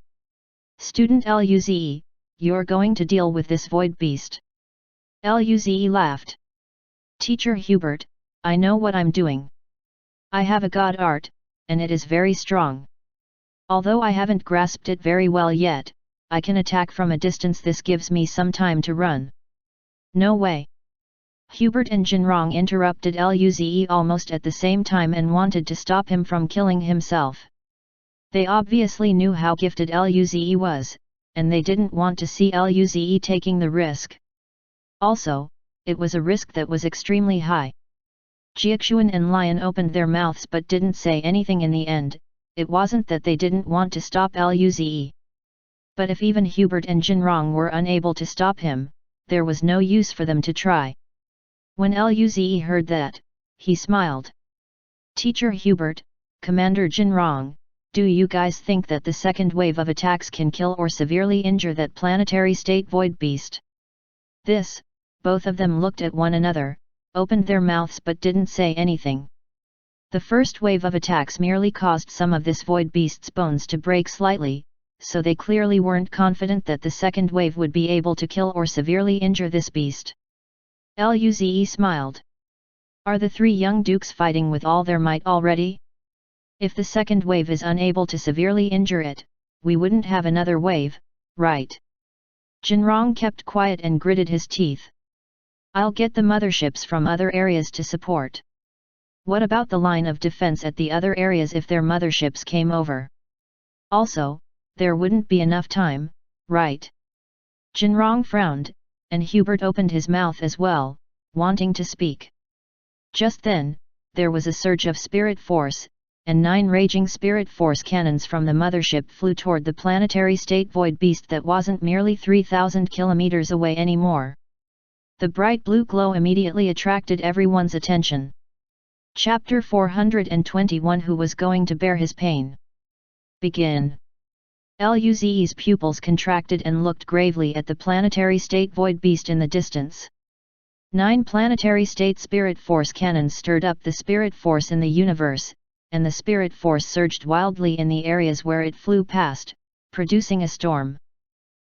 [SPEAKER 1] Student Luze, you're going to deal with this void beast. Luze laughed. Teacher Hubert, I know what I'm doing. I have a god art, and it is very strong. Although I haven't grasped it very well yet, I can attack from a distance. This gives me some time to run. No way. Hubert and Jinrong interrupted Luze almost at the same time and wanted to stop him from killing himself. They obviously knew how gifted Luze was, and they didn't want to see Luze taking the risk. Also, it was a risk that was extremely high. Jiaxuan and Lion opened their mouths but didn't say anything in the end. It wasn't that they didn't want to stop Luze. But if even Hubert and Jinrong were unable to stop him, there was no use for them to try. When Luze heard that, he smiled. Teacher Hubert, Commander Jinrong, do you guys think that the second wave of attacks can kill or severely injure that planetary state void beast? This, both of them looked at one another, opened their mouths but didn't say anything. The first wave of attacks merely caused some of this void beast's bones to break slightly, so they clearly weren't confident that the second wave would be able to kill or severely injure this beast. Luze smiled. Are the three young dukes fighting with all their might already? If the second wave is unable to severely injure it, we wouldn't have another wave, right? Jinrong kept quiet and gritted his teeth. I'll get the motherships from other areas to support. What about the line of defense at the other areas if their motherships came over? Also, there wouldn't be enough time, right? Jinrong frowned, and Hubert opened his mouth as well, wanting to speak. Just then, there was a surge of spirit force, and 9 raging spirit force cannons from the mothership flew toward the planetary state void beast that wasn't merely 3,000 kilometers away anymore. The bright blue glow immediately attracted everyone's attention. Chapter 421 Who was going to bear his pain? Begin. Luze's pupils contracted and looked gravely at the planetary state void beast in the distance. 9 planetary state spirit force cannons stirred up the spirit force in the universe, and the spirit force surged wildly in the areas where it flew past, producing a storm.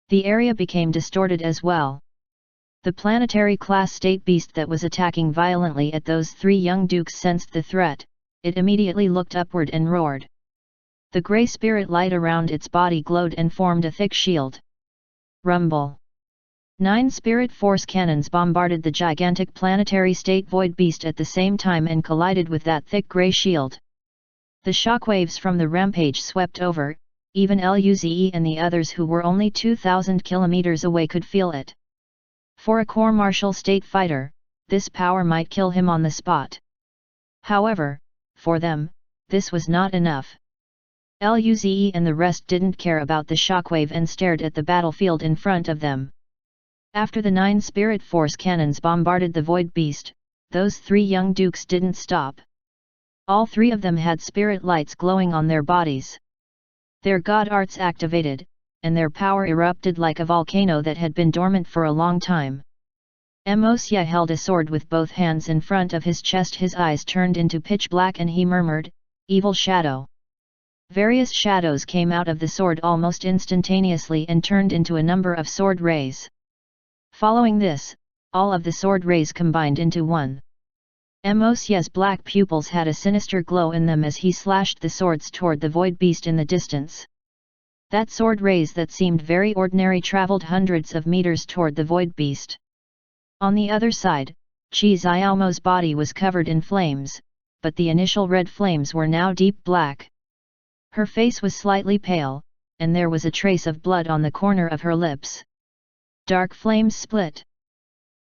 [SPEAKER 1] The area became distorted as well. The planetary class state beast that was attacking violently at those 3 young dukes sensed the threat. It immediately looked upward and roared. The grey spirit light around its body glowed and formed a thick shield. Rumble. 9 spirit force cannons bombarded the gigantic planetary state void beast at the same time and collided with that thick grey shield. The shockwaves from the rampage swept over, even Luze and the others who were only 2,000 kilometers away could feel it. For a core martial state fighter, this power might kill him on the spot. However, for them, this was not enough. Luze and the rest didn't care about the shockwave and stared at the battlefield in front of them. After the 9 spirit force cannons bombarded the void beast, those 3 young dukes didn't stop. All 3 of them had spirit lights glowing on their bodies. Their god arts activated, and their power erupted like a volcano that had been dormant for a long time. Mosya held a sword with both hands in front of his chest. His eyes turned into pitch black and he murmured, "Evil shadow." Various shadows came out of the sword almost instantaneously and turned into a number of sword rays. Following this, all of the sword rays combined into one. Mosya's black pupils had a sinister glow in them as he slashed the swords toward the void beast in the distance. That sword rays that seemed very ordinary traveled hundreds of meters toward the void beast. On the other side, Chi Xiaomo's body was covered in flames, but the initial red flames were now deep black. Her face was slightly pale, and there was a trace of blood on the corner of her lips. Dark flames split.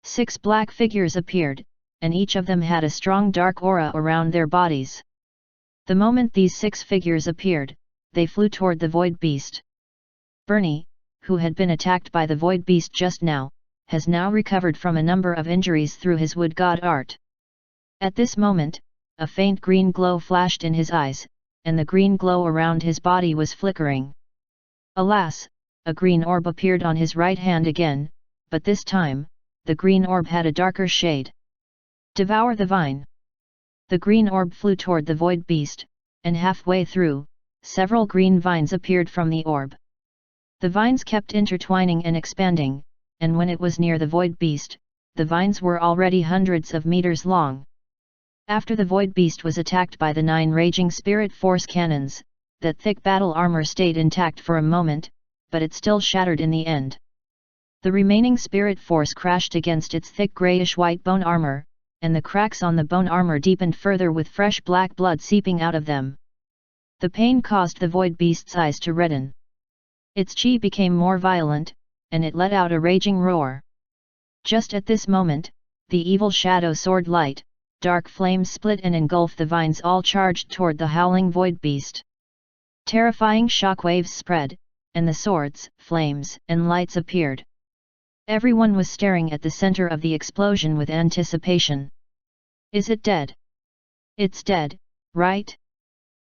[SPEAKER 1] 6 black figures appeared, and each of them had a strong dark aura around their bodies. The moment these 6 figures appeared, they flew toward the Void Beast. Bernie, who had been attacked by the Void Beast just now, has now recovered from a number of injuries through his wood god art. At this moment, a faint green glow flashed in his eyes, and the green glow around his body was flickering. Alas, a green orb appeared on his right hand again, but this time, the green orb had a darker shade. Devour the vine. The green orb flew toward the Void Beast, and halfway through, several green vines appeared from the orb. The vines kept intertwining and expanding, and when it was near the Void Beast, the vines were already hundreds of meters long. After the Void Beast was attacked by the 9 raging spirit force cannons, that thick battle armor stayed intact for a moment, but it still shattered in the end. The remaining spirit force crashed against its thick grayish-white bone armor, and the cracks on the bone armor deepened further with fresh black blood seeping out of them. The pain caused the Void Beast's eyes to redden. Its chi became more violent, and it let out a raging roar. Just at this moment, the evil shadow sword light, dark flames split and engulfed the vines, all charged toward the howling Void Beast. Terrifying shockwaves spread, and the swords, flames, and lights appeared. Everyone was staring at the center of the explosion with anticipation. Is it dead? It's dead, right?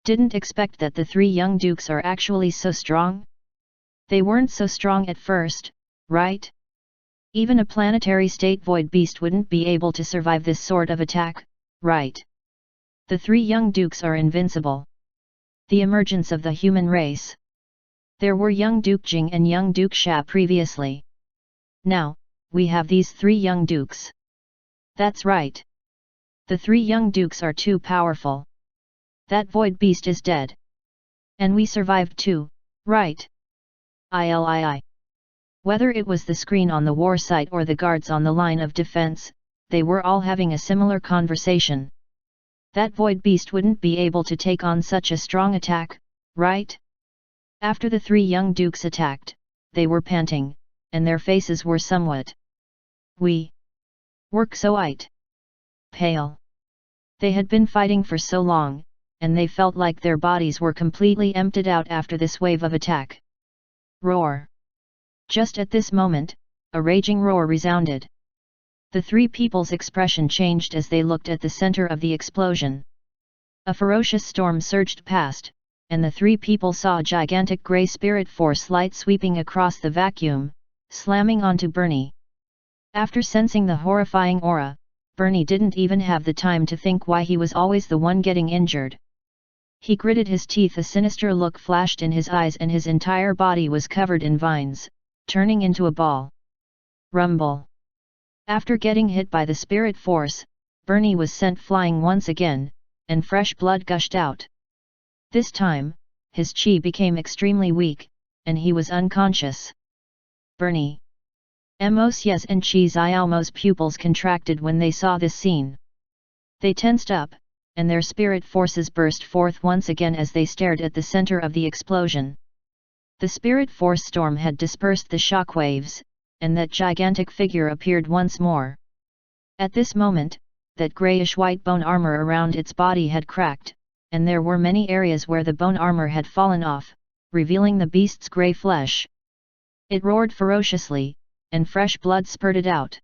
[SPEAKER 1] Didn't expect that the 3 young dukes are actually so strong? They weren't so strong at first, right? Even a planetary state Void Beast wouldn't be able to survive this sort of attack, right? The 3 young dukes are invincible. The emergence of the human race. There were young Duke Jing and young Duke Sha previously. Now, we have these 3 young dukes. That's right. The 3 young dukes are too powerful. That Void Beast is dead. And we survived too, right? III. Whether it was the screen on the war site or the guards on the line of defense, they were all having a similar conversation. That Void Beast wouldn't be able to take on such a strong attack, right? After the 3 young dukes attacked, they were panting, and their faces were somewhat pale. They had been fighting for so long, and they felt like their bodies were completely emptied out after this wave of attack. Roar! Just at this moment, a raging roar resounded. The 3 people's expression changed as they looked at the center of the explosion. A ferocious storm surged past, and the 3 people saw a gigantic grey spirit force light sweeping across the vacuum, slamming onto Bernie. After sensing the horrifying aura, Bernie didn't even have the time to think why he was always the one getting injured. He gritted his teeth, a sinister look flashed in his eyes, and his entire body was covered in vines, turning into a ball. Rumble! After getting hit by the spirit force, Bernie was sent flying once again, and fresh blood gushed out. This time, his chi became extremely weak, and he was unconscious. Bernie! Mos Yes and Chi Xiaomo's pupils contracted when they saw this scene. They tensed up, and their spirit forces burst forth once again as they stared at the center of the explosion. The spirit force storm had dispersed the shockwaves, and that gigantic figure appeared once more. At this moment, that grayish-white bone armor around its body had cracked, and there were many areas where the bone armor had fallen off, revealing the beast's grey flesh. It roared ferociously, and fresh blood spurted out.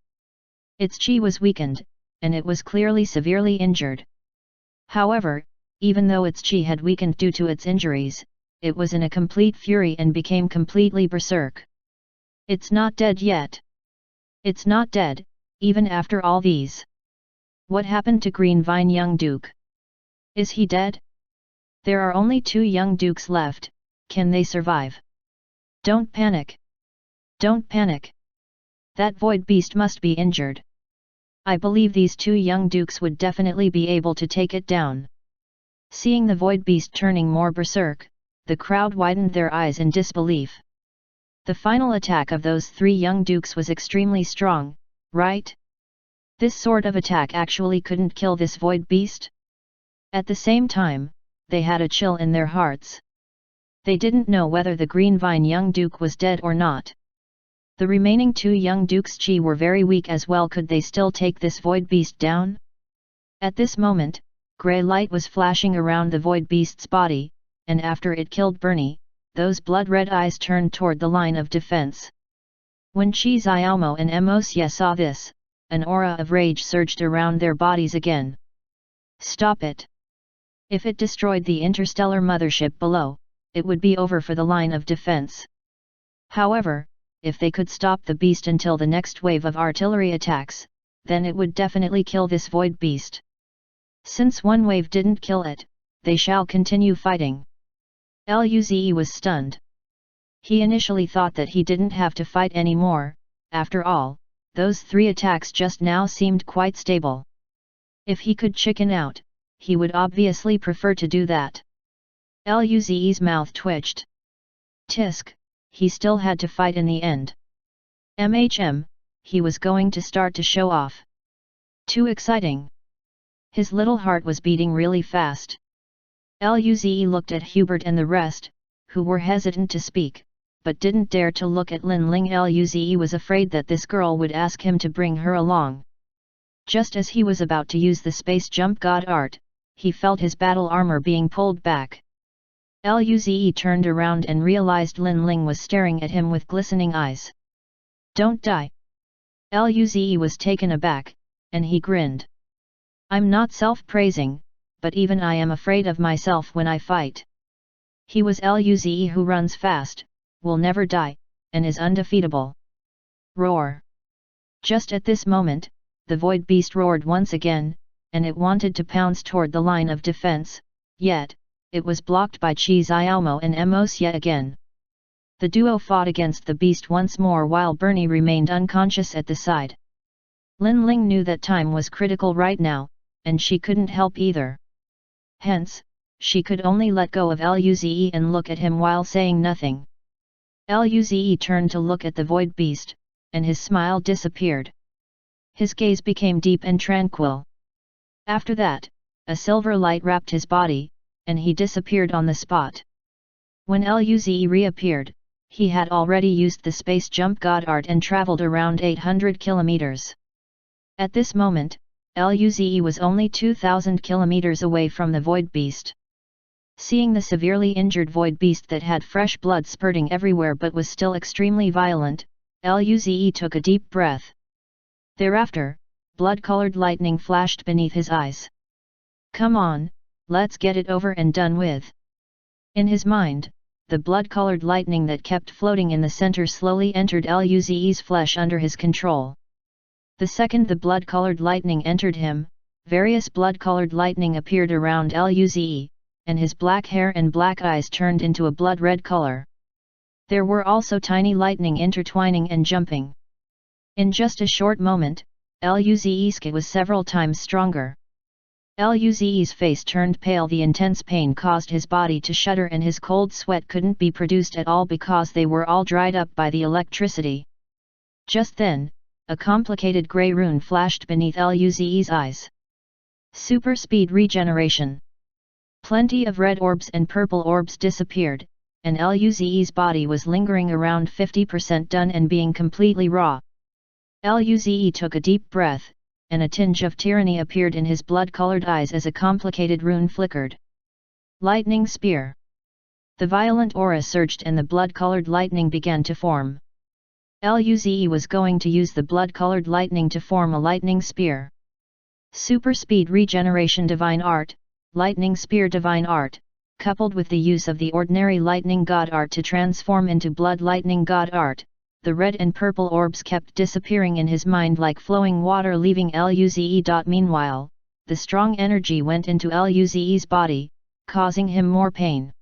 [SPEAKER 1] Its chi was weakened, and it was clearly severely injured. However, even though its chi had weakened due to its injuries, it was in a complete fury and became completely berserk. It's not dead yet. It's not dead, even after all these. What happened to Green Vine Young Duke? Is he dead? There are only 2 young dukes left, can they survive? Don't panic. Don't panic. That Void Beast must be injured. I believe these 2 young dukes would definitely be able to take it down. Seeing the Void Beast turning more berserk, the crowd widened their eyes in disbelief. The final attack of those 3 young dukes was extremely strong, right? This sort of attack actually couldn't kill this Void Beast? At the same time, they had a chill in their hearts. They didn't know whether the Green Vine young duke was dead or not. The remaining 2 young dukes' chi were very weak as well. Could they still take this void beast down? At this moment, grey light was flashing around the void beast's body, and after it killed Bernie, those blood-red eyes turned toward the line of defense. When Chi Xiaomo and Mosye saw this, an aura of rage surged around their bodies again. Stop it! If it destroyed the interstellar mothership below, it would be over for the line of defense. However, if they could stop the beast until the next wave of artillery attacks, then it would definitely kill this void beast. Since one wave didn't kill it, they shall continue fighting. Luze was stunned. He initially thought that he didn't have to fight anymore. After all, those 3 attacks just now seemed quite stable. If he could chicken out, he would obviously prefer to do that. Luze's mouth twitched. Tisk, he still had to fight in the end. He was going to start to show off. Too exciting. His little heart was beating really fast. Luze looked at Hubert and the rest, who were hesitant to speak, but didn't dare to look at Lin Ling. Luze was afraid that this girl would ask him to bring her along. Just as he was about to use the space jump god art, he felt his battle armor being pulled back. Luze turned around and realized Lin Ling was staring at him with glistening eyes. Don't die. Luze was taken aback, and he grinned. I'm not self-praising, but even I am afraid of myself when I fight. He was Luze who runs fast, will never die, and is undefeatable. Roar! Just at this moment, the void beast roared once again, and it wanted to pounce toward the line of defense, yet, it was blocked by Chi Xiaomo and Mosye again. The duo fought against the beast once more while Bernie remained unconscious at the side. Lin Ling knew that time was critical right now, and she couldn't help either. Hence, she could only let go of Luze and look at him while saying nothing. Luze turned to look at the void beast, and his smile disappeared. His gaze became deep and tranquil. After that, a silver light wrapped his body, and he disappeared on the spot. When Luze reappeared, he had already used the space jump god art and traveled around 800 kilometers. At this moment, Luze was only 2,000 kilometers away from the void beast. Seeing the severely injured void beast that had fresh blood spurting everywhere but was still extremely violent, Luze took a deep breath. Thereafter, blood-colored lightning flashed beneath his eyes. Come on, let's get it over and done with. In his mind, the blood-colored lightning that kept floating in the center slowly entered Luze's flesh under his control. The second the blood-colored lightning entered him, various blood-colored lightning appeared around Luze, and his black hair and black eyes turned into a blood-red color. There were also tiny lightning intertwining and jumping. In just a short moment, Luze's ki was several times stronger. Luze's face turned pale. The intense pain caused his body to shudder and his cold sweat couldn't be produced at all because they were all dried up by the electricity. Just then, a complicated grey rune flashed beneath Luze's eyes. Super speed regeneration. Plenty of red orbs and purple orbs disappeared, and Luze's body was lingering around 50% done and being completely raw. Luze took a deep breath, and a tinge of tyranny appeared in his blood-colored eyes as a complicated rune flickered. Lightning Spear. The violent aura surged and the blood-colored lightning began to form. Luze was going to use the blood-colored lightning to form a lightning spear. Super Speed Regeneration Divine Art, Lightning Spear Divine Art, coupled with the use of the ordinary Lightning God Art to transform into Blood Lightning God Art, the red and purple orbs kept disappearing in his mind like flowing water leaving Luze. Meanwhile, the strong energy went into Luze's body, causing him more pain.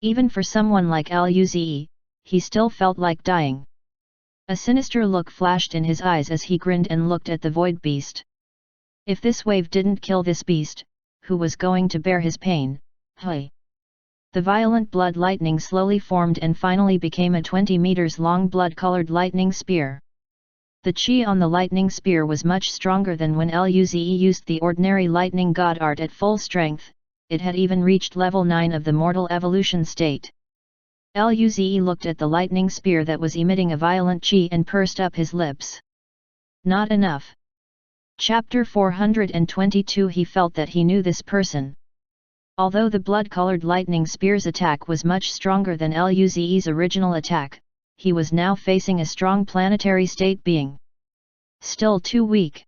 [SPEAKER 1] Even for someone like Luze, he still felt like dying. A sinister look flashed in his eyes as he grinned and looked at the void beast. If this wave didn't kill this beast, who was going to bear his pain? Hey! The violent blood lightning slowly formed and finally became a 20 meters long blood-colored lightning spear. The chi on the lightning spear was much stronger than when Luze used the ordinary lightning god art at full strength. It had even reached level 9 of the mortal evolution state. Luze looked at the lightning spear that was emitting a violent chi and pursed up his lips. Not enough. Chapter 422. He felt that he knew this person. Although the blood-colored lightning spear's attack was much stronger than Luze's original attack, he was now facing a strong planetary state being. Still too weak.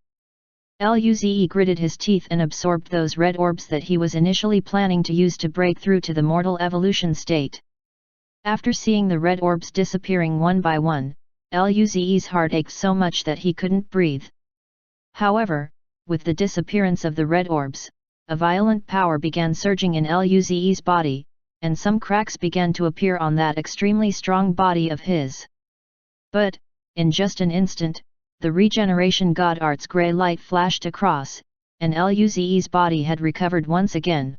[SPEAKER 1] Luze gritted his teeth and absorbed those red orbs that he was initially planning to use to break through to the mortal evolution state. After seeing the red orbs disappearing one by one, Luze's heart ached so much that he couldn't breathe. However, with the disappearance of the red orbs, a violent power began surging in Luze's body, and some cracks began to appear on that extremely strong body of his. But, in just an instant, the regeneration god art's grey light flashed across, and Luze's body had recovered once again.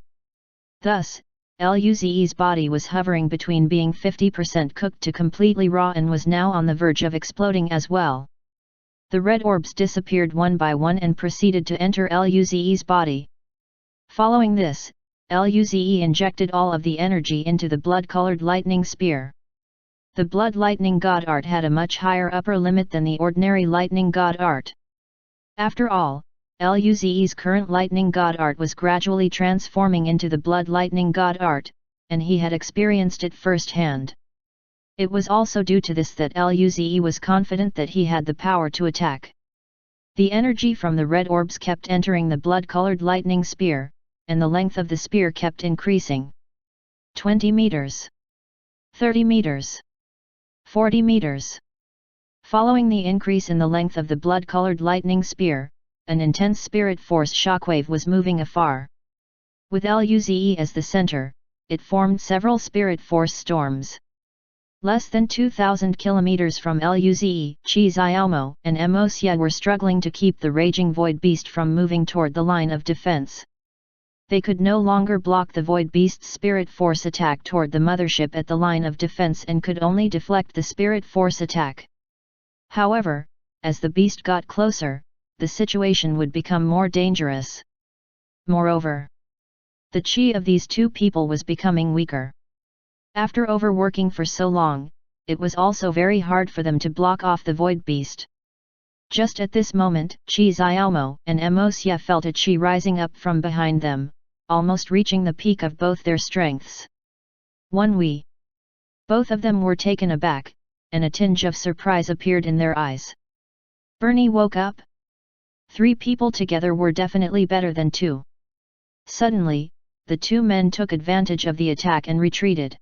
[SPEAKER 1] Thus, Luze's body was hovering between being 50% cooked to completely raw and was now on the verge of exploding as well. The red orbs disappeared one by one and proceeded to enter Luze's body. Following this, Luze injected all of the energy into the blood-colored lightning spear. The blood lightning god art had a much higher upper limit than the ordinary lightning god art. After all, Luze's current lightning god art was gradually transforming into the blood lightning god art, and he had experienced it firsthand. It was also due to this that Luze was confident that he had the power to attack. The energy from the red orbs kept entering the blood-colored lightning spear, and the length of the spear kept increasing. 20 meters. 30 meters. 40 meters. Following the increase in the length of the blood-colored lightning spear, an intense spirit force shockwave was moving afar. With Luze as the center, it formed several spirit force storms. Less than 2,000 kilometers from Luze, Chi Xiaomo and Emosia were struggling to keep the raging void beast from moving toward the line of defense. They could no longer block the void beast's spirit force attack toward the mothership at the line of defense and could only deflect the spirit force attack. However, as the beast got closer, the situation would become more dangerous. Moreover, the chi of these two people was becoming weaker. After overworking for so long, it was also very hard for them to block off the void beast. Just at this moment, Chi Xiaomo and Emosia felt a chi rising up from behind them, almost reaching the peak of both their strengths. Wei. Both of them were taken aback, and a tinge of surprise appeared in their eyes. Bernie woke up? 3 people together were definitely better than 2. Suddenly, the 2 men took advantage of the attack and retreated.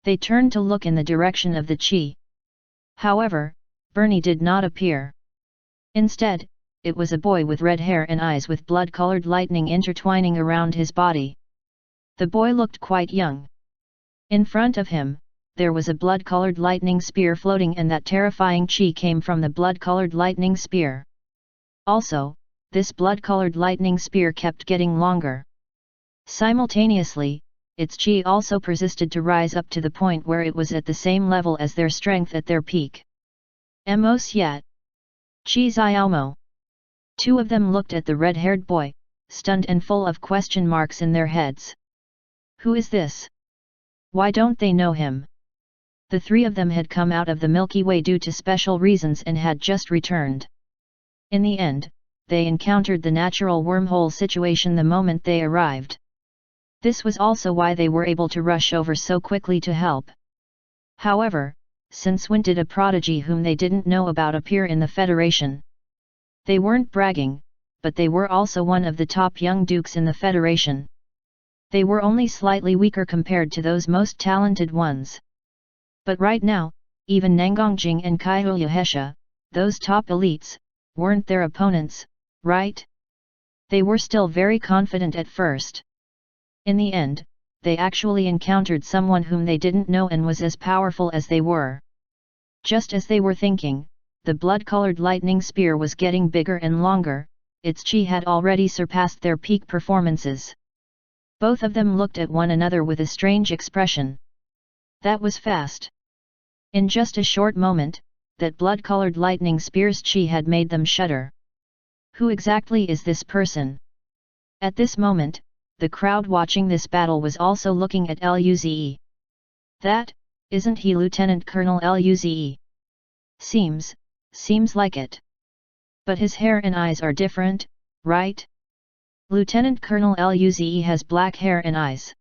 [SPEAKER 1] They turned to look in the direction of the chi. However, Bernie did not appear. Instead, it was a boy with red hair and eyes with blood-colored lightning intertwining around his body. The boy looked quite young. In front of him, there was a blood-colored lightning spear floating, and that terrifying chi came from the blood-colored lightning spear. Also, this blood-colored lightning spear kept getting longer. Simultaneously, its chi also persisted to rise up to the point where it was at the same level as their strength at their peak. Emosia. Chi Xiaomo. 2 of them looked at the red-haired boy, stunned and full of question marks in their heads. Who is this? Why don't they know him? The 3 of them had come out of the Milky Way due to special reasons and had just returned. In the end, they encountered the natural wormhole situation the moment they arrived. This was also why they were able to rush over so quickly to help. However, since when did a prodigy whom they didn't know about appear in the Federation? They weren't bragging, but they were also one of the top young dukes in the Federation. They were only slightly weaker compared to those most talented ones. But right now, even Nangongjing and Kaihuyahesha, those top elites, weren't their opponents, right? They were still very confident at first. In the end, they actually encountered someone whom they didn't know and was as powerful as they were. Just as they were thinking, the blood-colored lightning spear was getting bigger and longer, its chi had already surpassed their peak performances. Both of them looked at one another with a strange expression. That was fast. In just a short moment, that blood-colored lightning spear's chi had made them shudder. Who exactly is this person? At this moment, the crowd watching this battle was also looking at Luze. That, isn't he Lieutenant Colonel Luze? Seems like it. But his hair and eyes are different, right? Lieutenant Colonel Luze has black hair and eyes.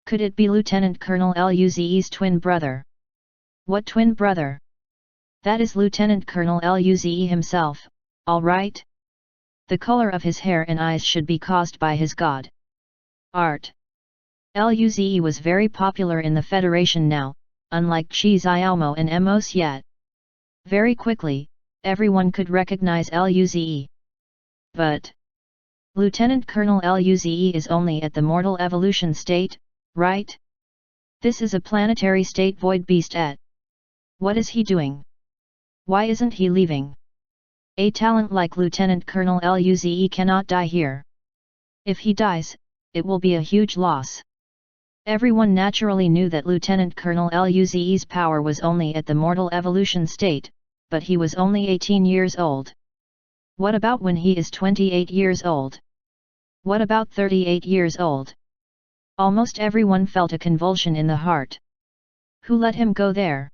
[SPEAKER 1] Could it be Lieutenant Colonel Luze's twin brother? What twin brother? That is Lieutenant Colonel Luze himself, all right? The color of his hair and eyes should be caused by his god. Art. Luze was very popular in the Federation now, unlike Chi Xiaomo and Emos yet. Very quickly, everyone could recognize Luze. But Lieutenant Colonel Luze is only at the mortal evolution state, right? This is a planetary state void beast at. What is he doing? Why isn't he leaving? A talent like Lieutenant Colonel Luze cannot die here. If he dies, it will be a huge loss. Everyone naturally knew that Lieutenant Colonel Luze's power was only at the mortal evolution state, but he was only 18 years old. What about when he is 28 years old? What about 38 years old? Almost everyone felt a convulsion in the heart. Who let him go there?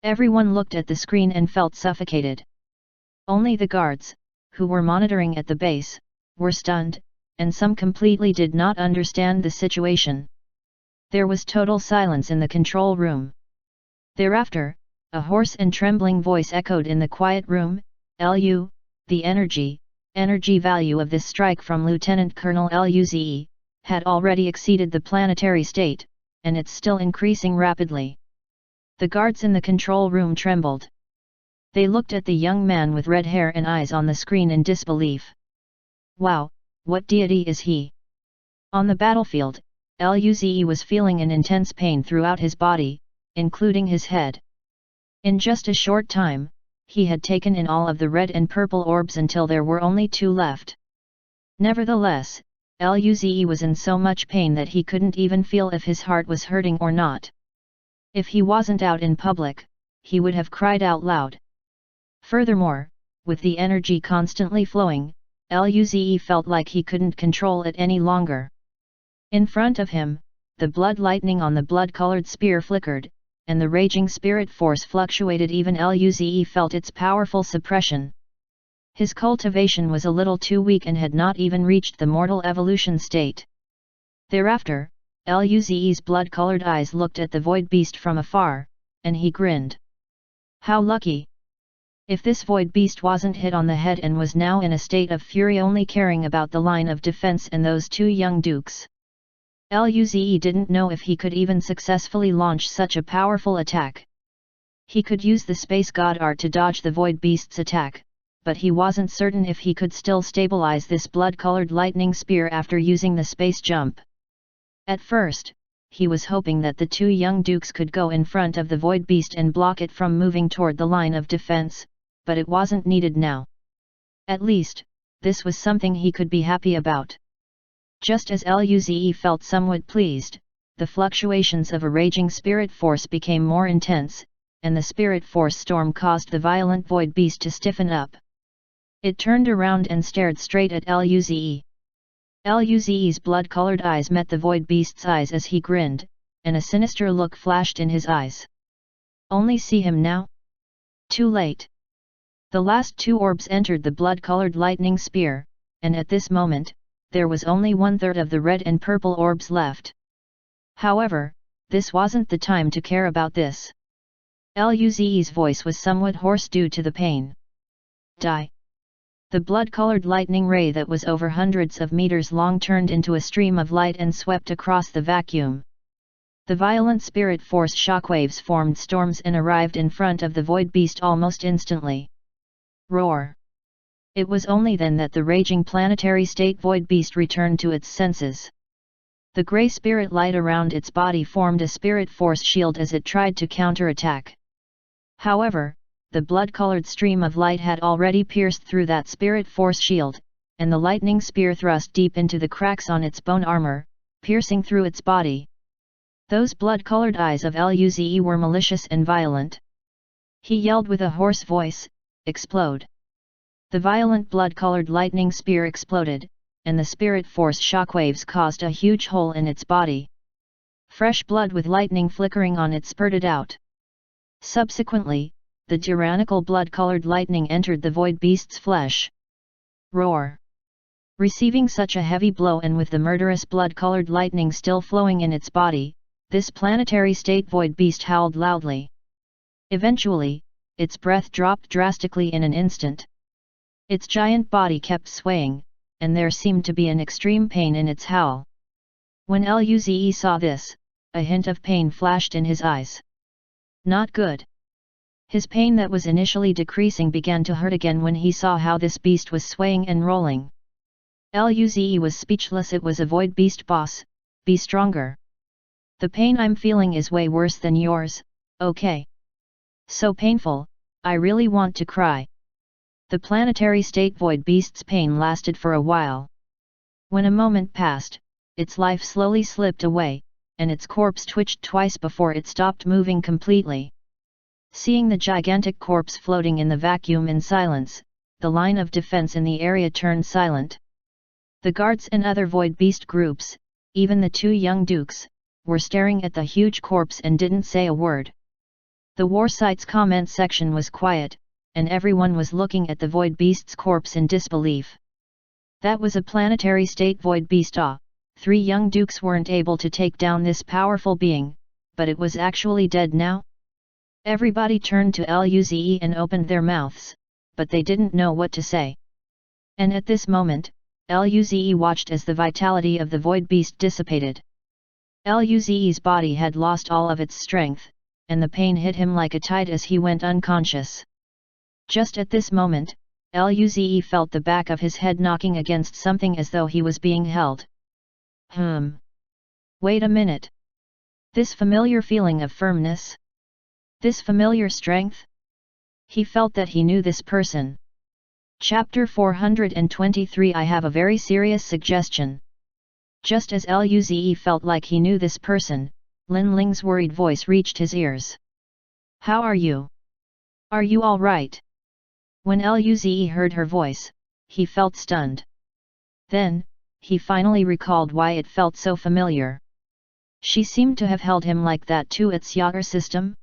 [SPEAKER 1] Everyone looked at the screen and felt suffocated. Only the guards, who were monitoring at the base, were stunned, and some completely did not understand the situation. There was total silence in the control room. Thereafter, a hoarse and trembling voice echoed in the quiet room, "Lu, the energy value of this strike from Lieutenant Colonel Luze, had already exceeded the planetary state, and it's still increasing rapidly." The guards in the control room trembled. They looked at the young man with red hair and eyes on the screen in disbelief. Wow, what deity is he? On the battlefield, Luze was feeling an intense pain throughout his body, including his head. In just a short time, he had taken in all of the red and purple orbs until there were only 2 left. Nevertheless, Luze was in so much pain that he couldn't even feel if his heart was hurting or not. If he wasn't out in public, he would have cried out loud. Furthermore, with the energy constantly flowing, Luze felt like he couldn't control it any longer. In front of him, the blood lightning on the blood-colored spear flickered, and the raging spirit force fluctuated. Even Luze felt its powerful suppression. His cultivation was a little too weak and had not even reached the mortal evolution state. Thereafter, Luze's blood-colored eyes looked at the void beast from afar, and he grinned. How lucky! If this void beast wasn't hit on the head and was now in a state of fury only caring about the line of defense and those 2 young dukes. Luze didn't know if he could even successfully launch such a powerful attack. He could use the space god art to dodge the void beast's attack, but he wasn't certain if he could still stabilize this blood-colored lightning spear after using the space jump. At first, he was hoping that the 2 young dukes could go in front of the void beast and block it from moving toward the line of defense, but it wasn't needed now. At least, this was something he could be happy about. Just as Luze felt somewhat pleased, the fluctuations of a raging spirit force became more intense, and the spirit force storm caused the violent void beast to stiffen up. It turned around and stared straight at Luze. Luze's blood-colored eyes met the void beast's eyes as he grinned, and a sinister look flashed in his eyes. Only see him now? Too late. The last 2 orbs entered the blood-colored lightning spear, and at this moment, there was only 1/3 of the red and purple orbs left. However, this wasn't the time to care about this. Luze's voice was somewhat hoarse due to the pain. Die! The blood-colored lightning ray that was over hundreds of meters long turned into a stream of light and swept across the vacuum. The violent spirit force shockwaves formed storms and arrived in front of the void beast almost instantly. Roar! It was only then that the raging planetary state void beast returned to its senses. The grey spirit light around its body formed a spirit force shield as it tried to counterattack. However, the blood-colored stream of light had already pierced through that spirit force shield, and the lightning spear thrust deep into the cracks on its bone armor, piercing through its body. Those blood-colored eyes of Luze were malicious and violent. He yelled with a hoarse voice, "Explode!" The violent blood-colored lightning spear exploded, and the spirit force shockwaves caused a huge hole in its body. Fresh blood with lightning flickering on it spurted out. Subsequently, the tyrannical blood-colored lightning entered the void beast's flesh. Roar! Receiving such a heavy blow and with the murderous blood-colored lightning still flowing in its body, this planetary state void beast howled loudly. Eventually, its breath dropped drastically in an instant. Its giant body kept swaying, and there seemed to be an extreme pain in its howl. When Luze saw this, a hint of pain flashed in his eyes. Not good. His pain that was initially decreasing began to hurt again when he saw how this beast was swaying and rolling. Luze was speechless. It was a void beast boss, be stronger. The pain I'm feeling is way worse than yours, okay? So painful, I really want to cry. The planetary state void beast's pain lasted for a while. When a moment passed, its life slowly slipped away, and its corpse twitched twice before it stopped moving completely. Seeing the gigantic corpse floating in the vacuum in silence, the line of defense in the area turned silent. The guards and other void beast groups, even the two young dukes, were staring at the huge corpse and didn't say a word. The war site's comment section was quiet, and everyone was looking at the void beast's corpse in disbelief. That was a planetary state void beast. 3 young dukes weren't able to take down this powerful being, but it was actually dead now? Everybody turned to Luze and opened their mouths, but they didn't know what to say. And at this moment, Luze watched as the vitality of the void beast dissipated. Luze's body had lost all of its strength, and the pain hit him like a tide as he went unconscious. Just at this moment, Luze felt the back of his head knocking against something as though he was being held. Wait a minute. This familiar feeling of firmness? This familiar strength? He felt that he knew this person. Chapter 423 I have a very serious suggestion. Just as Luze felt like he knew this person, Lin Ling's worried voice reached his ears. How are you? Are you all right? When Luze heard her voice, he felt stunned. Then, he finally recalled why it felt so familiar. She seemed to have held him like that too at Xiao'er system.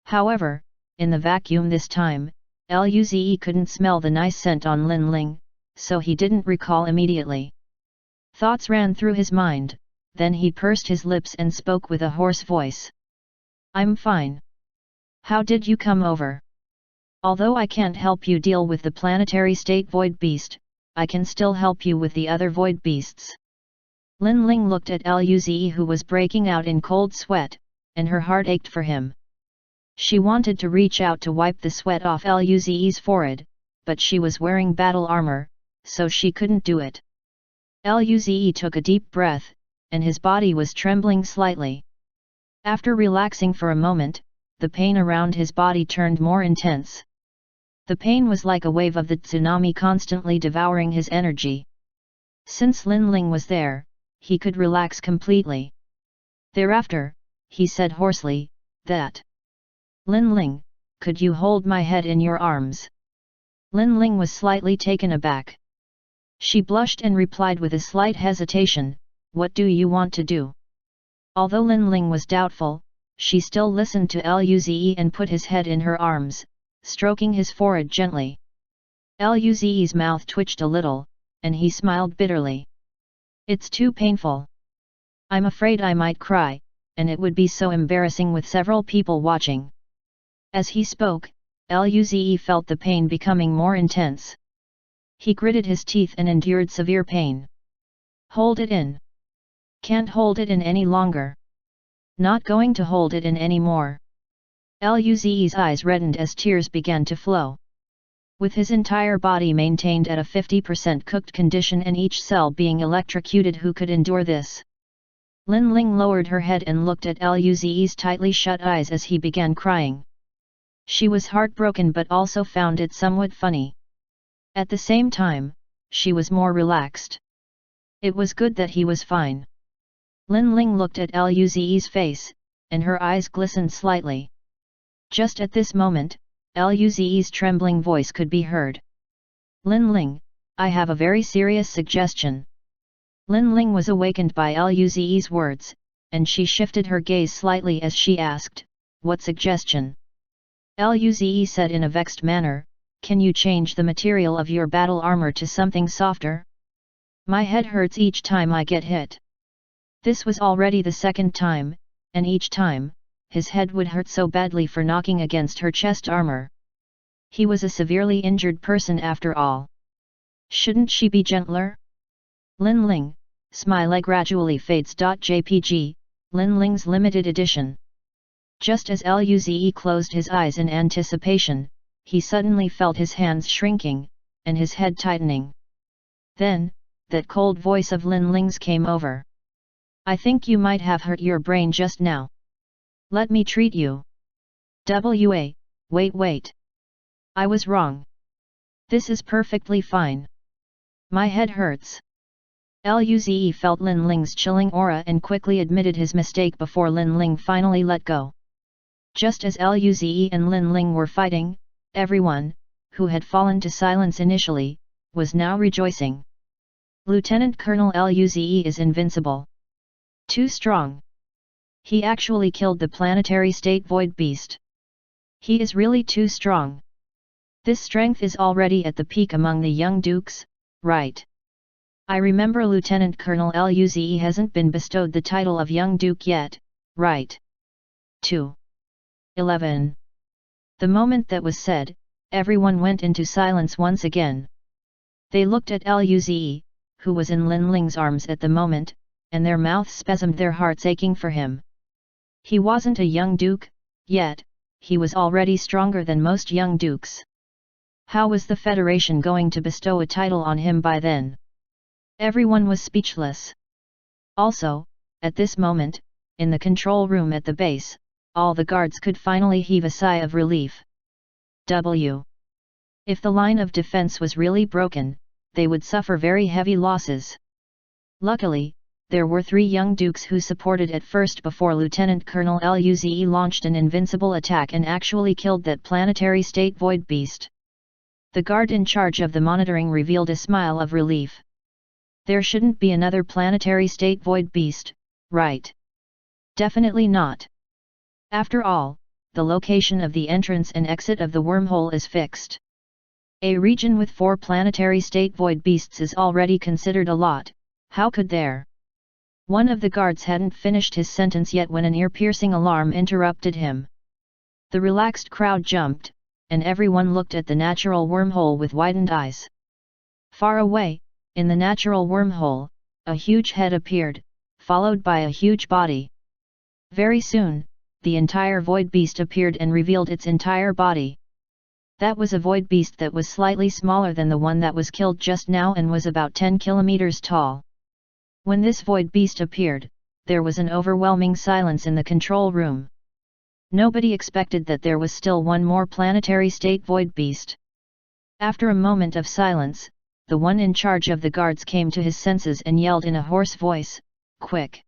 [SPEAKER 1] However, in the vacuum this time, Luze couldn't smell the nice scent on Lin Ling, so he didn't recall immediately. Thoughts ran through his mind, then he pursed his lips and spoke with a hoarse voice. I'm fine. How did you come over? Although I can't help you deal with the planetary state void beast, I can still help you with the other void beasts. Lin Ling looked at Luze who was breaking out in cold sweat, and her heart ached for him. She wanted to reach out to wipe the sweat off Luze's forehead, but she was wearing battle armor, so she couldn't do it. Luze took a deep breath, and his body was trembling slightly. After relaxing for a moment, the pain around his body turned more intense. The pain was like a wave of the tsunami constantly devouring his energy. Since Lin Ling was there, he could relax completely. Thereafter, he said hoarsely, that. Lin Ling, could you hold my head in your arms? Lin Ling was slightly taken aback. She blushed and replied with a slight hesitation, what do you want to do? Although Lin Ling was doubtful, she still listened to Luze and put his head in her arms, stroking his forehead gently. Luze's mouth twitched a little, and he smiled bitterly. It's too painful. I'm afraid I might cry, and it would be so embarrassing with several people watching. As he spoke, Luze felt the pain becoming more intense. He gritted his teeth and endured severe pain. Hold it in. Can't hold it in any longer. Not going to hold it in anymore. Luze's eyes reddened as tears began to flow. With his entire body maintained at a 50% cooked condition and each cell being electrocuted, who could endure this? Lin Ling lowered her head and looked at Luze's tightly shut eyes as he began crying. She was heartbroken but also found it somewhat funny. At the same time, she was more relaxed. It was good that he was fine. Lin Ling looked at Luze's face, and her eyes glistened slightly. Just at this moment, Luze's trembling voice could be heard. Lin Ling, I have a very serious suggestion. Lin Ling was awakened by Luze's words, and she shifted her gaze slightly as she asked, what suggestion? Luze said in a vexed manner, can you change the material of your battle armor to something softer? My head hurts each time I get hit. This was already the second time, and each time, his head would hurt so badly for knocking against her chest armor. He was a severely injured person after all. Shouldn't she be gentler? Lin Ling, Smile gradually fades. JPG, Lin Ling's limited edition. Just as Luze closed his eyes in anticipation, he suddenly felt his hands shrinking, and his head tightening. Then, that cold voice of Lin Ling's came over. I think you might have hurt your brain just now. Let me treat you. Wait. I was wrong. This is perfectly fine. My head hurts. Luze felt Lin Ling's chilling aura and quickly admitted his mistake before Lin Ling finally let go. Just as Luze and Lin Ling were fighting, everyone, who had fallen to silence initially, was now rejoicing. Lieutenant Colonel Luze is invincible. Too strong. He actually killed the planetary state void beast. He is really too strong. This strength is already at the peak among the young dukes, right? I remember Lieutenant Colonel Luze hasn't been bestowed the title of young duke yet, right? 2:11. The moment that was said, everyone went into silence once again. They looked at Luze, who was in Lin Ling's arms at the moment, and their mouths spasmed, their hearts aching for him. He wasn't a young duke, yet, he was already stronger than most young dukes. How was the Federation going to bestow a title on him by then? Everyone was speechless. Also, at this moment, in the control room at the base, all the guards could finally heave a sigh of relief. If the line of defense was really broken, they would suffer very heavy losses. Luckily, there were 3 young dukes who supported at first before Lieutenant Colonel Luze launched an invincible attack and actually killed that planetary state void beast. The guard in charge of the monitoring revealed a smile of relief. There shouldn't be another planetary state void beast, right? Definitely not. After all, the location of the entrance and exit of the wormhole is fixed. A region with 4 planetary state void beasts is already considered a lot. How could there? One of the guards hadn't finished his sentence yet when an ear-piercing alarm interrupted him. The relaxed crowd jumped, and everyone looked at the natural wormhole with widened eyes. Far away, in the natural wormhole, a huge head appeared, followed by a huge body. Very soon, the entire void beast appeared and revealed its entire body. That was a void beast that was slightly smaller than the one that was killed just now and was about 10 kilometers tall. When this void beast appeared, there was an overwhelming silence in the control room. Nobody expected that there was still one more planetary state void beast. After a moment of silence, the one in charge of the guards came to his senses and yelled in a hoarse voice, "Quick!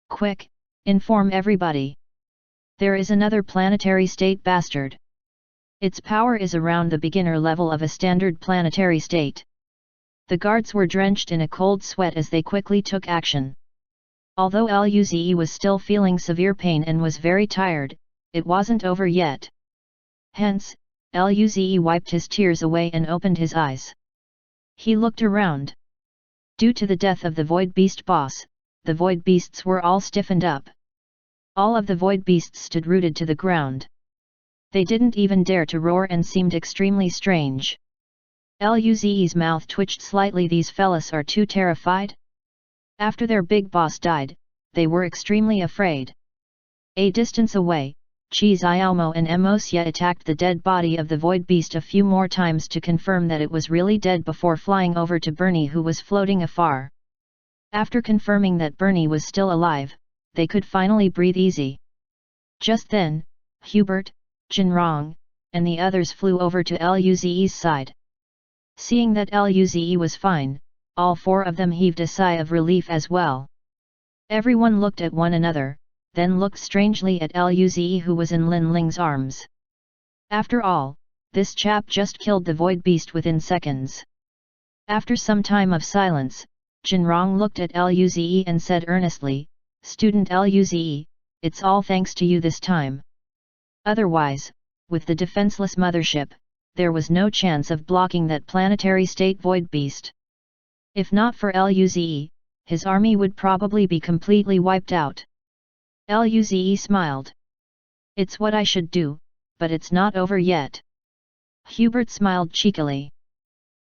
[SPEAKER 1] Quick, inform everybody! There is another planetary state bastard. Its power is around the beginner level of a standard planetary state." The guards were drenched in a cold sweat as they quickly took action. Although Luze was still feeling severe pain and was very tired, it wasn't over yet. Hence, Luze wiped his tears away and opened his eyes. He looked around. Due to the death of the Void Beast boss, the Void Beasts were all stiffened up. All of the Void Beasts stood rooted to the ground. They didn't even dare to roar and seemed extremely strange. Luze's mouth twitched slightly. These fellas are too terrified? After their big boss died, they were extremely afraid. A distance away, Chi Xiaomo and Emosia attacked the dead body of the Void Beast a few more times to confirm that it was really dead before flying over to Bernie, who was floating afar. After confirming that Bernie was still alive, they could finally breathe easy. Just then, Hubert, Jinrong, and the others flew over to Luze's side. Seeing that Luze was fine, all 4 of them heaved a sigh of relief as well. Everyone looked at one another, then looked strangely at Luze, who was in Lin Ling's arms. After all, this chap just killed the void beast within seconds. After some time of silence, Jinrong looked at Luze and said earnestly, "Student Luze, it's all thanks to you this time. Otherwise, with the defenseless mothership, there was no chance of blocking that planetary state void beast. If not for Luze, his army would probably be completely wiped out." Luze smiled. "It's what I should do, but it's not over yet." Hubert smiled cheekily.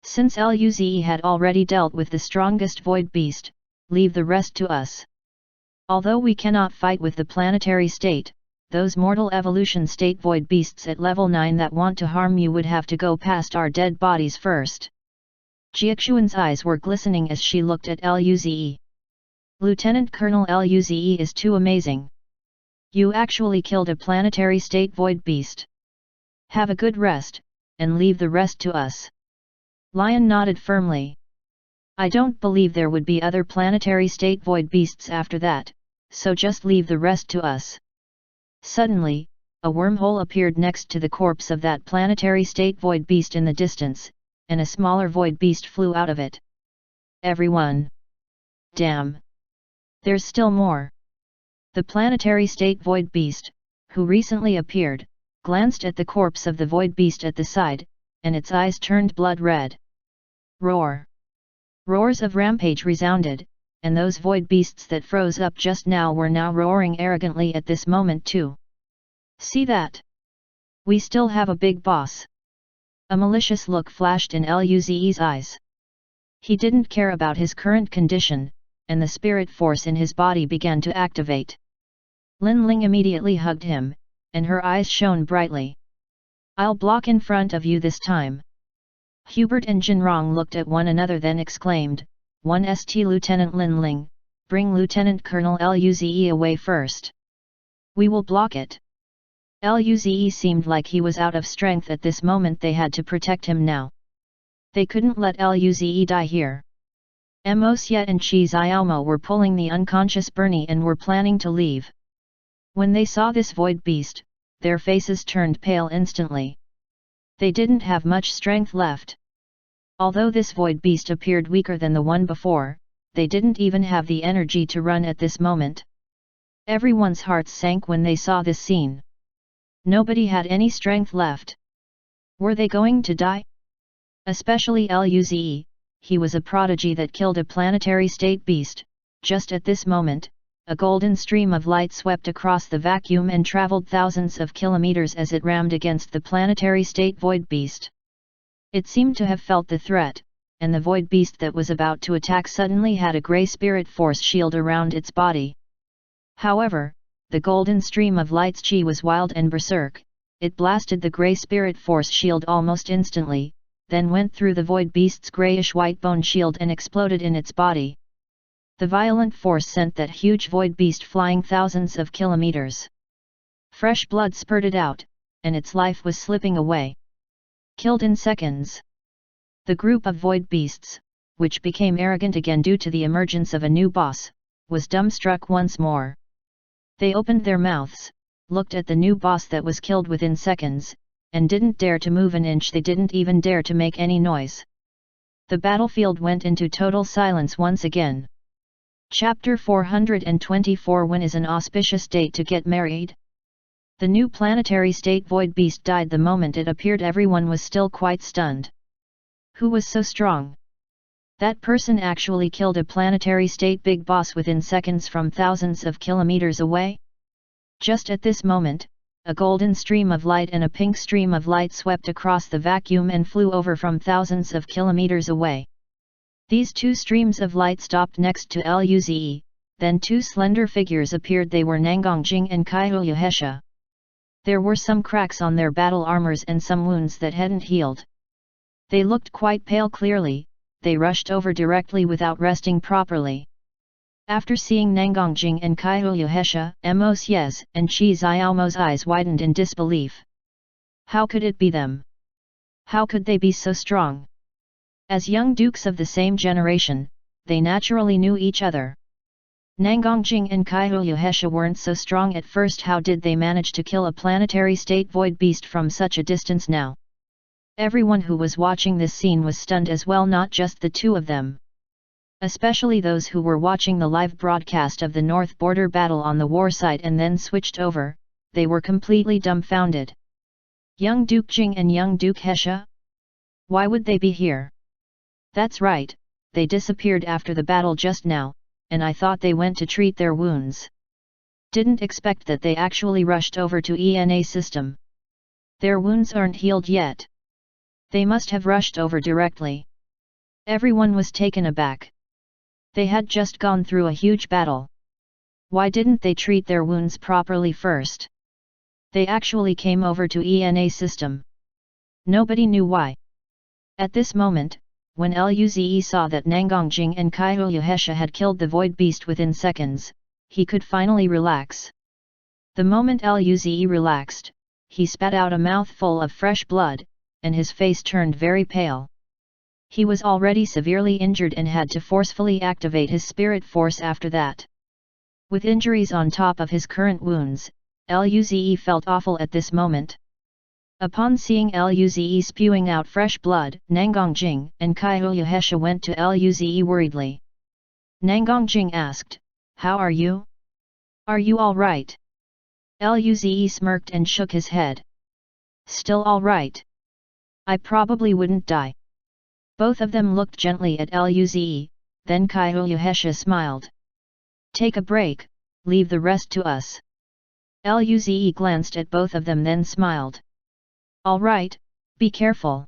[SPEAKER 1] "Since Luze had already dealt with the strongest void beast, leave the rest to us. Although we cannot fight with the planetary state, those mortal evolution state void beasts at level 9 that want to harm you would have to go past our dead bodies first." Jiaxuan's eyes were glistening as she looked at Luze. "Lieutenant Colonel Luze is too amazing. You actually killed a planetary state void beast. Have a good rest, and leave the rest to us." Lion nodded firmly. "I don't believe there would be other planetary state void beasts after that, so just leave the rest to us." Suddenly, a wormhole appeared next to the corpse of that planetary state void beast in the distance, and a smaller void beast flew out of it. "Everyone! Damn! There's still more!" The planetary state void beast, who recently appeared, glanced at the corpse of the void beast at the side, and its eyes turned blood red. Roar! Roars of rampage resounded, and those void beasts that froze up just now were now roaring arrogantly at this moment too. "See that? We still have a big boss." A malicious look flashed in Luze's eyes. He didn't care about his current condition, and the spirit force in his body began to activate. Lin Ling immediately hugged him, and her eyes shone brightly. "I'll block in front of you this time." Hubert and Jinrong looked at one another, then exclaimed, "1st Lieutenant Lin Ling, bring Lieutenant Colonel Luze away first. We will block it." Luze seemed like he was out of strength at this moment. They had to protect him now. They couldn't let Luze die here. Mosia and Chi Xiaomo were pulling the unconscious Bernie and were planning to leave. When they saw this void beast, their faces turned pale instantly. They didn't have much strength left. Although this void beast appeared weaker than the one before, they didn't even have the energy to run at this moment. Everyone's hearts sank when they saw this scene. Nobody had any strength left. Were they going to die? Especially Luze, he was a prodigy that killed a planetary state beast. Just at this moment, a golden stream of light swept across the vacuum and traveled thousands of kilometers as it rammed against the planetary state void beast. It seemed to have felt the threat, and the void beast that was about to attack suddenly had a grey spirit force shield around its body. However, the golden stream of light's chi was wild and berserk. It blasted the grey spirit force shield almost instantly, then went through the void beast's greyish-white bone shield and exploded in its body. The violent force sent that huge void beast flying thousands of kilometers. Fresh blood spurted out, and its life was slipping away. Killed in seconds. The group of void beasts, which became arrogant again due to the emergence of a new boss, was dumbstruck once more. They opened their mouths, looked at the new boss that was killed within seconds, and didn't dare to move an inch. They didn't even dare to make any noise. The battlefield went into total silence once again. Chapter 424 When is an auspicious date to get married? The new planetary state void beast died the moment it appeared. Everyone was still quite stunned. Who was so strong? That person actually killed a planetary state big boss within seconds from thousands of kilometers away? Just at this moment, a golden stream of light and a pink stream of light swept across the vacuum and flew over from thousands of kilometers away. These two streams of light stopped next to Luze, then two slender figures appeared. They were Nangongjing and Kaiyuhesha. There were some cracks on their battle armors and some wounds that hadn't healed. They looked quite pale. Clearly, they rushed over directly without resting properly. After seeing Nangongjing and Kaiyuhesha, Mosia's and Chi Xiaomo's eyes widened in disbelief. How could it be them? How could they be so strong? As young dukes of the same generation, they naturally knew each other. Nangongjing and Kaiyuhesha weren't so strong at first. How did they manage to kill a planetary state void beast from such a distance now? Everyone who was watching this scene was stunned as well, not just the two of them. Especially those who were watching the live broadcast of the North Border battle on the war site and then switched over, they were completely dumbfounded. Young Duke Jing and young Duke Hesha? Why would they be here? That's right, they disappeared after the battle just now, and I thought they went to treat their wounds. Didn't expect that they actually rushed over to ENA system. Their wounds aren't healed yet. They must have rushed over directly. Everyone was taken aback. They had just gone through a huge battle. Why didn't they treat their wounds properly first? They actually came over to ENA system. Nobody knew why. At this moment, when Luze saw that Nangongjing and Kaiyuhesha had killed the void beast within seconds, he could finally relax. The moment Luze relaxed, he spat out a mouthful of fresh blood, and his face turned very pale. He was already severely injured and had to forcefully activate his spirit force after that. With injuries on top of his current wounds, Luze felt awful at this moment. Upon seeing Luze spewing out fresh blood, Nangongjing and Kaiyuhesha went to Luze worriedly. Nangongjing asked, "How are you? Are you all right?" Luze smirked and shook his head. "Still all right. I probably wouldn't die." Both of them looked gently at Luze, then Kaiyuhesha smiled. "Take a break, leave the rest to us." Luze glanced at both of them then smiled. "All right, be careful."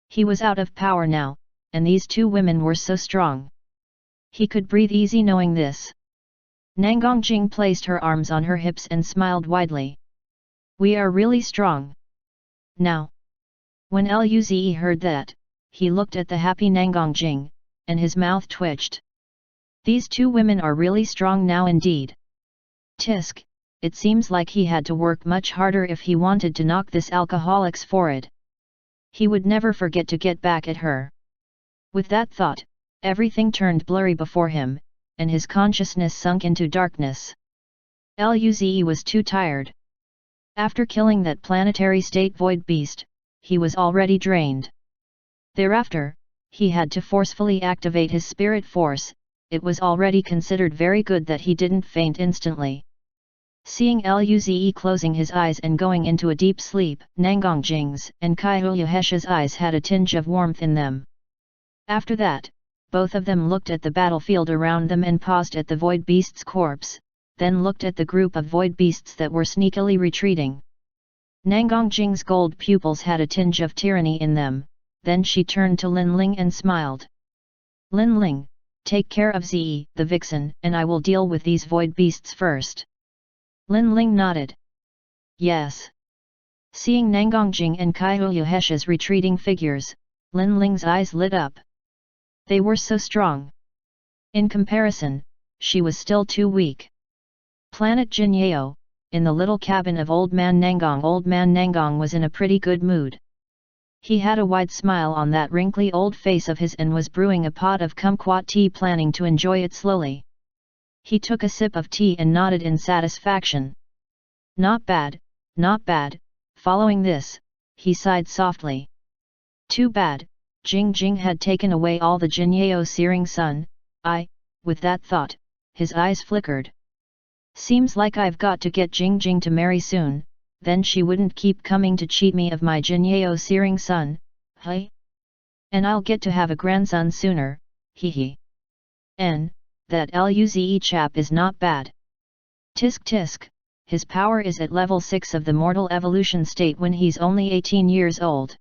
[SPEAKER 1] He was out of power now, and these two women were so strong. He could breathe easy knowing this. Nangongjing placed her arms on her hips and smiled widely. "We are really strong. Now." When Luze heard that, he looked at the happy Nangongjing, and his mouth twitched. These two women are really strong now indeed. Tisk, it seems like he had to work much harder if he wanted to knock this alcoholic's forehead. He would never forget to get back at her. With that thought, everything turned blurry before him, and his consciousness sunk into darkness. Luze was too tired. After killing that planetary state void beast, he was already drained. Thereafter, he had to forcefully activate his spirit force. It was already considered very good that he didn't faint instantly. Seeing Luze closing his eyes and going into a deep sleep, Nangongjing's and Kaiyuhesha's eyes had a tinge of warmth in them. After that, both of them looked at the battlefield around them and paused at the void beast's corpse, then looked at the group of void beasts that were sneakily retreating. Nangongjing's gold pupils had a tinge of tyranny in them. Then she turned to Lin Ling and smiled. "Lin Ling, take care of Ze, the vixen, and I will deal with these void beasts first." Lin Ling nodded. "Yes." Seeing Nangongjing and Kaiyuhesha's retreating figures, Lin Ling's eyes lit up. They were so strong. In comparison, she was still too weak. Planet Jinyao, in the little cabin of Old Man Nangong. Old Man Nangong was in a pretty good mood. He had a wide smile on that wrinkly old face of his and was brewing a pot of kumquat tea, planning to enjoy it slowly. He took a sip of tea and nodded in satisfaction. "Not bad, not bad." Following this, he sighed softly. "Too bad, Jing Jing had taken away all the Jinyao searing sun." With that thought, his eyes flickered. "Seems like I've got to get Jing Jing to marry soon, then she wouldn't keep coming to cheat me of my Jinyao searing sun, hey? And I'll get to have a grandson sooner, hee. That Luze chap is not bad. Tisk tisk, his power is at level 6 of the mortal evolution state when he's only 18 years old.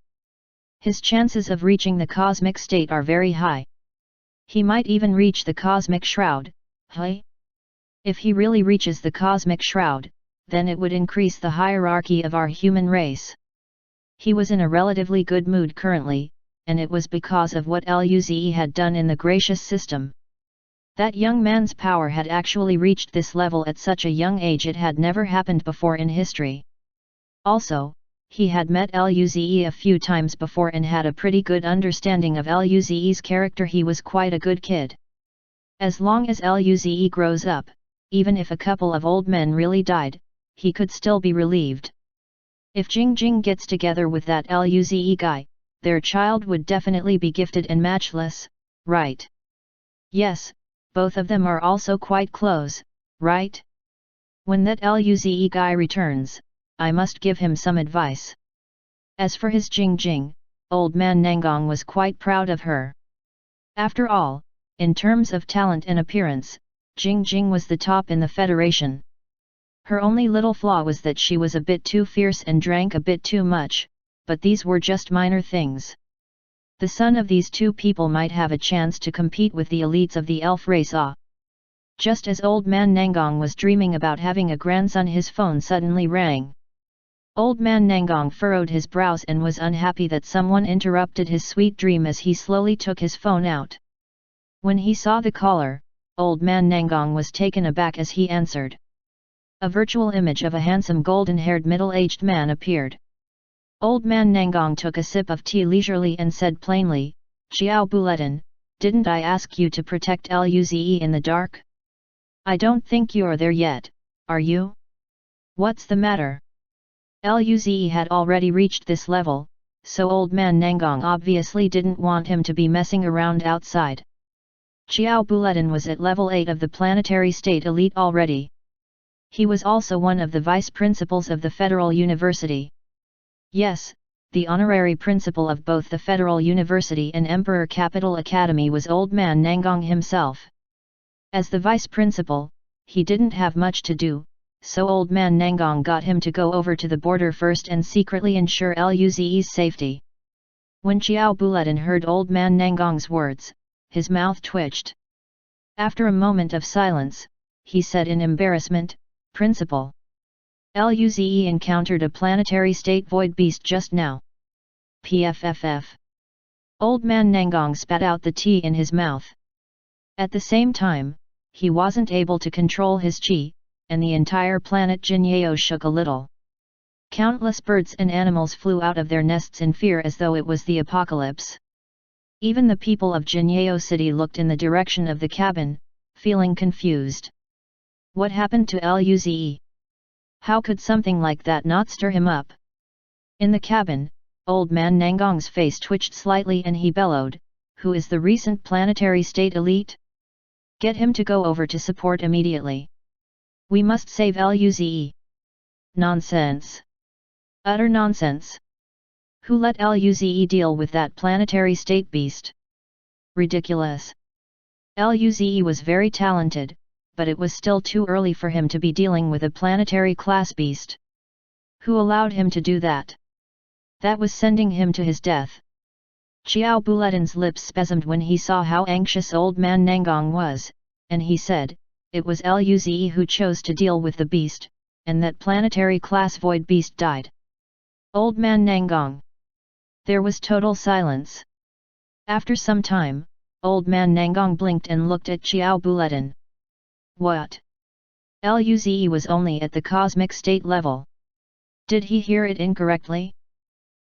[SPEAKER 1] His chances of reaching the cosmic state are very high. He might even reach the cosmic shroud, hey? If he really reaches the cosmic shroud, then it would increase the hierarchy of our human race." He was in a relatively good mood currently, and it was because of what Luze had done in the gracious system. That young man's power had actually reached this level at such a young age. It had never happened before in history. Also, he had met Luze a few times before and had a pretty good understanding of Luze's character. He was quite a good kid. As long as Luze grows up, even if a couple of old men really died, he could still be relieved. If Jing Jing gets together with that Luze guy, their child would definitely be gifted and matchless, right? Yes, both of them are also quite close, right? When that Luze guy returns, I must give him some advice. As for his Jing Jing, old man Nangong was quite proud of her. After all, in terms of talent and appearance, Jing Jing was the top in the Federation. Her only little flaw was that she was a bit too fierce and drank a bit too much, but these were just minor things. The son of these two people might have a chance to compete with the elites of the elf race. Just as old man Nangong was dreaming about having a grandson, his phone suddenly rang. Old man Nangong furrowed his brows and was unhappy that someone interrupted his sweet dream as he slowly took his phone out. When he saw the caller, old man Nangong was taken aback as he answered. A virtual image of a handsome golden-haired middle-aged man appeared. Old man Nangong took a sip of tea leisurely and said plainly, "Xiao Buletin, didn't I ask you to protect Luze in the dark? I don't think you're there yet, are you? What's the matter?" Luze had already reached this level, so old man Nangong obviously didn't want him to be messing around outside. Xiao Buletin was at level 8 of the planetary state elite already. He was also one of the vice principals of the Federal University. Yes, the honorary principal of both the Federal University and Emperor Capital Academy was old man Nangong himself. As the vice principal, he didn't have much to do, so old man Nangong got him to go over to the border first and secretly ensure Luze's safety. When Xiao Buletin heard old man Nangong's words, his mouth twitched. After a moment of silence, he said in embarrassment, "Principal. Luze encountered a planetary state void beast just now." PFFF. Old man Nangong spat out the tea in his mouth. At the same time, he wasn't able to control his qi, and the entire planet Jinyeo shook a little. Countless birds and animals flew out of their nests in fear as though it was the apocalypse. Even the people of Jinyeo City looked in the direction of the cabin, feeling confused. What happened to Luze? How could something like that not stir him up? In the cabin, old man Nangong's face twitched slightly and he bellowed, "Who is the recent planetary state elite? Get him to go over to support immediately. We must save Luze." Nonsense. Utter nonsense. Who let Luze deal with that planetary state beast? Ridiculous. Luze was very talented, but it was still too early for him to be dealing with a planetary class beast. Who allowed him to do that? That was sending him to his death. Xiao Buletin's lips spasmed when he saw how anxious old man Nangong was, and he said, "It was Luze who chose to deal with the beast, and that planetary class void beast died." Old man Nangong. There was total silence. After some time, old man Nangong blinked and looked at Xiao Buletin. What? Luze was only at the cosmic state level. Did he hear it incorrectly?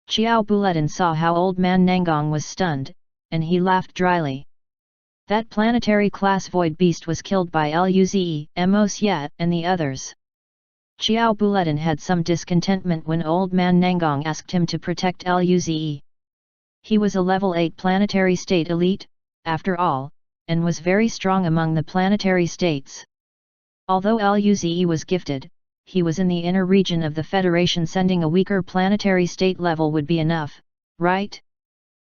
[SPEAKER 1] Xiao Buletin saw how old man Nangong was stunned, and he laughed dryly. That planetary class void beast was killed by Luze, Mos Yat, and the others. Xiao Buletin had some discontentment when old man Nangong asked him to protect Luze. He was a level 8 planetary state elite, after all, and was very strong among the planetary states. Although Luze was gifted, he was in the inner region of the Federation. Sending a weaker planetary state level would be enough, right?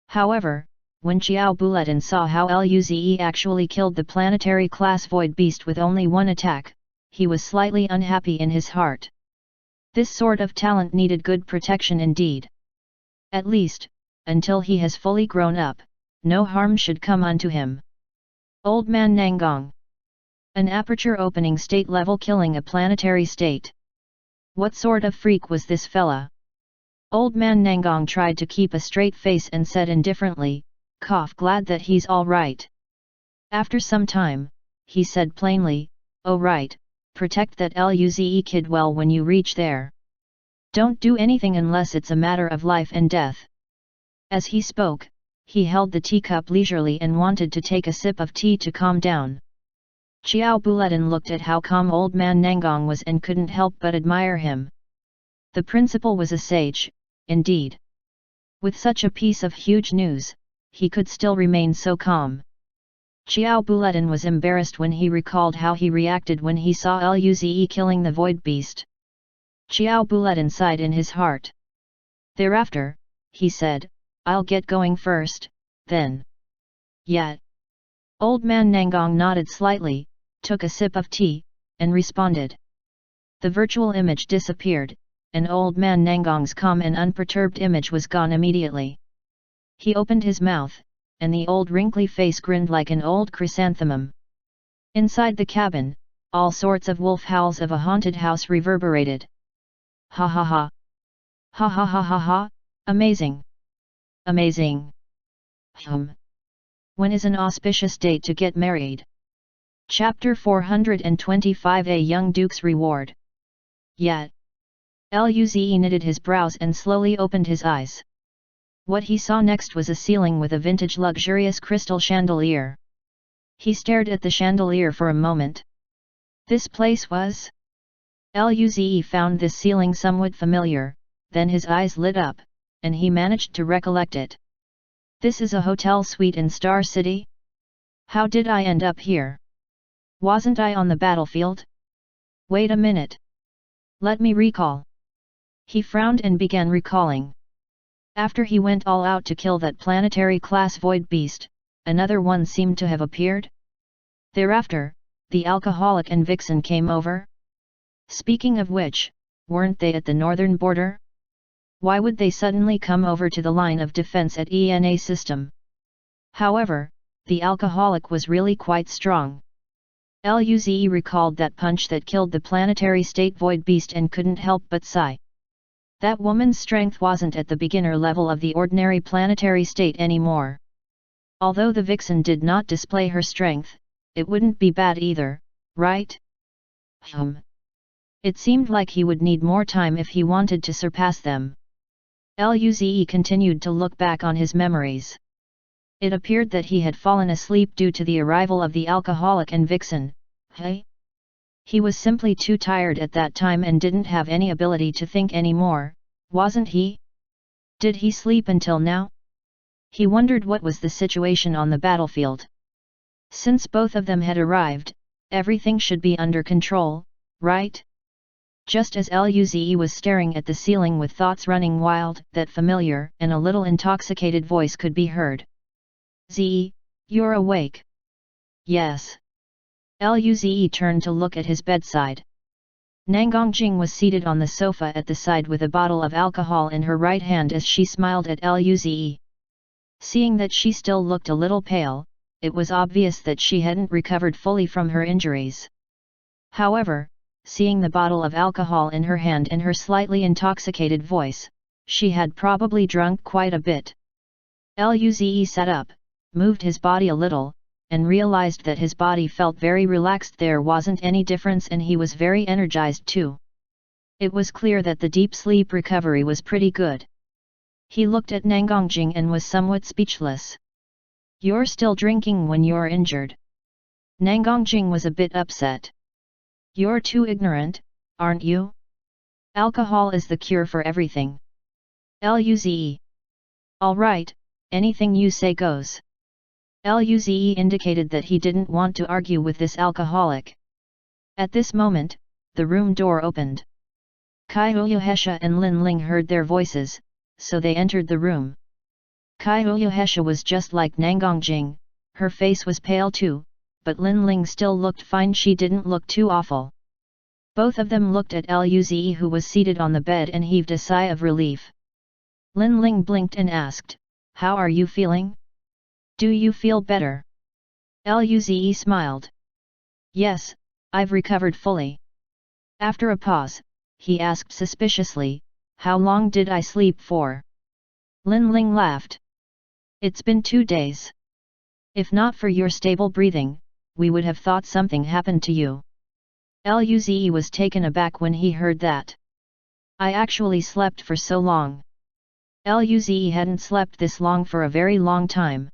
[SPEAKER 1] However, when Xiao Buletin saw how Luze actually killed the planetary class void beast with only one attack, he was slightly unhappy in his heart. This sort of talent needed good protection indeed. At least, until he has fully grown up, no harm should come unto him. Old man Nangong. An aperture opening state level killing a planetary state. What sort of freak was this fella? Old man Nangong tried to keep a straight face and said indifferently, "Cough, glad that he's all right." After some time, he said plainly, "Oh right, protect that Luze kid well when you reach there. Don't do anything unless it's a matter of life and death." As he spoke, He held the teacup leisurely and wanted to take a sip of tea to calm down. Xiao Buletin looked at how calm old man Nangong was and couldn't help but admire him. The principal was a sage, indeed. With such a piece of huge news, he could still remain so calm. Xiao Buletin was embarrassed when he recalled how he reacted when he saw Luze killing the void beast. Xiao Buletin sighed in his heart. Thereafter, he said, I'll get going first, then. Yet. Old man Nangong nodded slightly, took a sip of tea, and responded. The virtual image disappeared, and old man Nangong's calm and unperturbed image was gone immediately. He opened his mouth, and the old wrinkly face grinned like an old chrysanthemum. Inside the cabin, all sorts of wolf howls of a haunted house reverberated. Ha ha ha! Ha ha ha ha ha! Amazing! Amazing! When is an auspicious date to get married? Chapter 425 A Young Duke's Reward. Yet. Luze knitted his brows and slowly opened his eyes. What he saw next was a ceiling with a vintage luxurious crystal chandelier. He stared at the chandelier for a moment. This place was? Luze found this ceiling somewhat familiar, then his eyes lit up, and he managed to recollect it. This is a hotel suite in Star City? How did I end up here? Wasn't I on the battlefield? Wait a minute. Let me recall. He frowned and began recalling. After he went all out to kill that planetary class void beast, another one seemed to have appeared. Thereafter, the alcoholic and Vixen came over. Speaking of which, weren't they at the northern border? Why would they suddenly come over to the line of defense at ENA system? However, the alcoholic was really quite strong. Luze recalled that punch that killed the planetary state void beast and couldn't help but sigh. That woman's strength wasn't at the beginner level of the ordinary planetary state anymore. Although the Vixen did not display her strength, it wouldn't be bad either, right? It seemed like he would need more time if he wanted to surpass them. Luze continued to look back on his memories. It appeared that he had fallen asleep due to the arrival of the alcoholic and Vixen. He was simply too tired at that time and didn't have any ability to think anymore, wasn't he? Did he sleep until now? He wondered what was the situation on the battlefield. Since both of them had arrived, everything should be under control, right? Just as Luze was staring at the ceiling with thoughts running wild, that familiar and a little intoxicated voice could be heard. Z, you're awake? Yes. Luze turned to look at his bedside. Nangong Jing was seated on the sofa at the side with a bottle of alcohol in her right hand as she smiled at Luze. Seeing that she still looked a little pale, it was obvious that she hadn't recovered fully from her injuries. However, seeing the bottle of alcohol in her hand and her slightly intoxicated voice, she had probably drunk quite a bit. Luze sat up, moved his body a little, and realized that his body felt very relaxed. There wasn't any difference and he was very energized too. It was clear that the deep sleep recovery was pretty good. He looked at Nangongjing and was somewhat speechless. You're still drinking when you're injured? Nangongjing was a bit upset. You're too ignorant, aren't you? Alcohol is the cure for everything. Luze. All right, anything you say goes. Luze indicated that he didn't want to argue with this alcoholic. At this moment, the room door opened. Kai Uyuhesha and Lin Ling heard their voices, so they entered the room. Kai Uyuhesha was just like Nangongjing, her face was pale too, but Lin Ling still looked fine. She didn't look too awful. Both of them looked at Luze who was seated on the bed and heaved a sigh of relief. Lin Ling blinked and asked, "How are you feeling? Do you feel better?" Luze smiled. "Yes, I've recovered fully." After a pause, he asked suspiciously, "How long did I sleep for?" Lin Ling laughed. "It's been 2 days. If not for your stable breathing, we would have thought something happened to you." Luze was taken aback when he heard that. "I actually slept for so long." Luze hadn't slept this long for a very long time.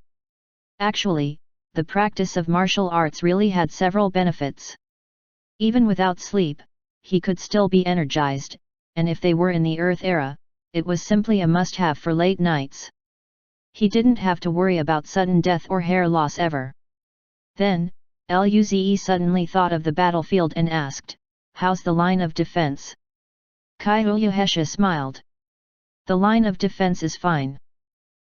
[SPEAKER 1] Actually, the practice of martial arts really had several benefits. Even without sleep, he could still be energized, and if they were in the Earth era, it was simply a must-have for late nights. He didn't have to worry about sudden death or hair loss ever. Then, Luze suddenly thought of the battlefield and asked, "How's the line of defense?" Kaiuyuhesha smiled. "The line of defense is fine.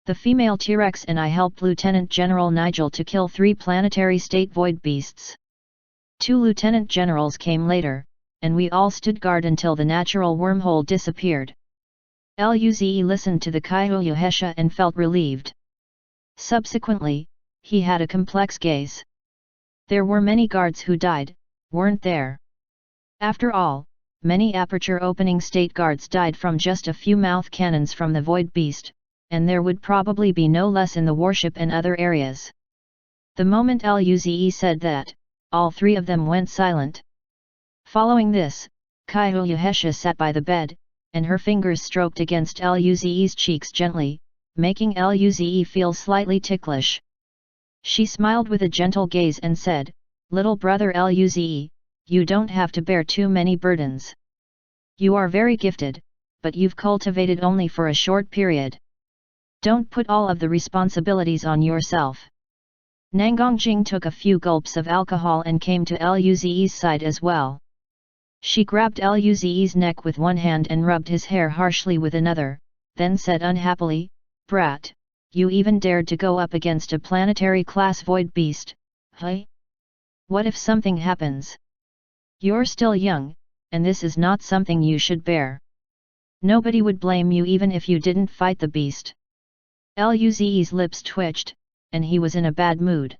[SPEAKER 1] The female T-Rex and I helped Lieutenant General Nigel to kill 3 planetary state void beasts. 2 lieutenant generals came later, and we all stood guard until the natural wormhole disappeared." Luze listened to the Kaiuyuhesha and felt relieved. Subsequently, he had a complex gaze. There were many guards who died, weren't there? After all, many aperture opening state guards died from just a few mouth cannons from the void beast, and there would probably be no less in the warship and other areas. The moment Luze said that, all 3 of them went silent. Following this, Kaiuyuhesha sat by the bed, and her fingers stroked against Luze's cheeks gently, making Luze feel slightly ticklish. She smiled with a gentle gaze and said, "Little brother Luze, you don't have to bear too many burdens. You are very gifted, but you've cultivated only for a short period. Don't put all of the responsibilities on yourself." Nangongjing took a few gulps of alcohol and came to Luze's side as well. She grabbed Luze's neck with one hand and rubbed his hair harshly with another, then said unhappily, "Brat, you even dared to go up against a planetary class void beast, huh? What if something happens? You're still young, and this is not something you should bear. Nobody would blame you even if you didn't fight the beast." Luze's lips twitched, and he was in a bad mood.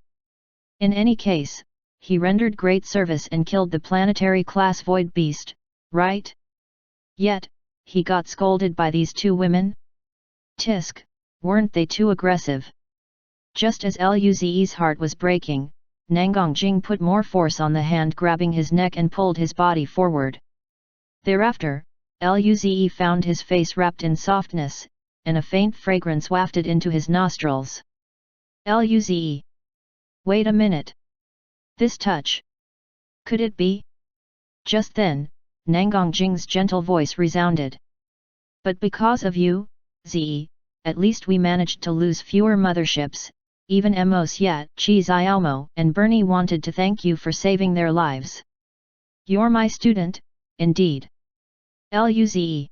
[SPEAKER 1] In any case, he rendered great service and killed the planetary class void beast, right? Yet, he got scolded by these 2 women? Tisk, weren't they too aggressive? Just as Luze's heart was breaking, Nangongjing put more force on the hand grabbing his neck and pulled his body forward. Thereafter, Luze found his face wrapped in softness, and a faint fragrance wafted into his nostrils. Luze! Wait a minute! This touch! Could it be? Just then, Nangongjing's gentle voice resounded. "But because of you, Ze, at least we managed to lose fewer motherships. Even Emos Yat, Chi Xiaomo and Bernie wanted to thank you for saving their lives. You're my student, indeed." Luze.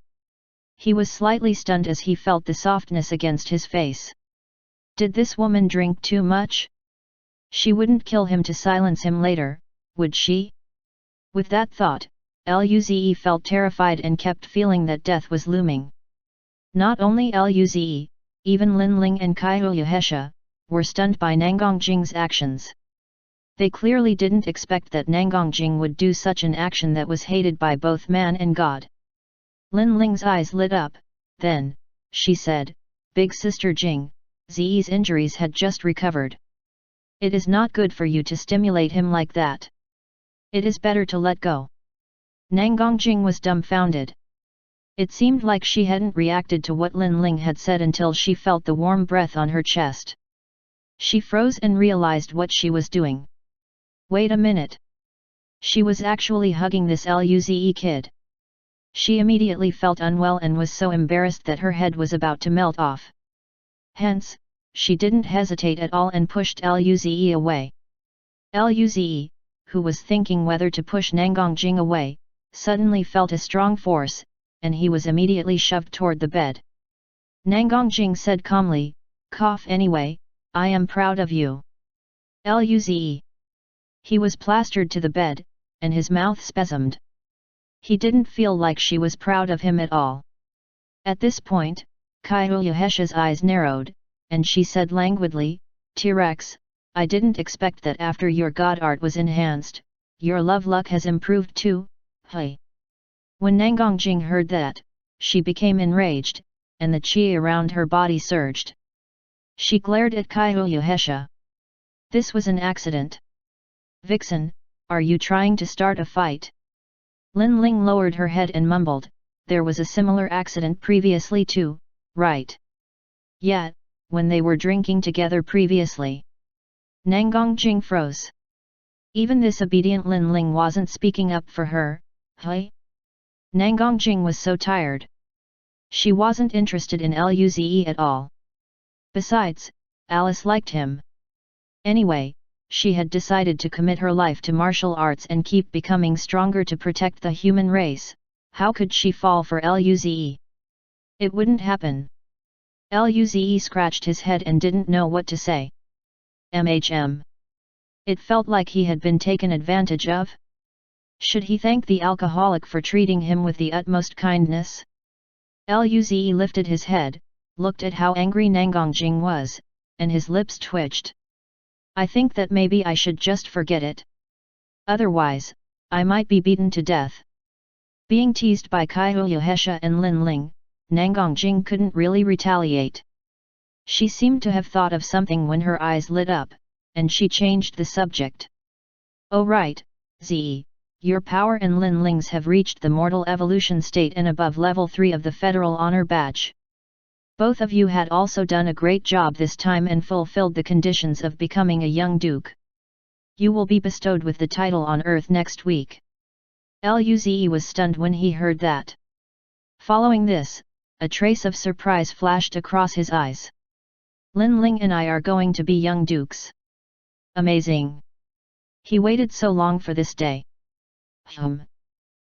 [SPEAKER 1] He was slightly stunned as he felt the softness against his face. Did this woman drink too much? She wouldn't kill him to silence him later, would she? With that thought, Luze felt terrified and kept feeling that death was looming. Not only Luze, even Lin Ling and Kaiuyuhesha, were stunned by Nangongjing's actions. They clearly didn't expect that Nangongjing would do such an action that was hated by both man and god. Lin Ling's eyes lit up, then, she said, "Big Sister Jing, Zi's injuries had just recovered. It is not good for you to stimulate him like that. It is better to let go." Nangongjing was dumbfounded. It seemed like she hadn't reacted to what Lin Ling had said until she felt the warm breath on her chest. She froze and realized what she was doing. Wait a minute. She was actually hugging this Luze kid. She immediately felt unwell and was so embarrassed that her head was about to melt off. Hence, she didn't hesitate at all and pushed Luze away. Luze, who was thinking whether to push Nangongjing away, suddenly felt a strong force, and he was immediately shoved toward the bed. Nangongjing said calmly, "Cough anyway, I am proud of you." Luze. He was plastered to the bed, and his mouth spasmed. He didn't feel like she was proud of him at all. At this point, Kaiuyuhesha's eyes narrowed, and she said languidly, "T-Rex, I didn't expect that after your god art was enhanced, your love luck has improved too, hey." When Nangongjing heard that, she became enraged, and the chi around her body surged. She glared at Kaiuyuhesha. This was an accident. "Vixen, are you trying to start a fight?" Lin Ling lowered her head and mumbled, "There was a similar accident previously too, right? Yet, when they were drinking together previously, Nangang Jing froze. Even this obedient Lin Ling wasn't speaking up for her, hey? Nangang Jing was so tired. She wasn't interested in Luze at all. Besides, Alice liked him. Anyway, she had decided to commit her life to martial arts and keep becoming stronger to protect the human race. How could she fall for Luze? It wouldn't happen. Luze scratched his head and didn't know what to say. It felt like he had been taken advantage of. Should he thank the alcoholic for treating him with the utmost kindness? Luze lifted his head, looked at how angry Nangang Jing was, and his lips twitched. I think that maybe I should just forget it. Otherwise, I might be beaten to death. Being teased by Kaihuya and Lin Ling, Nangang Jing couldn't really retaliate. She seemed to have thought of something when her eyes lit up, and she changed the subject. Oh right, Zi, your power and Lin Ling's have reached the mortal evolution state and above level 3 of the Federal Honor Badge. Both of you had also done a great job this time and fulfilled the conditions of becoming a young duke. You will be bestowed with the title on Earth next week. Luze was stunned when he heard that. Following this, a trace of surprise flashed across his eyes. Lin Ling and I are going to be young dukes. Amazing. He waited so long for this day.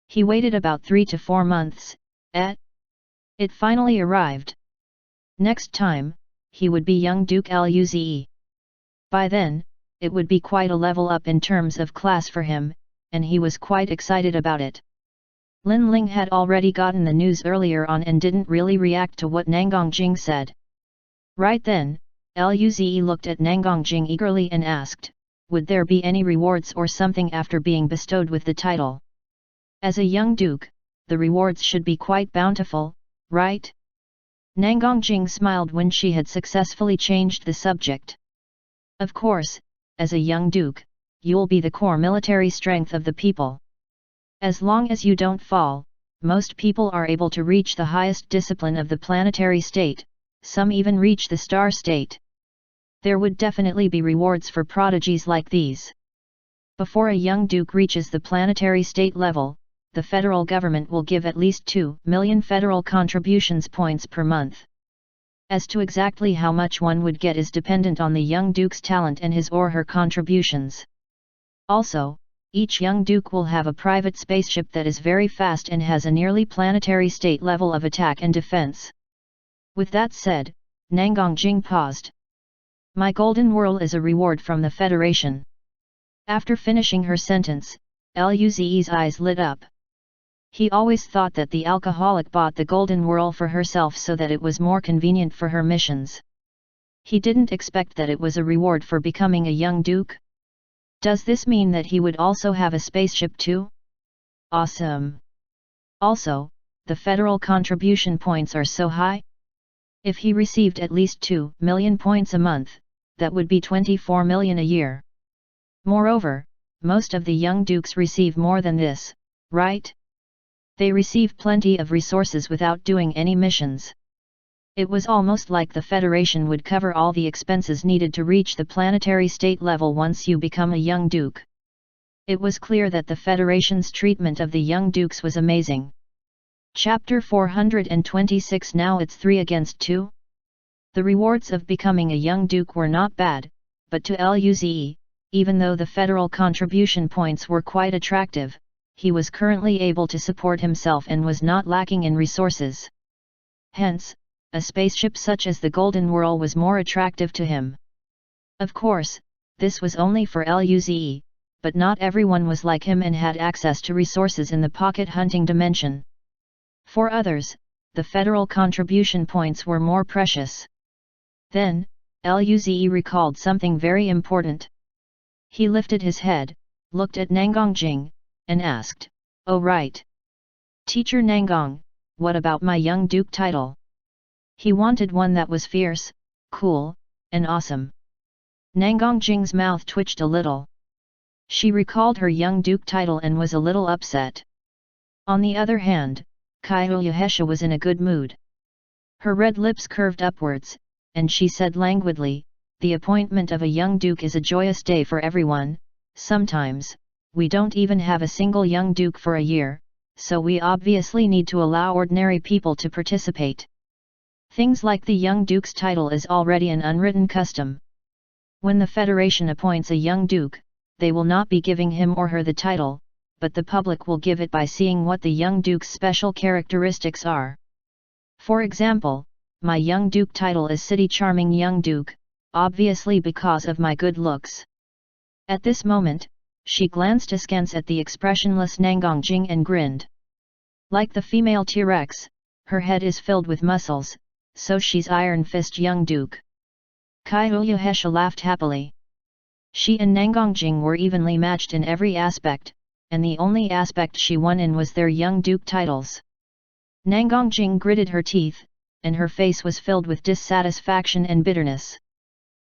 [SPEAKER 1] He waited about 3 to 4 months, It finally arrived. Next time, he would be young Duke Luze. By then, it would be quite a level up in terms of class for him, and he was quite excited about it. Lin Ling had already gotten the news earlier on and didn't really react to what Nangang Jing said. Right then, Luze looked at Nangang Jing eagerly and asked, would there be any rewards or something after being bestowed with the title? As a young duke, the rewards should be quite bountiful, right? Nangang Jing smiled when she had successfully changed the subject. Of course, as a young duke, you'll be the core military strength of the people. As long as you don't fall, most people are able to reach the highest discipline of the planetary state, some even reach the star state. There would definitely be rewards for prodigies like these. Before a young duke reaches the planetary state level, the federal government will give at least 2 million federal contributions points per month. As to exactly how much one would get is dependent on the young duke's talent and his or her contributions. Also, each young duke will have a private spaceship that is very fast and has a nearly planetary state level of attack and defense. With that said, Nangang Jing paused. My golden whirl is a reward from the Federation. After finishing her sentence, Luze's eyes lit up. He always thought that the alcoholic bought the golden whirl for herself so that it was more convenient for her missions. He didn't expect that it was a reward for becoming a young duke. Does this mean that he would also have a spaceship too? Awesome! Also, the federal contribution points are so high. If he received at least 2 million points a month, that would be 24 million a year. Moreover, most of the young dukes receive more than this, right? They receive plenty of resources without doing any missions. It was almost like the Federation would cover all the expenses needed to reach the planetary state level once you become a young duke. It was clear that the Federation's treatment of the young dukes was amazing. Chapter 426. Now it's 3 against 2? The rewards of becoming a young duke were not bad, but to Luze, even though the federal contribution points were quite attractive, he was currently able to support himself and was not lacking in resources. Hence, a spaceship such as the Golden Whirl was more attractive to him. Of course, this was only for Luze, but not everyone was like him and had access to resources in the pocket hunting dimension. For others, the federal contribution points were more precious. Then, Luze recalled something very important. He lifted his head, looked at Nangang Jing, and asked, "Oh right. Teacher Nangang, what about my young duke title?" He wanted one that was fierce, cool, and awesome. Nangang Jing's mouth twitched a little. She recalled her young duke title and was a little upset. On the other hand, Kaihuya was in a good mood. Her red lips curved upwards, and she said languidly, "The appointment of a young duke is a joyous day for everyone. Sometimes, we don't even have a single young duke for a year, so we obviously need to allow ordinary people to participate. Things like the young duke's title is already an unwritten custom. When the Federation appoints a young duke, they will not be giving him or her the title, but the public will give it by seeing what the young duke's special characteristics are. For example, my young duke title is City Charming Young Duke, obviously because of my good looks." At this moment, she glanced askance at the expressionless Nangongjing and grinned. Like the female T-Rex, her head is filled with muscles, so she's Iron Fist Young Duke. Kaiyuhesha laughed happily. She and Nangongjing were evenly matched in every aspect, and the only aspect she won in was their young duke titles. Nangongjing gritted her teeth, and her face was filled with dissatisfaction and bitterness.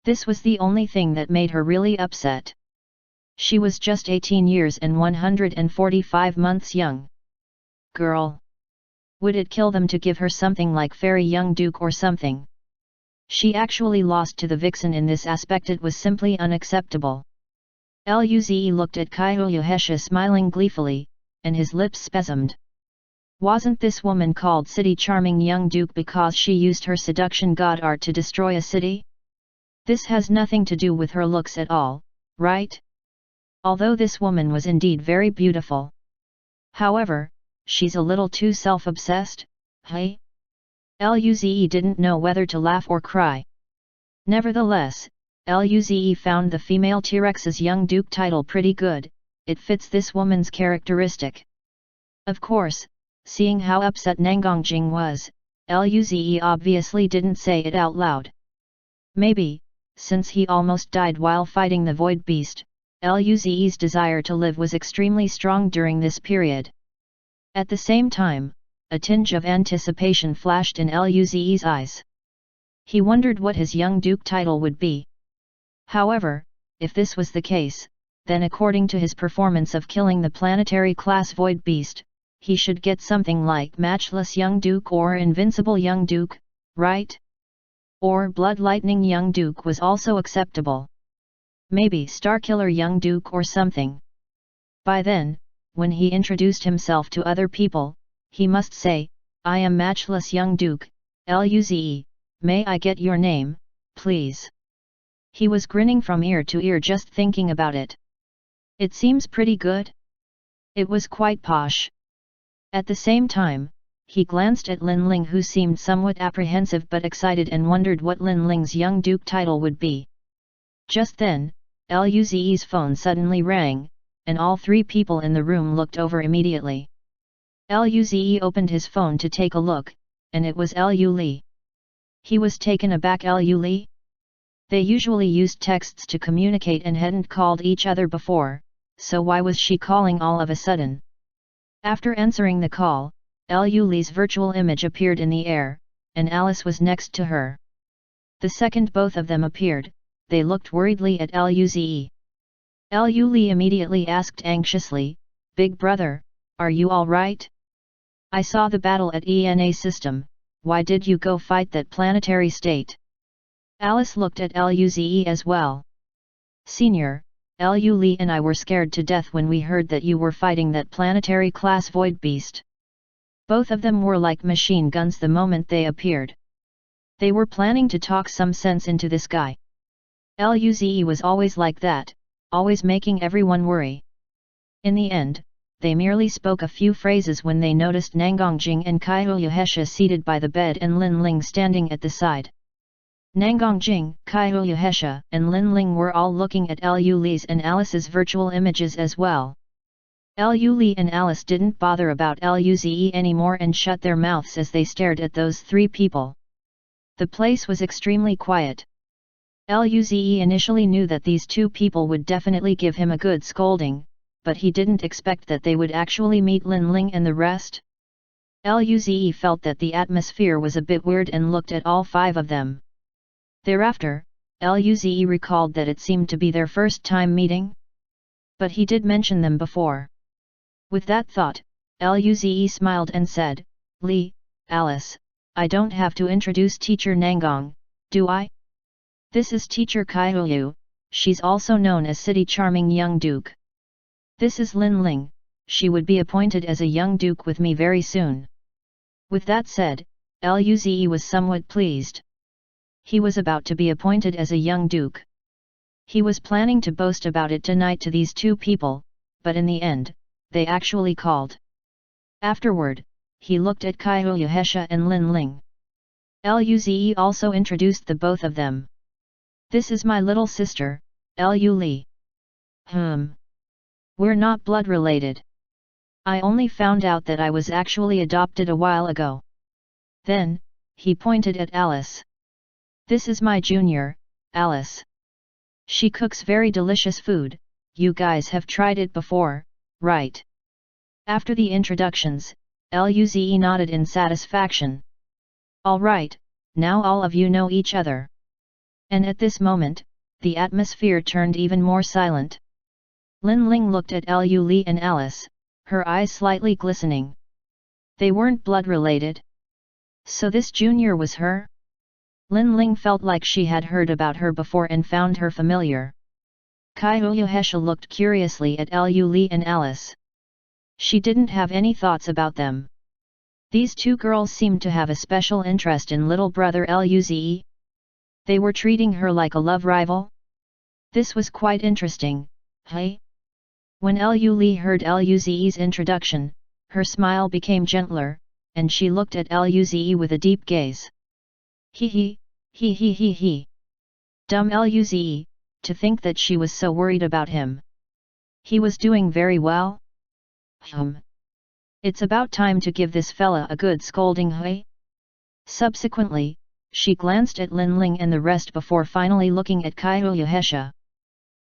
[SPEAKER 1] This was the only thing that made her really upset. She was just 18 years and 145 months young. Girl! Would it kill them to give her something like Fairy Young Duke or something? She actually lost to the vixen in this aspect. It was simply unacceptable. Luze looked at Kaiyuhesha smiling gleefully, and his lips spasmed. Wasn't this woman called City Charming Young Duke because she used her seduction god art to destroy a city? This has nothing to do with her looks at all, right? Although this woman was indeed very beautiful. However, she's a little too self-obsessed, hey? Luze didn't know whether to laugh or cry. Nevertheless, Luze found the female T-Rex's young duke title pretty good. It fits this woman's characteristic. Of course, seeing how upset Nangongjing was, Luze obviously didn't say it out loud. Maybe, since he almost died while fighting the Void Beast, Luze's desire to live was extremely strong during this period. At the same time, a tinge of anticipation flashed in Luze's eyes. He wondered what his young duke title would be. However, if this was the case, then according to his performance of killing the planetary class Void Beast, he should get something like Matchless Young Duke or Invincible Young Duke, right? Or Blood Lightning Young Duke was also acceptable. Maybe Starkiller Young Duke or something. By then, when he introduced himself to other people, he must say, "I am Matchless Young Duke, Luze, may I get your name, please?" He was grinning from ear to ear just thinking about it. It seems pretty good. It was quite posh. At the same time, he glanced at Lin Ling, who seemed somewhat apprehensive but excited, and wondered what Lin Ling's young duke title would be. Just then, Luze's phone suddenly rang, and all three people in the room looked over immediately. Luze opened his phone to take a look, and it was Lu Li. He was taken aback. Lu Li? They usually used texts to communicate and hadn't called each other before, so why was she calling all of a sudden? After answering the call, Lu Li's virtual image appeared in the air, and Alice was next to her. The second both of them appeared, they looked worriedly at Luze. Lu Li immediately asked anxiously, "Big brother, are you all right? I saw the battle at ENA system, why did you go fight that planetary state?" Alice looked at Luze as well. "Senior, Lu Li and I were scared to death when we heard that you were fighting that planetary class Void Beast. Both of them were like machine guns the moment they appeared. They were planning to talk some sense into this guy. Luze was always like that, always making everyone worry. In the end, they merely spoke a few phrases when they noticed Nangongjing and Kaiyuhesha seated by the bed and Lin Ling standing at the side. Nangongjing, Kaiyuhesha, and Lin Ling were all looking at Lu Li's and Alice's virtual images as well. Lu Li and Alice didn't bother about Luze anymore and shut their mouths as they stared at those three people. The place was extremely quiet. Luze initially knew that these two people would definitely give him a good scolding, but he didn't expect that they would actually meet Lin Ling and the rest. Luze felt that the atmosphere was a bit weird and looked at all five of them. Thereafter, Luze recalled that it seemed to be their first time meeting. But he did mention them before. With that thought, Luze smiled and said, "Li, Alice, I don't have to introduce teacher Nangang, do I? This is teacher Kaihu, she's also known as City Charming Young Duke. This is Lin Ling, she would be appointed as a young duke with me very soon. With that said, Luze was somewhat pleased. He was about to be appointed as a young duke. He was planning to boast about it tonight to these two people, but in the end, they actually called. Afterward, he looked at Kaihu Hesha and Lin Ling. Luze also introduced the both of them. This is my little sister, Lu Li. We're not blood related. I only found out that I was actually adopted a while ago. Then, he pointed at Alice. This is my junior, Alice. She cooks very delicious food, you guys have tried it before, right? After the introductions, Luze nodded in satisfaction. Alright, now all of you know each other. And at this moment, the atmosphere turned even more silent. Lin Ling looked at Lu Li and Alice, her eyes slightly glistening. They weren't blood related. So this junior was her? Lin Ling felt like she had heard about her before and found her familiar. Kaihu Hesha looked curiously at Lu Li and Alice. She didn't have any thoughts about them. These two girls seemed to have a special interest in little brother Luze. They were treating her like a love rival? This was quite interesting, hey? When Lu Li heard Luze's introduction, her smile became gentler, and she looked at Luze with a deep gaze. He. Dumb Luze, to think that she was so worried about him. He was doing very well? It's about time to give this fella a good scolding, hey? Subsequently, she glanced at Lin Ling and the rest before finally looking at Kaihu Hesha.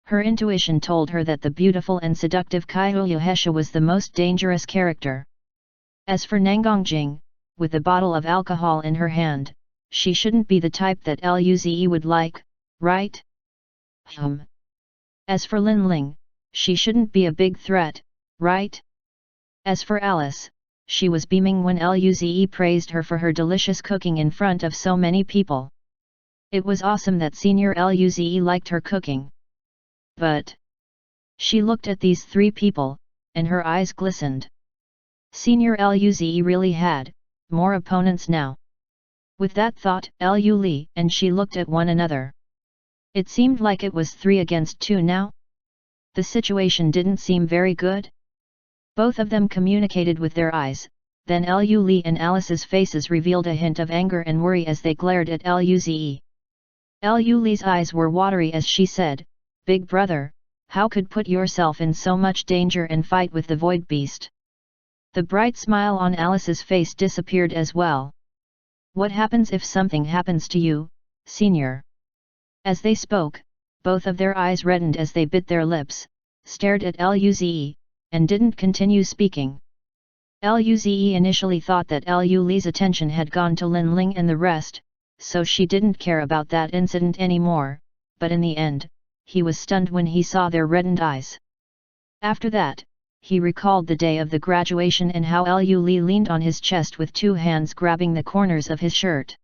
[SPEAKER 1] Her intuition told her that the beautiful and seductive Kaihu Hesha was the most dangerous character. As for Nangongjing, with a bottle of alcohol in her hand, she shouldn't be the type that Luze would like, right? As for Lin Ling, she shouldn't be a big threat, right? As for Alice, she was beaming when Luze praised her for her delicious cooking in front of so many people. It was awesome that Senior Luze liked her cooking. But she looked at these three people, and her eyes glistened. Senior Luze really had more opponents now. With that thought, Lu Li and she looked at one another. It seemed like it was 3 against 2 now. The situation didn't seem very good. Both of them communicated with their eyes, then Lu Li and Alice's faces revealed a hint of anger and worry as they glared at Luze. Lu Li's eyes were watery as she said, "Big brother, how could put yourself in so much danger and fight with the void beast?" The bright smile on Alice's face disappeared as well. "What happens if something happens to you, senior?" As they spoke, both of their eyes reddened as they bit their lips, stared at Luze, and didn't continue speaking. Luze initially thought that Lu Li's attention had gone to Lin Ling and the rest, so she didn't care about that incident anymore, but in the end, he was stunned when he saw their reddened eyes. After that, he recalled the day of the graduation and how Lu Li leaned on his chest with 2 hands grabbing the corners of his shirt.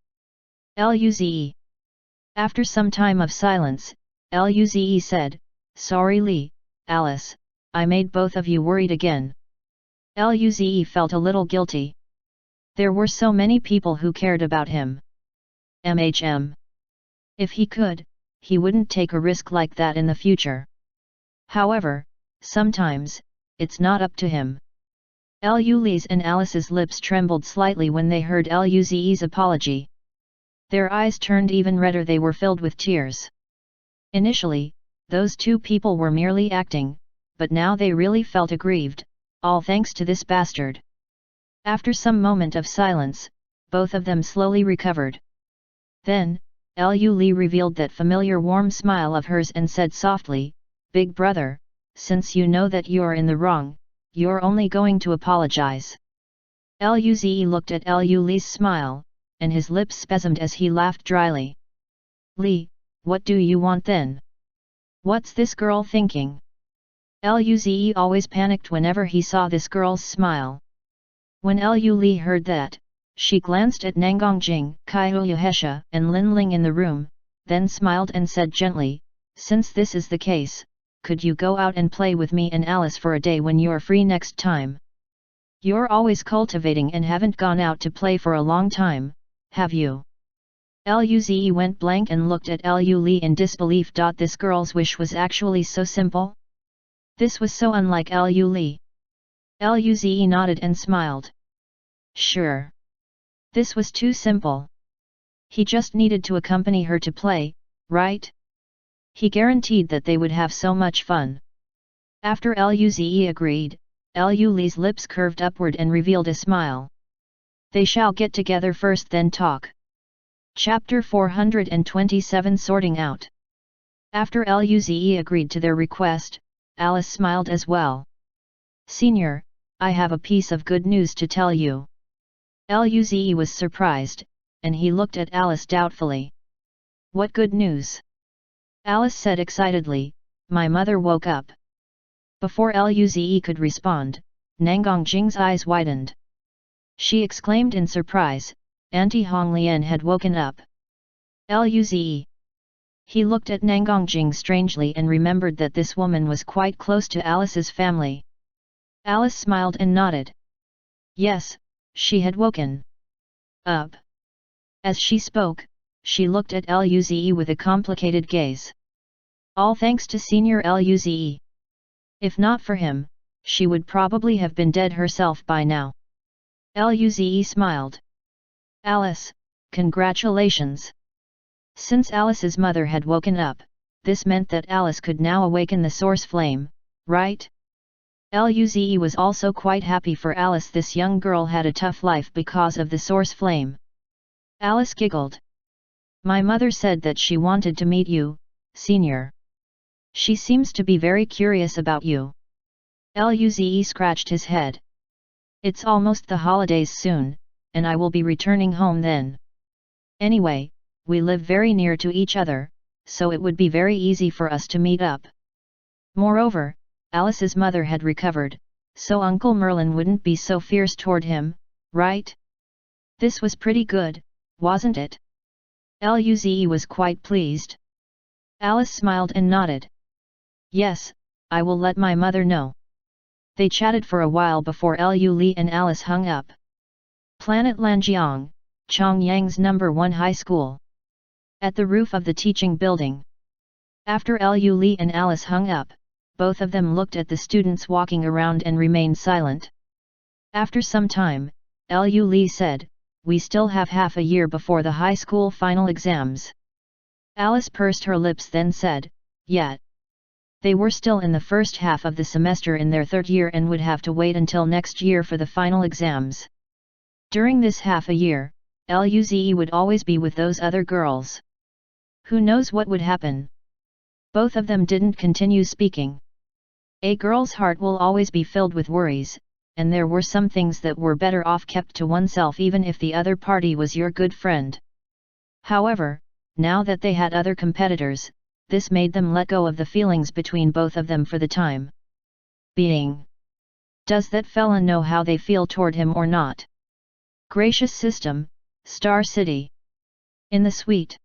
[SPEAKER 1] Luze. After some time of silence, Luze said, "Sorry Li, Alice, I made both of you worried again." Luze felt a little guilty. There were so many people who cared about him. If he could, he wouldn't take a risk like that in the future. However, sometimes, it's not up to him. Lu Li's and Alice's lips trembled slightly when they heard Luze's apology. Their eyes turned even redder, they were filled with tears. Initially, those two people were merely acting, but now they really felt aggrieved, all thanks to this bastard. After some moment of silence, both of them slowly recovered. Then, Lu Li revealed that familiar warm smile of hers and said softly, "Big brother, since you know that you're in the wrong, you're only going to apologize." Luze looked at Lu Li's smile, and his lips spasmed as he laughed dryly. "Li, what do you want then? What's this girl thinking?" Luze always panicked whenever he saw this girl's smile. When Lu Li heard that, She glanced at Nangongjing, Kaiyuhesha, and Lin Ling in the room, then smiled and said gently, "Since this is the case, could you go out and play with me and Alice for a day when you're free next time? You're always cultivating and haven't gone out to play for a long time, have you?" Luze went blank and looked at Lu Li in disbelief. This girl's wish was actually so simple? This was so unlike Lu Li. Luze nodded and smiled. Sure. This was too simple. He just needed to accompany her to play, right? He guaranteed that they would have so much fun. After Luze agreed, Lu Li's lips curved upward and revealed a smile. They shall get together first then talk. Chapter 427 Sorting Out. After Luze agreed to their request, Alice smiled as well. "Senior, I have a piece of good news to tell you." Luze was surprised, and he looked at Alice doubtfully. "What good news?" Alice said excitedly, "My mother woke up." Before Luze could respond, Nangongjing's eyes widened. She exclaimed in surprise, "Auntie Honglian had woken up." Luze. He looked at Nangongjing strangely and remembered that this woman was quite close to Alice's family. Alice smiled and nodded. Yes, she had woken up. As she spoke, she looked at Luze with a complicated gaze. All thanks to Senior Luze. If not for him, she would probably have been dead herself by now. Luze smiled. Alice, congratulations. Since Alice's mother had woken up, this meant that Alice could now awaken the source flame, right? Luze was also quite happy for Alice. This young girl had a tough life because of the source flame. Alice giggled. My mother said that she wanted to meet you, Senior. She seems to be very curious about you. Luze scratched his head. It's almost the holidays soon, and I will be returning home then. Anyway, we live very near to each other, so it would be very easy for us to meet up. Moreover, Alice's mother had recovered, so Uncle Merlin wouldn't be so fierce toward him, right? This was pretty good, wasn't it? Luze was quite pleased. Alice smiled and nodded. Yes, I will let my mother know. They chatted for a while before Lu Li and Alice hung up. Planet Lanjiang, Chongyang's #1 high school. At the roof of the teaching building. After Lu Li and Alice hung up, both of them looked at the students walking around and remained silent. After some time, Lu Li said, we still have half a year before the high school final exams. Alice pursed her lips then said, yet. They were still in the first half of the semester in their third year and would have to wait until next year for the final exams. During this half a year, Luze would always be with those other girls. Who knows what would happen? Both of them didn't continue speaking. A girl's heart will always be filled with worries, and there were some things that were better off kept to oneself even if the other party was your good friend. However, now that they had other competitors, this made them let go of the feelings between both of them for the time being. Does that fella know how they feel toward him or not? Gracious system, Star City. In the suite.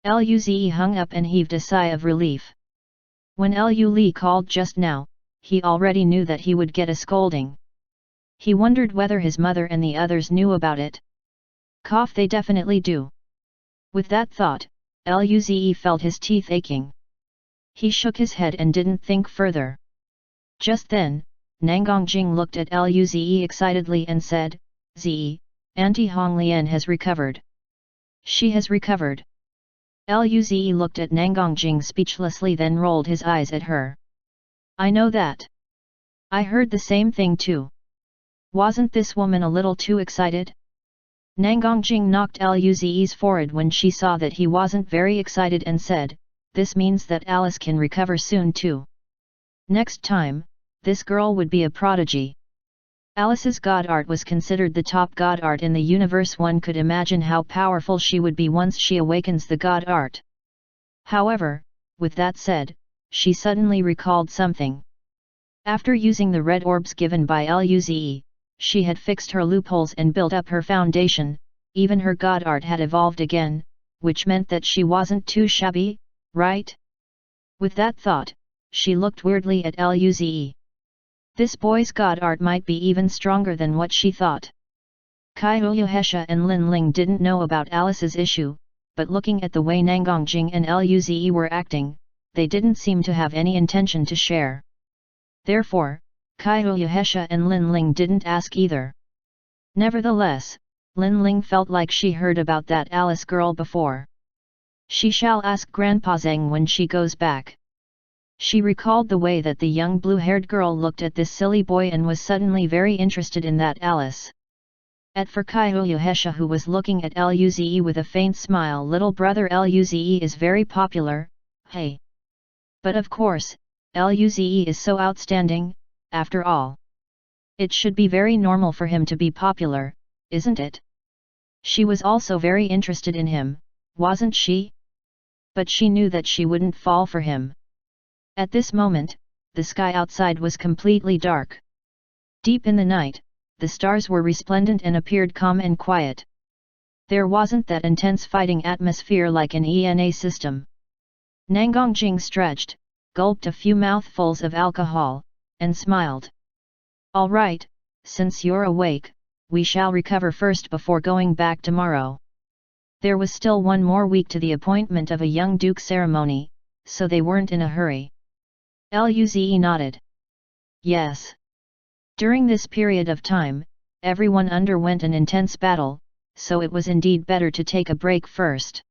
[SPEAKER 1] Luze hung up and heaved a sigh of relief. When Lu Li called just now, he already knew that he would get a scolding. He wondered whether his mother and the others knew about it. Cough, they definitely do. With that thought, Luze felt his teeth aching. He shook his head and didn't think further. Just then, Nangongjing looked at Luze excitedly and said, Zi, Auntie Honglian has recovered. She has recovered. Luze looked at Nangongjing speechlessly then rolled his eyes at her. I know that. I heard the same thing too. Wasn't this woman a little too excited? Nangongjing knocked Luze's forehead when she saw that he wasn't very excited and said, this means that Alice can recover soon too. Next time, this girl would be a prodigy. Alice's god art was considered the top god art in the universe. One could imagine how powerful she would be once she awakens the god art. However, with that said, she suddenly recalled something. After using the red orbs given by Luze, she had fixed her loopholes and built up her foundation, even her god art had evolved again, which meant that she wasn't too shabby, right? With that thought, she looked weirdly at Luze. This boy's god art might be even stronger than what she thought. Kaiuyuhesha and Lin Ling didn't know about Alice's issue, but looking at the way Nangongjing and Luze were acting, they didn't seem to have any intention to share. Therefore, Kaiuyuhesha and Lin Ling didn't ask either. Nevertheless, Lin Ling felt like she heard about that Alice girl before. She shall ask Grandpa Zheng when she goes back. She recalled the way that the young blue-haired girl looked at this silly boy and was suddenly very interested in that Alice. For Kaiuyuhesha, who was looking at Luze with a faint smile, little brother Luze is very popular, hey. But of course, Luze is so outstanding, after all. It should be very normal for him to be popular, isn't it? She was also very interested in him, wasn't she? But she knew that she wouldn't fall for him. At this moment, the sky outside was completely dark. Deep in the night, the stars were resplendent and appeared calm and quiet. There wasn't that intense fighting atmosphere like an ENA system. Nangongjing stretched, gulped a few mouthfuls of alcohol, and smiled. All right, since you're awake, we shall recover first before going back tomorrow. There was still one more week to the appointment of a young duke ceremony, so they weren't in a hurry. Luze nodded. Yes. During this period of time, everyone underwent an intense battle, so it was indeed better to take a break first.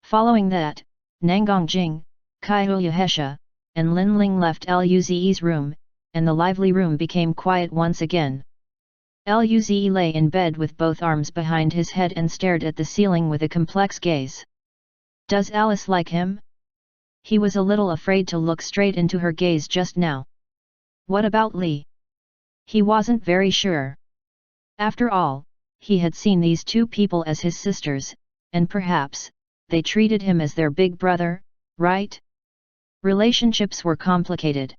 [SPEAKER 1] Following that, Nangongjing, Kaiuyuhesha, and Lin Ling left Luze's room, and the lively room became quiet once again. Luze lay in bed with both arms behind his head and stared at the ceiling with a complex gaze. Does Alice like him? He was a little afraid to look straight into her gaze just now. What about Li? He wasn't very sure. After all, he had seen these two people as his sisters, and perhaps, they treated him as their big brother, right? Relationships were complicated.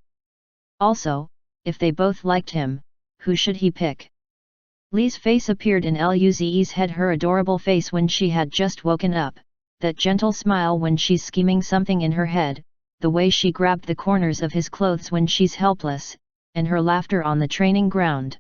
[SPEAKER 1] Also, if they both liked him, who should he pick? Li's face appeared in Luze's head, her adorable face when she had just woken up, that gentle smile when she's scheming something in her head, the way she grabbed the corners of his clothes when she's helpless, and her laughter on the training ground.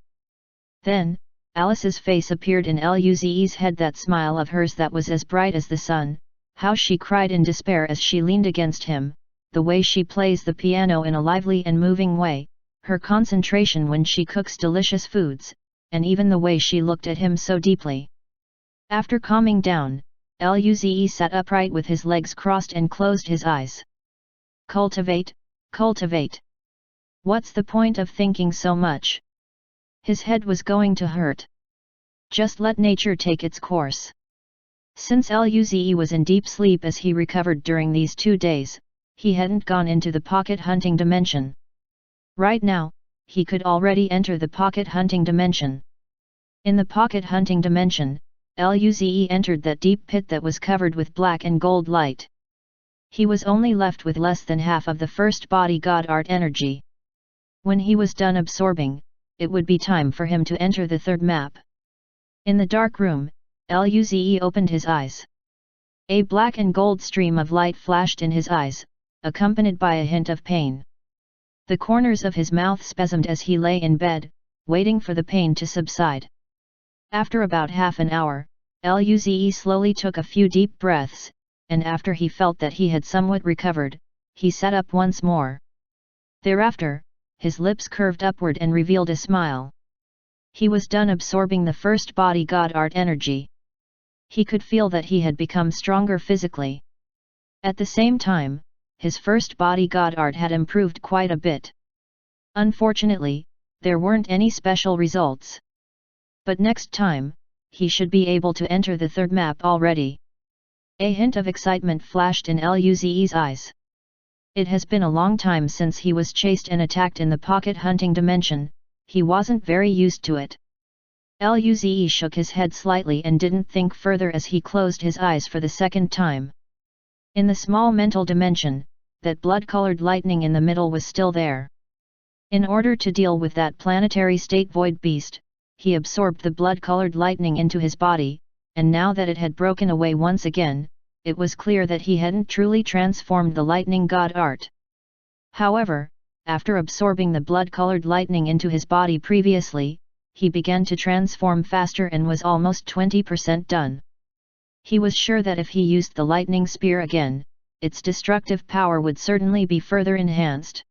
[SPEAKER 1] Then, Alice's face appeared in Luze's head, that smile of hers that was as bright as the sun, how she cried in despair as she leaned against him, the way she plays the piano in a lively and moving way, her concentration when she cooks delicious foods, and even the way she looked at him so deeply. After calming down, Luze sat upright with his legs crossed and closed his eyes. Cultivate, cultivate. What's the point of thinking so much? His head was going to hurt. Just let nature take its course. Since Luze was in deep sleep as he recovered during these 2 days, he hadn't gone into the pocket hunting dimension. Right now, he could already enter the pocket hunting dimension. In the pocket hunting dimension, Luze entered that deep pit that was covered with black and gold light. He was only left with less than half of the first body god art energy. When he was done absorbing, it would be time for him to enter the third map. In the dark room, Luze opened his eyes. A black and gold stream of light flashed in his eyes, accompanied by a hint of pain. The corners of his mouth spasmed as he lay in bed, waiting for the pain to subside. After about half an hour, Luze slowly took a few deep breaths, and after he felt that he had somewhat recovered, he sat up once more. Thereafter, his lips curved upward and revealed a smile. He was done absorbing the first body god art energy. He could feel that he had become stronger physically. At the same time, his first body god art had improved quite a bit. Unfortunately, there weren't any special results. But next time, he should be able to enter the third map already. A hint of excitement flashed in Luze's eyes. It has been a long time since he was chased and attacked in the pocket hunting dimension, he wasn't very used to it. Luze shook his head slightly and didn't think further as he closed his eyes for the second time. In the small mental dimension, that blood-colored lightning in the middle was still there. In order to deal with that planetary state void beast, he absorbed the blood-colored lightning into his body, and now that it had broken away once again, it was clear that he hadn't truly transformed the lightning god art. However, after absorbing the blood-colored lightning into his body previously, he began to transform faster and was almost 20% done. He was sure that if he used the lightning spear again, its destructive power would certainly be further enhanced.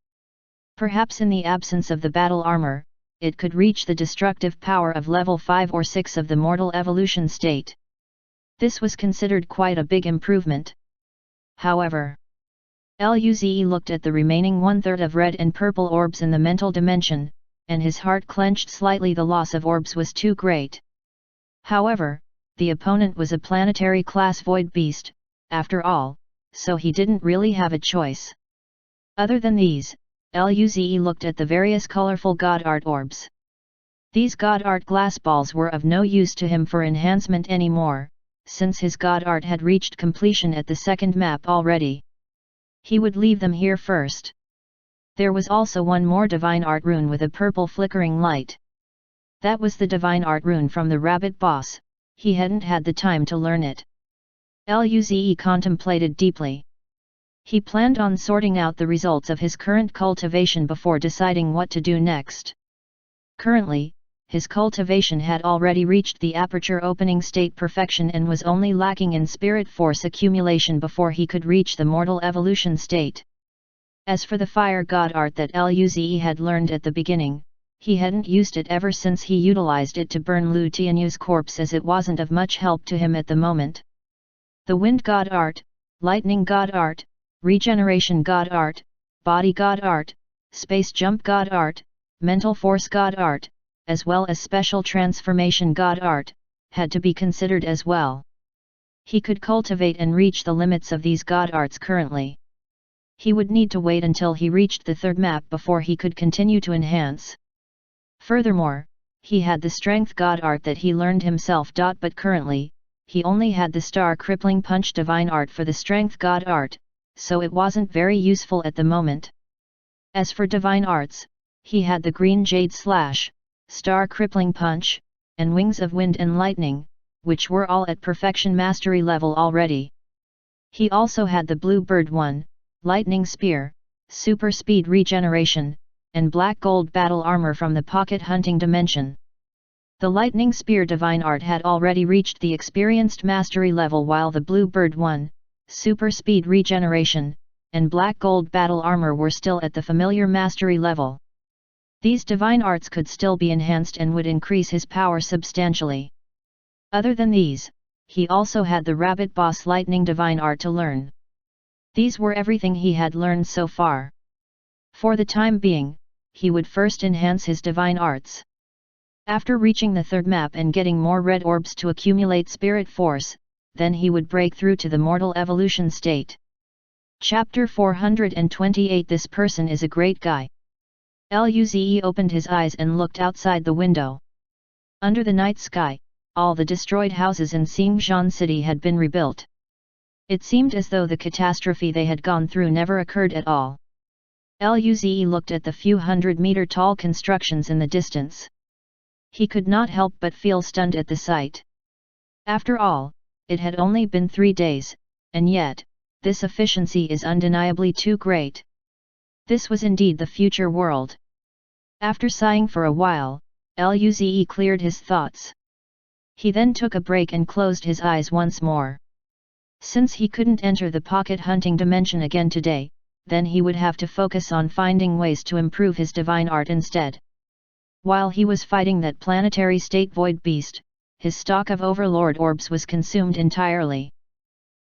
[SPEAKER 1] Perhaps in the absence of the battle armor, it could reach the destructive power of level 5 or 6 of the mortal evolution state. This was considered quite a big improvement. However, Luze looked at the remaining one-third of red and purple orbs in the mental dimension, and his heart clenched slightly. The loss of orbs was too great. However, the opponent was a planetary class void beast, after all, so he didn't really have a choice. Other than these, Luze looked at the various colorful god art orbs. These god art glass balls were of no use to him for enhancement anymore, since his god art had reached completion at the second map already. He would leave them here first. There was also one more divine art rune with a purple flickering light. That was the divine art rune from the rabbit boss. He hadn't had the time to learn it. Luze contemplated deeply. He planned on sorting out the results of his current cultivation before deciding what to do next. Currently, his cultivation had already reached the aperture opening state perfection and was only lacking in spirit force accumulation before he could reach the mortal evolution state. As for the fire god art that Luze had learned at the beginning, he hadn't used it ever since he utilized it to burn Lu Tianyu's corpse, as it wasn't of much help to him at the moment. The wind god art, lightning god art, regeneration god art, body god art, space jump god art, mental force god art, as well as special transformation god art, had to be considered as well. He could cultivate and reach the limits of these god arts currently. He would need to wait until he reached the third map before he could continue to enhance. Furthermore, he had the strength god art that he learned himself. But currently, he only had the star crippling punch divine art for the strength god art, so it wasn't very useful at the moment. As for divine arts, he had the green jade slash, star crippling punch, and wings of wind and lightning, which were all at perfection mastery level already. He also had the blue bird one, lightning spear, super speed regeneration, and black gold battle armor from the pocket hunting dimension. The lightning spear divine art had already reached the experienced mastery level, while the blue bird one, super speed regeneration, and black gold battle armor were still at the familiar mastery level. These divine arts could still be enhanced and would increase his power substantially. Other than these, he also had the rabbit boss lightning divine art to learn. These were everything he had learned so far. For the time being, he would first enhance his divine arts. After reaching the third map and getting more red orbs to accumulate spirit force, then he would break through to the mortal evolution state. Chapter 428. This person is a great guy. Luze opened his eyes and looked outside the window. Under the night sky, all the destroyed houses in Xingzhan City had been rebuilt. It seemed as though the catastrophe they had gone through never occurred at all. Luze looked at the few 100-meter tall constructions in the distance. He could not help but feel stunned at the sight. After all, it had only been 3 days, and yet, this efficiency is undeniably too great. This was indeed the future world. After sighing for a while, Luze cleared his thoughts. He then took a break and closed his eyes once more. Since he couldn't enter the pocket hunting dimension again today, then he would have to focus on finding ways to improve his divine art instead. While he was fighting that planetary state void beast, his stock of overlord orbs was consumed entirely.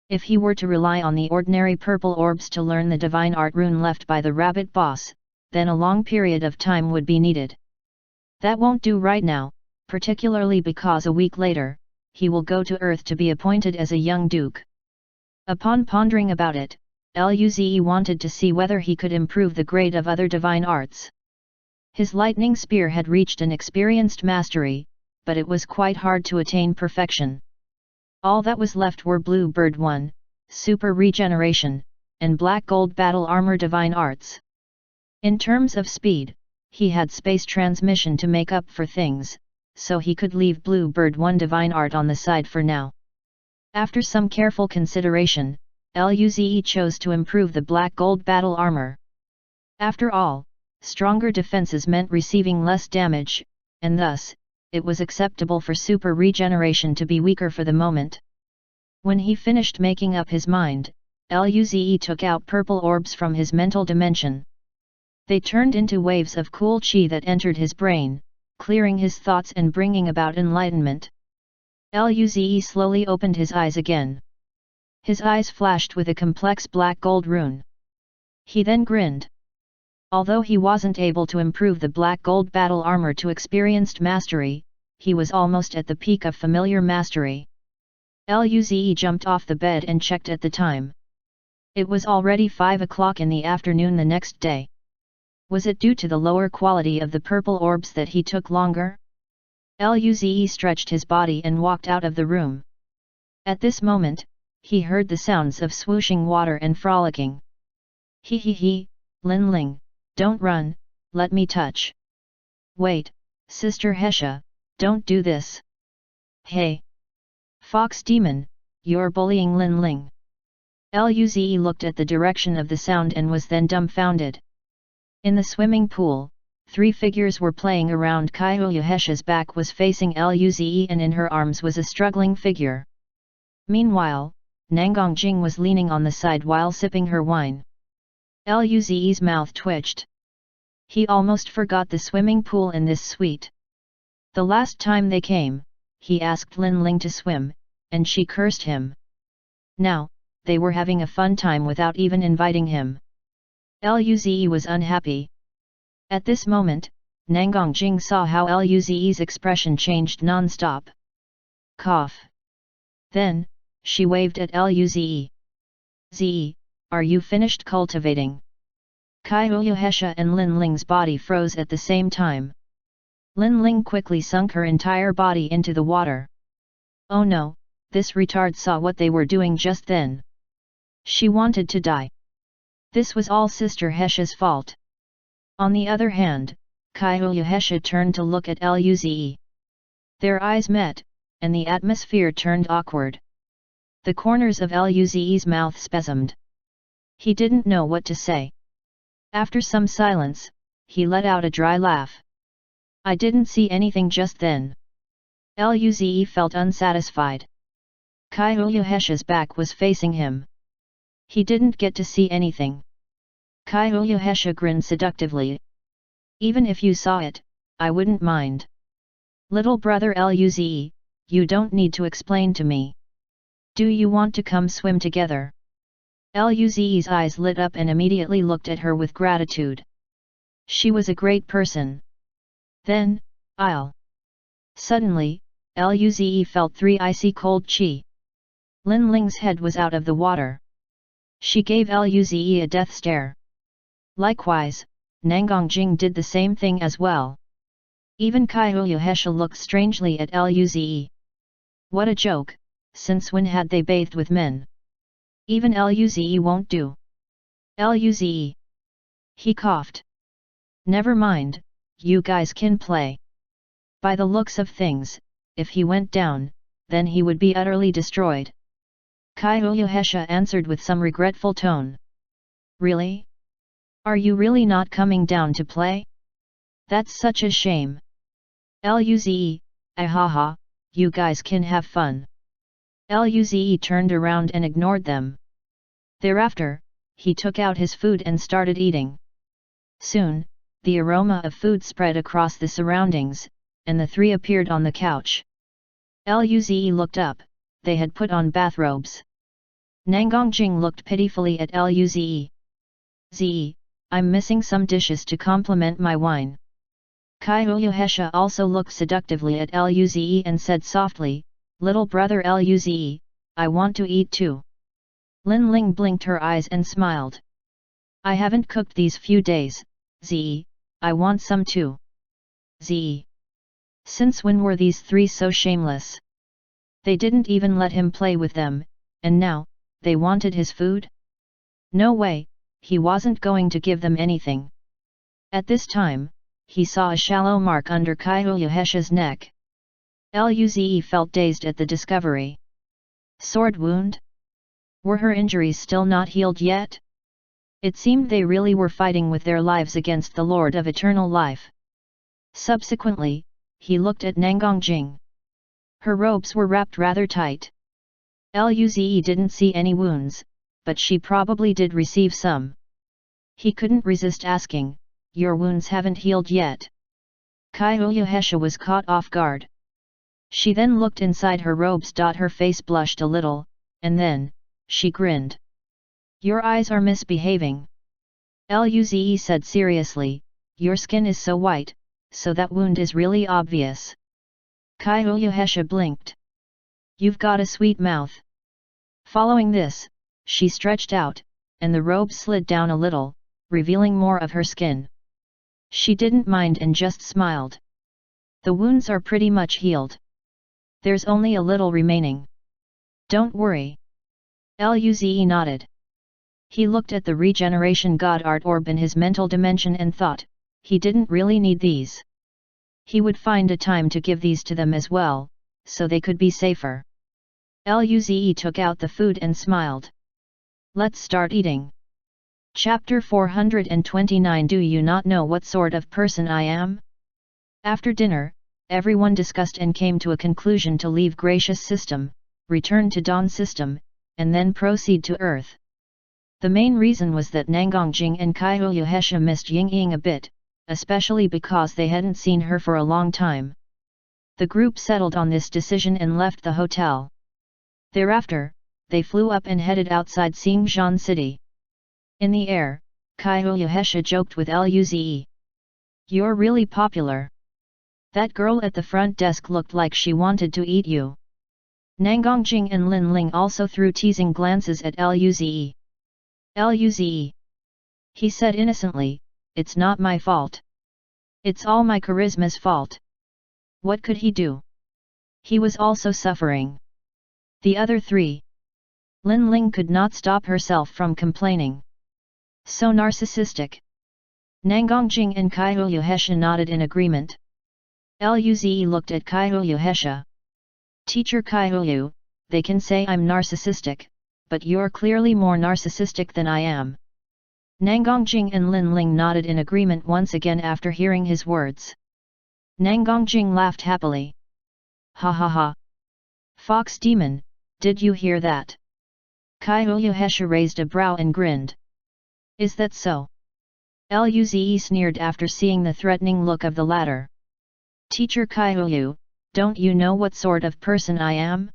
[SPEAKER 1] If he were to rely on the ordinary purple orbs to learn the divine art rune left by the rabbit boss, then a long period of time would be needed. That won't do right now, particularly because a week later, he will go to Earth to be appointed as a young duke. Upon pondering about it, Luze wanted to see whether he could improve the grade of other divine arts. His lightning spear had reached an experienced mastery, but it was quite hard to attain perfection. All that was left were Blue Bird 1, Super Regeneration, and Black Gold Battle Armor divine arts. In terms of speed, he had space transmission to make up for things, so he could leave Blue Bird 1 divine art on the side for now. After some careful consideration, Luze chose to improve the black gold battle armor. After all, stronger defenses meant receiving less damage, and thus, it was acceptable for super regeneration to be weaker for the moment. When he finished making up his mind, Luze took out purple orbs from his mental dimension. They turned into waves of cool chi that entered his brain, clearing his thoughts and bringing about enlightenment. Luze slowly opened his eyes again. His eyes flashed with a complex black gold rune. He then grinned. Although he wasn't able to improve the black gold battle armor to experienced mastery, he was almost at the peak of familiar mastery. Luze jumped off the bed and checked at the time. It was already 5 o'clock in the afternoon the next day. Was it due to the lower quality of the purple orbs that he took longer? Luze stretched his body and walked out of the room. At this moment, he heard the sounds of swooshing water and frolicking. He, Lin Ling, don't run, let me touch. Wait, Sister Hesha, don't do this. Hey! Fox Demon, you're bullying Lin Ling. Luze looked at the direction of the sound and was then dumbfounded. In the swimming pool, 3 figures were playing around. Kaiouya Hesha's back was facing Luze and in her arms was a struggling figure. Meanwhile, Nangang Jing was leaning on the side while sipping her wine. Luze's mouth twitched. He almost forgot the swimming pool in this suite. The last time they came, he asked Lin Ling to swim, and she cursed him. Now, they were having a fun time without even inviting him. Luze was unhappy. At this moment, Nangang Jing saw how Luze's expression changed non-stop. Cough. Then, she waved at Luze. Ze, are you finished cultivating? Kaiouya Hesha and Lin Ling's body froze at the same time. Lin Ling quickly sunk her entire body into the water. Oh no, this retard saw what they were doing just then. She wanted to die. This was all Sister Hesha's fault. On the other hand, Kaiouya Hesha turned to look at Luze. Their eyes met, and the atmosphere turned awkward. The corners of Luze's mouth spasmed. He didn't know what to say. After some silence, he let out a dry laugh. I didn't see anything just then. Luze felt unsatisfied. Kaiouya Hesha's back was facing him. He didn't get to see anything. Kaiouya Hesha grinned seductively. Even if you saw it, I wouldn't mind. Little brother Luze, you don't need to explain to me. Do you want to come swim together? Luze's eyes lit up and immediately looked at her with gratitude. She was a great person. Then, I'll. Suddenly, Luze felt 3 icy cold chi. Lin Ling's head was out of the water. She gave Luze a death stare. Likewise, Nangang Jing did the same thing as well. Even Kaiouya Hesha looked strangely at Luze. What a joke, since when had they bathed with men? Even Luze won't do. Luze. He coughed. Never mind, you guys can play. By the looks of things, if he went down, then he would be utterly destroyed. Kaiouya Hesha answered with some regretful tone. Really? Are you really not coming down to play? That's such a shame. Luze, ahaha, you guys can have fun. Luze turned around and ignored them. Thereafter, he took out his food and started eating. Soon, the aroma of food spread across the surroundings, and the 3 appeared on the couch. Luze looked up, they had put on bathrobes. Nangang Jing looked pitifully at Luze. Ze, I'm missing some dishes to complement my wine. Kaiouya Hesha also looked seductively at Luze and said softly, Little brother Luze, I want to eat too. Lin Ling blinked her eyes and smiled. I haven't cooked these few days, Ze, I want some too. Ze. Since when were these 3 so shameless? They didn't even let him play with them, and now, they wanted his food? No way, he wasn't going to give them anything. At this time, he saw a shallow mark under Kaiouya Hesha's neck. Luze felt dazed at the discovery. Sword wound? Were her injuries still not healed yet? It seemed they really were fighting with their lives against the Lord of Eternal Life. Subsequently, he looked at Nangongjing. Her robes were wrapped rather tight. Luze didn't see any wounds, but she probably did receive some. He couldn't resist asking, "Your wounds haven't healed yet?" Kaiuyuhesha was caught off guard. She then looked inside her robes. Her face blushed a little, and then, she grinned. "Your eyes are misbehaving," Luze said seriously. "Your skin is so white, so that wound is really obvious." Kaiuyuhesha blinked. "You've got a sweet mouth." Following this, she stretched out, and the robe slid down a little, revealing more of her skin. She didn't mind and just smiled. "The wounds are pretty much healed. There's only a little remaining. Don't worry." Luze nodded. He looked at the regeneration god art orb in his mental dimension and thought, he didn't really need these. He would find a time to give these to them as well, so they could be safer. Luze took out the food and smiled. "Let's start eating." Chapter 429. Do you not know what sort of person I am? After dinner, everyone discussed and came to a conclusion to leave Gracious System, return to Dawn System, and then proceed to Earth. The main reason was that Nangongjing and Kaiuyuhesha missed Yingying a bit, especially because they hadn't seen her for a long time. The group settled on this decision and left the hotel. Thereafter, they flew up and headed outside Xingzhan City. In the air, Kaiuyuhesha joked with Luze. "You're really popular. That girl at the front desk looked like she wanted to eat you." Nangongjing and Lin Ling also threw teasing glances at Luze. "Luze," he said innocently, "it's not my fault. It's all my charisma's fault." What could he do? He was also suffering. The other three. Lin Ling could not stop herself from complaining. "So narcissistic." Nangongjing and Kaiuyuhesha nodded in agreement. Luze looked at Kaiuyuhesha. "Teacher Kaiuyu, they can say I'm narcissistic, but you're clearly more narcissistic than I am." Nangongjing and Lin Ling nodded in agreement once again after hearing his words. Nangongjing laughed happily. "Ha ha ha! Fox demon, did you hear that?" Kaiuyuhesha raised a brow and grinned. "Is that so?" Luze sneered after seeing the threatening look of the latter. "Teacher Kaiuyu, don't you know what sort of person I am?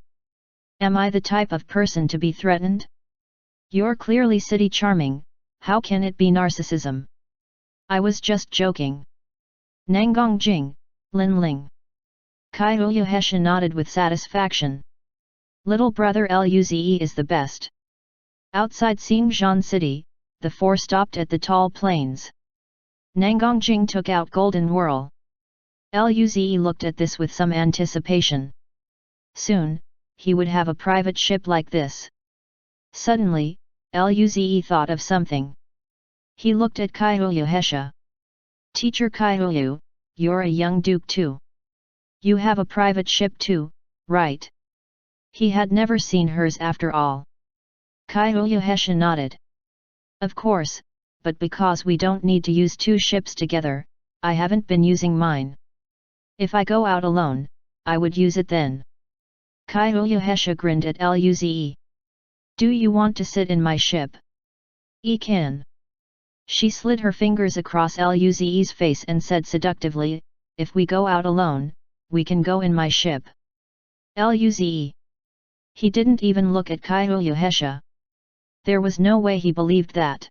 [SPEAKER 1] Am I the type of person to be threatened? You're clearly city charming, how can it be narcissism? I was just joking." Nangongjing, Lin Ling. Kaiuyuhesha nodded with satisfaction. Little brother Luze is the best. Outside Xingzhan City, the four stopped at the tall plains. Nangongjing took out Golden Whirl. Luze looked at this with some anticipation. Soon, he would have a private ship like this. Suddenly, Luze thought of something. He looked at Kaiuyuhesha. "Teacher Kaiuyu, you're a young duke too. You have a private ship too, right?" He had never seen hers after all. Kaiuyuhesha nodded. "Of course, but because we don't need to use two ships together, I haven't been using mine. If I go out alone, I would use it then." Kaiuyuhesha grinned at Luze. "Do you want to sit in my ship?" "Can." She slid her fingers across Luze's face and said seductively, "If we go out alone, we can go in my ship." Luze. He didn't even look at Kaiuyuhesha. There was no way he believed that.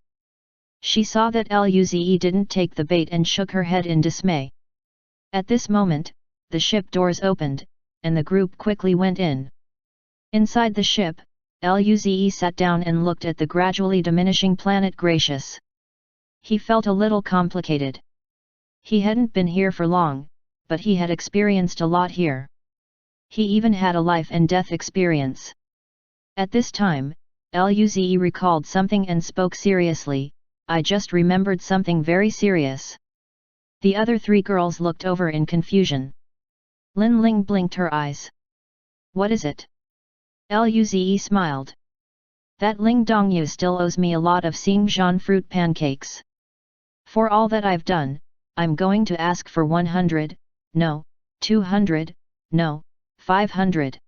[SPEAKER 1] She saw that Luze didn't take the bait and shook her head in dismay. At this moment, the ship doors opened, and the group quickly went in. Inside the ship, Luze sat down and looked at the gradually diminishing planet Gracious. He felt a little complicated. He hadn't been here for long, but he had experienced a lot here. He even had a life and death experience. At this time, Luze recalled something and spoke seriously, "I just remembered something very serious." The other three girls looked over in confusion. Lin Ling blinked her eyes. What is it? Luze smiled. That Ling Dongyu still owes me a lot of Xingjian fruit pancakes. For all that I've done, I'm going to ask for 100, no, 200, no, 500.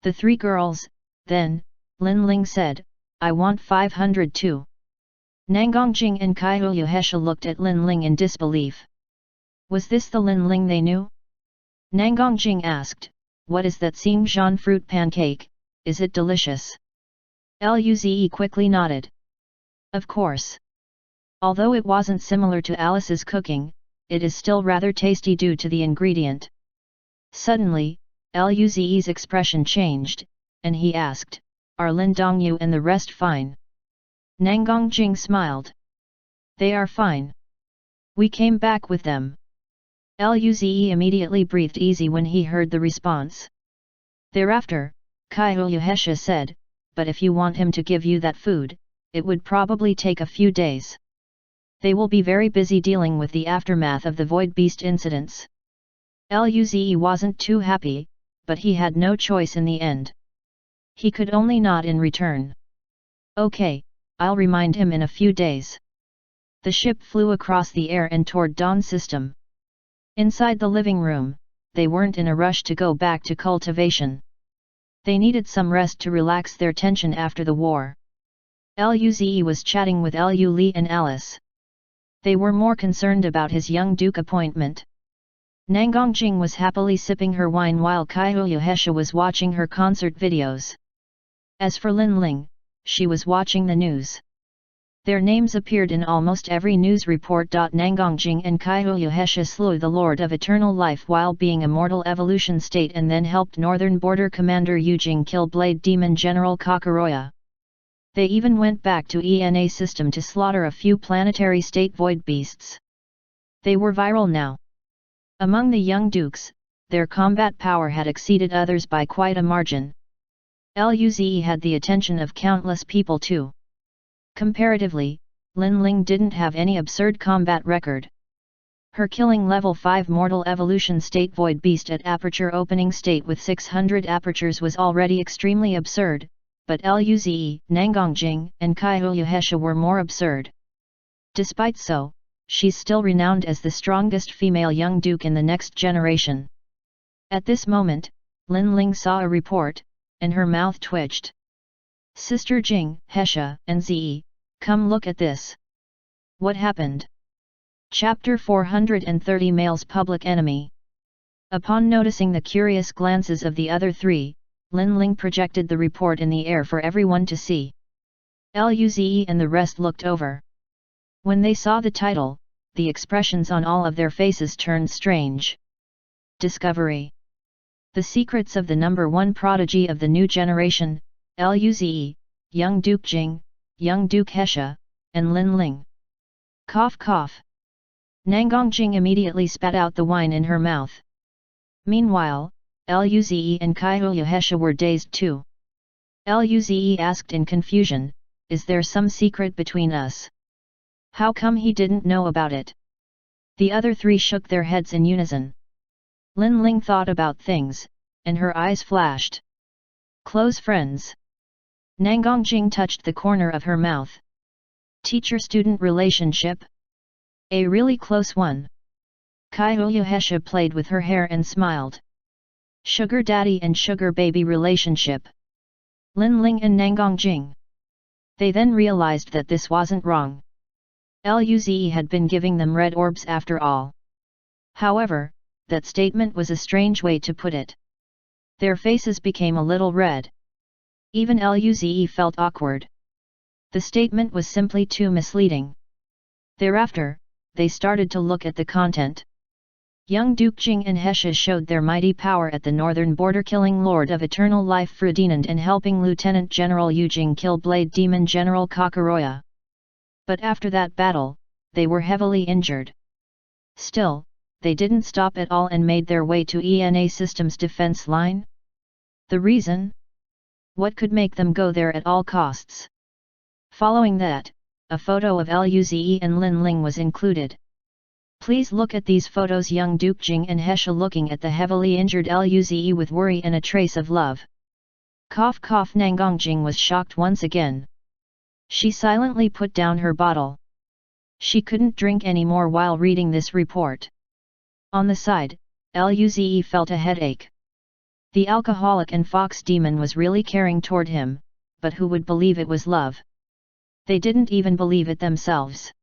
[SPEAKER 1] The three girls, then, Lin Ling said, I want 500 too. Nangongjing and Kaihu Hesha looked at Lin Ling in disbelief. Was this the Lin Ling they knew? Nangongjing asked, what is that Xingjian fruit pancake, is it delicious? Luze quickly nodded. Of course. Although it wasn't similar to Alice's cooking, it is still rather tasty due to the ingredient. Suddenly, Luze's expression changed, and he asked, are Lin Dongyu and the rest fine? Nangongjing smiled. They are fine. We came back with them. Luze immediately breathed easy when he heard the response. Thereafter, Kaihu Hesha said, but if you want him to give you that food, it would probably take a few days. They will be very busy dealing with the aftermath of the Void Beast incidents. Luze wasn't too happy, but he had no choice in the end. He could only nod in return. Okay, I'll remind him in a few days. The ship flew across the air and toward Dawn system. Inside the living room, they weren't in a rush to go back to cultivation. They needed some rest to relax their tension after the war. Luze was chatting with Lu Li and Alice. They were more concerned about his young duke appointment. Nangongjing was happily sipping her wine while Kaihu Hesha was watching her concert videos. As for Lin Ling, she was watching the news. Their names appeared in almost every news report. Nangongjing and Kaihu Hesha slew the Lord of Eternal Life while being a mortal evolution state and then helped Northern Border Commander Yujing kill Blade Demon General Kakoroya. They even went back to ENA system to slaughter a few planetary state void beasts. They were viral now. Among the young dukes, their combat power had exceeded others by quite a margin. Luze had the attention of countless people too. Comparatively, Lin Ling didn't have any absurd combat record. Her killing level 5 mortal evolution state void beast at aperture opening state with 600 apertures was already extremely absurd, but Luze, Nangongjing, and Kaihu Hesha were more absurd. Despite so, she's still renowned as the strongest female young duke in the next generation. At this moment, Lin Ling saw a report, and her mouth twitched. Sister Jing, Hesha, and Zi, come look at this. What happened? Chapter 430 Male's Public Enemy. Upon noticing the curious glances of the other three, Lin Ling projected the report in the air for everyone to see. Luze and the rest looked over. When they saw the title, the expressions on all of their faces turned strange. Discovery. The secrets of the number 1 prodigy of the new generation, Luze, Young Duke Jing, Young Duke Hesha, and Lin Ling. Cough cough. Nangongjing immediately spat out the wine in her mouth. Meanwhile, Luze and Kaihu Hesha were dazed too. Luze asked in confusion, is there some secret between us? How come he didn't know about it? The other three shook their heads in unison. Lin Ling thought about things, and her eyes flashed. Close friends. Nangongjing touched the corner of her mouth. Teacher-student relationship? A really close one. Kaihu Hesha played with her hair and smiled. Sugar daddy and sugar baby relationship. Lin Ling and Nangongjing. They then realized that this wasn't wrong. Luze had been giving them red orbs after all. However, that statement was a strange way to put it. Their faces became a little red. Even Luze felt awkward. The statement was simply too misleading. Thereafter, they started to look at the content. Young Duke Jing and Hesha showed their mighty power at the northern border, killing Lord of Eternal Life Ferdinand and helping Lieutenant General Yujing kill Blade Demon General Kakoroya. But after that battle, they were heavily injured. Still, they didn't stop at all and made their way to ENA Systems defense line. The reason? What could make them go there at all costs? Following that, a photo of Luze and Lin Ling was included. Please look at these photos. Young Duke Jing and Hesha looking at the heavily injured Luze with worry and a trace of love. Cough cough. Nangang Jing was shocked once again. She silently put down her bottle. She couldn't drink any more while reading this report. On the side, Luze felt a headache. The alcoholic and fox demon was really caring toward him, but who would believe it was love? They didn't even believe it themselves.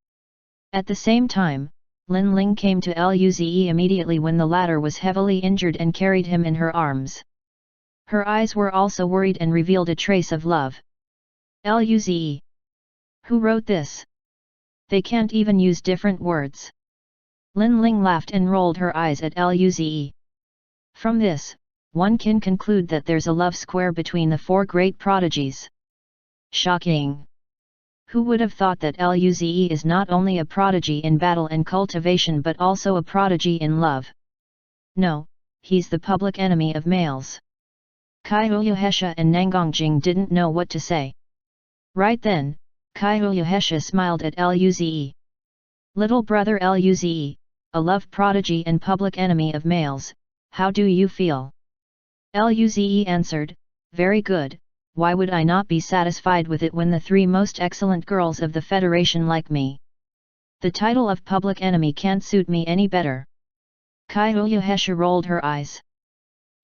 [SPEAKER 1] At the same time, Lin Ling came to Luze immediately when the latter was heavily injured and carried him in her arms. Her eyes were also worried and revealed a trace of love. Luze. Who wrote this? They can't even use different words. Lin Ling laughed and rolled her eyes at Luze. From this, one can conclude that there's a love square between the four great prodigies. Shocking! Who would have thought that Luze is not only a prodigy in battle and cultivation but also a prodigy in love? No, he's the public enemy of males. Hesha and Nangang Jing didn't know what to say. Right then, Hesha smiled at Luze. Little brother Luze, a love prodigy and public enemy of males, how do you feel? Luze answered, very good. Why would I not be satisfied with it when the three most excellent girls of the Federation like me? The title of public enemy can't suit me any better. Hesha rolled her eyes.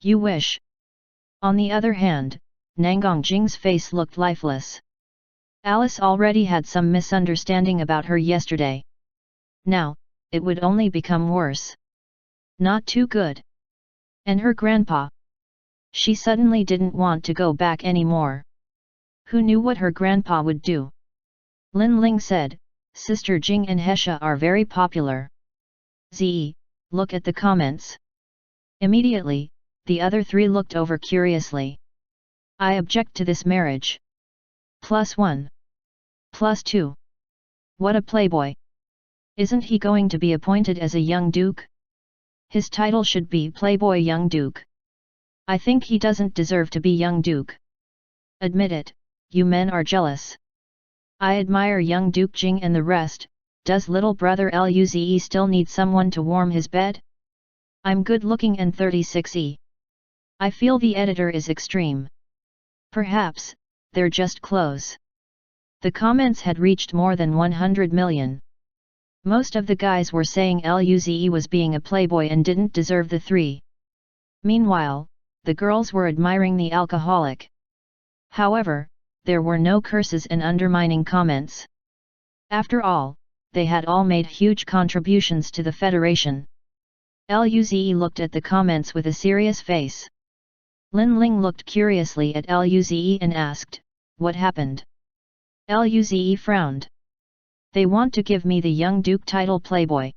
[SPEAKER 1] You wish. On the other hand, Nangang Jing's face looked lifeless. Alice already had some misunderstanding about her yesterday. Now, it would only become worse. Not too good. And her grandpa? She suddenly didn't want to go back anymore. Who knew what her grandpa would do? Lin Ling said, Sister Jing and Hesha are very popular. Zi, look at the comments. Immediately, the other three looked over curiously. I object to this marriage. +1. +2. What a playboy. Isn't he going to be appointed as a young duke? His title should be Playboy Young Duke. I think he doesn't deserve to be young duke. Admit it, you men are jealous. I admire young Duke Jing and the rest. Does little brother Luze still need someone to warm his bed? I'm good looking and 36E. I feel the editor is extreme. Perhaps, they're just clothes. The comments had reached more than 100 million. Most of the guys were saying Luze was being a playboy and didn't deserve the three. Meanwhile, the girls were admiring the alcoholic. However, there were no curses and undermining comments. After all, they had all made huge contributions to the Federation. Luze looked at the comments with a serious face. Lin Ling looked curiously at Luze and asked, what happened? Luze frowned. They want to give me the young duke title Playboy.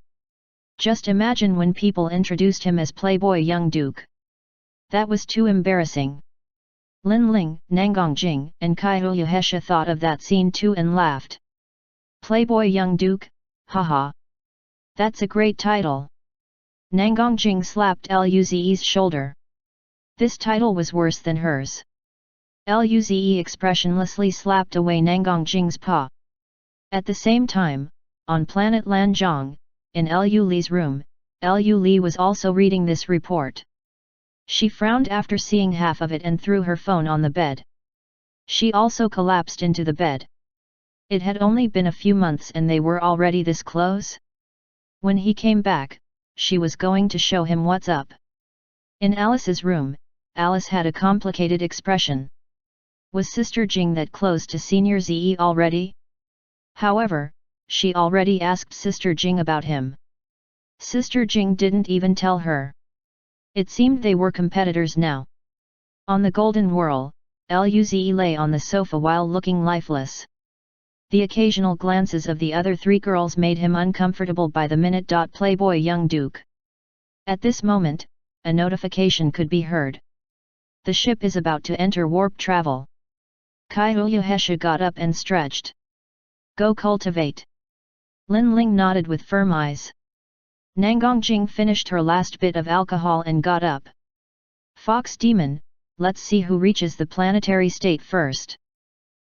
[SPEAKER 1] Just imagine when people introduced him as Playboy Young Duke. That was too embarrassing. Lin Ling, Nangang Jing and Hesha thought of that scene too and laughed. Playboy Young Duke, haha. That's a great title. Nangang Jing slapped Luze's shoulder. This title was worse than hers. Luze expressionlessly slapped away Nangang Jing's paw. At the same time, on planet Lanzhong, in Lu Li's room, Lu Li was also reading this report. She frowned after seeing half of it and threw her phone on the bed. She also collapsed into the bed. It had only been a few months and they were already this close? When he came back, she was going to show him what's up. In Alice's room, Alice had a complicated expression. Was Sister Jing that close to Senior Ze already? However, she already asked Sister Jing about him. Sister Jing didn't even tell her. It seemed they were competitors now. On the golden whirl, Luze lay on the sofa while looking lifeless. The occasional glances of the other three girls made him uncomfortable by the minute. Playboy Young Duke. At this moment, a notification could be heard. The ship is about to enter warp travel. Hesha got up and stretched. Go cultivate. Lin Ling nodded with firm eyes. Nangang Jing finished her last bit of alcohol and got up. Fox Demon, let's see who reaches the planetary state first.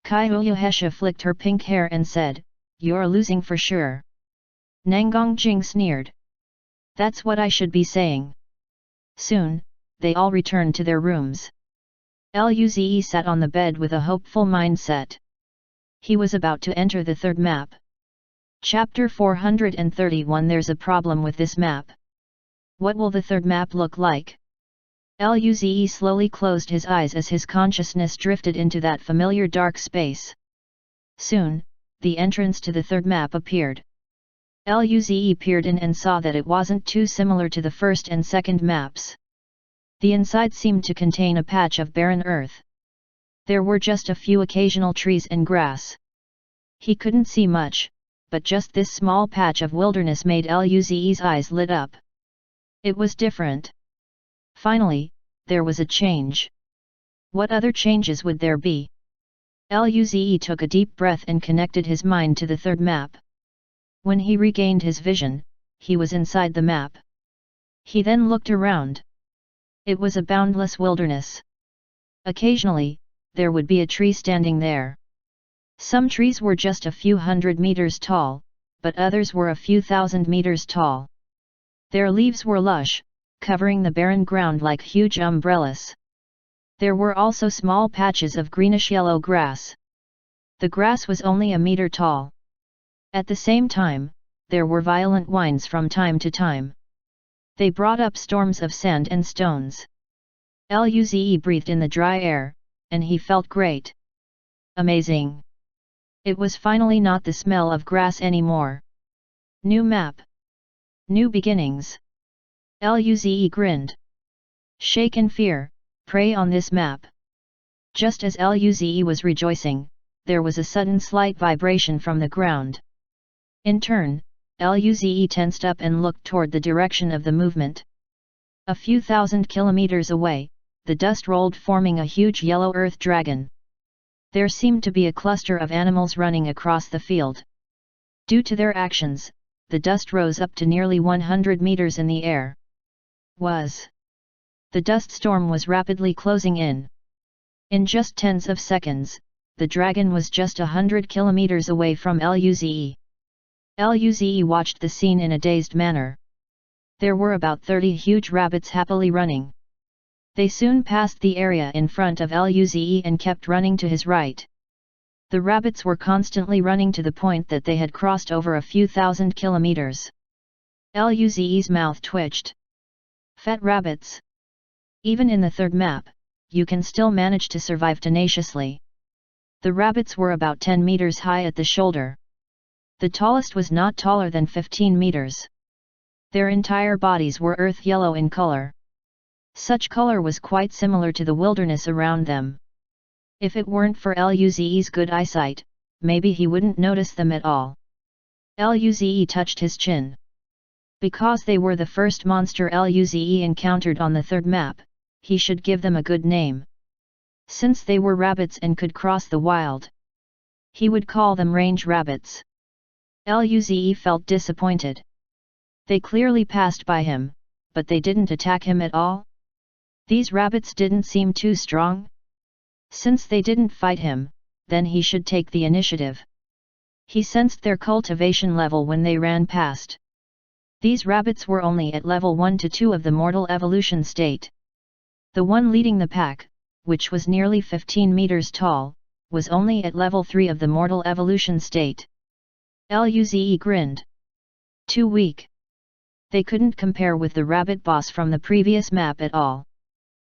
[SPEAKER 1] Hesha flicked her pink hair and said, you're losing for sure. Nangang Jing sneered. That's what I should be saying. Soon, they all returned to their rooms. Luze sat on the bed with a hopeful mindset. He was about to enter the third map. Chapter 431. There's a problem with this map. What will the third map look like? Luze slowly closed his eyes as his consciousness drifted into that familiar dark space. Soon, the entrance to the third map appeared. Luze peered in and saw that it wasn't too similar to the first and second maps. The inside seemed to contain a patch of barren earth. There were just a few occasional trees and grass. He couldn't see much, but just this small patch of wilderness made Luze's eyes lit up. It was different. Finally, there was a change. What other changes would there be? Luze took a deep breath and connected his mind to the third map. When he regained his vision, he was inside the map. He then looked around. It was a boundless wilderness. Occasionally, there would be a tree standing there. Some trees were just a few hundred meters tall, but others were a few thousand meters tall. Their leaves were lush, covering the barren ground like huge umbrellas. There were also small patches of greenish-yellow grass. The grass was only a meter tall. At the same time, there were violent winds from time to time. They brought up storms of sand and stones. Luze breathed in the dry air, and he felt great. Amazing. It was finally not the smell of grass anymore. New map. New beginnings. Luze grinned. Shake in fear, pray on this map. Just as Luze was rejoicing, there was a sudden slight vibration from the ground. In turn, Luze tensed up and looked toward the direction of the movement. A few thousand kilometers away, the dust rolled, forming a huge yellow earth dragon. There seemed to be a cluster of animals running across the field. Due to their actions, the dust rose up to nearly 100 meters in the air. The dust storm was rapidly closing in. In just tens of seconds, the dragon was just 100 kilometers away from Luze. Luze watched the scene in a dazed manner. There were about 30 huge rabbits happily running. They soon passed the area in front of Luze and kept running to his right. The rabbits were constantly running to the point that they had crossed over a few thousand kilometers. Luze's mouth twitched. Fat rabbits. Even in the third map, you can still manage to survive tenaciously. The rabbits were about 10 meters high at the shoulder. The tallest was not taller than 15 meters. Their entire bodies were earth yellow in color. Such color was quite similar to the wilderness around them. If it weren't for Luze's good eyesight, maybe he wouldn't notice them at all. Luze touched his chin. Because they were the first monster Luze encountered on the third map, he should give them a good name. Since they were rabbits and could cross the wild, he would call them range rabbits. Luze felt disappointed. They clearly passed by him, but they didn't attack him at all. These rabbits didn't seem too strong. Since they didn't fight him, then he should take the initiative. He sensed their cultivation level when they ran past. These rabbits were only at level 1 to 2 of the mortal evolution state. The one leading the pack, which was nearly 15 meters tall, was only at level 3 of the mortal evolution state. Luze grinned. Too weak. They couldn't compare with the rabbit boss from the previous map at all.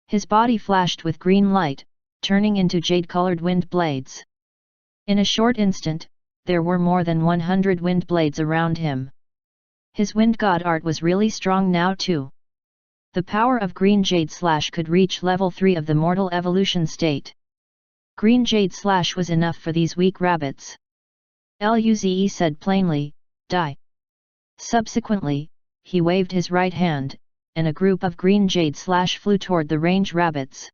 [SPEAKER 1] His body flashed with green light, turning into jade-colored wind blades. In a short instant, there were more than 100 wind blades around him. His wind god art was really strong now too. The power of Green Jade Slash could reach level 3 of the mortal evolution state. Green Jade Slash was enough for these weak rabbits. Luze said plainly, "Die." Subsequently, he waved his right hand, and a group of Green Jade Slash flew toward the range rabbits.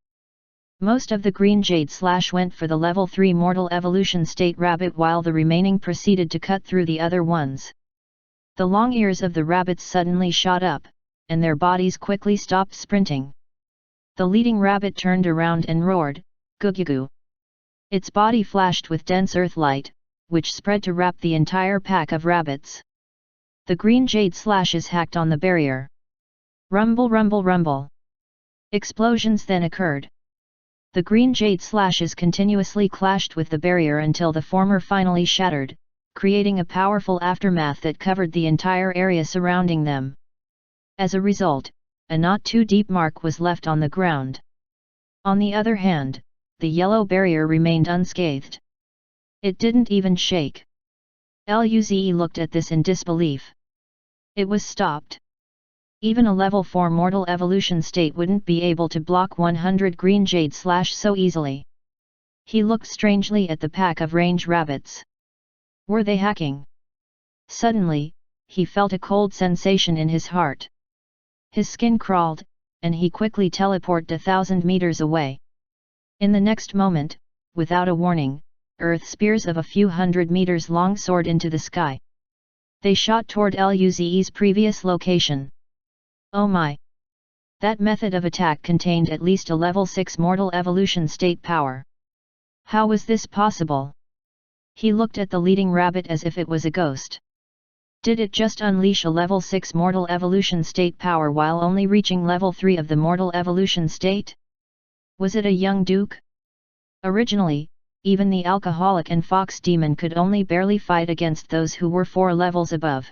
[SPEAKER 1] Most of the Green Jade Slash went for the level 3 mortal evolution state rabbit, while the remaining proceeded to cut through the other ones. The long ears of the rabbits suddenly shot up, and their bodies quickly stopped sprinting. The leading rabbit turned around and roared, "Gugugu!" Its body flashed with dense earth light, which spread to wrap the entire pack of rabbits. The green jade slashes hacked on the barrier. Rumble, rumble, rumble. Explosions then occurred. The green jade slashes continuously clashed with the barrier until the former finally shattered, creating a powerful aftermath that covered the entire area surrounding them. As a result, a not too deep mark was left on the ground. On the other hand, the yellow barrier remained unscathed. It didn't even shake. Luze looked at this in disbelief. It was stopped. Even a level 4 mortal evolution state wouldn't be able to block 100 green jade slash so easily. He looked strangely at the pack of range rabbits. Were they hacking? Suddenly, he felt a cold sensation in his heart. His skin crawled, and he quickly teleported 1,000 meters away. In the next moment, without a warning, earth spears of a few hundred meters long soared into the sky. They shot toward Luze's previous location. Oh my! That method of attack contained at least a level 6 mortal evolution state power. How was this possible? He looked at the leading rabbit as if it was a ghost. Did it just unleash a level 6 mortal evolution state power while only reaching level 3 of the mortal evolution state? Was it a young duke? Originally, even the alcoholic and fox demon could only barely fight against those who were 4 levels above.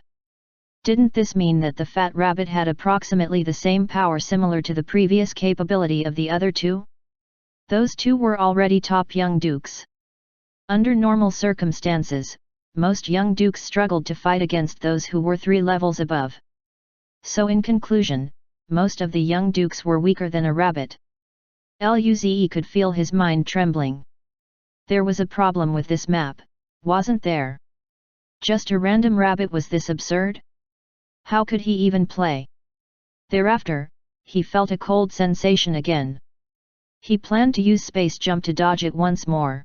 [SPEAKER 1] Didn't this mean that the fat rabbit had approximately the same power similar to the previous capability of the other two? Those two were already top young dukes. Under normal circumstances, most young dukes struggled to fight against those who were 3 levels above. So in conclusion, most of the young dukes were weaker than a rabbit. Luze could feel his mind trembling. There was a problem with this map, wasn't there? Just a random rabbit, was this absurd? How could he even play? Thereafter, he felt a cold sensation again. He planned to use space jump to dodge it once more.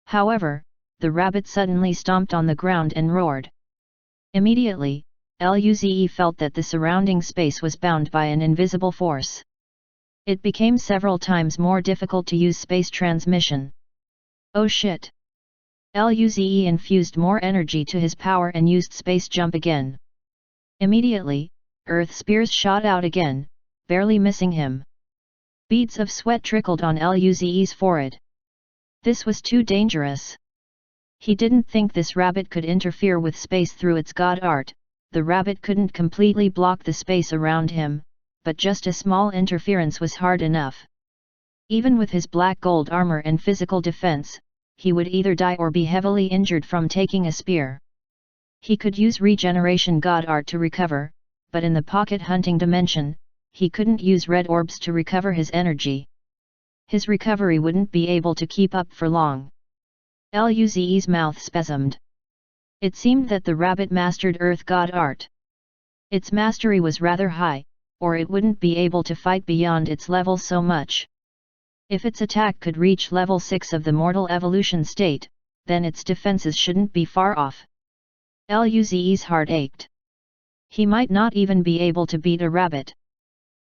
[SPEAKER 1] However, the rabbit suddenly stomped on the ground and roared. Immediately, Luze felt that the surrounding space was bound by an invisible force. It became several times more difficult to use space transmission. Oh shit! Luze infused more energy to his power and used space jump again. Immediately, earth spears shot out again, barely missing him. Beads of sweat trickled on Luze's forehead. This was too dangerous. He didn't think this rabbit could interfere with space through its god art. The rabbit couldn't completely block the space around him, but just a small interference was hard enough. Even with his black gold armor and physical defense, he would either die or be heavily injured from taking a spear. He could use regeneration god art to recover, but in the pocket hunting dimension, he couldn't use red orbs to recover his energy. His recovery wouldn't be able to keep up for long. Luze's mouth spasmed. It seemed that the rabbit mastered earth god art. Its mastery was rather high, or it wouldn't be able to fight beyond its level so much. If its attack could reach level 6 of the mortal evolution state, then its defenses shouldn't be far off. Luze's heart ached. He might not even be able to beat a rabbit.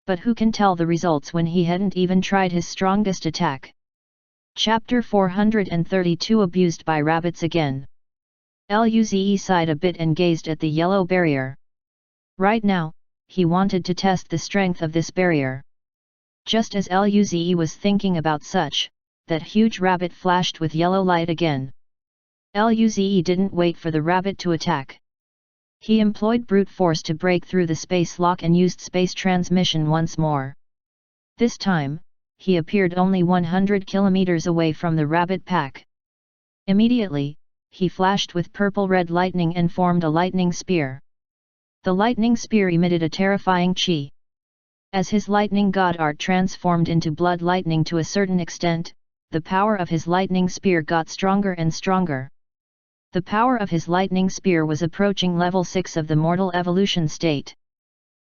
[SPEAKER 1] But who can tell the results when he hadn't even tried his strongest attack? Chapter 432 Abused by Rabbits Again. Luze sighed a bit and gazed at the yellow barrier. Right now, he wanted to test the strength of this barrier. Just as Luze was thinking about such, that huge rabbit flashed with yellow light again. Luze didn't wait for the rabbit to attack. He employed brute force to break through the space lock and used space transmission once more. This time, he appeared only 100 kilometers away from the rabbit pack. Immediately, he flashed with purple-red lightning and formed a lightning spear. The lightning spear emitted a terrifying chi. As his lightning god art transformed into blood lightning to a certain extent, the power of his lightning spear got stronger and stronger. The power of his lightning spear was approaching level 6 of the mortal evolution state.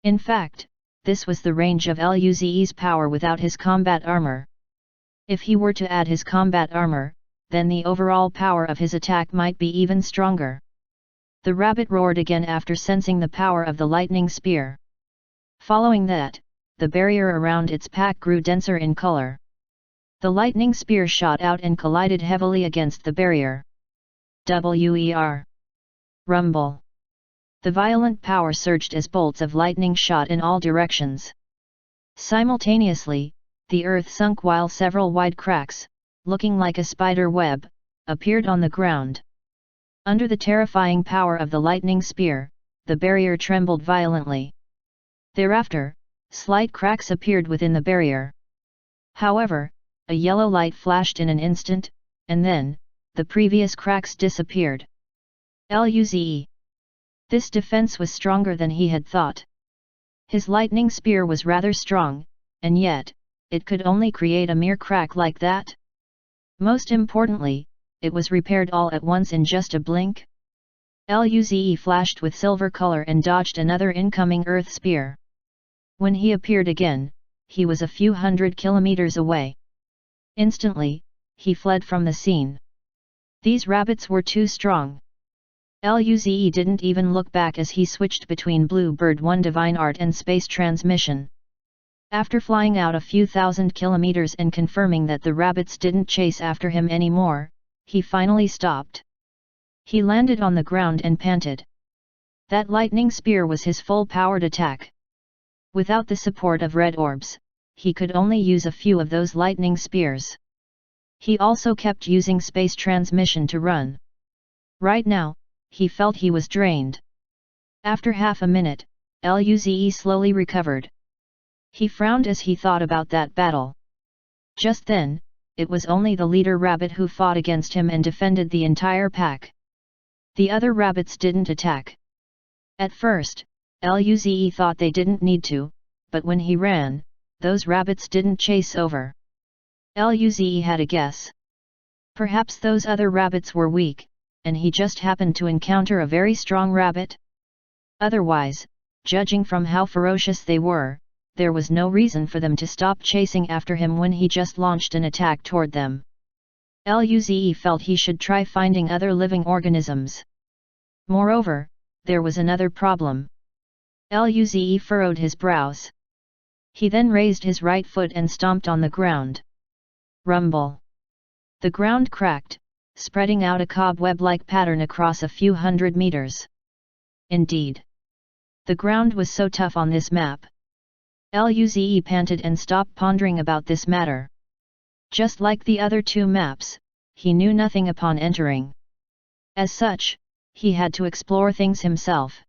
[SPEAKER 1] In fact, this was the range of Luze's power without his combat armor. If he were to add his combat armor, then the overall power of his attack might be even stronger. The rabbit roared again after sensing the power of the lightning spear. Following that, the barrier around its pack grew denser in color. The lightning spear shot out and collided heavily against the barrier. Rumble. The violent power surged as bolts of lightning shot in all directions. Simultaneously, the earth sunk while several wide cracks, looking like a spider web, appeared on the ground. Under the terrifying power of the lightning spear, the barrier trembled violently. Thereafter, slight cracks appeared within the barrier. However, a yellow light flashed in an instant, and then, the previous cracks disappeared. Luze. This defense was stronger than he had thought. His lightning spear was rather strong, and yet, it could only create a mere crack like that. Most importantly, it was repaired all at once in just a blink. Luze flashed with silver color and dodged another incoming earth spear. When he appeared again, he was a few hundred kilometers away. Instantly, he fled from the scene. These rabbits were too strong. Luze didn't even look back as he switched between Bluebird 1 Divine Art and space transmission. After flying out a few thousand kilometers and confirming that the rabbits didn't chase after him anymore, he finally stopped. He landed on the ground and panted. That lightning spear was his full-powered attack. Without the support of red orbs, he could only use a few of those lightning spears. He also kept using space transmission to run. Right now, he felt he was drained. After half a minute, Luze slowly recovered. He frowned as he thought about that battle. Just then, it was only the leader rabbit who fought against him and defended the entire pack. The other rabbits didn't attack. At first, Luze thought they didn't need to, but when he ran, those rabbits didn't chase over. Luze had a guess. Perhaps those other rabbits were weak, and he just happened to encounter a very strong rabbit? Otherwise, judging from how ferocious they were, there was no reason for them to stop chasing after him when he just launched an attack toward them. Luze felt he should try finding other living organisms. Moreover, there was another problem. Luze furrowed his brows. He then raised his right foot and stomped on the ground. Rumble. The ground cracked, spreading out a cobweb-like pattern across a few hundred meters. Indeed. The ground was so tough on this map. Luze panted and stopped pondering about this matter. Just like the other two maps, he knew nothing upon entering. As such, he had to explore things himself.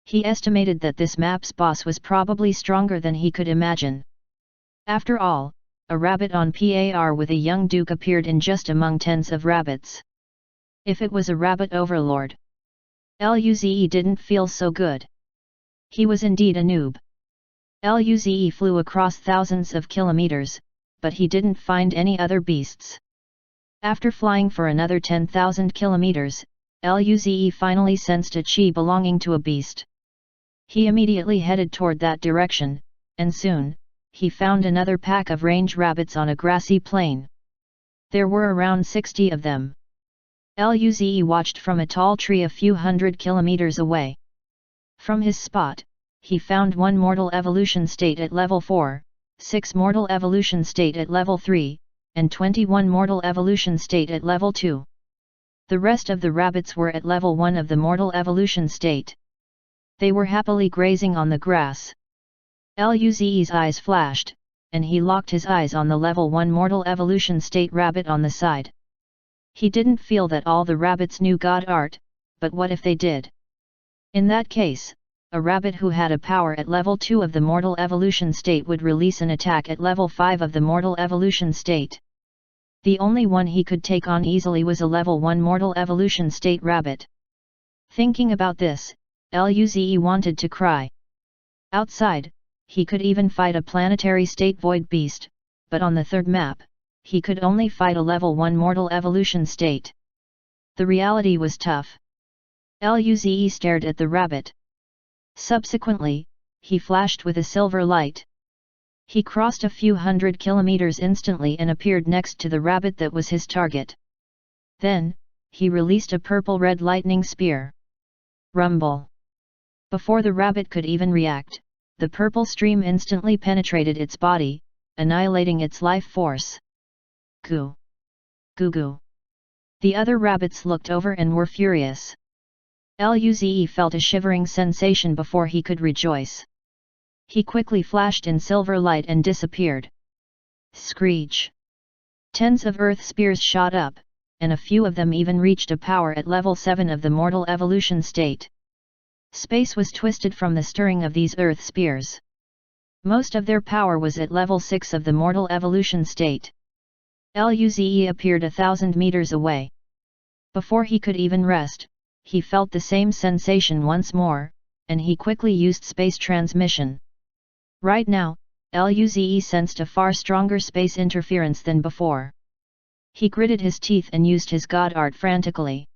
[SPEAKER 1] He estimated that this map's boss was probably stronger than he could imagine. After all, a rabbit on par with a young duke appeared in just among tens of rabbits. If it was a rabbit overlord, Luze didn't feel so good. He was indeed a noob. Luze flew across thousands of kilometers, but he didn't find any other beasts. After flying for another 10,000 kilometers, Luze finally sensed a chi belonging to a beast. He immediately headed toward that direction, and soon, he found another pack of range rabbits on a grassy plain. There were around 60 of them. Luze watched from a tall tree a few hundred kilometers away. From his spot, he found one mortal evolution state at level 4, 6 mortal evolution state at level 3, and 21 mortal evolution state at level 2. The rest of the rabbits were at level 1 of the mortal evolution state. They were happily grazing on the grass. Luze's eyes flashed, and he locked his eyes on the level 1 mortal evolution state rabbit on the side. He didn't feel that all the rabbits knew God art, but what if they did? In that case, a rabbit who had a power at level 2 of the mortal evolution state would release an attack at level 5 of the mortal evolution state. The only one he could take on easily was a level 1 mortal evolution state rabbit. Thinking about this, Luze wanted to cry. Outside, he could even fight a planetary state void beast, but on the third map, he could only fight a level 1 mortal evolution state. The reality was tough. Luze stared at the rabbit. Subsequently, he flashed with a silver light. He crossed a few hundred kilometers instantly and appeared next to the rabbit that was his target. Then, he released a purple-red lightning spear. Rumble. Before the rabbit could even react, the purple stream instantly penetrated its body, annihilating its life force. Goo. Goo goo. The other rabbits looked over and were furious. Luze felt a shivering sensation before he could rejoice. He quickly flashed in silver light and disappeared. Screech! Tens of earth spears shot up, and a few of them even reached a power at level 7 of the mortal evolution state. Space was twisted from the stirring of these earth spears. Most of their power was at level 6 of the mortal evolution state. Luze appeared 1,000 meters away. Before he could even rest, he felt the same sensation once more, and he quickly used space transmission. Right now, Luze sensed a far stronger space interference than before. He gritted his teeth and used his god art frantically.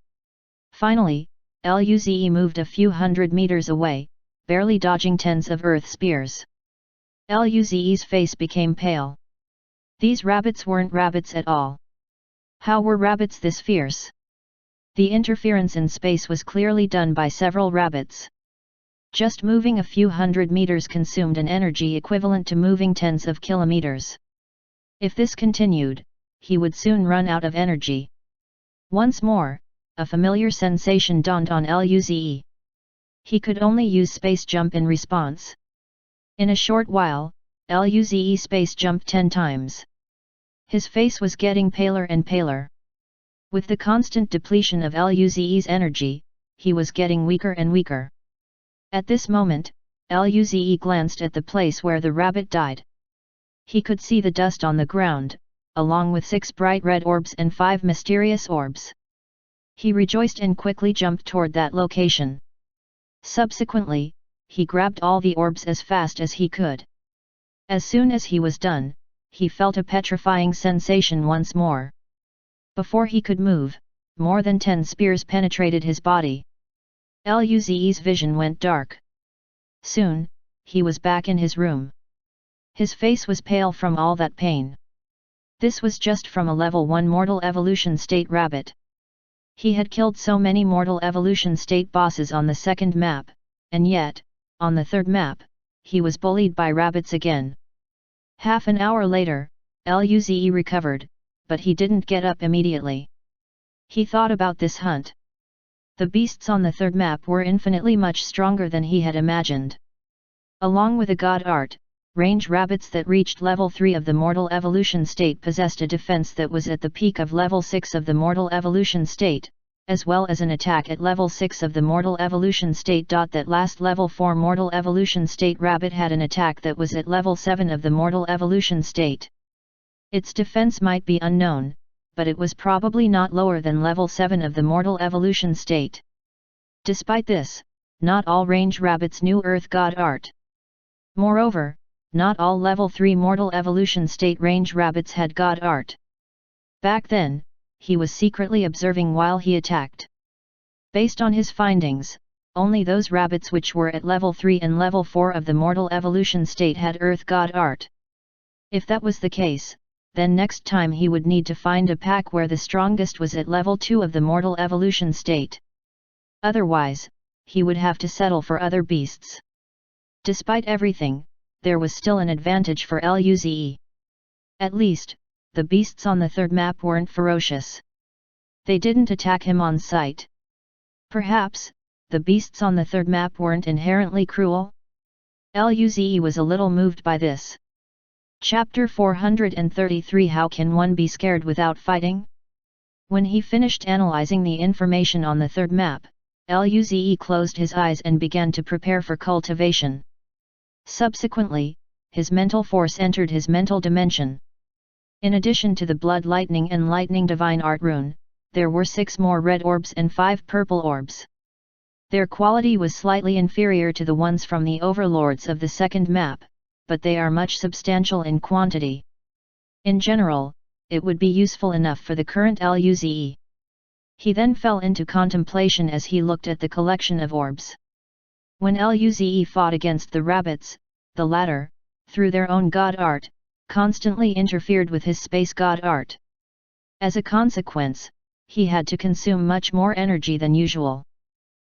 [SPEAKER 1] Finally, Luze moved a few hundred meters away, barely dodging tens of earth spears. Luze's face became pale. These rabbits weren't rabbits at all. How were rabbits this fierce? The interference in space was clearly done by several rabbits. Just moving a few hundred meters consumed an energy equivalent to moving tens of kilometers. If this continued, he would soon run out of energy. Once more, a familiar sensation dawned on Luze. He could only use space jump in response. In a short while, Luze space jumped 10 times. His face was getting paler and paler. With the constant depletion of Luze's energy, he was getting weaker and weaker. At this moment, Luze glanced at the place where the rabbit died. He could see the dust on the ground, along with 6 bright red orbs and 5 mysterious orbs. He rejoiced and quickly jumped toward that location. Subsequently, he grabbed all the orbs as fast as he could. As soon as he was done, he felt a petrifying sensation once more. Before he could move, more than 10 spears penetrated his body. Luze's vision went dark. Soon, he was back in his room. His face was pale from all that pain. This was just from a level 1 mortal evolution state rabbit. He had killed so many mortal evolution state bosses on the second map, and yet, on the third map, he was bullied by rabbits again. Half an hour later, Luze recovered, but he didn't get up immediately. He thought about this hunt. The beasts on the third map were infinitely much stronger than he had imagined. Along with a god art, range rabbits that reached level 3 of the mortal evolution state possessed a defense that was at the peak of level 6 of the mortal evolution state, as well as an attack at level 6 of the mortal evolution state. That last level 4 mortal evolution state rabbit had an attack that was at level 7 of the mortal evolution state. Its defense might be unknown, but it was probably not lower than level 7 of the mortal evolution state. Despite this, not all range rabbits knew Earth God art. Moreover, not all level 3 mortal evolution state range rabbits had God art. Back then, he was secretly observing while he attacked. Based on his findings, only those rabbits which were at level 3 and level 4 of the mortal evolution state had Earth God art. If that was the case, then next time he would need to find a pack where the strongest was at level 2 of the mortal evolution state. Otherwise, he would have to settle for other beasts. Despite everything, there was still an advantage for Luze. At least, the beasts on the third map weren't ferocious. They didn't attack him on sight. Perhaps, the beasts on the third map weren't inherently cruel? Luze was a little moved by this. Chapter 433 How can one be scared without fighting? When he finished analyzing the information on the third map, Luze closed his eyes and began to prepare for cultivation. Subsequently, his mental force entered his mental dimension. In addition to the Blood Lightning and Lightning Divine Art Rune, there were 6 more red orbs and 5 purple orbs. Their quality was slightly inferior to the ones from the overlords of the second map, but they are much substantial in quantity. In general, it would be useful enough for the current Luze. He then fell into contemplation as he looked at the collection of orbs. When Luze fought against the rabbits, the latter, through their own god art, constantly interfered with his space god art. As a consequence, he had to consume much more energy than usual.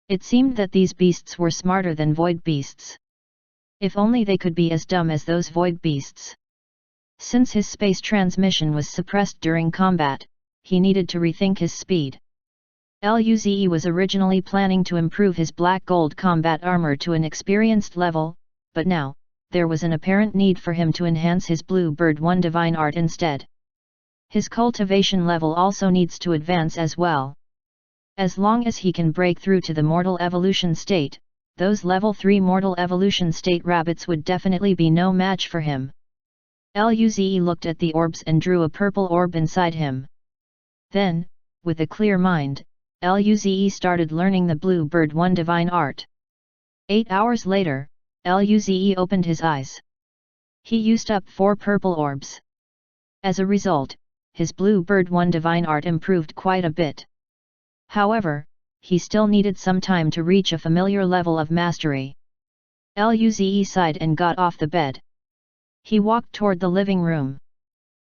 [SPEAKER 1] It seemed that these beasts were smarter than void beasts. If only they could be as dumb as those void beasts. Since his space transmission was suppressed during combat, he needed to rethink his speed. Luze was originally planning to improve his black gold combat armor to an experienced level, but now, there was an apparent need for him to enhance his Blue Bird 1 divine art instead. His cultivation level also needs to advance as well. As long as he can break through to the mortal evolution state, those level 3 mortal evolution state rabbits would definitely be no match for him. Luze looked at the orbs and drew a purple orb inside him. Then, with a clear mind, Luze started learning the Blue Bird 1 divine art. 8 hours later, Luze opened his eyes. He used up 4 purple orbs. As a result, his Blue Bird 1 divine art improved quite a bit. However, he still needed some time to reach a familiar level of mastery. Luze sighed and got off the bed. He walked toward the living room.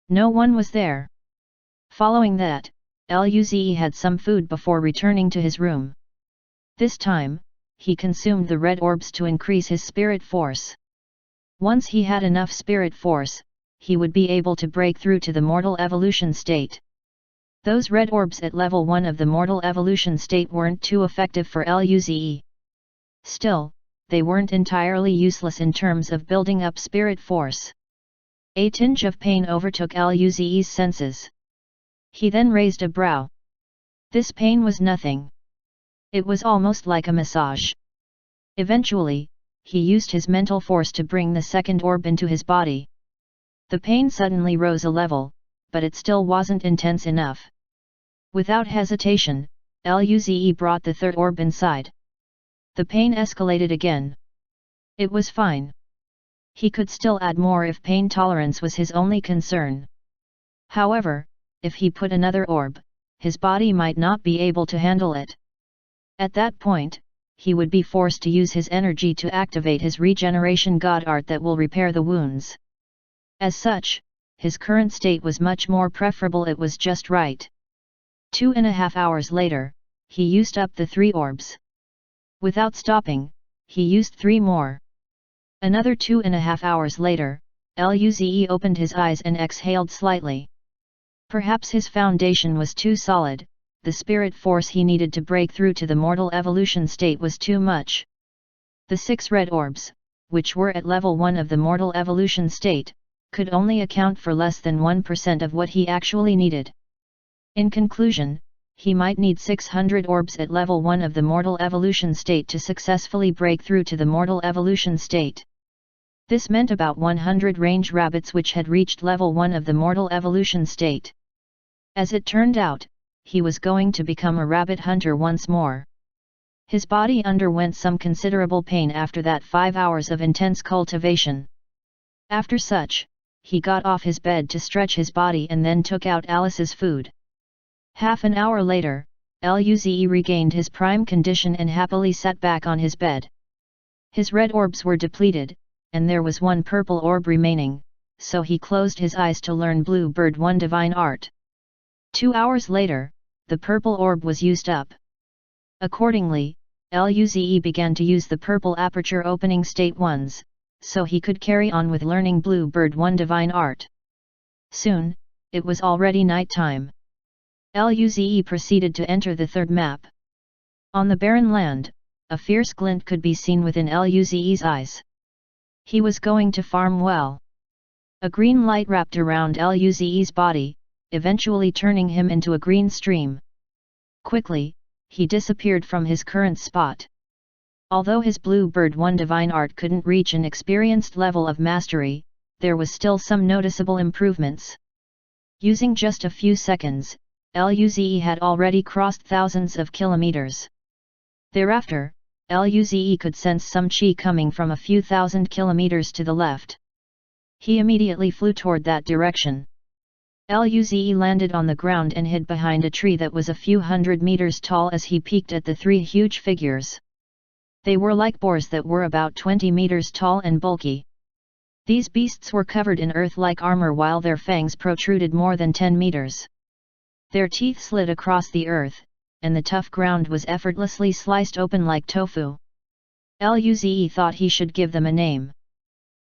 [SPEAKER 1] No one was there. Following that, Luze had some food before returning to his room. This time, he consumed the red orbs to increase his spirit force. Once he had enough spirit force, he would be able to break through to the mortal evolution state. Those red orbs at level 1 of the mortal evolution state weren't too effective for Luze. Still, they weren't entirely useless in terms of building up spirit force. A tinge of pain overtook Luze's senses. He then raised a brow. This pain was nothing. It was almost like a massage. Eventually, he used his mental force to bring the second orb into his body. The pain suddenly rose a level, but it still wasn't intense enough. Without hesitation, Luze brought the third orb inside. The pain escalated again. It was fine. He could still add more if pain tolerance was his only concern. However, if he put another orb, his body might not be able to handle it. At that point, he would be forced to use his energy to activate his regeneration god art that will repair the wounds. As such, his current state was much more preferable. It was just right. 2.5 hours later, he used up the 3 orbs. Without stopping, he used 3 more. Another 2.5 hours later, Luze opened his eyes and exhaled slightly. Perhaps his foundation was too solid, the spirit force he needed to break through to the mortal evolution state was too much. The 6 red orbs, which were at level 1 of the mortal evolution state, could only account for less than 1% of what he actually needed. In conclusion, he might need 600 orbs at level 1 of the mortal evolution state to successfully break through to the mortal evolution state. This meant about 100 range rabbits which had reached level 1 of the mortal evolution state. As it turned out, he was going to become a rabbit hunter once more. His body underwent some considerable pain after that 5 hours of intense cultivation. After such, he got off his bed to stretch his body and then took out Alice's food. Half an hour later, Luze regained his prime condition and happily sat back on his bed. His red orbs were depleted, and there was 1 purple orb remaining, so he closed his eyes to learn Blue Bird 1 divine art. 2 hours later, the purple orb was used up. Accordingly, Luze began to use the purple aperture opening state ones, so he could carry on with learning Blue Bird 1 divine art. Soon, it was already night time. Luze proceeded to enter the third map. On the barren land, a fierce glint could be seen within Luze's eyes. He was going to farm well. A green light wrapped around Luze's body, eventually turning him into a green stream. Quickly, he disappeared from his current spot. Although his Blue Bird 1 divine art couldn't reach an experienced level of mastery, there was still some noticeable improvements. Using just a few seconds, Luze had already crossed thousands of kilometers. Thereafter, Luze could sense some chi coming from a few thousand kilometers to the left. He immediately flew toward that direction. Luze landed on the ground and hid behind a tree that was a few hundred meters tall as he peeked at the 3 huge figures. They were like boars that were about 20 meters tall and bulky. These beasts were covered in earth-like armor while their fangs protruded more than 10 meters. Their teeth slid across the earth, and the tough ground was effortlessly sliced open like tofu. Luze thought he should give them a name.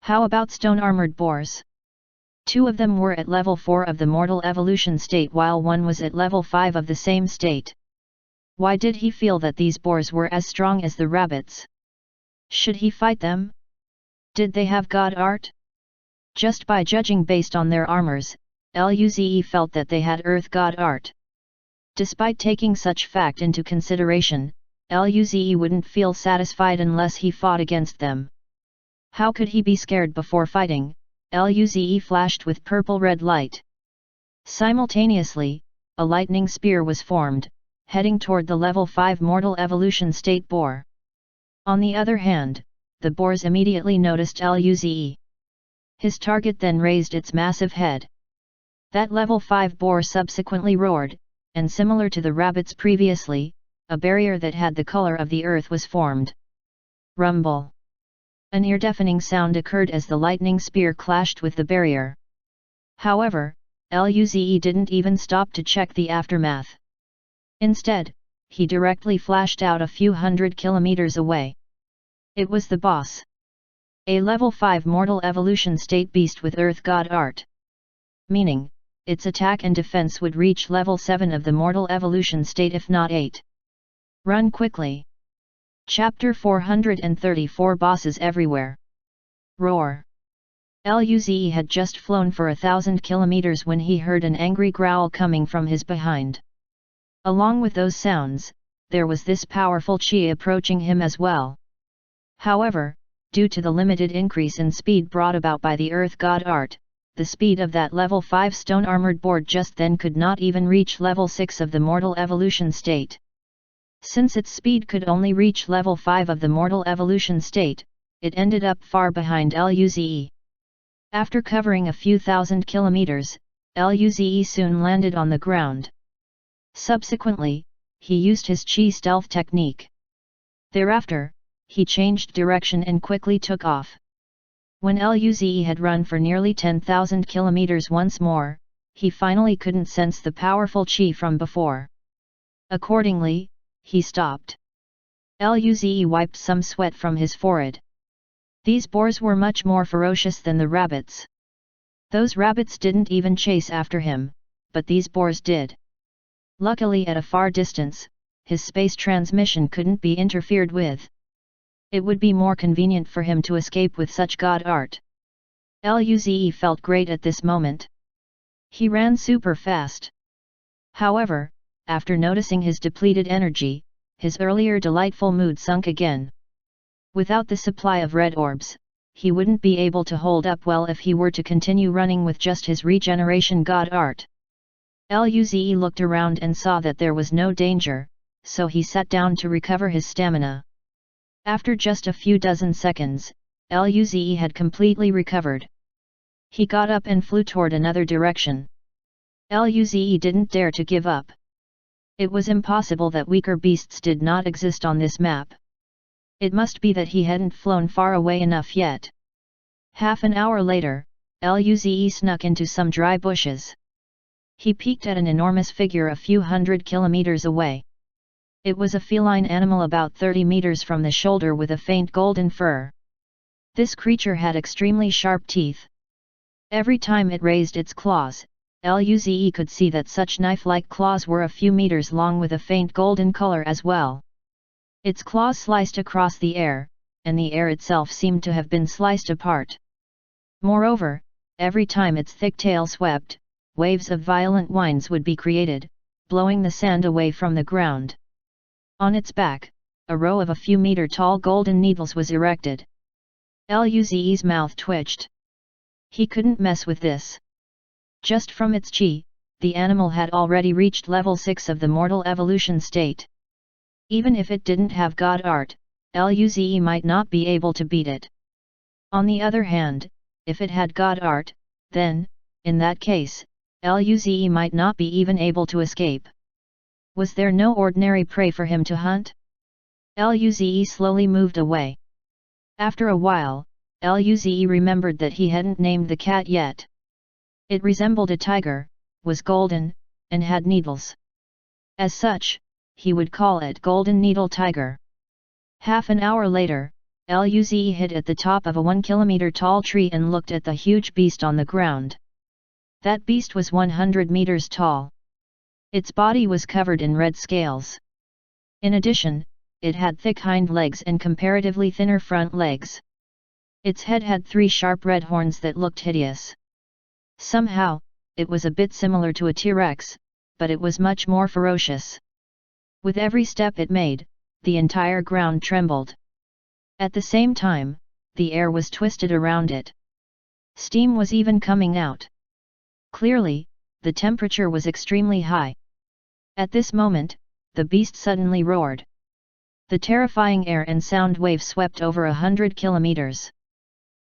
[SPEAKER 1] How about stone-armored boars? 2 of them were at level 4 of the mortal evolution state while 1 was at level 5 of the same state. Why did he feel that these boars were as strong as the rabbits? Should he fight them? Did they have god art? Just by judging based on their armors, Luze felt that they had earth god art. Despite taking such fact into consideration, Luze wouldn't feel satisfied unless he fought against them. How could he be scared before fighting? Luze flashed with purple-red light. Simultaneously, a lightning spear was formed, heading toward the level 5 mortal evolution state boar. On the other hand, the boars immediately noticed Luze. His target then raised its massive head. That level 5 boar subsequently roared, and similar to the rabbits previously, a barrier that had the color of the earth was formed. Rumble. An ear-deafening sound occurred as the lightning spear clashed with the barrier. However, Luze didn't even stop to check the aftermath. Instead, he directly flashed out a few hundred kilometers away. It was the boss. A level 5 mortal evolution state beast with earth god art. Meaning, its attack and defense would reach level 7 of the mortal evolution state if not 8. Run quickly. Chapter 434 Bosses Everywhere. Roar. Luze had just flown for 1,000 kilometers when he heard an angry growl coming from his behind. Along with those sounds, there was this powerful chi approaching him as well. However, due to the limited increase in speed brought about by the earth god art, the speed of that level 5 stone-armored board just then could not even reach level 6 of the mortal evolution state. Since its speed could only reach level 5 of the mortal evolution state, it ended up far behind Luze. After covering a few thousand kilometers, Luze soon landed on the ground. Subsequently, he used his chi stealth technique. Thereafter, he changed direction and quickly took off. When Luze had run for nearly 10,000 kilometers once more, he finally couldn't sense the powerful chi from before. Accordingly, he stopped. Luze wiped some sweat from his forehead. These boars were much more ferocious than the rabbits. Those rabbits didn't even chase after him, but these boars did. Luckily at a far distance, his space transmission couldn't be interfered with. It would be more convenient for him to escape with such god art. Luze felt great at this moment. He ran super fast. However, after noticing his depleted energy, his earlier delightful mood sunk again. Without the supply of red orbs, he wouldn't be able to hold up well if he were to continue running with just his regeneration god art. Luze looked around and saw that there was no danger, so he sat down to recover his stamina. After just a few dozen seconds, Luze had completely recovered. He got up and flew toward another direction. Luze didn't dare to give up. It was impossible that weaker beasts did not exist on this map. It must be that he hadn't flown far away enough yet. Half an hour later, Luze snuck into some dry bushes. He peeked at an enormous figure a few hundred kilometers away. It was a feline animal about 30 meters from the shoulder with a faint golden fur. This creature had extremely sharp teeth. Every time it raised its claws, Luze could see that such knife-like claws were a few meters long with a faint golden color as well. Its claws sliced across the air, and the air itself seemed to have been sliced apart. Moreover, every time its thick tail swept, waves of violent whines would be created, blowing the sand away from the ground. On its back, a row of a few meter-tall golden needles was erected. Luze's mouth twitched. He couldn't mess with this. Just from its chi, the animal had already reached level 6 of the mortal evolution state. Even if it didn't have god art, Luze might not be able to beat it. On the other hand, if it had god art, then, in that case, Luze might not be even able to escape. Was there no ordinary prey for him to hunt? Luze slowly moved away. After a while, Luze remembered that he hadn't named the cat yet. It resembled a tiger, was golden, and had needles. As such, he would call it Golden Needle Tiger. Half an hour later, Luze hid at the top of a 1-kilometer tall tree and looked at the huge beast on the ground. That beast was 100 meters tall. Its body was covered in red scales. In addition, it had thick hind legs and comparatively thinner front legs. Its head had 3 sharp red horns that looked hideous. Somehow, it was a bit similar to a T-Rex, but it was much more ferocious. With every step it made, the entire ground trembled. At the same time, the air was twisted around it. Steam was even coming out. Clearly, the temperature was extremely high. At this moment, the beast suddenly roared. The terrifying air and sound wave swept over 100 kilometers.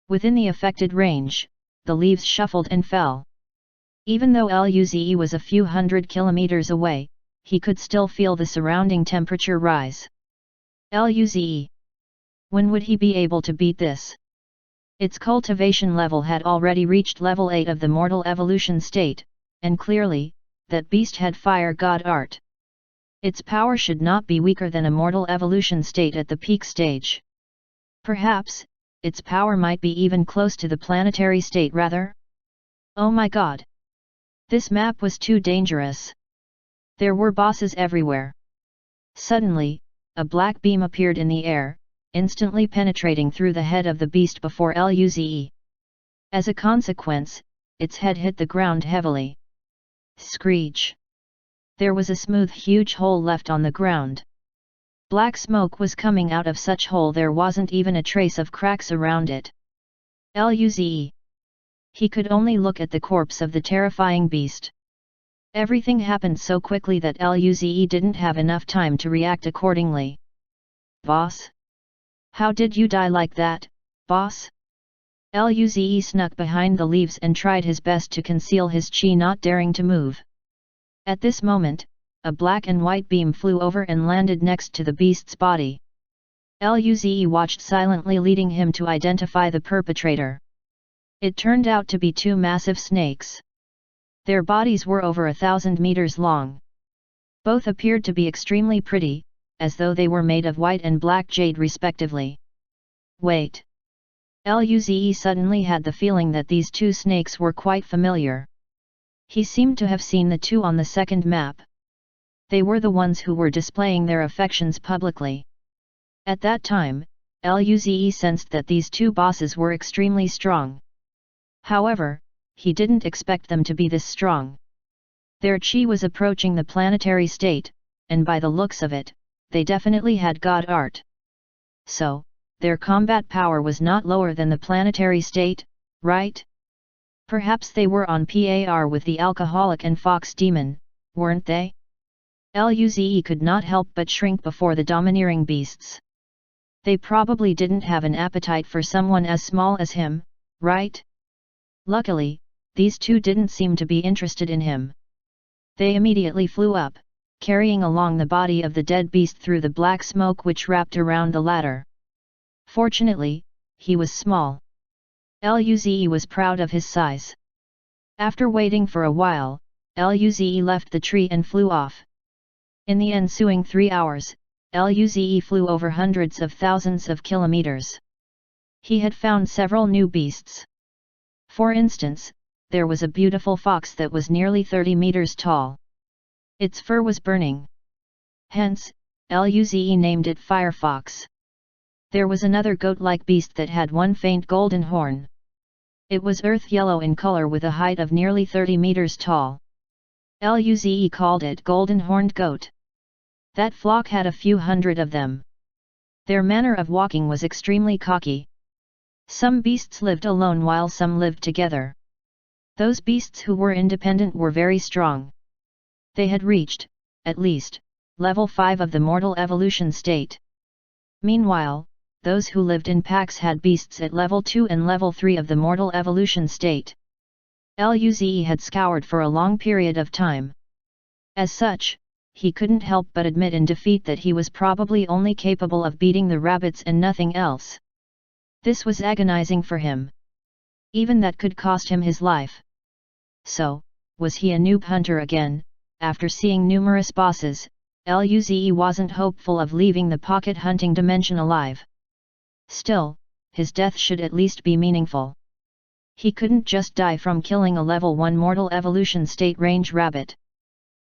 [SPEAKER 1] Within the affected range, the leaves shuffled and fell. Even though Luze was a few hundred kilometers away, he could still feel the surrounding temperature rise. Luze. When would he be able to beat this? Its cultivation level had already reached level 8 of the mortal evolution state, and clearly, that beast had fire god art. Its power should not be weaker than a mortal evolution state at the peak stage. Perhaps, its power might be even close to the planetary state rather? Oh my god! This map was too dangerous. There were bosses everywhere. Suddenly, a black beam appeared in the air, instantly penetrating through the head of the beast before Luze. As a consequence, its head hit the ground heavily. Screech! There was a smooth huge hole left on the ground. Black smoke was coming out of such hole there wasn't even a trace of cracks around it. Luze. He could only look at the corpse of the terrifying beast. Everything happened so quickly that Luze didn't have enough time to react accordingly. Boss? How did you die like that, boss? Luze snuck behind the leaves and tried his best to conceal his chi, not daring to move. At this moment, a black and white beam flew over and landed next to the beast's body. Luze watched silently, leading him to identify the perpetrator. It turned out to be 2 massive snakes. Their bodies were over 1,000 meters long. Both appeared to be extremely pretty, as though they were made of white and black jade respectively. Wait! Luze suddenly had the feeling that these 2 snakes were quite familiar. He seemed to have seen the 2 on the second map. They were the ones who were displaying their affections publicly. At that time, Luze sensed that these 2 bosses were extremely strong. However, he didn't expect them to be this strong. Their chi was approaching the planetary state, and by the looks of it, they definitely had god art. So, their combat power was not lower than the planetary state, right? Perhaps they were on par with the alcoholic and fox demon, weren't they? Luze could not help but shrink before the domineering beasts. They probably didn't have an appetite for someone as small as him, right? Luckily, these 2 didn't seem to be interested in him. They immediately flew up, carrying along the body of the dead beast through the black smoke which wrapped around the latter. Fortunately, he was small. Luze was proud of his size. After waiting for a while, Luze left the tree and flew off. In the ensuing 3 hours, Luze flew over hundreds of thousands of kilometers. He had found several new beasts. For instance, there was a beautiful fox that was nearly 30 meters tall. Its fur was burning. Hence, Luze named it Firefox. There was another goat-like beast that had 1 faint golden horn. It was earth yellow in color with a height of nearly 30 meters tall. Luze called it golden-horned goat. That flock had a few hundred of them. Their manner of walking was extremely cocky. Some beasts lived alone while some lived together. Those beasts who were independent were very strong. They had reached, at least, level 5 of the mortal evolution state. Meanwhile, those who lived in packs had beasts at level 2 and level 3 of the mortal evolution state. Luze had scoured for a long period of time. As such, he couldn't help but admit in defeat that he was probably only capable of beating the rabbits and nothing else. This was agonizing for him. Even that could cost him his life. So, was he a noob hunter again? After seeing numerous bosses, Luze wasn't hopeful of leaving the pocket hunting dimension alive. Still, his death should at least be meaningful. He couldn't just die from killing a level 1 mortal evolution state range rabbit.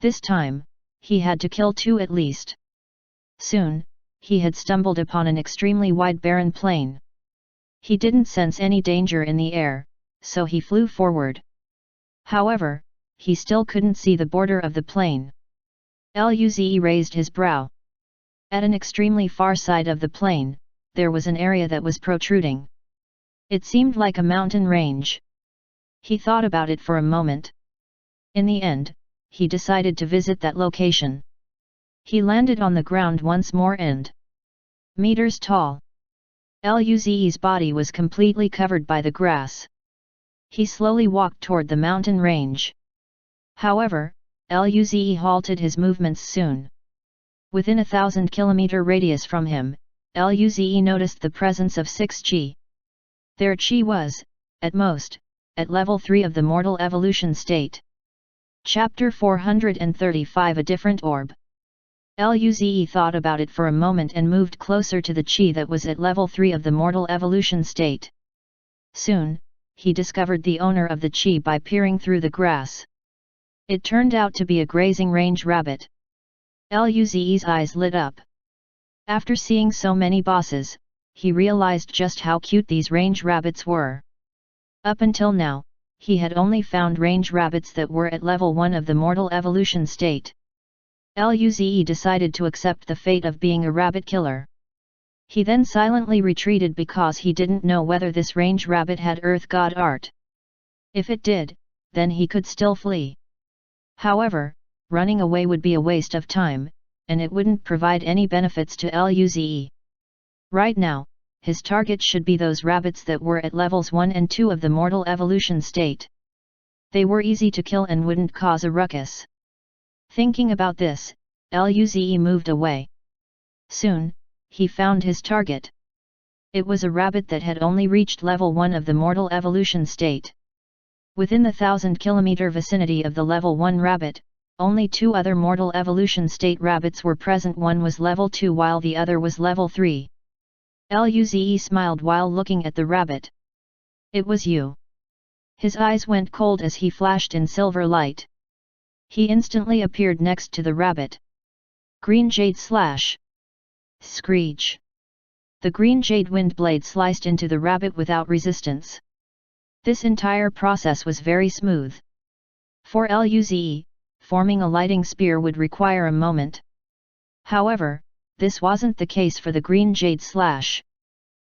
[SPEAKER 1] This time, he had to kill 2 at least. Soon, he had stumbled upon an extremely wide barren plain. He didn't sense any danger in the air, so he flew forward. However, he still couldn't see the border of the plain. Luze raised his brow. At an extremely far side of the plain, there was an area that was protruding. It seemed like a mountain range. He thought about it for a moment. In the end, he decided to visit that location. He landed on the ground once more and meters tall. Luze's body was completely covered by the grass. He slowly walked toward the mountain range. However, Luze halted his movements soon. Within 1,000-kilometer radius from him, Luze noticed the presence of 6 chi. Their chi was, at most, at level 3 of the mortal evolution state. Chapter 435 A Different Orb. Luze thought about it for a moment and moved closer to the chi that was at level 3 of the mortal evolution state. Soon, he discovered the owner of the chi by peering through the grass. It turned out to be a grazing range rabbit. Luze's eyes lit up. After seeing so many bosses, he realized just how cute these range rabbits were. Up until now, he had only found range rabbits that were at level 1 of the mortal evolution state. Luze decided to accept the fate of being a rabbit killer. He then silently retreated because he didn't know whether this range rabbit had earth god art. If it did, then he could still flee. However, running away would be a waste of time, and it wouldn't provide any benefits to Luze. Right now, his target should be those rabbits that were at levels 1 and 2 of the mortal evolution state. They were easy to kill and wouldn't cause a ruckus. Thinking about this, Luze moved away. Soon, he found his target. It was a rabbit that had only reached level 1 of the mortal evolution state. Within the 1,000-kilometer vicinity of the level 1 rabbit, only 2 other mortal evolution state rabbits were present. One was level 2 while the other was level 3. Luze smiled while looking at the rabbit. It was you. His eyes went cold as he flashed in silver light. He instantly appeared next to the rabbit. Green Jade Slash. Screech. The green jade wind blade sliced into the rabbit without resistance. This entire process was very smooth. For Luze, forming a lighting spear would require a moment. However, this wasn't the case for the green jade slash.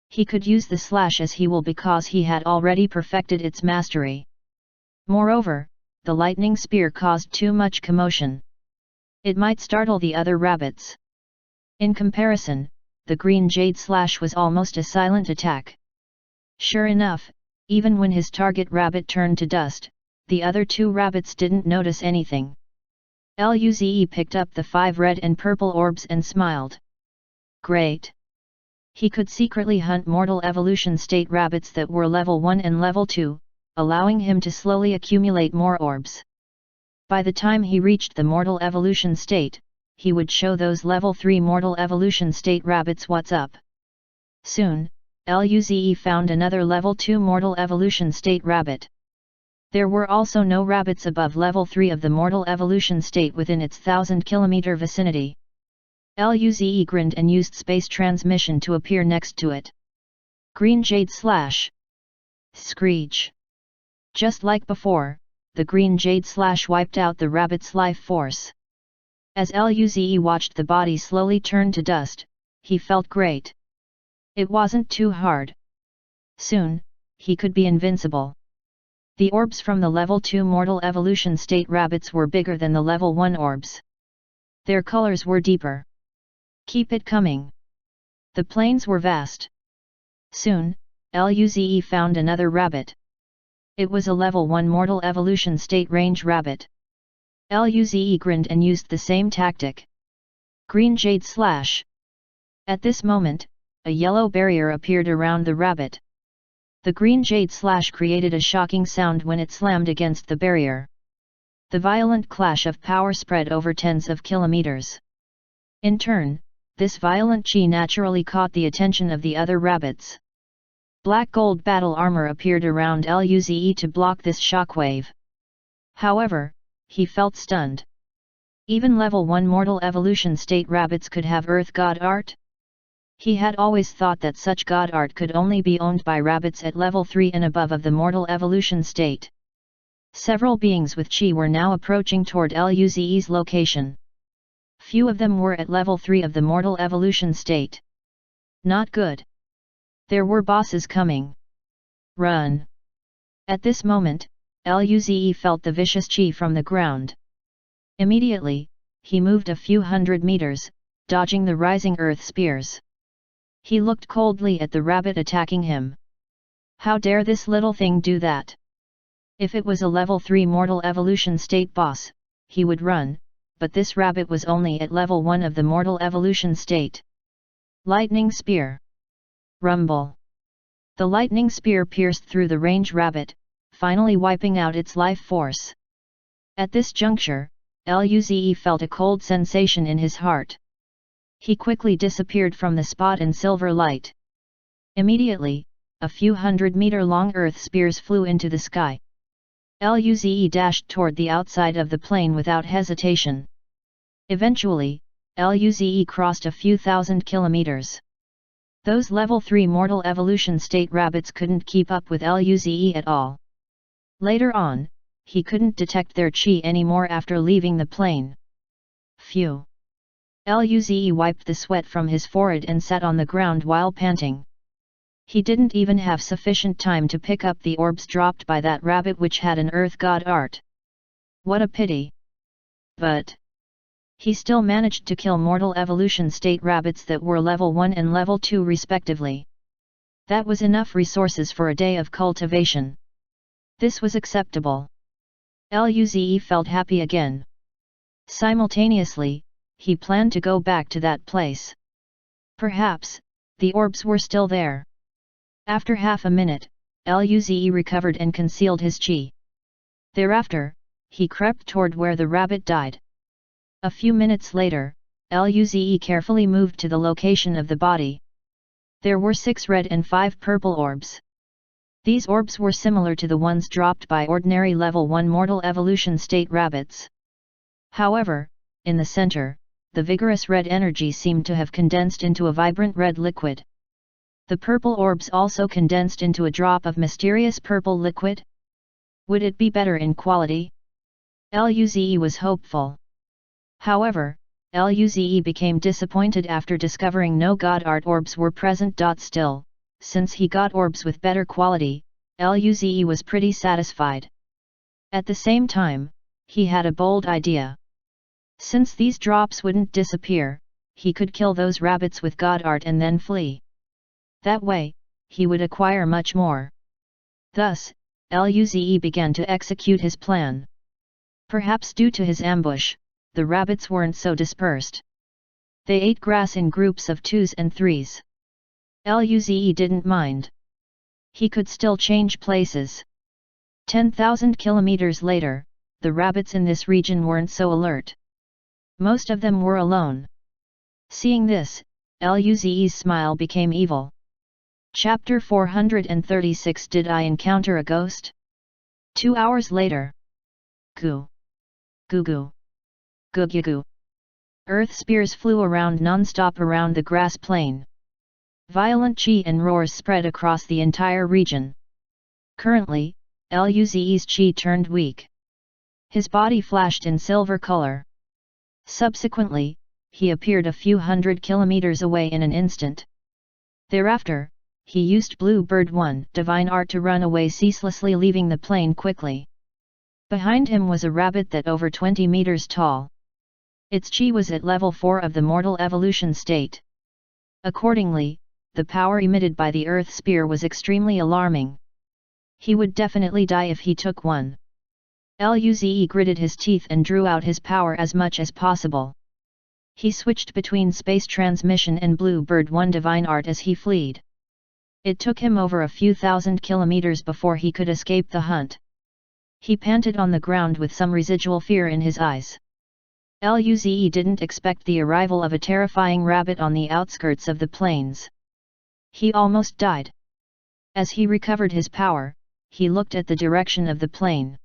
[SPEAKER 1] He could use the slash as he will because he had already perfected its mastery. Moreover, the lightning spear caused too much commotion. It might startle the other rabbits. In comparison, the green jade slash was almost a silent attack. Sure enough, even when his target rabbit turned to dust, the other 2 rabbits didn't notice anything. Luze picked up the 5 red and purple orbs and smiled. Great! He could secretly hunt mortal evolution state rabbits that were level 1 and level 2, allowing him to slowly accumulate more orbs. By the time he reached the mortal evolution state, he would show those level 3 mortal evolution state rabbits what's up. Soon, Luze found another level 2 mortal evolution state rabbit. There were also no rabbits above level 3 of the mortal evolution state within its 1,000-kilometer vicinity. Luze grinned and used space transmission to appear next to it. Green Jade Slash. Screech. Just like before, the green jade slash wiped out the rabbit's life force. As Luze watched the body slowly turn to dust, he felt great. It wasn't too hard. Soon, he could be invincible. The orbs from the level 2 mortal evolution state rabbits were bigger than the level 1 orbs. Their colors were deeper. Keep it coming. The plains were vast. Soon, Luze found another rabbit. It was a level 1 mortal evolution state range rabbit. Luze grinned and used the same tactic. Green Jade Slash. At this moment, a yellow barrier appeared around the rabbit. The green jade slash created a shocking sound when it slammed against the barrier. The violent clash of power spread over tens of kilometers. In turn, this violent chi naturally caught the attention of the other rabbits. Black gold battle armor appeared around Luze to block this shockwave. However, he felt stunned. Even level 1 mortal evolution state rabbits could have earth god art? He had always thought that such god art could only be owned by rabbits at level 3 and above of the mortal evolution state. Several beings with chi were now approaching toward Luze's location. Few of them were at level 3 of the mortal evolution state. Not good. There were bosses coming. Run! At this moment, Luze felt the vicious chi from the ground. Immediately, he moved a few hundred meters, dodging the rising earth spears. He looked coldly at the rabbit attacking him. How dare this little thing do that? If it was a level 3 mortal evolution state boss, he would run, but this rabbit was only at level 1 of the mortal evolution state. Lightning spear. Rumble. The lightning spear pierced through the range rabbit, finally wiping out its life force. At this juncture, Luze felt a cold sensation in his heart. He quickly disappeared from the spot in silver light. Immediately, a few 100-meter-long earth spears flew into the sky. Luze dashed toward the outside of the plane without hesitation. Eventually, Luze crossed a few thousand kilometers. Those level 3 mortal evolution state rabbits couldn't keep up with Luze at all. Later on, he couldn't detect their chi anymore after leaving the plane. Phew! Luze wiped the sweat from his forehead and sat on the ground while panting. He didn't even have sufficient time to pick up the orbs dropped by that rabbit which had an earth god art. What a pity! But he still managed to kill mortal evolution state rabbits that were level 1 and level 2 respectively. That was enough resources for a day of cultivation. This was acceptable. Luze felt happy again. Simultaneously, he planned to go back to that place. Perhaps, the orbs were still there. After half a minute, Luze recovered and concealed his chi. Thereafter, he crept toward where the rabbit died. A few minutes later, Luze carefully moved to the location of the body. There were 6 red and 5 purple orbs. These orbs were similar to the ones dropped by ordinary level 1 mortal evolution state rabbits. However, in the center, the vigorous red energy seemed to have condensed into a vibrant red liquid. The purple orbs also condensed into a drop of mysterious purple liquid. Would it be better in quality? Luze was hopeful. However, Luze became disappointed after discovering no god art orbs were present. Still, since he got orbs with better quality, Luze was pretty satisfied. At the same time, he had a bold idea. Since these drops wouldn't disappear, he could kill those rabbits with god art and then flee. That way, he would acquire much more. Thus, Luze began to execute his plan. Perhaps due to his ambush, the rabbits weren't so dispersed. They ate grass in groups of 2s and 3s. Luze didn't mind. He could still change places. 10,000 kilometers later, the rabbits in this region weren't so alert. Most of them were alone. Seeing this, Luze's smile became evil. Chapter 436. Did I encounter a ghost? 2 hours later. Goo. Goo goo. Goo goo goo. Earth spears flew around non-stop around the grass plain. Violent chi and roars spread across the entire region. Currently, Luze's chi turned weak. His body flashed in silver color. Subsequently, he appeared a few hundred kilometers away in an instant. Thereafter, he used Bluebird 1 divine art to run away ceaselessly, leaving the plane quickly. Behind him was a rabbit that over 20 meters tall. Its chi was at level 4 of the mortal evolution state. Accordingly, the power emitted by the earth spear was extremely alarming. He would definitely die if he took one. Luze gritted his teeth and drew out his power as much as possible. He switched between space transmission and Bluebird 1 divine art as he fled. It took him over a few thousand kilometers before he could escape the hunt. He panted on the ground with some residual fear in his eyes. Luze didn't expect the arrival of a terrifying rabbit on the outskirts of the plains. He almost died. As he recovered his power, he looked at the direction of the plain.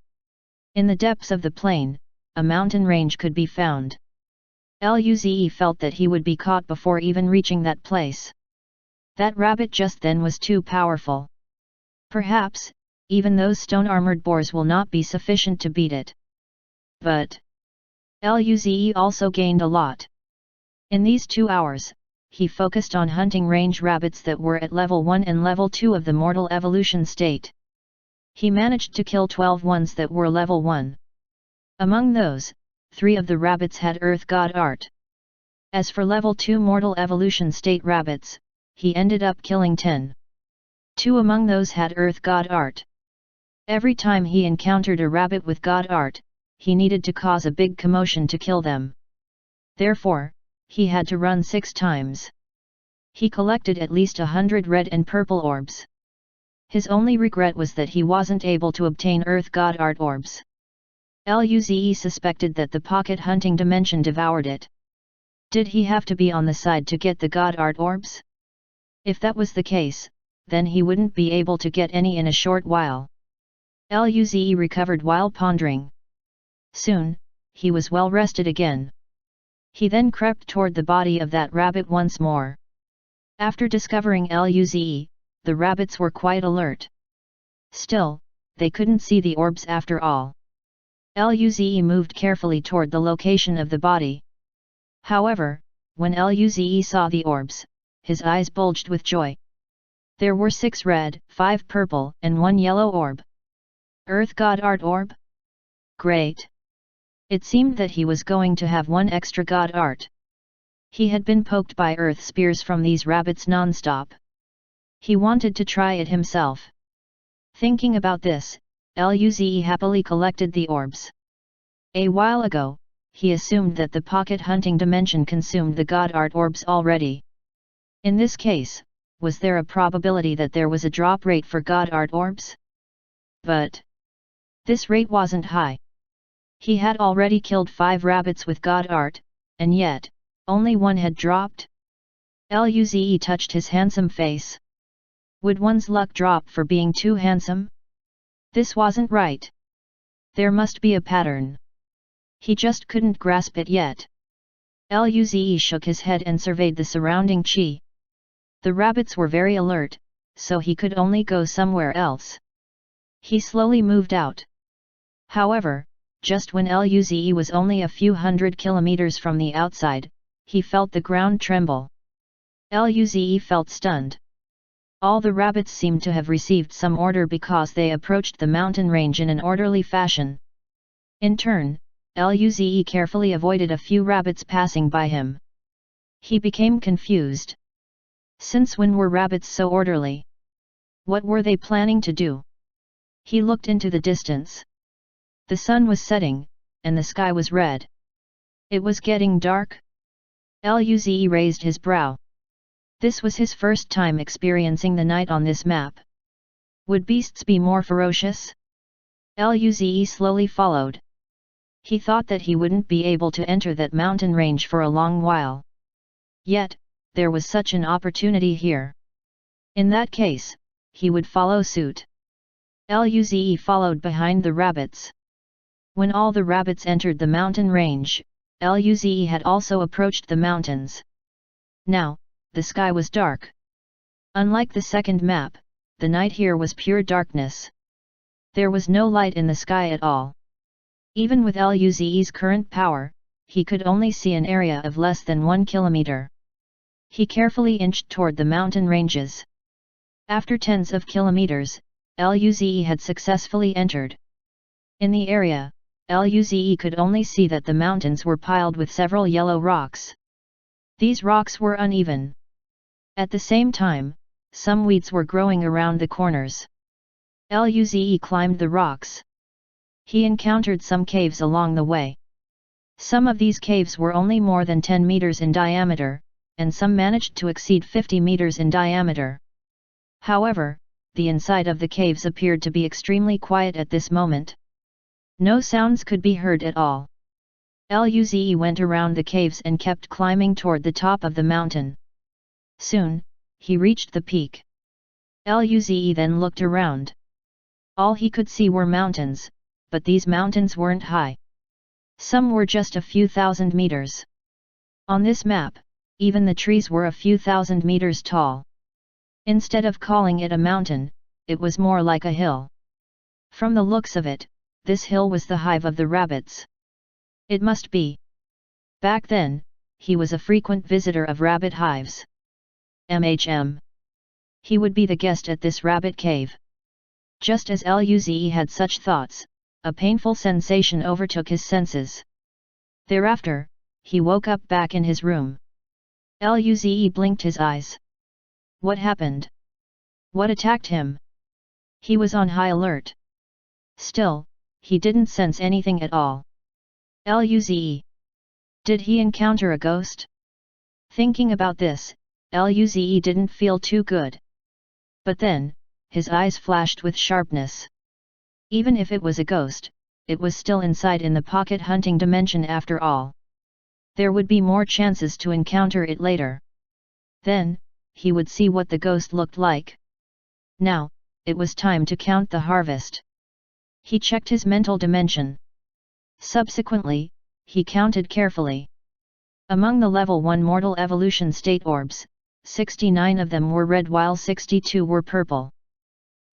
[SPEAKER 1] In the depths of the plain, a mountain range could be found. Luze felt that he would be caught before even reaching that place. That rabbit just then was too powerful. Perhaps, even those stone-armored boars will not be sufficient to beat it. But Luze also gained a lot. In these 2 hours, he focused on hunting range rabbits that were at level 1 and level 2 of the mortal evolution state. He managed to kill 12 ones that were level 1. Among those, 3 of the rabbits had Earth God art. As for level 2 mortal evolution state rabbits, he ended up killing 10. 2 among those had Earth God art. Every time he encountered a rabbit with God art, he needed to cause a big commotion to kill them. Therefore, he had to run 6 times. He collected at least 100 red and purple orbs. His only regret was that he wasn't able to obtain Earth God art orbs. Luze suspected that the pocket hunting dimension devoured it. Did he have to be on the side to get the God art orbs? If that was the case, then he wouldn't be able to get any in a short while. Luze recovered while pondering. Soon, he was well rested again. He then crept toward the body of that rabbit once more. After discovering Luze, the rabbits were quite alert. Still, they couldn't see the orbs after all. Luze moved carefully toward the location of the body. However, when Luze saw the orbs, his eyes bulged with joy. There were 6 red, 5 purple, and 1 yellow orb. Earth God art orb? Great! It seemed that he was going to have 1 extra God art. He had been poked by earth spears from these rabbits non-stop. He wanted to try it himself. Thinking about this, Luze happily collected the orbs. A while ago, he assumed that the pocket hunting dimension consumed the God art orbs already. In this case, was there a probability that there was a drop rate for God art orbs? But this rate wasn't high. He had already killed 5 rabbits with God art, and yet, only 1 had dropped. Luze touched his handsome face. Would one's luck drop for being too handsome? This wasn't right. There must be a pattern. He just couldn't grasp it yet. Luze shook his head and surveyed the surrounding chi. The rabbits were very alert, so he could only go somewhere else. He slowly moved out. However, just when Luze was only a few hundred kilometers from the outside, he felt the ground tremble. Luze felt stunned. All the rabbits seemed to have received some order because they approached the mountain range in an orderly fashion. In turn, Luze carefully avoided a few rabbits passing by him. He became confused. Since when were rabbits so orderly? What were they planning to do? He looked into the distance. The sun was setting, and the sky was red. It was getting dark. Luze raised his brow. This was his first time experiencing the night on this map. Would beasts be more ferocious? Luze slowly followed. He thought that he wouldn't be able to enter that mountain range for a long while. Yet, there was such an opportunity here. In that case, he would follow suit. Luze followed behind the rabbits. When all the rabbits entered the mountain range, Luze had also approached the mountains. Now, the sky was dark. Unlike the second map, the night here was pure darkness. There was no light in the sky at all. Even with Luze's current power, he could only see an area of less than 1 kilometer. He carefully inched toward the mountain ranges. After tens of kilometers, Luze had successfully entered. In the area, Luze could only see that the mountains were piled with several yellow rocks. These rocks were uneven. At the same time, some weeds were growing around the corners. Luze climbed the rocks. He encountered some caves along the way. Some of these caves were only more than 10 meters in diameter, and some managed to exceed 50 meters in diameter. However, the inside of the caves appeared to be extremely quiet at this moment. No sounds could be heard at all. Luze went around the caves and kept climbing toward the top of the mountain. Soon, he reached the peak. Luze then looked around. All he could see were mountains, but these mountains weren't high. Some were just a few thousand meters. On this map, even the trees were a few thousand meters tall. Instead of calling it a mountain, it was more like a hill. From the looks of it, this hill was the hive of the rabbits. It must be. Back then, he was a frequent visitor of rabbit hives. He would be the guest at this rabbit cave. Just as Luze had such thoughts, a painful sensation overtook his senses. Thereafter, he woke up back in his room. Luze blinked his eyes. What happened? What attacked him? He was on high alert. Still, he didn't sense anything at all. Luze. Did he encounter a ghost? Thinking about this, Luze didn't feel too good. But then, his eyes flashed with sharpness. Even if it was a ghost, it was still inside in the pocket hunting dimension after all. There would be more chances to encounter it later. Then, he would see what the ghost looked like. Now, it was time to count the harvest. He checked his mental dimension. Subsequently, he counted carefully. Among the level 1 mortal evolution state orbs, 69 of them were red while 62 were purple.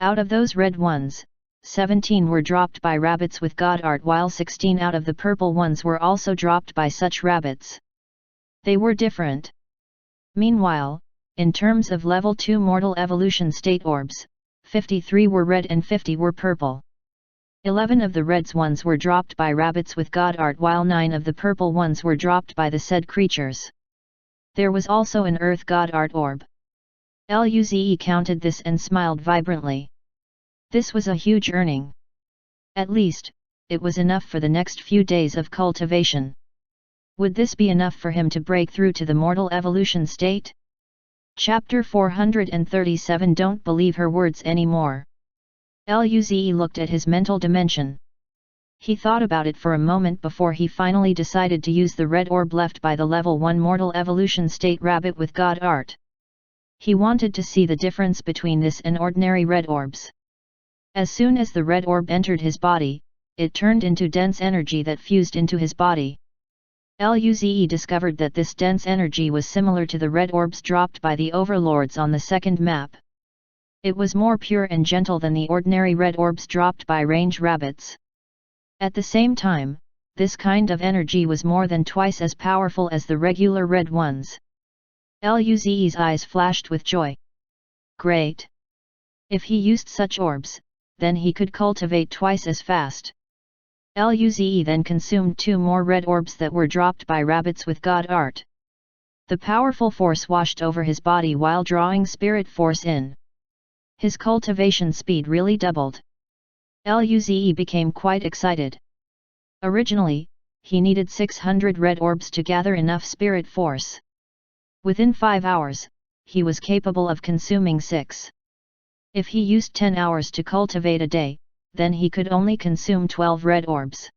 [SPEAKER 1] Out of those red ones, 17 were dropped by rabbits with god art while 16 out of the purple ones were also dropped by such rabbits. They were different. Meanwhile, in terms of level 2 mortal evolution state orbs, 53 were red and 50 were purple. 11 of the reds ones were dropped by rabbits with god art while 9 of the purple ones were dropped by the said creatures. There was also an earth god art orb. Luze counted this and smiled vibrantly. This was a huge earning. At least, it was enough for the next few days of cultivation. Would this be enough for him to break through to the mortal evolution state? Chapter 437 Don't believe her words anymore. Luze looked at his mental dimension. He thought about it for a moment before he finally decided to use the red orb left by the level 1 mortal evolution state rabbit with god art. He wanted to see the difference between this and ordinary red orbs. As soon as the red orb entered his body, it turned into dense energy that fused into his body. Luze discovered that this dense energy was similar to the red orbs dropped by the overlords on the second map. It was more pure and gentle than the ordinary red orbs dropped by range rabbits. At the same time, this kind of energy was more than twice as powerful as the regular red ones. Luze's eyes flashed with joy. Great! If he used such orbs, then he could cultivate twice as fast. Luze then consumed 2 more red orbs that were dropped by rabbits with god art. The powerful force washed over his body while drawing spirit force in. His cultivation speed really doubled. Luze became quite excited. Originally, he needed 600 red orbs to gather enough spirit force. Within 5 hours, he was capable of consuming 6. If he used 10 hours to cultivate a day, then he could only consume 12 red orbs.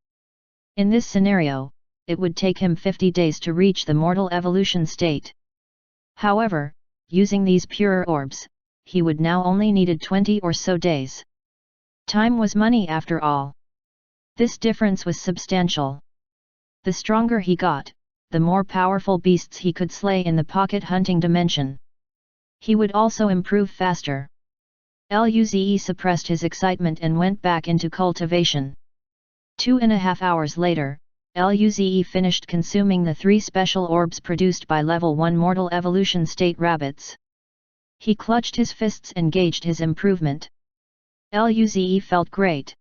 [SPEAKER 1] In this scenario, it would take him 50 days to reach the mortal evolution state. However, using these purer orbs, he would now only needed 20 or so days. Time was money after all. This difference was substantial. The stronger he got, the more powerful beasts he could slay in the pocket hunting dimension. He would also improve faster. Luze suppressed his excitement and went back into cultivation. 2.5 hours later, Luze finished consuming the 3 special orbs produced by level 1 mortal evolution state rabbits. He clutched his fists and gauged his improvement. Luze felt great.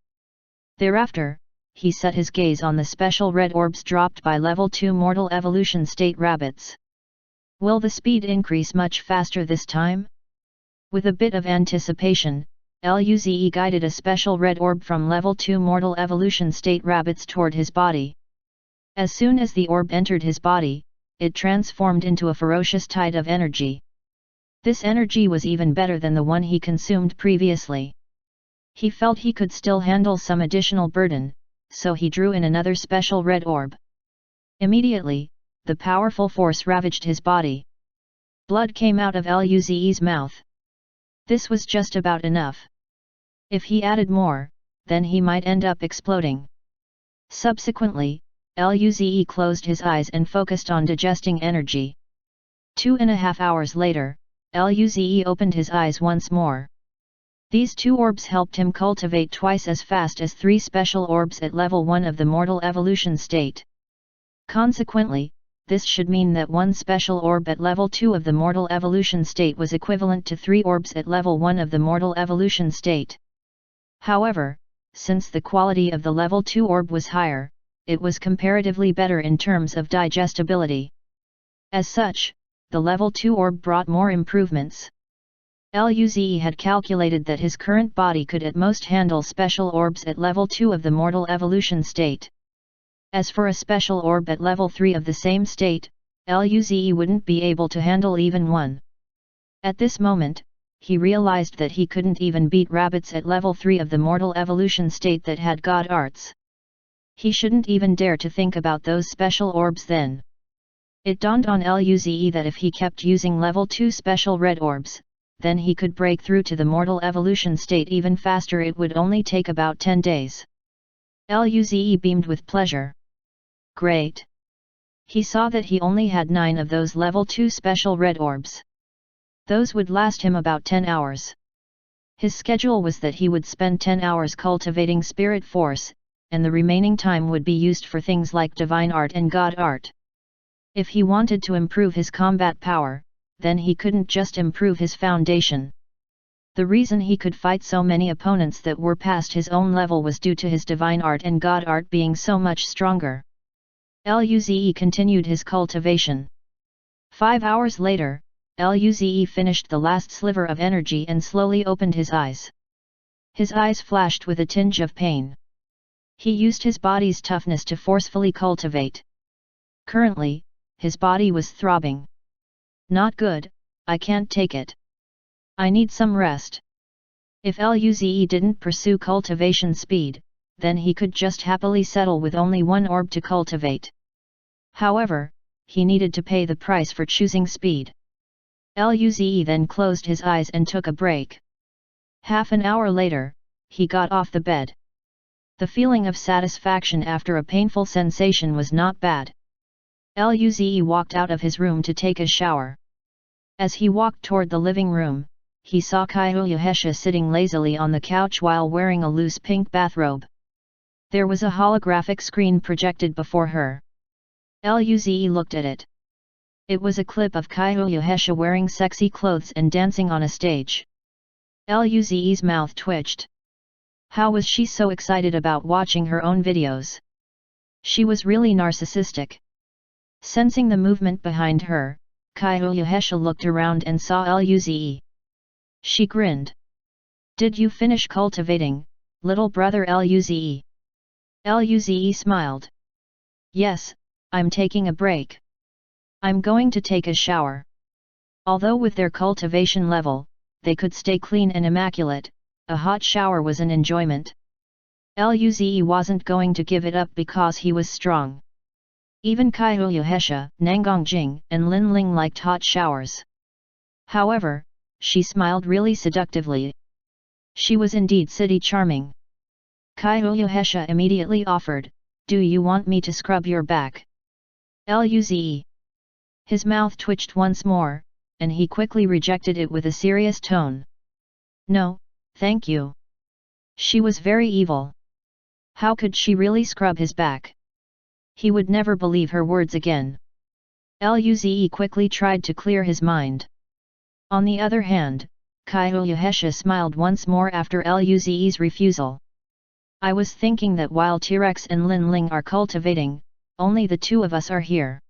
[SPEAKER 1] Thereafter, he set his gaze on the special red orbs dropped by level 2 mortal evolution state rabbits. Will the speed increase much faster this time? With a bit of anticipation, Luze guided a special red orb from level 2 mortal evolution state rabbits toward his body. As soon as the orb entered his body, it transformed into a ferocious tide of energy. This energy was even better than the one he consumed previously. He felt he could still handle some additional burden, so he drew in another special red orb. Immediately, the powerful force ravaged his body. Blood came out of Luze's mouth. This was just about enough. If he added more, then he might end up exploding. Subsequently, Luze closed his eyes and focused on digesting energy. 2.5 hours later, Luze opened his eyes once more. These 2 orbs helped him cultivate twice as fast as 3 special orbs at level 1 of the mortal evolution state. Consequently, this should mean that 1 special orb at level 2 of the mortal evolution state was equivalent to 3 orbs at level 1 of the mortal evolution state. However, since the quality of the level 2 orb was higher, it was comparatively better in terms of digestibility. As such, the level 2 orb brought more improvements. Luze had calculated that his current body could at most handle special orbs at level 2 of the mortal evolution state. As for a special orb at level 3 of the same state, Luze wouldn't be able to handle even one. At this moment, he realized that he couldn't even beat rabbits at level 3 of the mortal evolution state that had god arts. He shouldn't even dare to think about those special orbs then. It dawned on Luze that if he kept using level 2 special red orbs, then he could break through to the mortal evolution state even faster. It would only take about 10 days. Luze beamed with pleasure. Great! He saw that he only had 9 of those level 2 special red orbs. Those would last him about 10 hours. His schedule was that he would spend 10 hours cultivating spirit force, and the remaining time would be used for things like divine art and god art. If he wanted to improve his combat power, then he couldn't just improve his foundation. The reason he could fight so many opponents that were past his own level was due to his divine art and god art being so much stronger. Luze continued his cultivation. 5 hours later, Luze finished the last sliver of energy and slowly opened his eyes. His eyes flashed with a tinge of pain. He used his body's toughness to forcefully cultivate. Currently, his body was throbbing. Not good, I can't take it. I need some rest. If Luze didn't pursue cultivation speed, then he could just happily settle with only 1 orb to cultivate. However, he needed to pay the price for choosing speed. Luze then closed his eyes and took a break. Half an hour later, he got off the bed. The feeling of satisfaction after a painful sensation was not bad. Luze walked out of his room to take a shower. As he walked toward the living room, he saw Kyoyuhesha sitting lazily on the couch while wearing a loose pink bathrobe. There was a holographic screen projected before her. Luze looked at it. It was a clip of Kyoyuhesha wearing sexy clothes and dancing on a stage. Luze's mouth twitched. How was she so excited about watching her own videos? She was really narcissistic. Sensing the movement behind her, Kyoyuhesha looked around and saw Luze. She grinned. Did you finish cultivating, little brother Luze? Luze smiled. Yes, I'm taking a break. I'm going to take a shower. Although with their cultivation level, they could stay clean and immaculate, a hot shower was an enjoyment. Luze wasn't going to give it up because he was strong. Even Kyoyuhesha, Nangongjing, and Lin Ling liked hot showers. However, she smiled really seductively. She was indeed city charming. Kyoyuhesha immediately offered, "Do you want me to scrub your back?" Luze. His mouth twitched once more, and he quickly rejected it with a serious tone. No, thank you. She was very evil. How could she really scrub his back? He would never believe her words again. Luze quickly tried to clear his mind. On the other hand, Kyoyuhesha smiled once more after Luze's refusal. I was thinking that while T-Rex and Lin Ling are cultivating, only the 2 of us are here.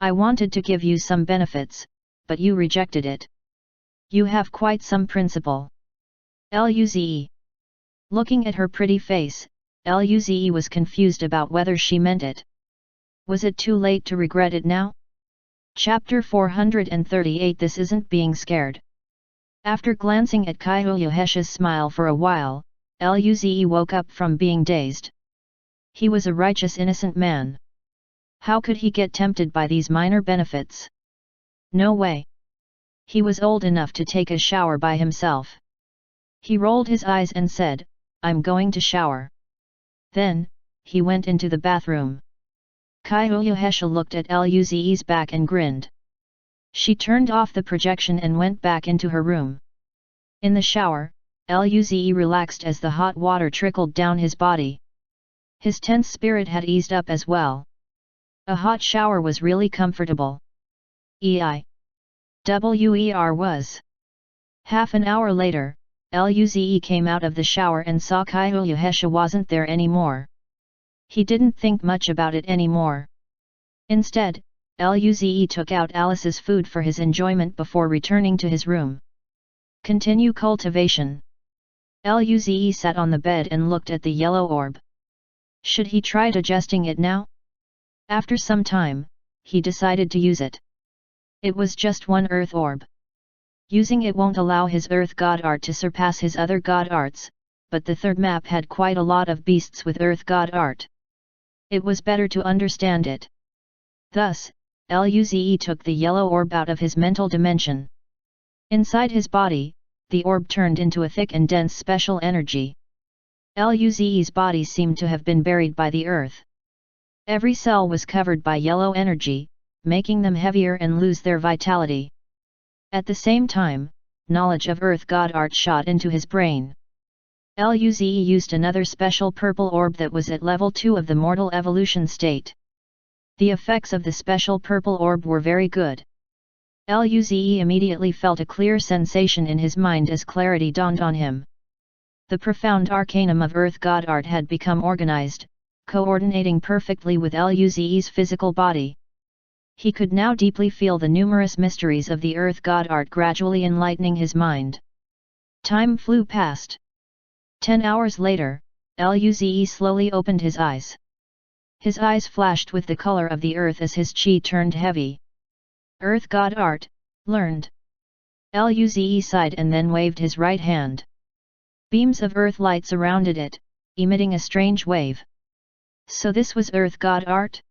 [SPEAKER 1] I wanted to give you some benefits, but you rejected it. You have quite some principle. Luze. Looking at her pretty face, Luze was confused about whether she meant it. Was it too late to regret it now? Chapter 438. This isn't being scared. After glancing at Kyoyuhesha's smile for a while, Luze woke up from being dazed. He was a righteous innocent man. How could he get tempted by these minor benefits? No way. He was old enough to take a shower by himself. He rolled his eyes and said, "I'm going to shower." Then, he went into the bathroom. Kyohesha looked at Luze's back and grinned. She turned off the projection and went back into her room. In the shower, Luze relaxed as the hot water trickled down his body. His tense spirit had eased up as well. A hot shower was really comfortable. EIWER was. Half an hour later, Luze came out of the shower and saw Kyohesha wasn't there anymore. He didn't think much about it anymore. Instead, Luze took out Alice's food for his enjoyment before returning to his room. Continue cultivation. Luze sat on the bed and looked at the yellow orb. Should he try digesting it now? After some time, he decided to use it. It was just one earth orb. Using it won't allow his earth god art to surpass his other god arts, but the third map had quite a lot of beasts with earth god art. It was better to understand it. Thus, Luze took the yellow orb out of his mental dimension. Inside his body, the orb turned into a thick and dense special energy. Luze's body seemed to have been buried by the earth. Every cell was covered by yellow energy, making them heavier and lose their vitality. At the same time, knowledge of earth god art shot into his brain. Luze used another special purple orb that was at level 2 of the mortal evolution state. The effects of the special purple orb were very good. Luze immediately felt a clear sensation in his mind as clarity dawned on him. The profound arcanum of earth god art had become organized, coordinating perfectly with Luze's physical body. He could now deeply feel the numerous mysteries of the earth god art gradually enlightening his mind. Time flew past. 10 hours later, Luze slowly opened his eyes. His eyes flashed with the color of the earth as his chi turned heavy. Earth god art, learned. Luze sighed and then waved his right hand. Beams of earth light surrounded it, emitting a strange wave. So this was earth god art?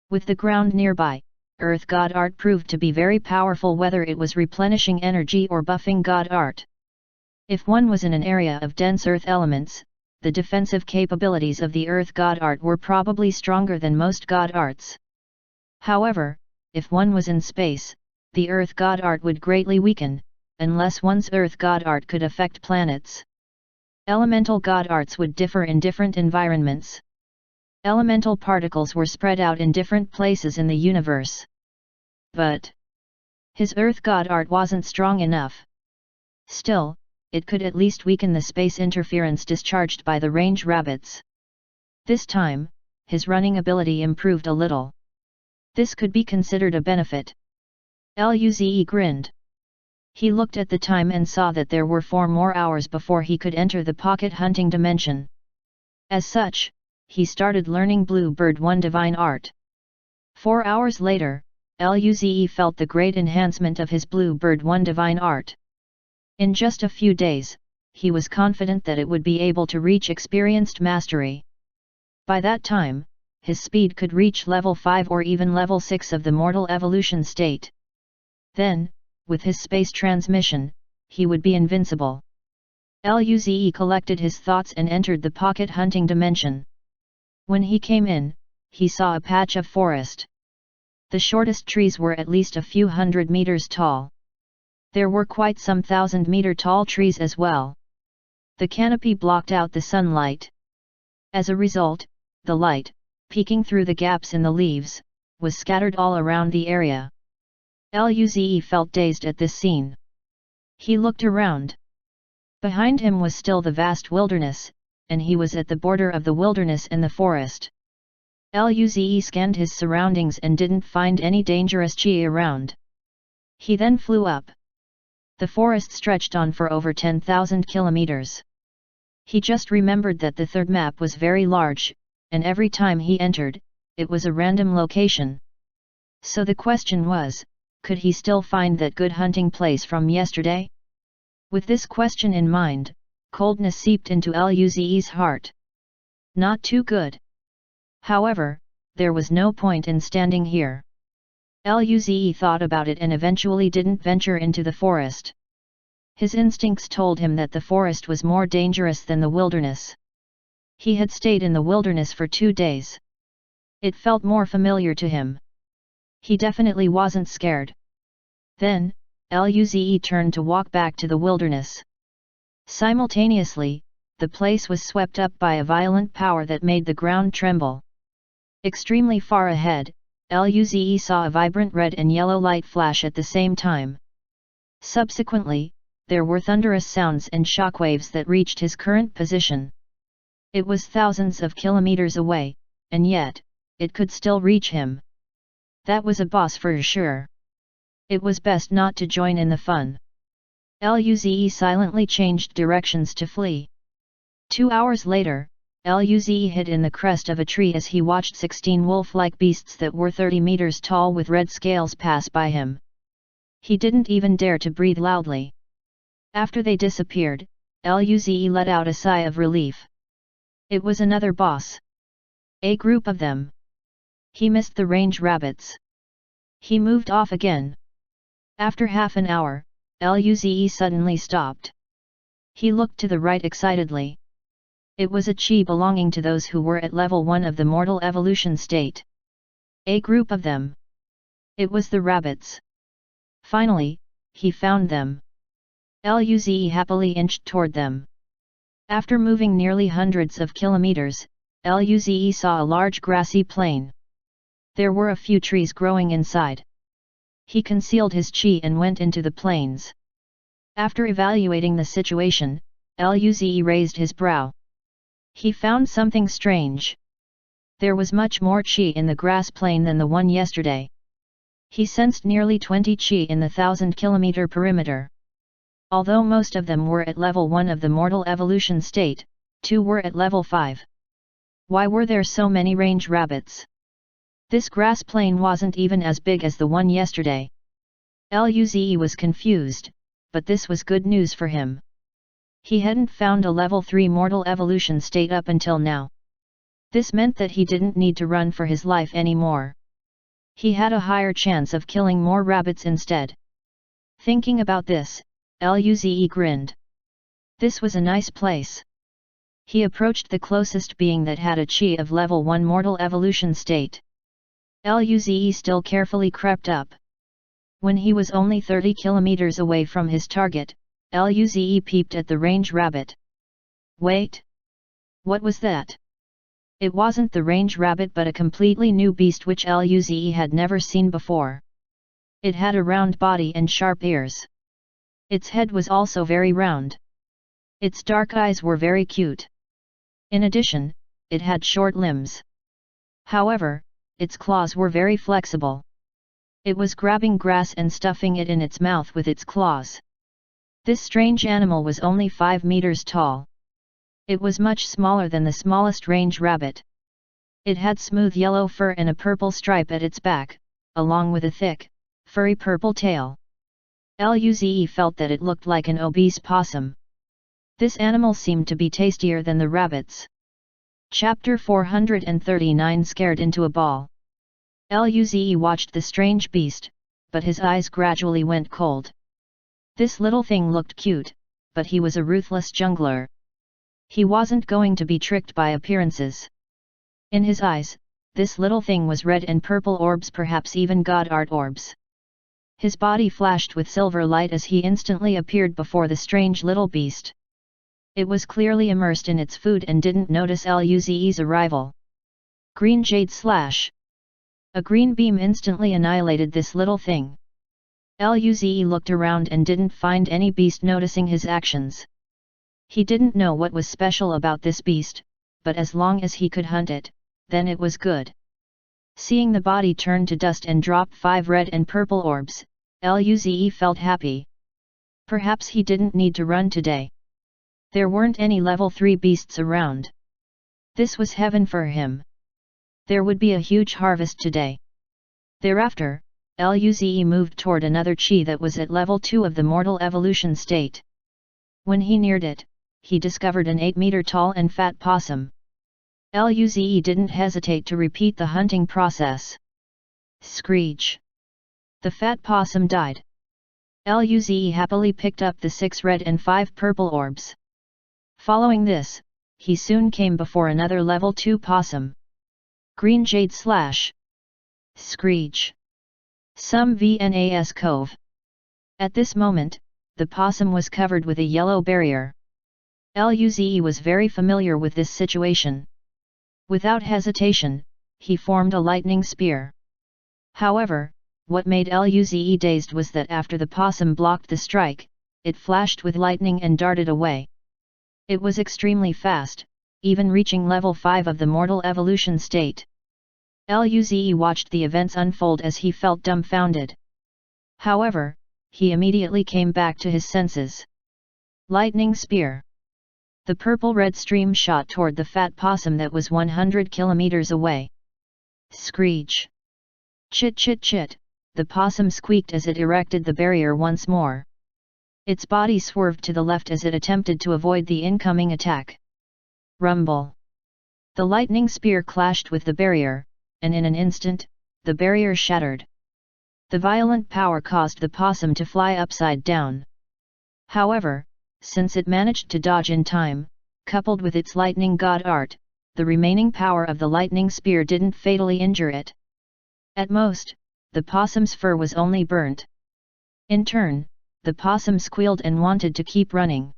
[SPEAKER 1] With the ground nearby, earth god art proved to be very powerful, whether it was replenishing energy or buffing god art. If one was in an area of dense earth elements, the defensive capabilities of the earth god art were probably stronger than most god arts. However, if one was in space, the earth god art would greatly weaken, unless one's earth god art could affect planets. Elemental god arts would differ in different environments. Elemental particles were spread out in different places in the universe. But his earth god art wasn't strong enough. Still, it could at least weaken the space interference discharged by the range rabbits. This time, his running ability improved a little. This could be considered a benefit. Luze grinned. He looked at the time and saw that there were 4 more hours before he could enter the pocket hunting dimension. As such, he started learning Bluebird 1 divine art. 4 hours later, Luze felt the great enhancement of his Bluebird 1 divine art. In just a few days, he was confident that it would be able to reach experienced mastery. By that time, his speed could reach level 5 or even level 6 of the mortal evolution state. Then, with his space transmission, he would be invincible. Luze collected his thoughts and entered the pocket hunting dimension. When he came in, he saw a patch of forest. The shortest trees were at least a few hundred meters tall. There were quite some 1,000-meter-tall trees as well. The canopy blocked out the sunlight. As a result, the light, peeking through the gaps in the leaves, was scattered all around the area. Luze felt dazed at this scene. He looked around. Behind him was still the vast wilderness, and he was at the border of the wilderness and the forest. Luze scanned his surroundings and didn't find any dangerous chi around. He then flew up. The forest stretched on for over 10,000 kilometers. He just remembered that the third map was very large, and every time he entered, it was a random location. So the question was, could he still find that good hunting place from yesterday? With this question in mind, coldness seeped into Luze's heart. Not too good. However, there was no point in standing here. Luze thought about it and eventually didn't venture into the forest. His instincts told him that the forest was more dangerous than the wilderness. He had stayed in the wilderness for 2 days. It felt more familiar to him. He definitely wasn't scared. Then, Luze turned to walk back to the wilderness. Simultaneously, the place was swept up by a violent power that made the ground tremble. Extremely far ahead, Luze saw a vibrant red and yellow light flash at the same time. Subsequently, there were thunderous sounds and shockwaves that reached his current position. It was thousands of kilometers away, and yet, it could still reach him. That was a boss for sure. It was best not to join in the fun. Luze silently changed directions to flee. 2 hours later, Luze hid in the crest of a tree as he watched 16 wolf-like beasts that were 30 meters tall with red scales pass by him. He didn't even dare to breathe loudly. After they disappeared, Luze let out a sigh of relief. It was another boss. A group of them. He missed the range rabbits. He moved off again. After half an hour, Luze suddenly stopped. He looked to the right excitedly. It was a chi belonging to those who were at level 1 of the mortal evolution state. A group of them. It was the rabbits. Finally, he found them. Luze happily inched toward them. After moving nearly hundreds of kilometers, Luze saw a large grassy plain. There were a few trees growing inside. He concealed his chi and went into the plains. After evaluating the situation, Luze raised his brow. He found something strange. There was much more chi in the grass plain than the one yesterday. He sensed nearly 20 chi in the 1,000-kilometer perimeter. Although most of them were at level 1 of the mortal evolution state, 2 were at level 5. Why were there so many range rabbits? This grass plain wasn't even as big as the one yesterday. Luze was confused, but this was good news for him. He hadn't found a level 3 mortal evolution state up until now. This meant that he didn't need to run for his life anymore. He had a higher chance of killing more rabbits instead. Thinking about this, Luze grinned. This was a nice place. He approached the closest being that had a chi of level 1 mortal evolution state. Luze still carefully crept up. When he was only 30 kilometers away from his target, Luze peeped at the range rabbit. Wait! What was that? It wasn't the range rabbit but a completely new beast which Luze had never seen before. It had a round body and sharp ears. Its head was also very round. Its dark eyes were very cute. In addition, it had short limbs. However, its claws were very flexible. It was grabbing grass and stuffing it in its mouth with its claws. This strange animal was only 5 meters tall. It was much smaller than the smallest range rabbit. It had smooth yellow fur and a purple stripe at its back, along with a thick, furry purple tail. Luze felt that it looked like an obese possum. This animal seemed to be tastier than the rabbits. Chapter 439 Scared into a ball. Luze watched the strange beast, but his eyes gradually went cold. This little thing looked cute, but he was a ruthless jungler. He wasn't going to be tricked by appearances. In his eyes, this little thing was red and purple orbs, perhaps even god art orbs. His body flashed with silver light as he instantly appeared before the strange little beast. It was clearly immersed in its food and didn't notice Luze's arrival. Green Jade Slash. A green beam instantly annihilated this little thing. Luze looked around and didn't find any beast noticing his actions. He didn't know what was special about this beast, but as long as he could hunt it, then it was good. Seeing the body turn to dust and drop 5 red and purple orbs, Luze felt happy. Perhaps he didn't need to run today. There weren't any level 3 beasts around. This was heaven for him. There would be a huge harvest today. Thereafter, Luze moved toward another chi that was at level 2 of the mortal evolution state. When he neared it, he discovered an 8-meter tall and fat possum. Luze didn't hesitate to repeat the hunting process. Screech! The fat possum died. Luze happily picked up the 6 red and 5 purple orbs. Following this, he soon came before another level 2 possum. Green Jade Slash. Screech. Some VNAS Cove. At this moment, the possum was covered with a yellow barrier. Luze was very familiar with this situation. Without hesitation, he formed a lightning spear. However, what made Luze dazed was that after the possum blocked the strike, it flashed with lightning and darted away. It was extremely fast, even reaching level 5 of the mortal evolution state. Luze watched the events unfold as he felt dumbfounded. However, he immediately came back to his senses. Lightning spear. The purple-red stream shot toward the fat possum that was 100 kilometers away. Screech. Chit chit chit, the possum squeaked as it erected the barrier once more. Its body swerved to the left as it attempted to avoid the incoming attack. Rumble. The lightning spear clashed with the barrier, and in an instant, the barrier shattered. The violent power caused the possum to fly upside down. However, since it managed to dodge in time, coupled with its lightning god art, the remaining power of the lightning spear didn't fatally injure it. At most, the possum's fur was only burnt. In turn, the possum squealed and wanted to keep running.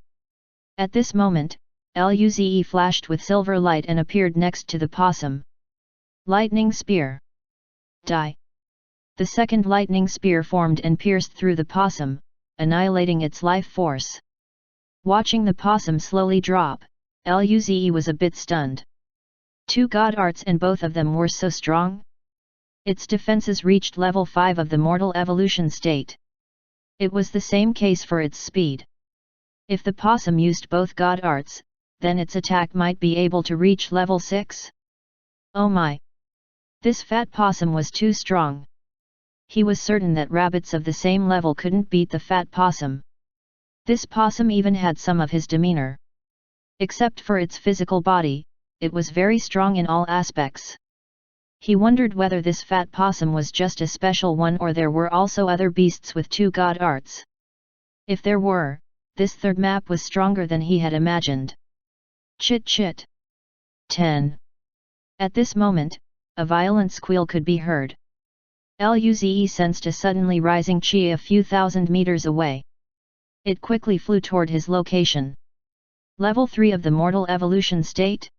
[SPEAKER 1] At this moment, Luze flashed with silver light and appeared next to the possum. Lightning spear. Die. The second lightning spear formed and pierced through the possum, annihilating its life force. Watching the possum slowly drop, Luze was a bit stunned. 2 god arts and both of them were so strong. Its defenses reached level 5 of the mortal evolution state. It was the same case for its speed. If the possum used both god arts, then its attack might be able to reach level 6. Oh my! This fat possum was too strong. He was certain that rabbits of the same level couldn't beat the fat possum. This possum even had some of his demeanor. Except for its physical body, it was very strong in all aspects. He wondered whether this fat possum was just a special one or there were also other beasts with 2 god arts. If there were, this third map was stronger than he had imagined. Chit chit. 10. At this moment, a violent squeal could be heard. Luze sensed a suddenly rising chi a few thousand meters away. It quickly flew toward his location. Level 3 of the mortal evolution state?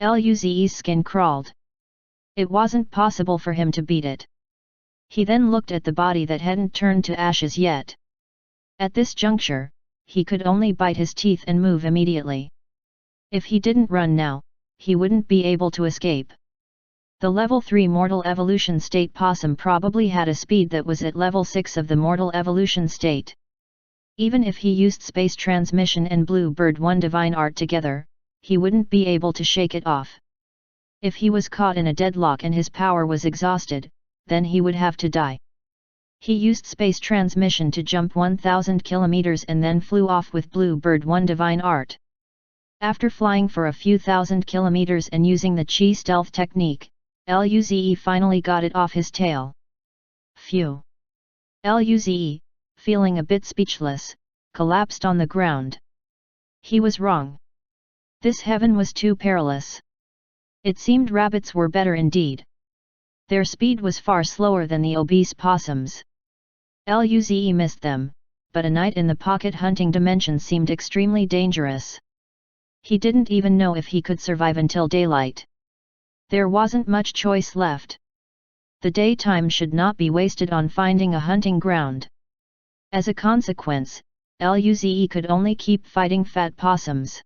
[SPEAKER 1] Luze's skin crawled. It wasn't possible for him to beat it. He then looked at the body that hadn't turned to ashes yet. At this juncture, he could only bite his teeth and move immediately. If he didn't run now, he wouldn't be able to escape. The level 3 mortal evolution state possum probably had a speed that was at level 6 of the mortal evolution state. Even if he used space transmission and Bluebird 1 divine art together, he wouldn't be able to shake it off. If he was caught in a deadlock and his power was exhausted, then he would have to die. He used space transmission to jump 1000 kilometers and then flew off with Bluebird 1 divine art. After flying for a few thousand kilometers and using the chi stealth technique, Luze finally got it off his tail. Phew! Luze, feeling a bit speechless, collapsed on the ground. He was wrong. This heaven was too perilous. It seemed rabbits were better indeed. Their speed was far slower than the obese possums. Luze missed them, but a night in the pocket hunting dimension seemed extremely dangerous. He didn't even know if he could survive until daylight. There wasn't much choice left. The daytime should not be wasted on finding a hunting ground. As a consequence, Luze could only keep fighting fat possums.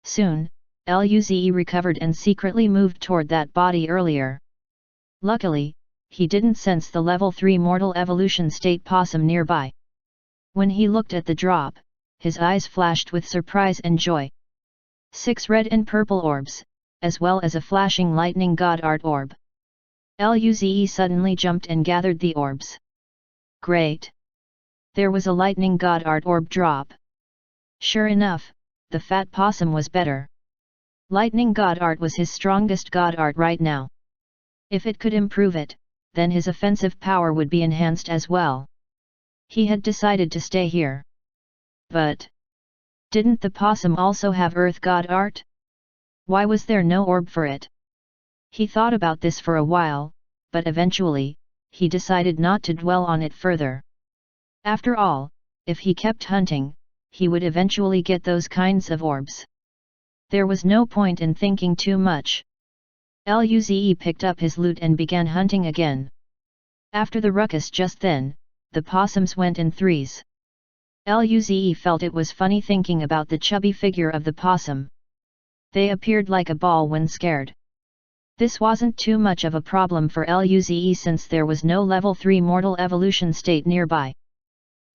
[SPEAKER 1] Soon, Luze recovered and secretly moved toward that body earlier. Luckily, he didn't sense the level 3 mortal evolution state possum nearby. When he looked at the drop, his eyes flashed with surprise and joy. 6 red and purple orbs, as well as a flashing lightning god art orb. Luze suddenly jumped and gathered the orbs. Great! There was a lightning god art orb drop. Sure enough, the fat possum was better. Lightning god art was his strongest god art right now. If it could improve it, then his offensive power would be enhanced as well. He had decided to stay here. But didn't the possum also have earth god art? Why was there no orb for it? He thought about this for a while, but eventually, he decided not to dwell on it further. After all, if he kept hunting, he would eventually get those kinds of orbs. There was no point in thinking too much. Luze picked up his loot and began hunting again. After the ruckus just then, the possums went in threes. Luze felt it was funny thinking about the chubby figure of the possum. They appeared like a ball when scared. This wasn't too much of a problem for Luze since there was no level 3 mortal evolution state nearby.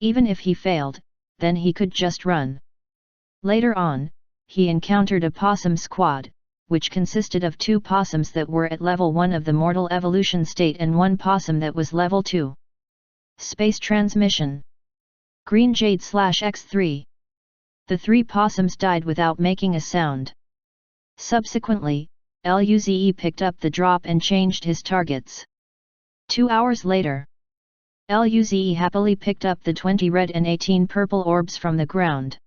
[SPEAKER 1] Even if he failed, then he could just run. Later on, he encountered a possum squad, which consisted of 2 possums that were at level 1 of the mortal evolution state and 1 possum that was level 2. Space transmission. Green Jade/X3. The 3 possums died without making a sound. Subsequently, Luze picked up the drop and changed his targets. 2 hours later, Luze happily picked up the 20 red and 18 purple orbs from the ground.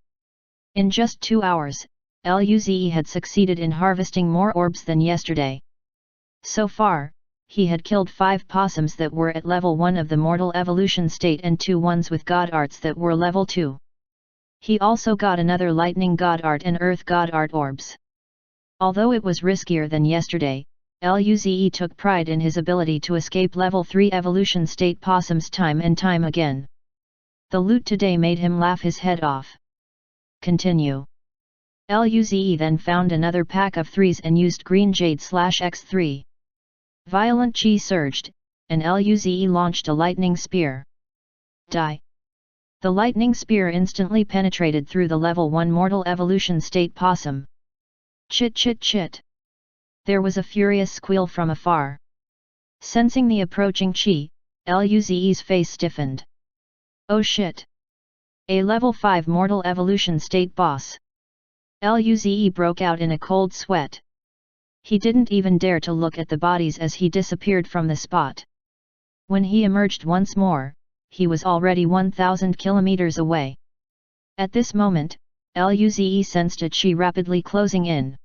[SPEAKER 1] In just 2 hours, Luze had succeeded in harvesting more orbs than yesterday. So far, he had killed 5 possums that were at level 1 of the mortal evolution state and 2 ones with god arts that were level 2. He also got another lightning god art and earth god art orbs. Although it was riskier than yesterday, Luze took pride in his ability to escape level 3 evolution state possums time and time again. The loot today made him laugh his head off. Continue. Luze then found another pack of 3s and used Green Jade/X3. Violent chi surged, and Luze launched a lightning spear. Die! The lightning spear instantly penetrated through the level 1 mortal evolution state possum. Chit chit chit! There was a furious squeal from afar. Sensing the approaching chi, Luze's face stiffened. Oh shit! A level 5 mortal evolution state boss. Luze broke out in a cold sweat. He didn't even dare to look at the bodies as he disappeared from the spot. When he emerged once more, he was already 1,000 kilometers away. At this moment, Luze sensed a chi rapidly closing in.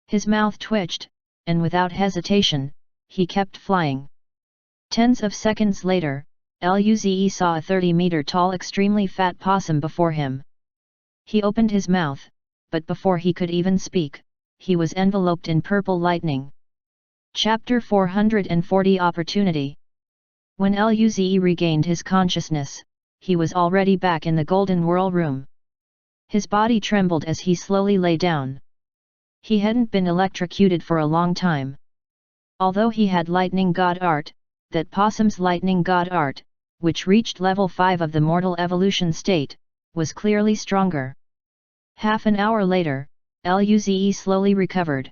[SPEAKER 1] His mouth twitched, and without hesitation, he kept flying. Tens of seconds later, Luze saw a 30-meter-tall extremely fat possum before him. He opened his mouth, but before he could even speak, he was enveloped in purple lightning. Chapter 440 Opportunity. When Luze regained his consciousness, he was already back in the Golden Whirl Room. His body trembled as he slowly lay down. He hadn't been electrocuted for a long time. Although he had Lightning God Art, that possum's Lightning God Art, which reached level 5 of the mortal evolution state, was clearly stronger. Half an hour later, Luze slowly recovered.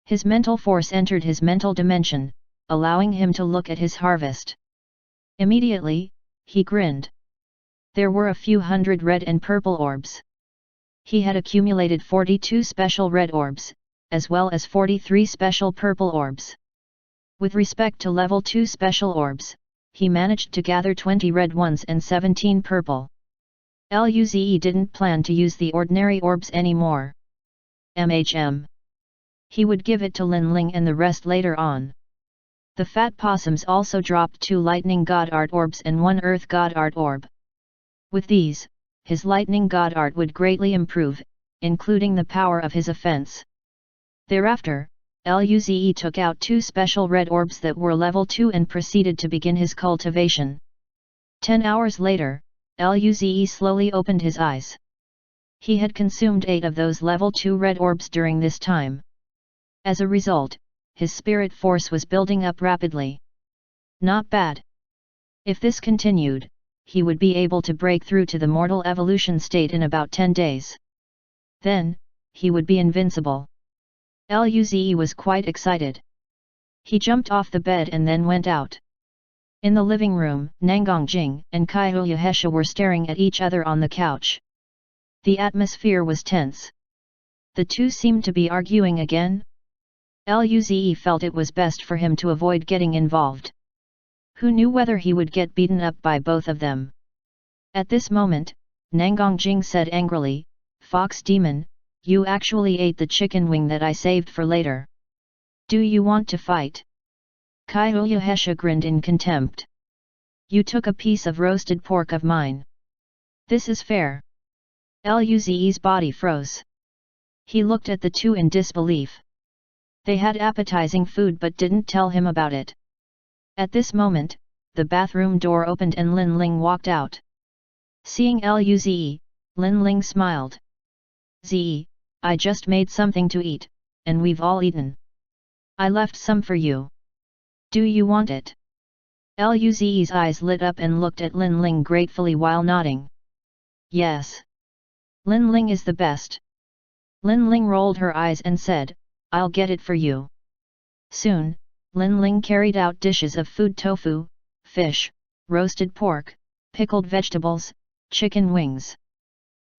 [SPEAKER 1] His mental force entered his mental dimension, allowing him to look at his harvest. Immediately, he grinned. There were a few hundred red and purple orbs. He had accumulated 42 special red orbs, as well as 43 special purple orbs. With respect to level 2 special orbs, he managed to gather 20 red ones and 17 purple. Luze didn't plan to use the ordinary orbs anymore. He would give it to Lin Ling and the rest later on. The fat possums also dropped 2 Lightning God Art orbs and 1 Earth God Art orb. With these, his Lightning God Art would greatly improve, including the power of his offense. Thereafter, Luze took out 2 special red orbs that were level 2 and proceeded to begin his cultivation. 10 hours later, Luze slowly opened his eyes. He had consumed 8 of those level 2 red orbs during this time. As a result, his spirit force was building up rapidly. Not bad. If this continued, he would be able to break through to the mortal evolution state in about 10 days. Then, he would be invincible. Luze was quite excited. He jumped off the bed and then went out. In the living room, Nangongjing and Kaiyuhesha were staring at each other on the couch. The atmosphere was tense. The two seemed to be arguing again. Luze felt it was best for him to avoid getting involved. Who knew whether he would get beaten up by both of them? At this moment, Nangongjing said angrily, "Fox Demon, you actually ate the chicken wing that I saved for later. Do you want to fight? Kaiuyuhesha grinned in contempt. You took a piece of roasted pork of mine. This is fair. Luze's body froze. He looked at the two in disbelief. They had appetizing food but didn't tell him about it. At this moment, the bathroom door opened and Lin Ling walked out. Seeing Luze, Lin Ling smiled. Ze, I just made something to eat, and we've all eaten. I left some for you. Do you want it? Luze's eyes lit up and looked at Lin Ling gratefully while nodding. Yes. Lin Ling is the best. Lin Ling rolled her eyes and said, I'll get it for you. Soon, Lin Ling carried out dishes of food: tofu, fish, roasted pork, pickled vegetables, chicken wings.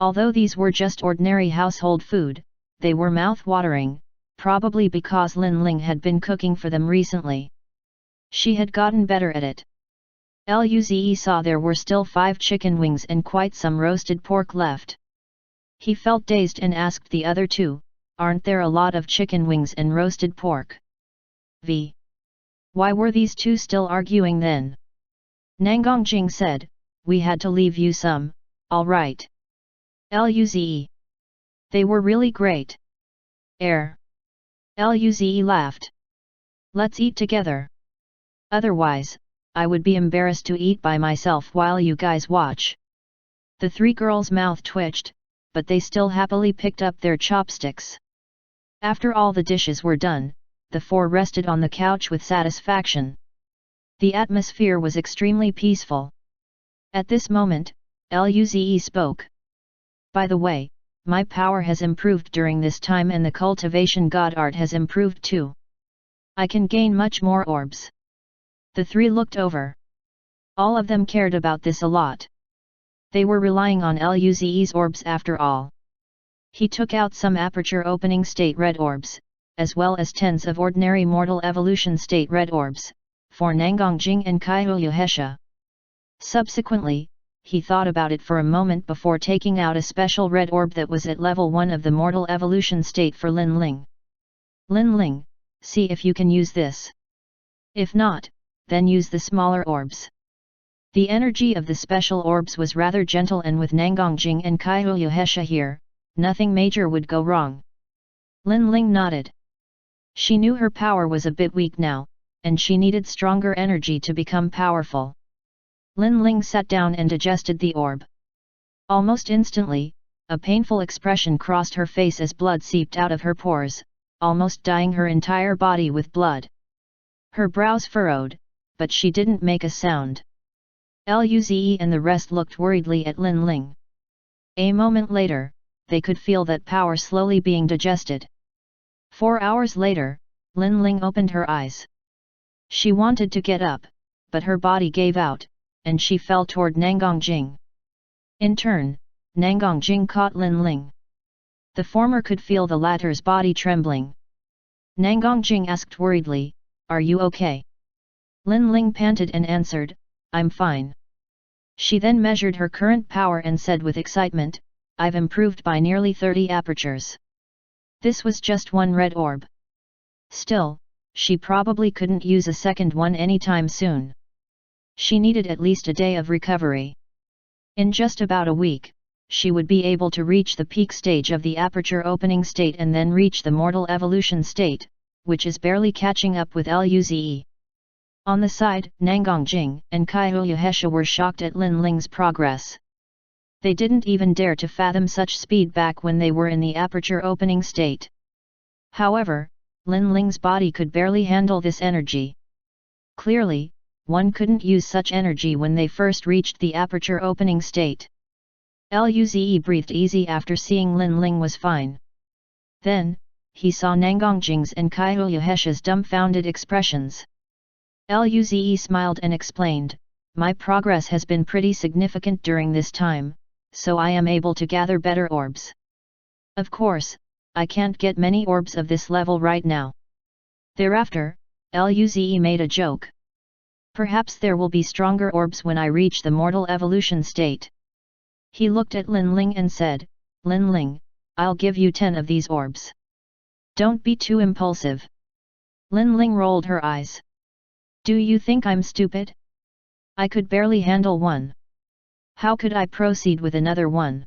[SPEAKER 1] Although these were just ordinary household food, they were mouth-watering, probably because Lin Ling had been cooking for them recently. She had gotten better at it. Luze saw there were still 5 chicken wings and quite some roasted pork left. He felt dazed and asked the other two, aren't there a lot of chicken wings and roasted pork? Why were these two still arguing then? Nangongjing said, we had to leave you some, all right. Luze. They were really great. Luze laughed. Let's eat together. Otherwise, I would be embarrassed to eat by myself while you guys watch. The 3 girls' mouth twitched, but they still happily picked up their chopsticks. After all the dishes were done, the 4 rested on the couch with satisfaction. The atmosphere was extremely peaceful. At this moment, Luze spoke. By the way, my power has improved during this time and the cultivation god art has improved too. I can gain much more orbs. The 3 looked over. All of them cared about this a lot. They were relying on Luze's orbs after all. He took out some aperture opening state red orbs, as well as tens of ordinary mortal evolution state red orbs, for Nangongjing and Kaiuyuhesha. Subsequently, he thought about it for a moment before taking out a special red orb that was at level 1 of the mortal evolution state for Lin Ling. Lin Ling, see if you can use this. If not, then use the smaller orbs. The energy of the special orbs was rather gentle, and with Nangongjing and Kaiuyuhesha here, nothing major would go wrong. Lin Ling nodded. She knew her power was a bit weak now, and she needed stronger energy to become powerful. Lin Ling sat down and digested the orb. Almost instantly, a painful expression crossed her face as blood seeped out of her pores, almost dyeing her entire body with blood. Her brows furrowed, but she didn't make a sound. Luze and the rest looked worriedly at Lin Ling. A moment later, they could feel that power slowly being digested. 4 hours later, Lin Ling opened her eyes. She wanted to get up, but her body gave out, and she fell toward Nangongjing. In turn, Nangongjing caught Lin Ling. The former could feel the latter's body trembling. Nangongjing asked worriedly, "Are you okay?" Lin Ling panted and answered, "I'm fine." She then measured her current power and said with excitement, "I've improved by nearly 30 apertures." This was just 1 red orb. Still, she probably couldn't use a second one anytime soon. She needed at least a day of recovery. In just about a week, she would be able to reach the peak stage of the aperture opening state and then reach the mortal evolution state, which is barely catching up with Luze. On the side, Nangongjing and Kaiuyuhesha were shocked at Lin Ling's progress. They didn't even dare to fathom such speed back when they were in the aperture opening state. However, Lin Ling's body could barely handle this energy. Clearly, one couldn't use such energy when they first reached the aperture opening state. Luze breathed easy after seeing Lin Ling was fine. Then, he saw Nangongjing's and Kaiuyuhesha's dumbfounded expressions. Luze smiled and explained, "My progress has been pretty significant during this time, so I am able to gather better orbs. Of course, I can't get many orbs of this level right now." Thereafter, Luze made a joke. "Perhaps there will be stronger orbs when I reach the mortal evolution state." He looked at Lin Ling and said, "Lin Ling, I'll give you 10 of these orbs. Don't be too impulsive." Lin Ling rolled her eyes. Do you think I'm stupid? I could barely handle one. How could I proceed with another one?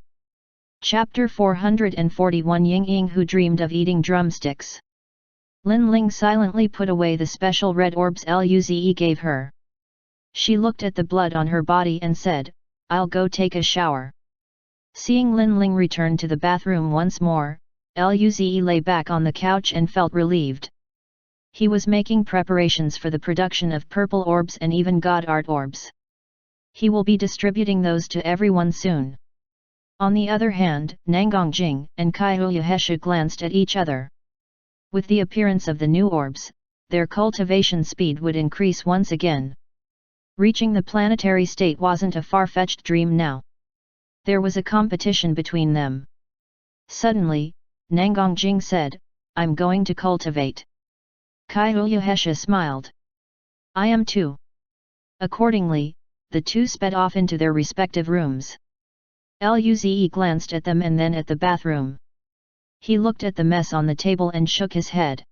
[SPEAKER 1] Chapter 441 Ying Ying who dreamed of eating drumsticks. Lin Ling silently put away the special red orbs Luze gave her. She looked at the blood on her body and said, I'll go take a shower. Seeing Lin Ling return to the bathroom once more, Luze lay back on the couch and felt relieved. He was making preparations for the production of purple orbs and even god art orbs. He will be distributing those to everyone soon. On the other hand, Nangongjing and Kaiyuhesha glanced at each other. With the appearance of the new orbs, their cultivation speed would increase once again. Reaching the planetary state wasn't a far-fetched dream now. There was a competition between them. Suddenly, Nangongjing said, I'm going to cultivate. Kaiyuhesha smiled. I am too. Accordingly, the two sped off into their respective rooms. Luze glanced at them and then at the bathroom. He looked at the mess on the table and shook his head.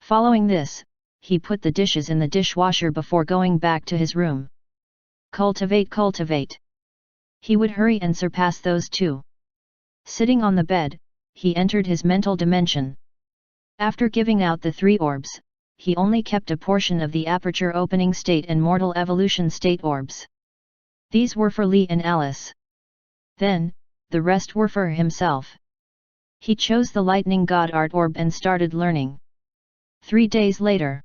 [SPEAKER 1] Following this, he put the dishes in the dishwasher before going back to his room. Cultivate, cultivate. He would hurry and surpass those two. Sitting on the bed, he entered his mental dimension. After giving out the 3 orbs, he only kept a portion of the aperture opening state and mortal evolution state orbs. These were for Li and Alice. Then, the rest were for himself. He chose the lightning god art orb and started learning. 3 days later.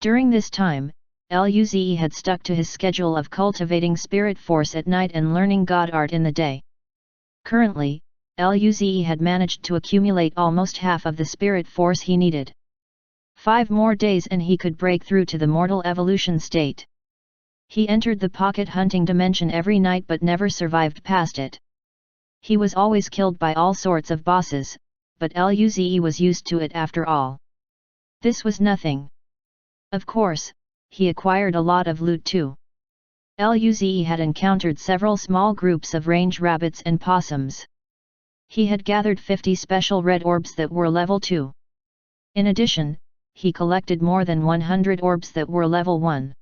[SPEAKER 1] During this time, Luze had stuck to his schedule of cultivating spirit force at night and learning god art in the day. Currently, Luze had managed to accumulate almost half of the spirit force he needed. 5 more days and he could break through to the mortal evolution state. He entered the pocket hunting dimension every night but never survived past it. He was always killed by all sorts of bosses, but Luze was used to it after all. This was nothing. Of course, he acquired a lot of loot too. Luze had encountered several small groups of range rabbits and possums. He had gathered 50 special red orbs that were level 2. In addition, he collected more than 100 orbs that were level 1.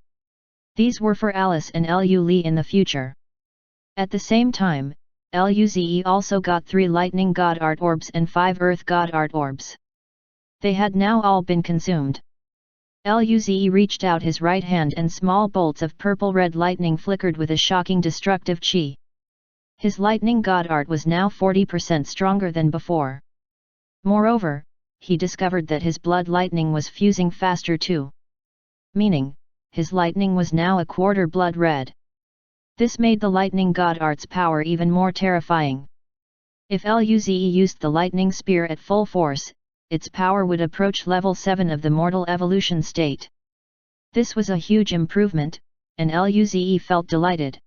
[SPEAKER 1] These were for Alice and Lu in the future. At the same time, Luze also got 3 lightning god art orbs and 5 earth god art orbs. They had now all been consumed. Luze reached out his right hand and small bolts of purple-red lightning flickered with a shocking destructive chi. His lightning god art was now 40% stronger than before. Moreover, he discovered that his blood lightning was fusing faster too. Meaning, his lightning was now a quarter blood red. This made the lightning god art's power even more terrifying. If Luze used the lightning spear at full force, its power would approach level 7 of the mortal evolution state. This was a huge improvement, and Luze felt delighted.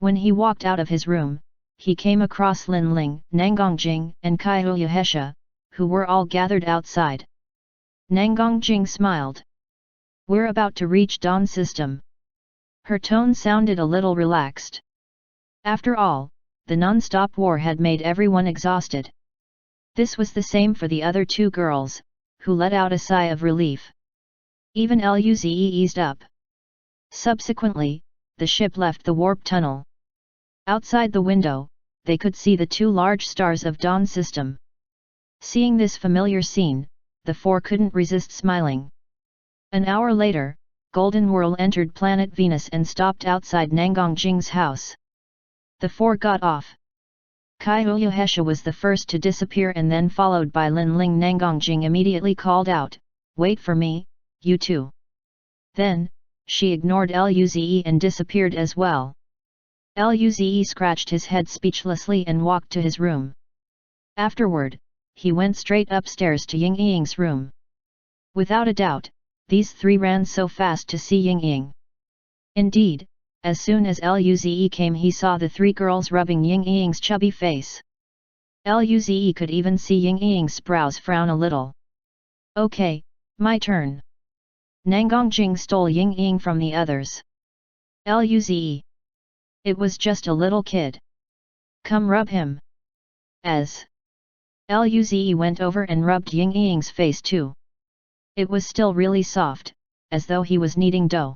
[SPEAKER 1] When he walked out of his room, he came across Lin Ling, Nangongjing, and Kaiyuhesha, who were all gathered outside. Nangongjing smiled. We're about to reach Dawn system. Her tone sounded a little relaxed. After all, the non-stop war had made everyone exhausted. This was the same for the other 2 girls, who let out a sigh of relief. Even Luze eased up. Subsequently, the ship left the warp tunnel. Outside the window, they could see the 2 large stars of Dawn system. Seeing this familiar scene, the 4 couldn't resist smiling. An hour later, Golden Whirl entered planet Venus and stopped outside Nangongjing's house. The 4 got off. Kaiyuhesha was the first to disappear and then followed by Lin Ling. Nangongjing immediately called out, "Wait for me, you two." Then, she ignored Luze and disappeared as well. Luze scratched his head speechlessly and walked to his room. Afterward, he went straight upstairs to Ying Ying's room. Without a doubt, these 3 ran so fast to see Ying Ying. Indeed, as soon as Luze came he saw the 3 girls rubbing Ying Ying's chubby face. Luze could even see Ying Ying's brows frown a little. "Okay, my turn." Nangongjing stole Ying Ying from the others. "Luze. It was just a little kid. Come rub him." As Luze went over and rubbed Ying Ying's face too. It was still really soft, as though he was kneading dough.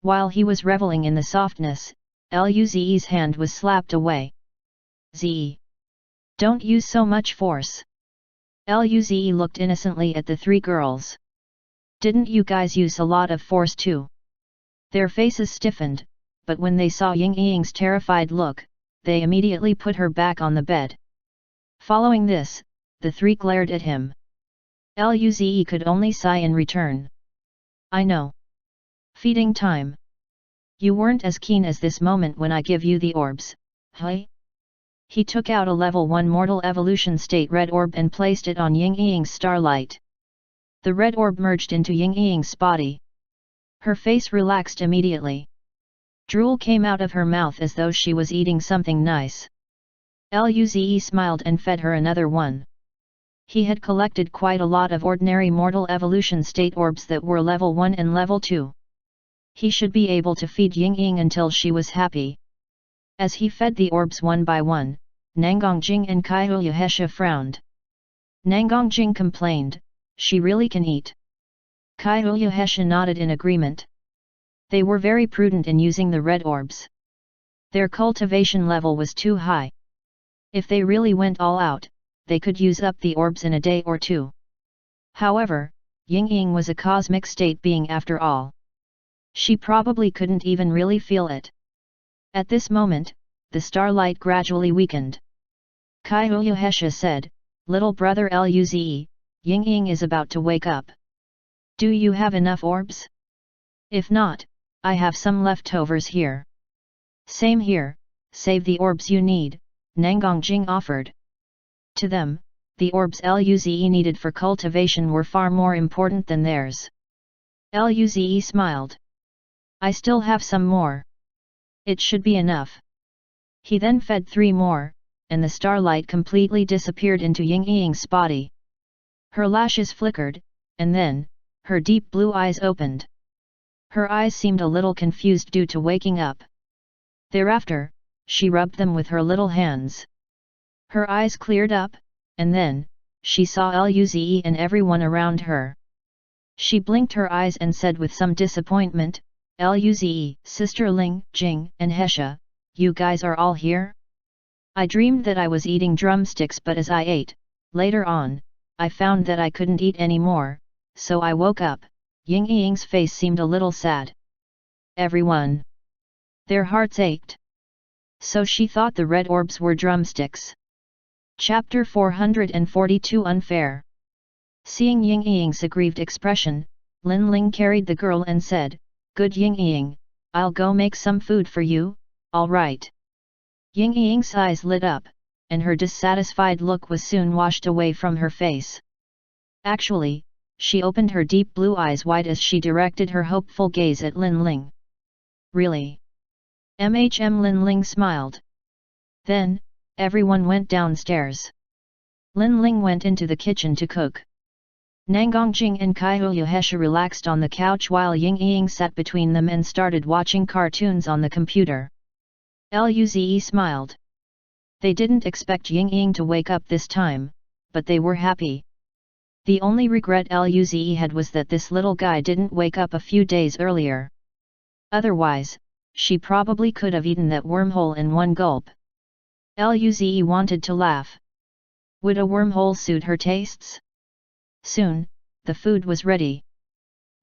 [SPEAKER 1] While he was reveling in the softness, Luze's hand was slapped away. Ze! Don't use so much force. Luze looked innocently at the three girls. Didn't you guys use a lot of force too? Their faces stiffened, but when they saw Ying Ying's terrified look, they immediately put her back on the bed. Following this, the three glared at him. Luze could only sigh in return. I know. Feeding time. You weren't as keen as this moment when I give you the orbs, hey? He took out a level 1 mortal evolution state red orb and placed it on Ying Ying's starlight. The red orb merged into Ying Ying's body. Her face relaxed immediately. Drool came out of her mouth as though she was eating something nice. Luze smiled and fed her another one. He had collected quite a lot of ordinary mortal evolution state orbs that were level 1 and level 2. He should be able to feed Ying Ying until she was happy. As he fed the orbs one by one, Nangongjing and Kaiyuhesha frowned. Nangongjing complained, she really can eat. Kaiyuhesha nodded in agreement. They were very prudent in using the red orbs. Their cultivation level was too high. If they really went all out, they could use up the orbs in a day or two. However, Ying Ying was a cosmic state being after all. She probably couldn't even really feel it. At this moment, the starlight gradually weakened. Kaiyuhesha said, "Little brother Luze, Ying Ying is about to wake up. Do you have enough orbs? If not, I have some leftovers here." "Same here, save the orbs you need," Nangongjing offered. To them, the orbs Luze needed for cultivation were far more important than theirs. Luze smiled. "I still have some more. It should be enough." He then fed 3 more, and the starlight completely disappeared into Ying Ying's body. Her lashes flickered, and then, her deep blue eyes opened. Her eyes seemed a little confused due to waking up. Thereafter, she rubbed them with her little hands. Her eyes cleared up, and then, she saw Luze and everyone around her. She blinked her eyes and said with some disappointment, "Luze, Sister Ling, Jing, and Hesha, you guys are all here? I dreamed that I was eating drumsticks, but as I ate, later on, I found that I couldn't eat any more, so I woke up." Ying Ying's face seemed a little sad. Everyone. Their hearts ached. So she thought the red orbs were drumsticks. Chapter 442 Unfair. Seeing Ying Ying's aggrieved expression, Lin Ling carried the girl and said, "Good Ying Ying, I'll go make some food for you, all right." Ying Ying's eyes lit up, and her dissatisfied look was soon washed away from her face. Actually, she opened her deep blue eyes wide as she directed her hopeful gaze at Lin Ling. "Really?" Lin Ling smiled. Then, everyone went downstairs. Lin Ling went into the kitchen to cook. Nangongjing and Kaiyuhesha relaxed on the couch while Ying Ying sat between them and started watching cartoons on the computer. Luze smiled. They didn't expect Ying Ying to wake up this time, but they were happy. The only regret Luze had was that this little guy didn't wake up a few days earlier. Otherwise, she probably could have eaten that wormhole in one gulp. Luze wanted to laugh. Would a wormhole suit her tastes? Soon, the food was ready.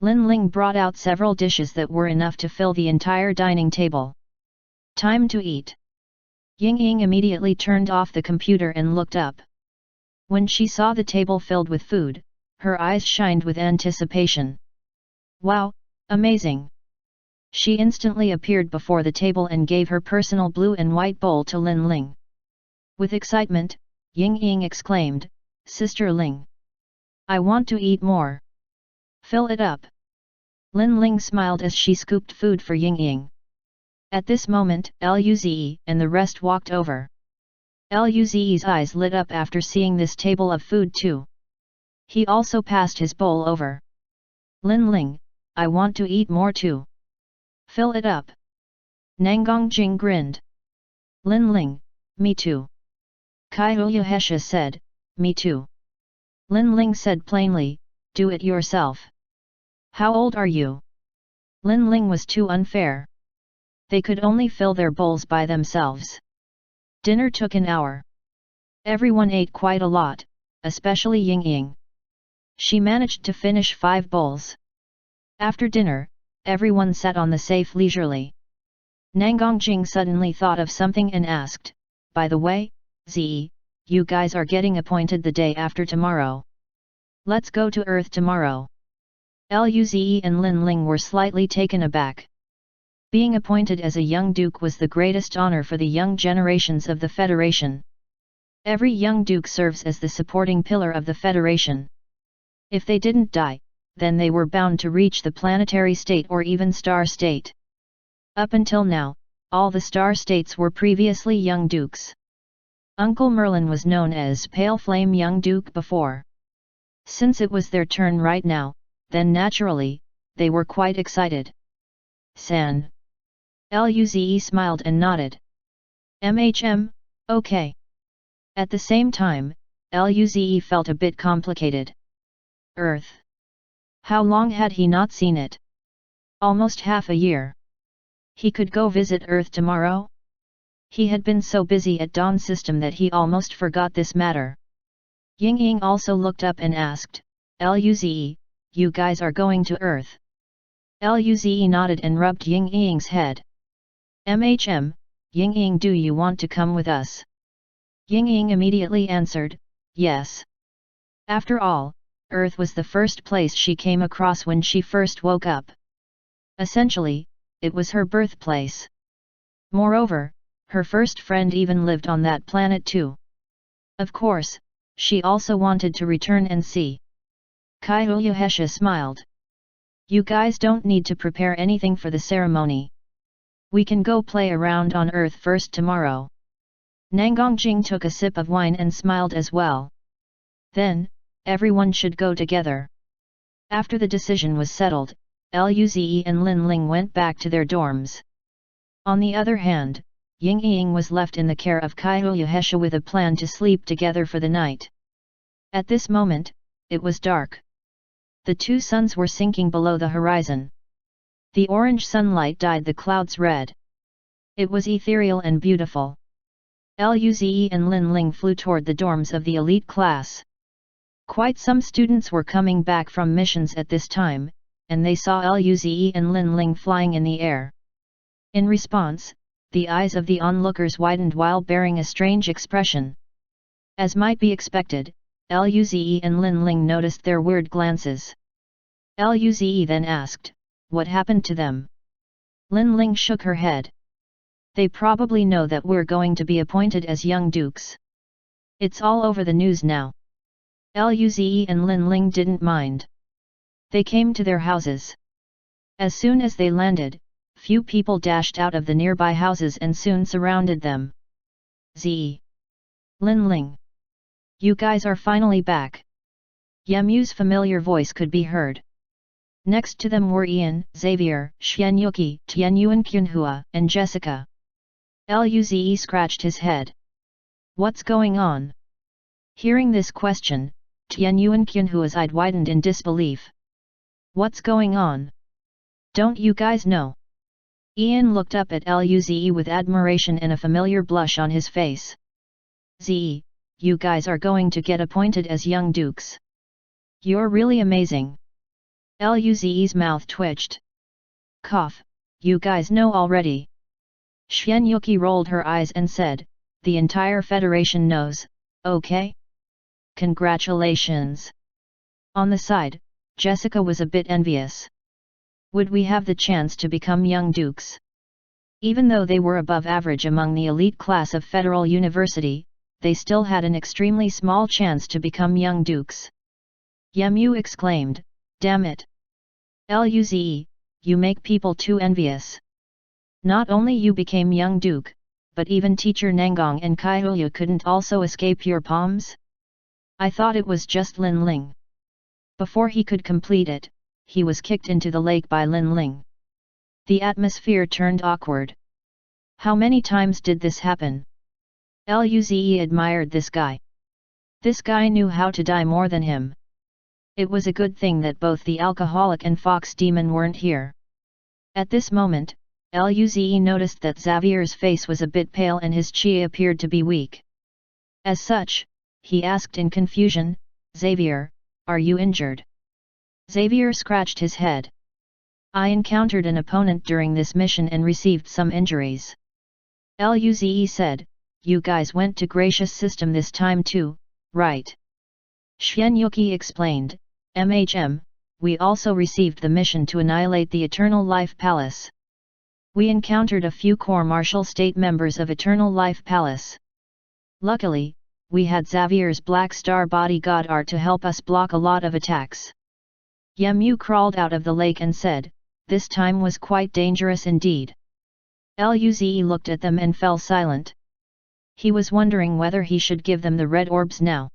[SPEAKER 1] Lin Ling brought out several dishes that were enough to fill the entire dining table. Time to eat. Ying Ying immediately turned off the computer and looked up. When she saw the table filled with food, her eyes shined with anticipation. Wow, amazing! She instantly appeared before the table and gave her personal blue and white bowl to Lin Ling. With excitement, Ying Ying exclaimed, "Sister Ling! I want to eat more. Fill it up." Lin Ling smiled as she scooped food for Ying Ying. At this moment, Luze and the rest walked over. Luze's eyes lit up after seeing this table of food too. He also passed his bowl over. "Lin Ling, I want to eat more too. Fill it up." Nangongjing grinned. "Lin Ling, me too." Kaiyuhesha said, "Me too." Lin Ling said plainly, do it yourself. How old are you? Lin Ling was too unfair. They could only fill their bowls by themselves. Dinner took an hour. Everyone ate quite a lot, especially Ying Ying. She managed to finish 5 bowls. After dinner, everyone sat on the safe leisurely. Nangongjing suddenly thought of something and asked, by the way, Zi, you guys are getting appointed the day after tomorrow. Let's go to Earth tomorrow. Luze and Lin Ling were slightly taken aback. Being appointed as a young duke was the greatest honor for the young generations of the Federation. Every young duke serves as the supporting pillar of the Federation. If they didn't die, then they were bound to reach the planetary state or even star state. Up until now, all the star states were previously young dukes. Uncle Merlin was known as Pale Flame Young Duke before. Since it was their turn right now, then naturally, they were quite excited. San. Luze smiled and nodded. Okay. At the same time, Luze felt a bit complicated. Earth. How long had he not seen it? Almost half a year. He could go visit Earth tomorrow? He had been so busy at Dawn System that he almost forgot this matter. Ying Ying also looked up and asked, Luze, you guys are going to Earth? Luze nodded and rubbed Ying Ying's head. Ying Ying, do you want to come with us? Ying Ying immediately answered, yes. After all, Earth was the first place she came across when she first woke up. Essentially, it was her birthplace. Moreover, her first friend even lived on that planet too. Of course, she also wanted to return and see. Kaiyuhesha smiled. You guys don't need to prepare anything for the ceremony. We can go play around on Earth first tomorrow. Nangongjing took a sip of wine and smiled as well. Then, everyone should go together. After the decision was settled, Luze and Lin Ling went back to their dorms. On the other hand, Ying Ying was left in the care of Kaiyuhesha with a plan to sleep together for the night. At this moment, it was dark. The 2 suns were sinking below the horizon. The orange sunlight dyed the clouds red. It was ethereal and beautiful. Luze and Lin Ling flew toward the dorms of the elite class. Quite some students were coming back from missions at this time, and they saw Luze and Lin Ling flying in the air. In response, the eyes of the onlookers widened while bearing a strange expression. As might be expected, Luze and Lin Ling noticed their weird glances. Luze then asked, what happened to them? Lin Ling shook her head. They probably know that we're going to be appointed as young dukes. It's all over the news now. Luze and Lin Ling didn't mind. They came to their houses. As soon as they landed, few people dashed out of the nearby houses and soon surrounded them. Z. Lin Ling. You guys are finally back. Yamu's familiar voice could be heard. Next to them were Ian, Xavier, Xianyuki, Tianyuan Qunhua, and Jessica. Luze scratched his head. What's going on? Hearing this question, Tianyuan Qunhua's eyes widened in disbelief. What's going on? Don't you guys know? Ian looked up at Luze with admiration and a familiar blush on his face. Z, you guys are going to get appointed as young dukes. You're really amazing. Luze's mouth twitched. Cough, you guys know already. Xianyuki rolled her eyes and said, the entire Federation knows, okay? Congratulations. On the side, Jessica was a bit envious. Would we have the chance to become young dukes? Even though they were above average among the elite class of Federal University, they still had an extremely small chance to become young dukes. Yamu exclaimed, damn it. Luze, you make people too envious. Not only you became young duke, but even teacher Nangong and Kaiyuya couldn't also escape your palms? I thought it was just Lin Ling. Before he could complete it, he was kicked into the lake by Lin Ling. The atmosphere turned awkward. How many times did this happen? Luze admired this guy. This guy knew how to die more than him. It was a good thing that both the alcoholic and fox demon weren't here. At this moment, Luze noticed that Xavier's face was a bit pale and his chi appeared to be weak. As such, he asked in confusion, "Xavier, are you injured?" Xavier scratched his head. "I encountered an opponent during this mission and received some injuries." Luze said, "You guys went to Gracious System this time too, right?" Xuanyuki explained, we also received the mission to annihilate the Eternal Life Palace. We encountered a few core martial state members of Eternal Life Palace. Luckily, we had Xavier's Black Star bodyguard art to help us block a lot of attacks." Yemu crawled out of the lake and said, "This time was quite dangerous indeed." Luze looked at them and fell silent. He was wondering whether he should give them the red orbs now.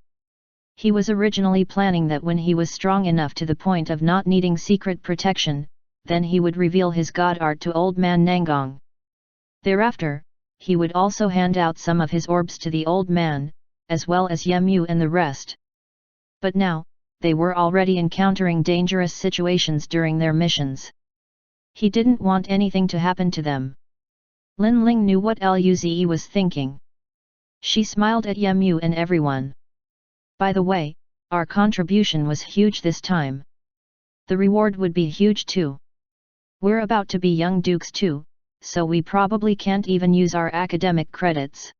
[SPEAKER 1] He was originally planning that when he was strong enough to the point of not needing secret protection, then he would reveal his god art to Old Man Nangong. Thereafter, he would also hand out some of his orbs to the old man, as well as Yemu and the rest. But now, they were already encountering dangerous situations during their missions. He didn't want anything to happen to them. Lin Ling knew what Luze was thinking. She smiled at Yemu and everyone. "By the way, our contribution was huge this time. The reward would be huge too. We're about to be young dukes too, so we probably can't even use our academic credits.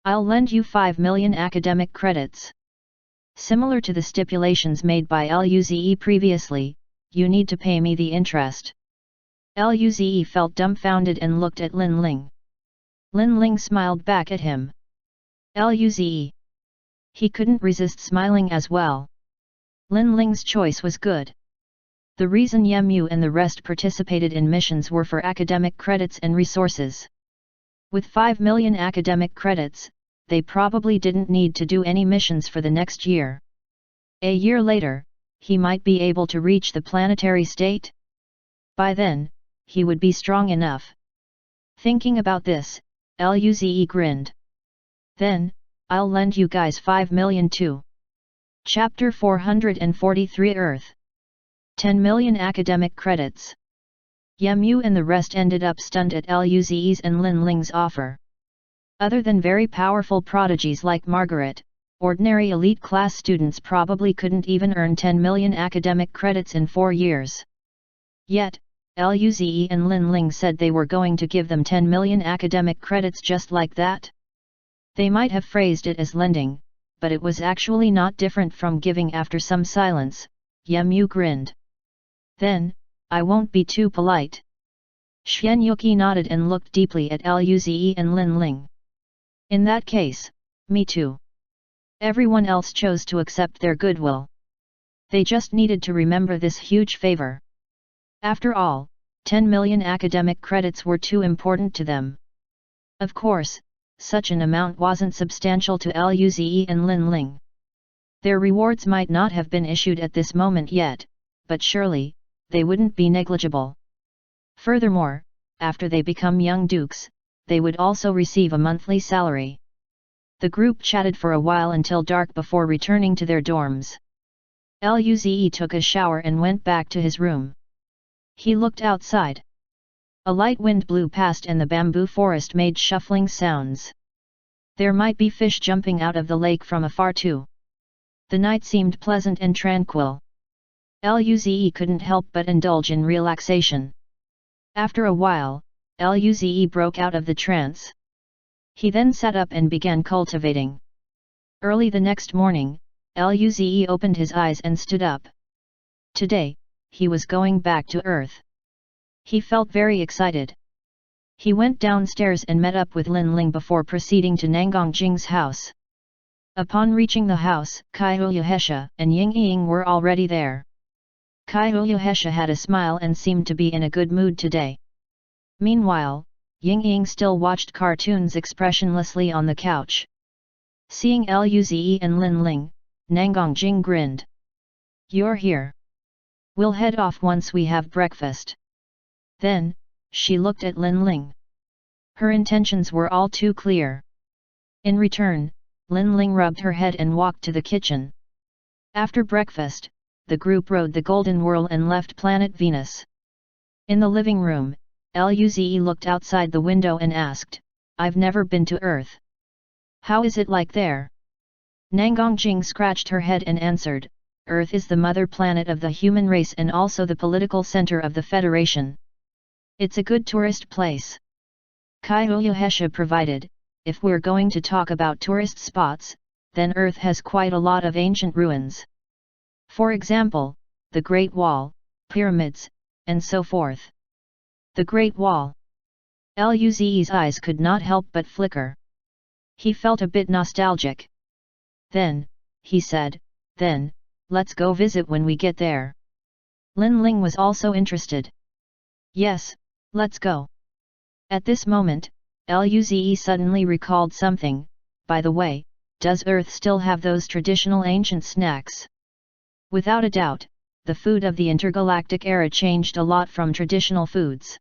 [SPEAKER 1] I'll lend you 5 million academic credits. Similar to the stipulations made by Luze previously, you need to pay me the interest." Luze felt dumbfounded and looked at Lin Ling. Lin Ling smiled back at him. Luze. He couldn't resist smiling as well. Lin Ling's choice was good. The reason Yemu and the rest participated in missions were for academic credits and resources. With 5 million academic credits, they probably didn't need to do any missions for the next year. A year later, he might be able to reach the planetary state. By then, he would be strong enough. Thinking about this, Luze grinned. "Then, I'll lend you guys 5 million too." Chapter 443 Earth. 10 million academic credits. Yemu and the rest ended up stunned at Luze's and Lin Ling's offer. Other than very powerful prodigies like Margaret, ordinary elite class students probably couldn't even earn 10 million academic credits in 4 years. Yet, Luze and Lin Ling said they were going to give them 10 million academic credits just like that. They might have phrased it as lending, but it was actually not different from giving. After some silence, Yemu grinned. "Then, I won't be too polite." Xuanyuki nodded and looked deeply at Luze and Lin Ling. "In that case, me too." Everyone else chose to accept their goodwill. They just needed to remember this huge favor. After all, 10 million academic credits were too important to them. Of course, such an amount wasn't substantial to Luze and Lin Ling. Their rewards might not have been issued at this moment yet, but surely, they wouldn't be negligible. Furthermore, after they become young dukes, they would also receive a monthly salary. The group chatted for a while until dark before returning to their dorms. Luze took a shower and went back to his room. He looked outside. A light wind blew past and the bamboo forest made shuffling sounds. There might be fish jumping out of the lake from afar too. The night seemed pleasant and tranquil. Luze couldn't help but indulge in relaxation. After a while, Luze broke out of the trance. He then sat up and began cultivating. Early the next morning, Luze opened his eyes and stood up. Today, he was going back to Earth. He felt very excited. He went downstairs and met up with Lin Ling before proceeding to Nangong Jing's house. Upon reaching the house, Kaiyuhesha and Ying Ying were already there. Kaiyuhesha had a smile and seemed to be in a good mood today. Meanwhile, Ying Ying still watched cartoons expressionlessly on the couch. Seeing Luze and Lin Ling, Nangong Jing grinned. "You're here. We'll head off once we have breakfast." Then, she looked at Lin Ling. Her intentions were all too clear. In return, Lin Ling rubbed her head and walked to the kitchen. After breakfast, the group rode the Golden Whirl and left planet Venus. In the living room, Luze looked outside the window and asked, "I've never been to Earth. How is it like there?" Nangongjing scratched her head and answered, "Earth is the mother planet of the human race and also the political center of the Federation. It's a good tourist place." Kaiuyuhesha provided, "If we're going to talk about tourist spots, then Earth has quite a lot of ancient ruins. For example, the Great Wall, pyramids, and so forth." The Great Wall. Luze's eyes could not help but flicker. He felt a bit nostalgic. "Then," he said, "then, let's go visit when we get there." Lin Ling was also interested. "Yes, let's go." At this moment, Luze suddenly recalled something. "By the way, does Earth still have those traditional ancient snacks?" Without a doubt, the food of the intergalactic era changed a lot from traditional foods.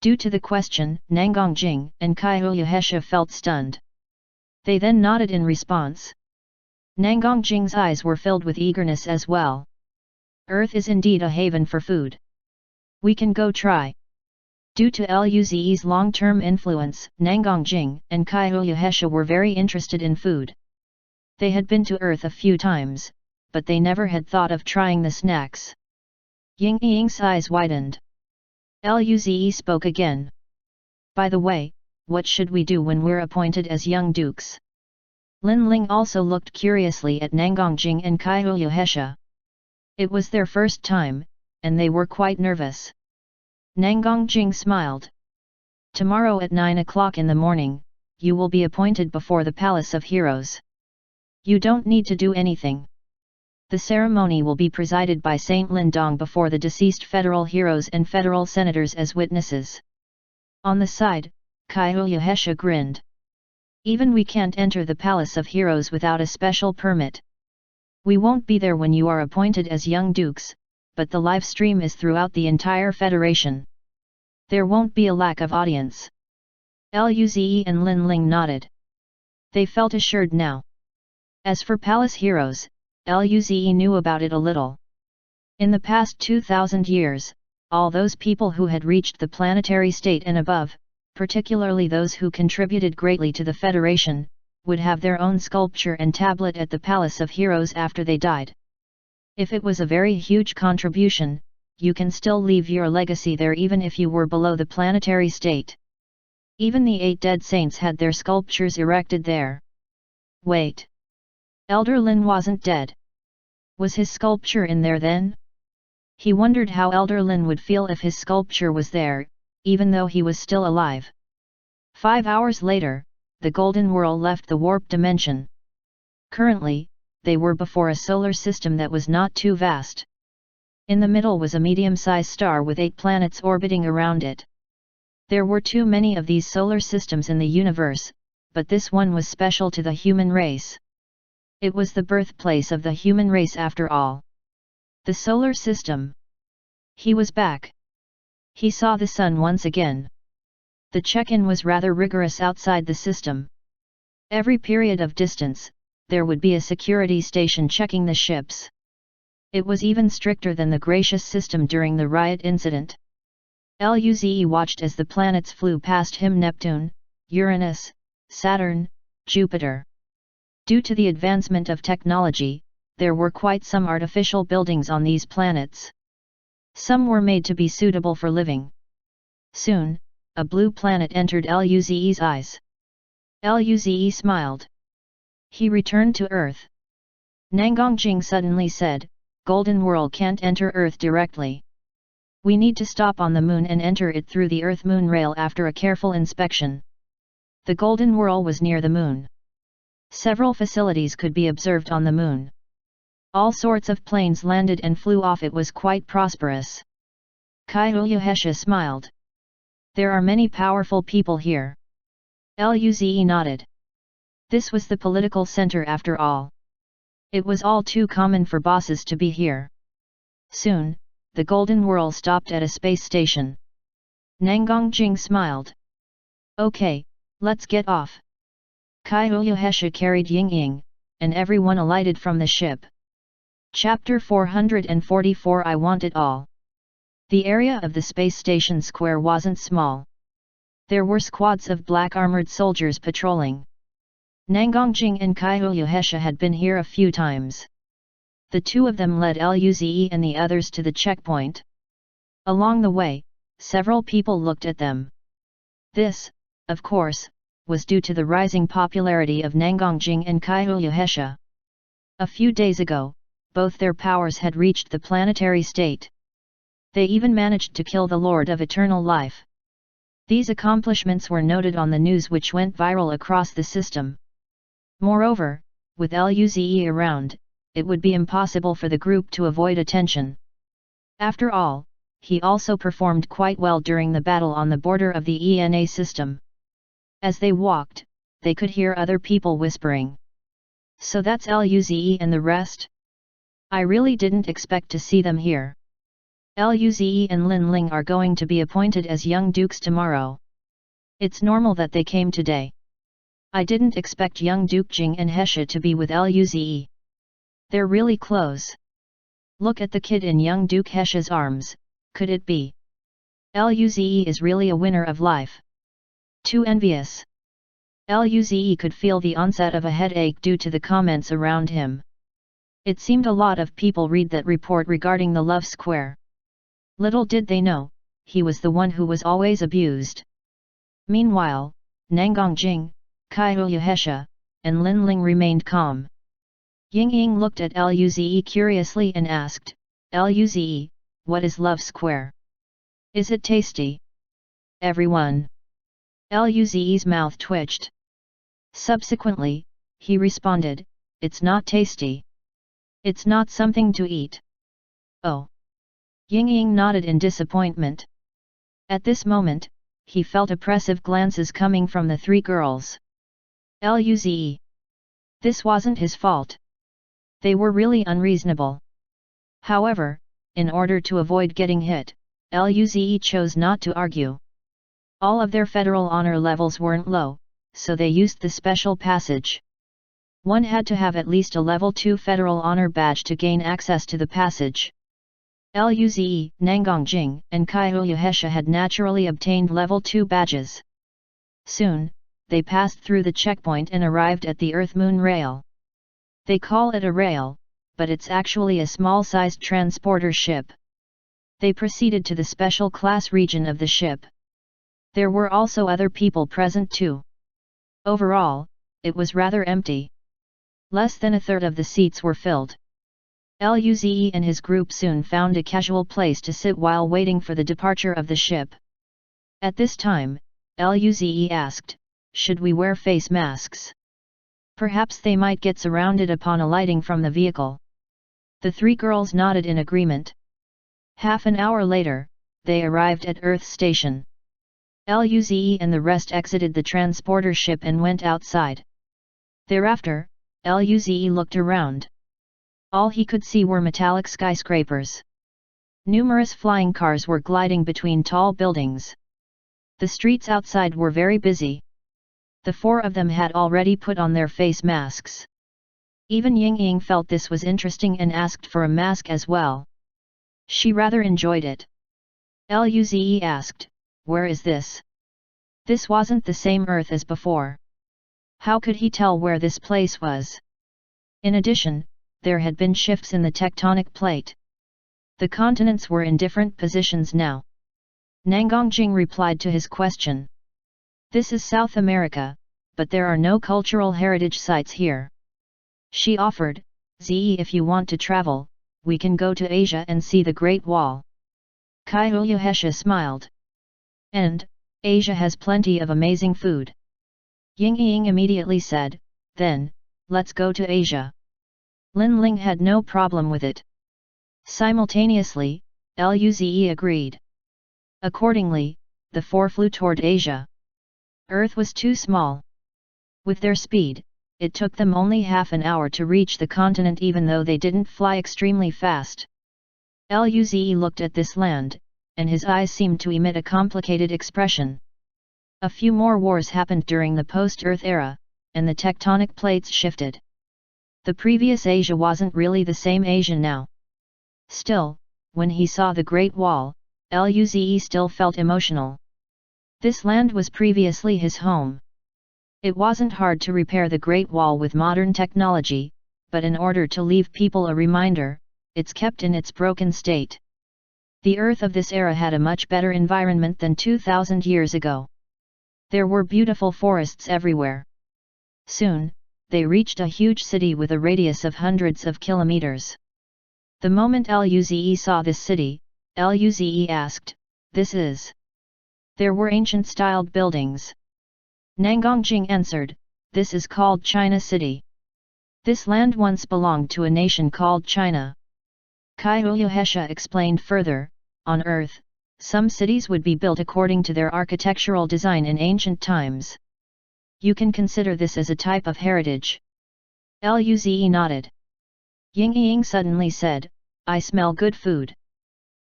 [SPEAKER 1] Due to the question, Nangongjing and Kaiuyuhesha felt stunned. They then nodded in response. Nangongjing's eyes were filled with eagerness as well. Earth is indeed a haven for food. We can go try. Due to Luze's long-term influence, Nangongjing and Kaiuyuhesha were very interested in food. They had been to Earth a few times, but they never had thought of trying the snacks. Ying Ying's eyes widened. Luze spoke again. "By the way, what should we do when we're appointed as young dukes?" Lin Ling also looked curiously at Nangongjing and Kaiuyuhesha. It was their first time, and they were quite nervous. Nangongjing smiled. "Tomorrow at 9 o'clock in the morning, you will be appointed before the Palace of Heroes. You don't need to do anything. The ceremony will be presided by Saint Lindong before the deceased federal heroes and federal senators as witnesses." On the side, Kaiuyuhesha grinned. "Even we can't enter the Palace of Heroes without a special permit. We won't be there when you are appointed as young dukes, but the live stream is throughout the entire Federation. There won't be a lack of audience." Luze and Lin Ling nodded. They felt assured now. As for Palace Heroes, Luze knew about it a little. In the past 2,000 years, all those people who had reached the planetary state and above, particularly those who contributed greatly to the Federation, would have their own sculpture and tablet at the Palace of Heroes after they died. If it was a very huge contribution, you can still leave your legacy there even if you were below the planetary state. Even the 8 dead saints had their sculptures erected there. Wait! Elder Lin wasn't dead. Was his sculpture in there then? He wondered how Elder Lin would feel if his sculpture was there, even though he was still alive. 5 hours later, the Golden Whirl left the warp dimension. Currently, they were before a solar system that was not too vast. In the middle was a medium-sized star with 8 planets orbiting around it. There were too many of these solar systems in the universe, but this one was special to the human race. It was the birthplace of the human race after all. The solar system. He was back. He saw the sun once again. The check-in was rather rigorous outside the system. Every period of distance, there would be a security station checking the ships. It was even stricter than the gracious system during the riot incident. Luze watched as the planets flew past him: Neptune, Uranus, Saturn, Jupiter. Due to the advancement of technology, there were quite some artificial buildings on these planets. Some were made to be suitable for living. Soon, a blue planet entered Luze's eyes. Luze smiled. He returned to Earth. Nangongjing suddenly said, "Golden Whirl can't enter Earth directly. We need to stop on the Moon and enter it through the Earth-Moon rail after a careful inspection." The Golden Whirl was near the Moon. Several facilities could be observed on the Moon. All sorts of planes landed and flew off. It was quite prosperous. Kaiuyuhesha smiled. "There are many powerful people here." Luze nodded. This was the political center after all. It was all too common for bosses to be here. Soon, the Golden Whirl stopped at a space station. Nangongjing smiled. "Okay, let's get off." Kaiuyuhesha carried Ying Ying, and everyone alighted from the ship. Chapter 444 I Want It All. The area of the space station square wasn't small. There were squads of black armored soldiers patrolling. Nangongjing and Kaiyuhesha had been here a few times. The two of them led Luze and the others to the checkpoint. Along the way, several people looked at them. This, of course, was due to the rising popularity of Nangongjing and Kaiyuhesha. A few days ago, both their powers had reached the planetary state. They even managed to kill the Lord of Eternal Life. These accomplishments were noted on the news, which went viral across the system. Moreover, with Luze around, it would be impossible for the group to avoid attention. After all, he also performed quite well during the battle on the border of the ENA system. As they walked, they could hear other people whispering. So that's Luze and the rest? I really didn't expect to see them here. Luze and Lin Ling are going to be appointed as young dukes tomorrow. It's normal that they came today. I didn't expect young Duke Jing and Hesha to be with Luze. They're really close. Look at the kid in young Duke Hesha's arms, could it be? Luze is really a winner of life. Too envious. Luze could feel the onset of a headache due to the comments around him. It seemed a lot of people read that report regarding the love square. Little did they know, he was the one who was always abused. Meanwhile, Nangongjing, Kaiyuhesha, and Lin Ling remained calm. Ying looked at Luze curiously and asked, Luze, what is love square? Is it tasty? Everyone. Luze's mouth twitched. Subsequently, he responded, it's not tasty. It's not something to eat. Oh. Ying nodded in disappointment. At this moment, he felt oppressive glances coming from the three girls. Luze. This wasn't his fault. They were really unreasonable. However, in order to avoid getting hit, Luze chose not to argue. All of their federal honor levels weren't low, so they used the special passage. One had to have at least a level 2 federal honor badge to gain access to the passage. Luze, Nangongjing, and Kaiyuhesha had naturally obtained level 2 badges. Soon, they passed through the checkpoint and arrived at the Earth-Moon Rail. They call it a rail, but it's actually a small-sized transporter ship. They proceeded to the special class region of the ship. There were also other people present too. Overall, it was rather empty. Less than a third of the seats were filled. Luze and his group soon found a casual place to sit while waiting for the departure of the ship. At this time, Luze asked, should we wear face masks? Perhaps they might get surrounded upon alighting from the vehicle. The three girls nodded in agreement. Half an hour later, they arrived at Earth Station. Luze and the rest exited the transporter ship and went outside. Thereafter, Luze looked around. All he could see were metallic skyscrapers. Numerous flying cars were gliding between tall buildings. The streets outside were very busy. The four of them had already put on their face masks. Even Ying felt this was interesting and asked for a mask as well. She rather enjoyed it. Luze asked, where is this? This wasn't the same Earth as before. How could he tell where this place was? In addition, there had been shifts in the tectonic plate. The continents were in different positions now. Nangongjing replied to his question. This is South America, but there are no cultural heritage sites here. She offered, Ze, if you want to travel, we can go to Asia and see the Great Wall. Kaiyuhesha smiled. And, Asia has plenty of amazing food. Ying immediately said, then, let's go to Asia. Lin Ling had no problem with it. Simultaneously, Luze agreed. Accordingly, the four flew toward Asia. Earth was too small. With their speed, it took them only half an hour to reach the continent even though they didn't fly extremely fast. Luze looked at this land, and his eyes seemed to emit a complicated expression. A few more wars happened during the post-Earth era, and the tectonic plates shifted. The previous Asia wasn't really the same Asia now. Still, when he saw the Great Wall, Luze still felt emotional. This land was previously his home. It wasn't hard to repair the Great Wall with modern technology, but in order to leave people a reminder, it's kept in its broken state. The Earth of this era had a much better environment than 2000 years ago. There were beautiful forests everywhere. Soon, they reached a huge city with a radius of hundreds of kilometers. The moment Luze saw this city, Luze asked, "This is?" There were ancient-styled buildings. Nangongjing answered, "This is called China City. This land once belonged to a nation called China." Kaiuyuhesha explained further, on Earth, some cities would be built according to their architectural design in ancient times. You can consider this as a type of heritage. Luze nodded. Ying suddenly said, "I smell good food."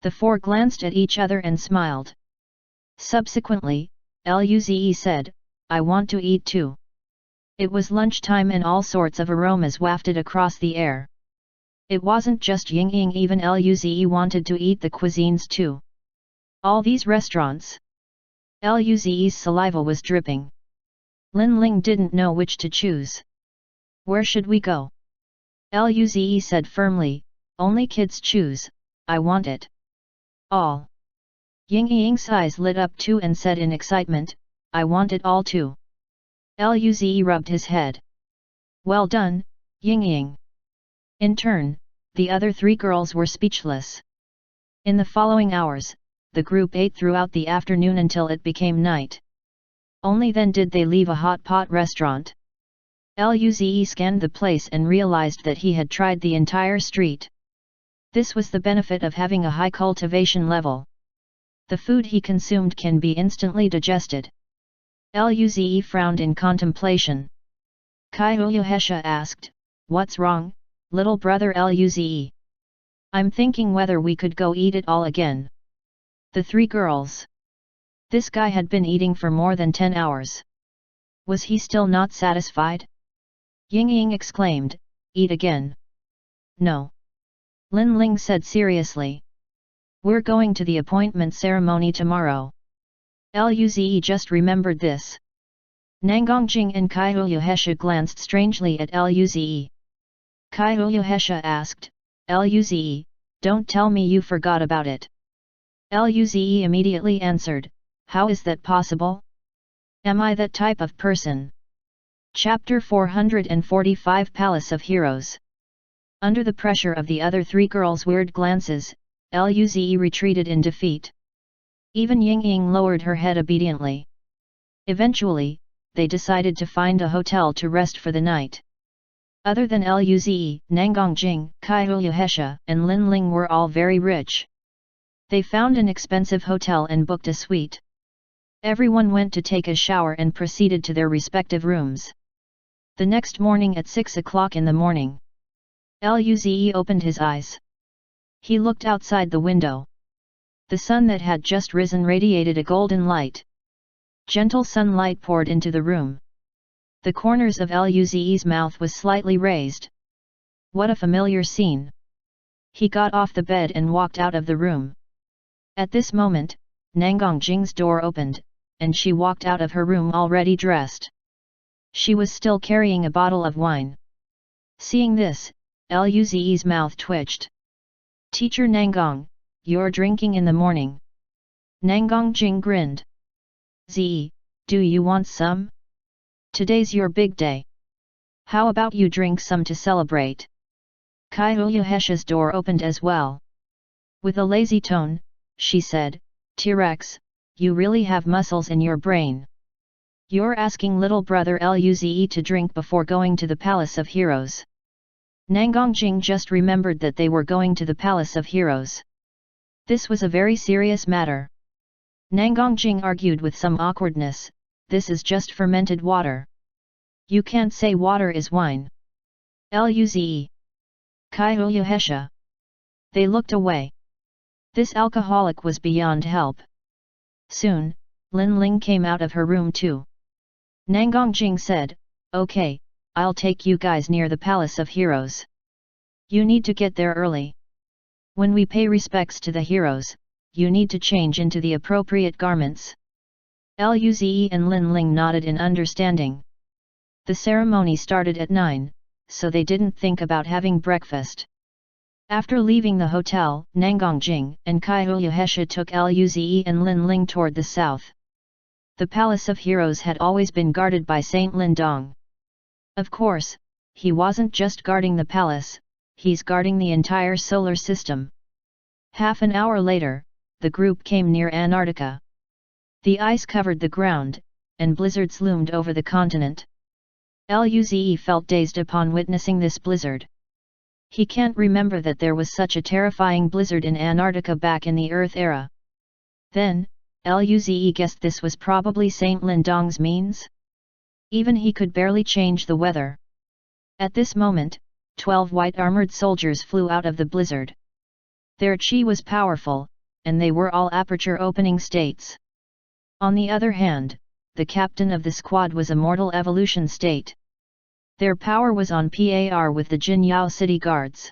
[SPEAKER 1] The four glanced at each other and smiled. Subsequently, Luze said, "I want to eat too." It was lunchtime and all sorts of aromas wafted across the air. It wasn't just Ying, even Luze wanted to eat the cuisines too. All these restaurants. Luze's saliva was dripping. Lin Ling didn't know which to choose. "Where should we go?" Luze said firmly, "Only kids choose, I want it all." Ying's eyes lit up too and said in excitement, "I want it all too." Luze rubbed his head. "Well done, Ying." In turn, the other three girls were speechless. In the following hours, the group ate throughout the afternoon until it became night. Only then did they leave a hot pot restaurant. Luze scanned the place and realized that he had tried the entire street. This was the benefit of having a high cultivation level. The food he consumed can be instantly digested. Luze frowned in contemplation. Kaiuyuhesha asked, "What's wrong, little brother Luze?" "I'm thinking whether we could go eat it all again." The three girls. This guy had been eating for more than 10 hours. Was he still not satisfied? Ying exclaimed, "Eat again." "No." Lin Ling said seriously. "We're going to the appointment ceremony tomorrow." Luze just remembered this. Nangongjing and Kaiuyuhesha glanced strangely at Luze. Kaiuyuhesha asked, "Luze, don't tell me you forgot about it." Luze immediately answered, "How is that possible? Am I that type of person?" Chapter 445 Palace of Heroes. Under the pressure of the other three girls' weird glances, Luze retreated in defeat. Even Ying lowered her head obediently. Eventually, they decided to find a hotel to rest for the night. Other than Luze, Nangongjing, Kaiuyuhesha, and Lin Ling were all very rich. They found an expensive hotel and booked a suite. Everyone went to take a shower and proceeded to their respective rooms. The next morning at 6 o'clock in the morning, Luze opened his eyes. He looked outside the window. The sun that had just risen radiated a golden light. Gentle sunlight poured into the room. The corners of Luze's mouth was slightly raised. What a familiar scene! He got off the bed and walked out of the room. At this moment, Nangongjing's door opened, and she walked out of her room already dressed. She was still carrying a bottle of wine. Seeing this, Luze's mouth twitched. "Teacher Nangong, you're drinking in the morning." Nangongjing grinned. "Zi, do you want some? Today's your big day. How about you drink some to celebrate?" Kaiuyuhesha's door opened as well. With a lazy tone, she said, "T-Rex, you really have muscles in your brain. You're asking little brother Luze to drink before going to the Palace of Heroes." Nangongjing just remembered that they were going to the Palace of Heroes. This was a very serious matter. Nangongjing argued with some awkwardness, "This is just fermented water. You can't say water is wine." Luze. Kaiuyuhesha. They looked away. This alcoholic was beyond help. Soon, Lin Ling came out of her room too. Nangongjing said, "Okay, I'll take you guys near the Palace of Heroes. You need to get there early. When we pay respects to the heroes, you need to change into the appropriate garments. Luze and Lin Ling nodded in understanding. The ceremony started at 9, so they didn't think about having breakfast. After leaving the hotel, Nangongjing and Kaiyuhesha took Luze and Lin Ling toward the south. The Palace of Heroes had always been guarded by Saint Lindong. Of course, he wasn't just guarding the palace, he's guarding the entire solar system. Half an hour later, the group came near Antarctica. The ice covered the ground, and blizzards loomed over the continent. Luze felt dazed upon witnessing this blizzard. He can't remember that there was such a terrifying blizzard in Antarctica back in the Earth era. Then, Luze guessed this was probably Saint Lindong's means? Even he could barely change the weather. At this moment, 12 white-armored soldiers flew out of the blizzard. Their chi was powerful, and they were all aperture-opening states. On the other hand, the captain of the squad was a mortal evolution state. Their power was on par with the Jinyao city guards.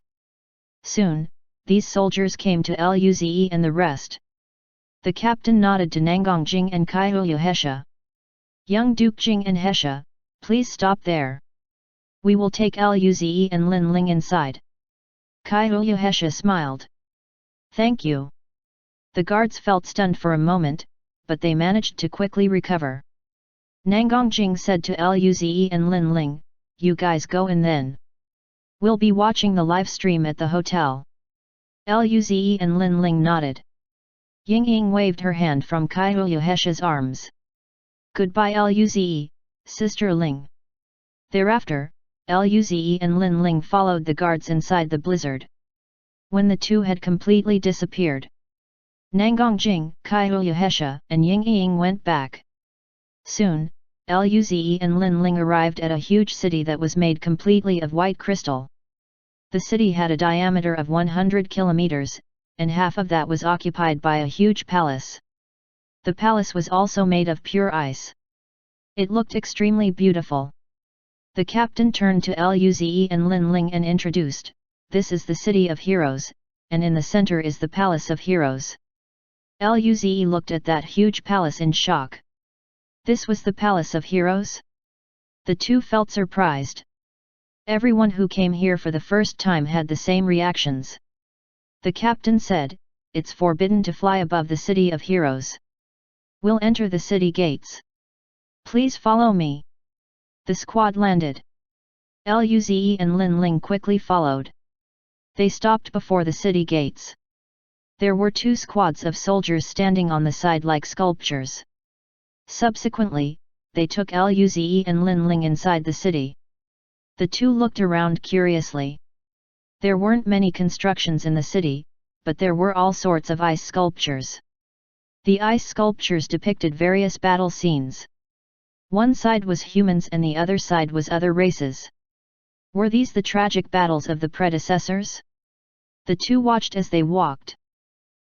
[SPEAKER 1] Soon, these soldiers came to Luze and the rest. The captain nodded to Nangongjing and Kaiyuhesha. Young Duke Jing and Hesha, please stop there. We will take Luze and Lin Ling inside. Kaiyuhesha smiled. Thank you. The guards felt stunned for a moment, but they managed to quickly recover. Nangongjing said to Luze and Lin Ling, you guys go in then. We'll be watching the live stream at the hotel. Luze and Lin Ling nodded. Ying waved her hand from Kaiyuhesha's arms. Goodbye Luze, Sister Ling. Thereafter, Luze and Lin Ling followed the guards inside the blizzard. When the two had completely disappeared, Nangongjing, Kaiyuhesha and Ying went back. Soon, Luze and Lin Ling arrived at a huge city that was made completely of white crystal. The city had a diameter of 100 kilometers, and half of that was occupied by a huge palace. The palace was also made of pure ice. It looked extremely beautiful. The captain turned to Luze and Lin Ling and introduced, this is the City of Heroes, and in the center is the Palace of Heroes. Luze looked at that huge palace in shock. This was the Palace of Heroes? The two felt surprised. Everyone who came here for the first time had the same reactions. The captain said, it's forbidden to fly above the City of Heroes. We'll enter the city gates. Please follow me. The squad landed. Luze and Lin Ling quickly followed. They stopped before the city gates. There were 2 squads of soldiers standing on the side like sculptures. Subsequently, they took Luze and Lin Ling inside the city. The two looked around curiously. There weren't many constructions in the city, but there were all sorts of ice sculptures. The ice sculptures depicted various battle scenes. One side was humans and the other side was other races. Were these the tragic battles of the predecessors? The two watched as they walked.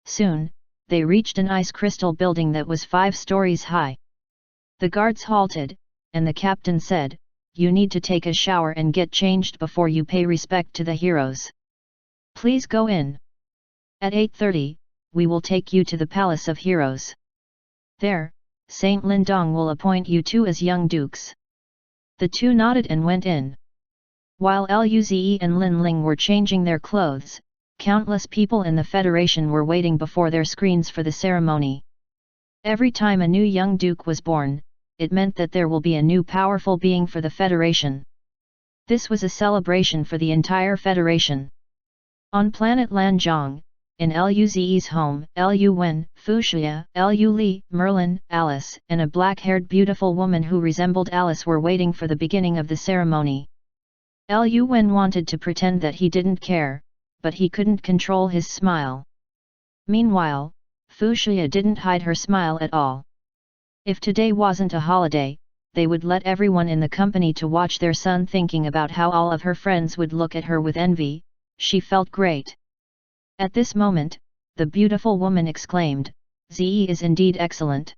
[SPEAKER 1] Soon, they reached an ice crystal building that was 5 stories high. The guards halted, and the captain said, you need to take a shower and get changed before you pay respect to the heroes. Please go in. At 8:30, we will take you to the Palace of Heroes. There, Saint Lindong will appoint you two as young dukes. The two nodded and went in. While Luze and Lin Ling were changing their clothes, countless people in the Federation were waiting before their screens for the ceremony. Every time a new young duke was born, it meant that there will be a new powerful being for the Federation. This was a celebration for the entire Federation. On planet Lanzhong, in Luze's home, Lu Wen, Fuxia, Lu Li, Merlin, Alice, and a black-haired beautiful woman who resembled Alice were waiting for the beginning of the ceremony. Lu Wen wanted to pretend that he didn't care, but he couldn't control his smile. Meanwhile, Fuxia didn't hide her smile at all. If today wasn't a holiday, they would let everyone in the company to watch their son thinking about how all of her friends would look at her with envy. She felt great. At this moment, the beautiful woman exclaimed, "Ze is indeed excellent.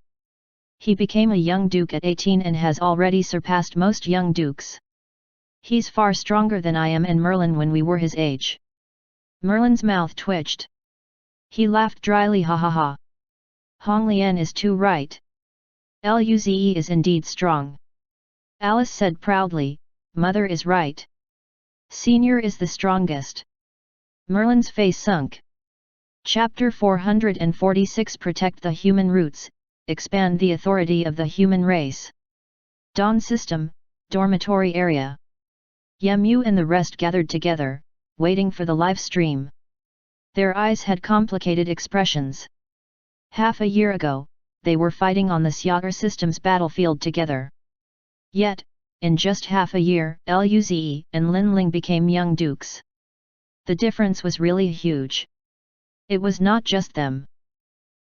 [SPEAKER 1] He became a young duke at 18 and has already surpassed most young dukes." He's far stronger than I am and Merlin when we were his age. Merlin's mouth twitched. He laughed dryly, ha ha ha. Hong Lian is too right. Luze is indeed strong. Alice said proudly, Mother is right. Senior is the strongest. Merlin's face sunk. Chapter 446 Protect the Human Roots, Expand the Authority of the Human Race. Dawn System, Dormitory Area. Yemu and the rest gathered together, waiting for the live stream. Their eyes had complicated expressions. Half a year ago, they were fighting on the Xiao'er system's battlefield together. Yet, in just half a year, Luze and Lin Ling became young dukes. The difference was really huge. It was not just them.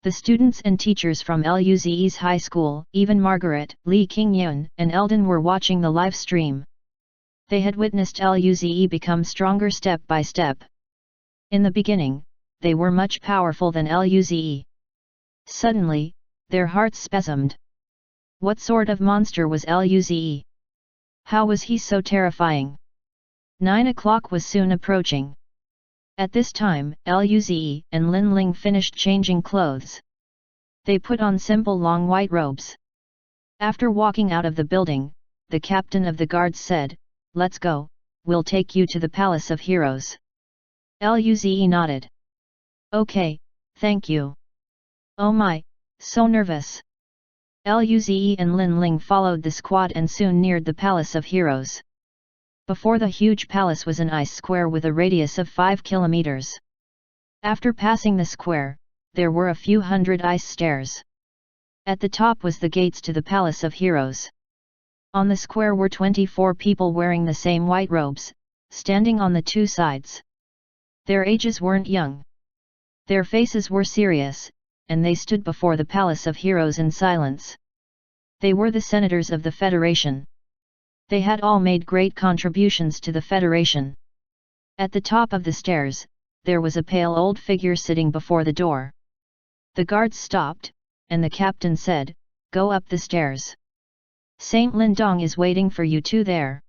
[SPEAKER 1] The students and teachers from Luze's high school, even Margaret, Li Qingyun, and Eldon were watching the live stream. They had witnessed Luze become stronger step by step. In the beginning, they were much powerful than Luze. Suddenly, their hearts spasmed. What sort of monster was Luze? How was he so terrifying? 9 o'clock was soon approaching. At this time, Luze and Lin Ling finished changing clothes. They put on simple long white robes. After walking out of the building, the captain of the guards said, "Let's go, we'll take you to the Palace of Heroes." Luze nodded. "Okay, thank you." "Oh my, so nervous." Luze and Lin Ling followed the squad and soon neared the Palace of Heroes. Before the huge palace was an ice square with a radius of 5 kilometers. After passing the square, there were a few hundred ice stairs. At the top was the gates to the Palace of Heroes. On the square were 24 people wearing the same white robes, standing on the two sides. Their ages weren't young. Their faces were serious, and they stood before the Palace of Heroes in silence. They were the senators of the Federation. They had all made great contributions to the Federation. At the top of the stairs, there was a pale old figure sitting before the door. The guards stopped, and the captain said, "Go up the stairs. Saint Lindong is waiting for you two there."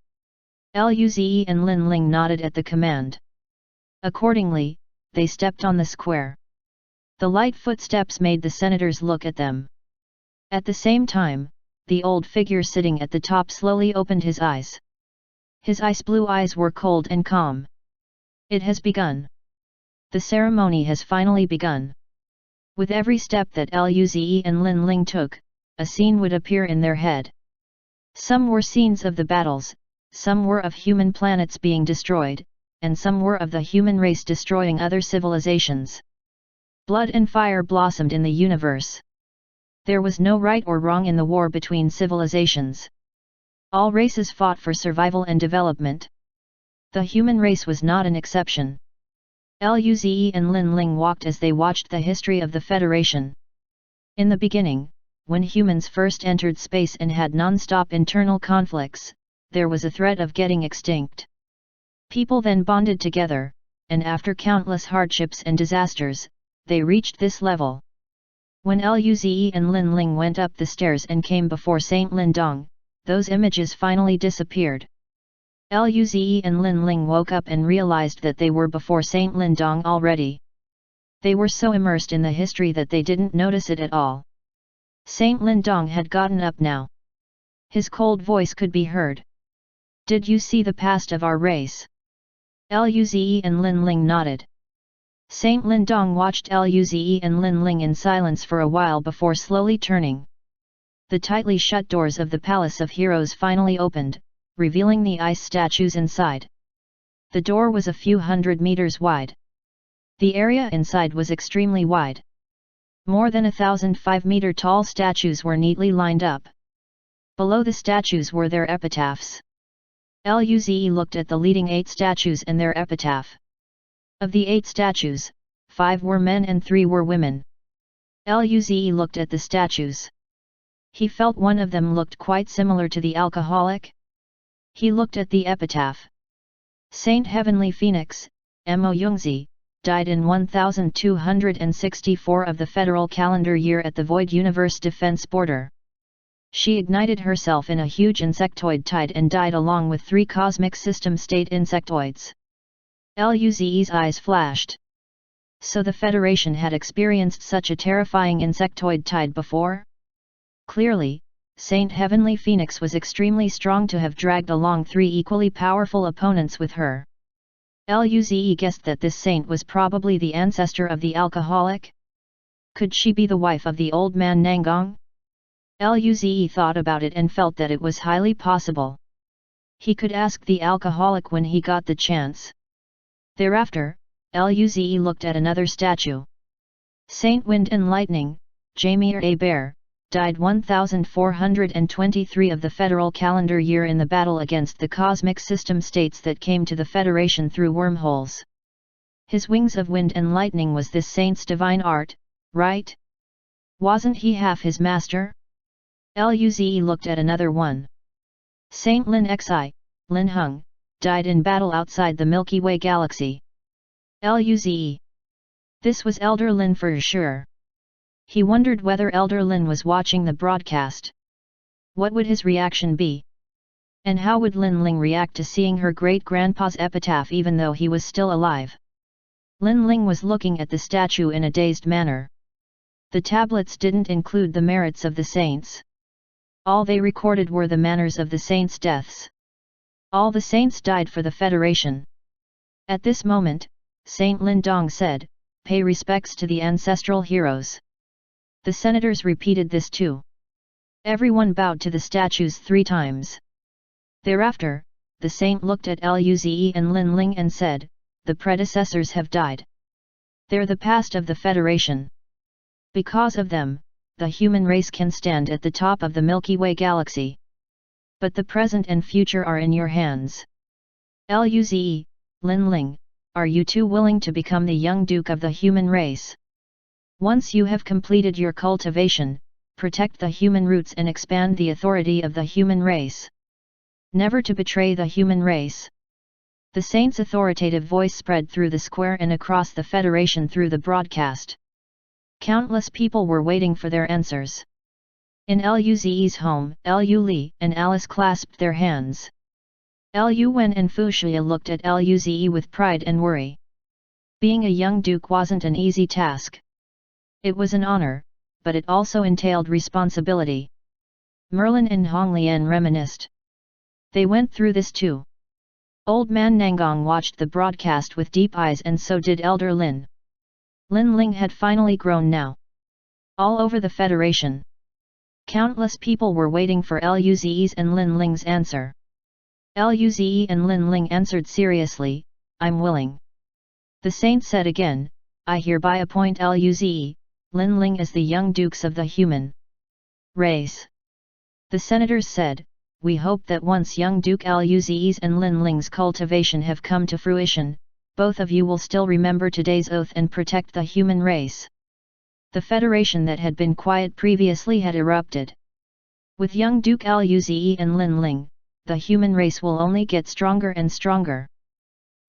[SPEAKER 1] Luze and Lin Ling nodded at the command. Accordingly, they stepped on the square. The light footsteps made the senators look at them. At the same time, the old figure sitting at the top slowly opened his eyes. His ice blue eyes were cold and calm. It has begun. The ceremony has finally begun. With every step that Luze and Lin Ling took, a scene would appear in their head. Some were scenes of the battles, some were of human planets being destroyed, and some were of the human race destroying other civilizations. Blood and fire blossomed in the universe. There was no right or wrong in the war between civilizations. All races fought for survival and development. The human race was not an exception. Luze and Lin Ling walked as they watched the history of the Federation. In the beginning, when humans first entered space and had non-stop internal conflicts, there was a threat of getting extinct. People then bonded together, and after countless hardships and disasters, they reached this level. When Luze and Lin Ling went up the stairs and came before Saint Lindong, those images finally disappeared. Luze and Lin Ling woke up and realized that they were before Saint Lindong already. They were so immersed in the history that they didn't notice it at all. Saint Lindong had gotten up now. His cold voice could be heard. "Did you see the past of our race?" Luze and Lin Ling nodded. Saint Lindong watched Luze and Lin Ling in silence for a while before slowly turning. The tightly shut doors of the Palace of Heroes finally opened, revealing the ice statues inside. The door was a few hundred meters wide. The area inside was extremely wide. More than 1,000 5-meter-tall statues were neatly lined up. Below the statues were their epitaphs. Luze looked at the leading 8 statues and their epitaph. Of the 8 statues, 5 were men and 3 were women. Luze looked at the statues. He felt one of them looked quite similar to the alcoholic. He looked at the epitaph. Saint Heavenly Phoenix, Mo Yungzi, died in 1264 of the federal calendar year at the Void Universe defense border. She ignited herself in a huge insectoid tide and died along with 3 cosmic system state insectoids. Luze's eyes flashed. So the Federation had experienced such a terrifying insectoid tide before? Clearly, Saint Heavenly Phoenix was extremely strong to have dragged along 3 equally powerful opponents with her. Luze guessed that this saint was probably the ancestor of the alcoholic. Could she be the wife of the old man Nangong? Luze thought about it and felt that it was highly possible. He could ask the alcoholic when he got the chance. Thereafter, Luze looked at another statue. Saint Wind and Lightning, Jamir A. Bear, died 1423 of the federal calendar year in the battle against the cosmic system states that came to the Federation through wormholes. His wings of wind and lightning was this saint's divine art, right? Wasn't he half his master? Luze looked at another one. Saint Lin Xi, Lin Hung, died in battle outside the Milky Way galaxy. Luze. This was Elder Lin for sure. He wondered whether Elder Lin was watching the broadcast. What would his reaction be? And how would Lin Ling react to seeing her great-grandpa's epitaph even though he was still alive? Lin Ling was looking at the statue in a dazed manner. The tablets didn't include the merits of the saints. All they recorded were the manners of the saints' deaths. All the saints died for the Federation. At this moment, Saint Lin Dong said, "Pay respects to the ancestral heroes." The senators repeated this too. Everyone bowed to the statues 3 times. Thereafter, the saint looked at Luze and Lin Ling and said, "The predecessors have died. They're the past of the Federation. Because of them, the human race can stand at the top of the Milky Way galaxy. But the present and future are in your hands. Luze, Lin Ling, are you two willing to become the young duke of the human race? Once you have completed your cultivation, protect the human roots and expand the authority of the human race. Never to betray the human race." The saint's authoritative voice spread through the square and across the Federation through the broadcast. Countless people were waiting for their answers. In Luze's home, Lu Li and Alice clasped their hands. Lu Wen and Fuxia looked at Luze with pride and worry. Being a young duke wasn't an easy task. It was an honor, but it also entailed responsibility. Merlin and Honglian reminisced. They went through this too. Old man Nangong watched the broadcast with deep eyes and so did Elder Lin. Lin Ling had finally grown now. All over the Federation. Countless people were waiting for Luze's and Lin Ling's answer. Luze and Lin Ling answered seriously, "I'm willing." The saint said again, "I hereby appoint Luze, Lin Ling as the young dukes of the human race." The senators said, "We hope that once young Duke Luze's and Lin Ling's cultivation have come to fruition, both of you will still remember today's oath and protect the human race." The Federation that had been quiet previously had erupted. With young Duke Luze and Lin Ling, the human race will only get stronger and stronger.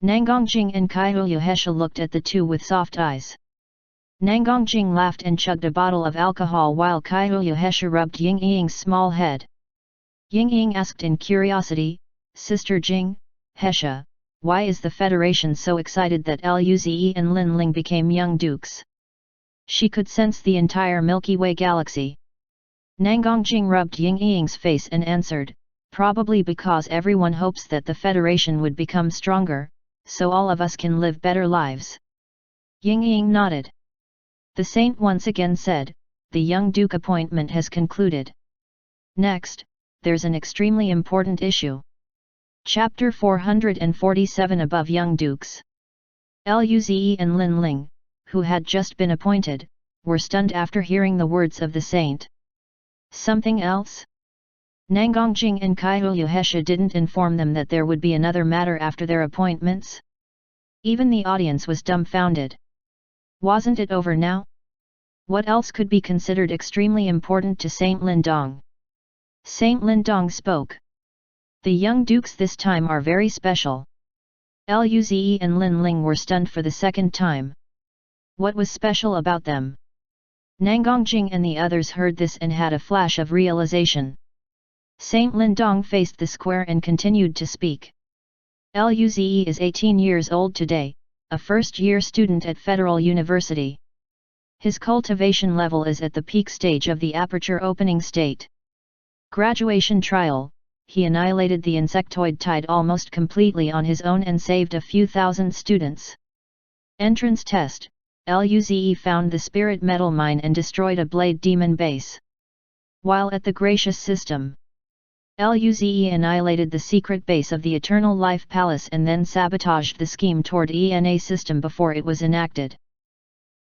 [SPEAKER 1] Nangongjing and Kaihuyuhesha looked at the two with soft eyes. Nangongjing laughed and chugged a bottle of alcohol while Kaihuyuhesha rubbed Ying Ying's small head. Ying Ying asked in curiosity, "Sister Jing, Hesha, why is the Federation so excited that Luze and Lin Ling became young dukes?" She could sense the entire Milky Way galaxy. Nangongjing rubbed Ying Ying's face and answered, "Probably because everyone hopes that the Federation would become stronger, so all of us can live better lives." Ying Ying nodded. The saint once again said, "The young duke appointment has concluded. Next, there's an extremely important issue." Chapter 447 Above Young Dukes. Luze and Lin Ling, who had just been appointed, were stunned after hearing the words of the saint. Something else? Nangongjing and Kaihuyuhesha didn't inform them that there would be another matter after their appointments? Even the audience was dumbfounded. Wasn't it over now? What else could be considered extremely important to Saint Lindong? Saint Lindong spoke. "The young dukes this time are very special." Luze and Lin Ling were stunned for the second time. What was special about them? Nangongjing and the others heard this and had a flash of realization. Saint Lindong faced the square and continued to speak. Luze is 18 years old today, a first-year student at Federal University. His cultivation level is at the peak stage of the aperture opening state. Graduation trial, he annihilated the insectoid tide almost completely on his own and saved a few thousand students. Entrance test, Luze found the spirit metal mine and destroyed a blade demon base. While at the Gracious System, Luze annihilated the secret base of the Eternal Life Palace and then sabotaged the scheme toward ENA system before it was enacted.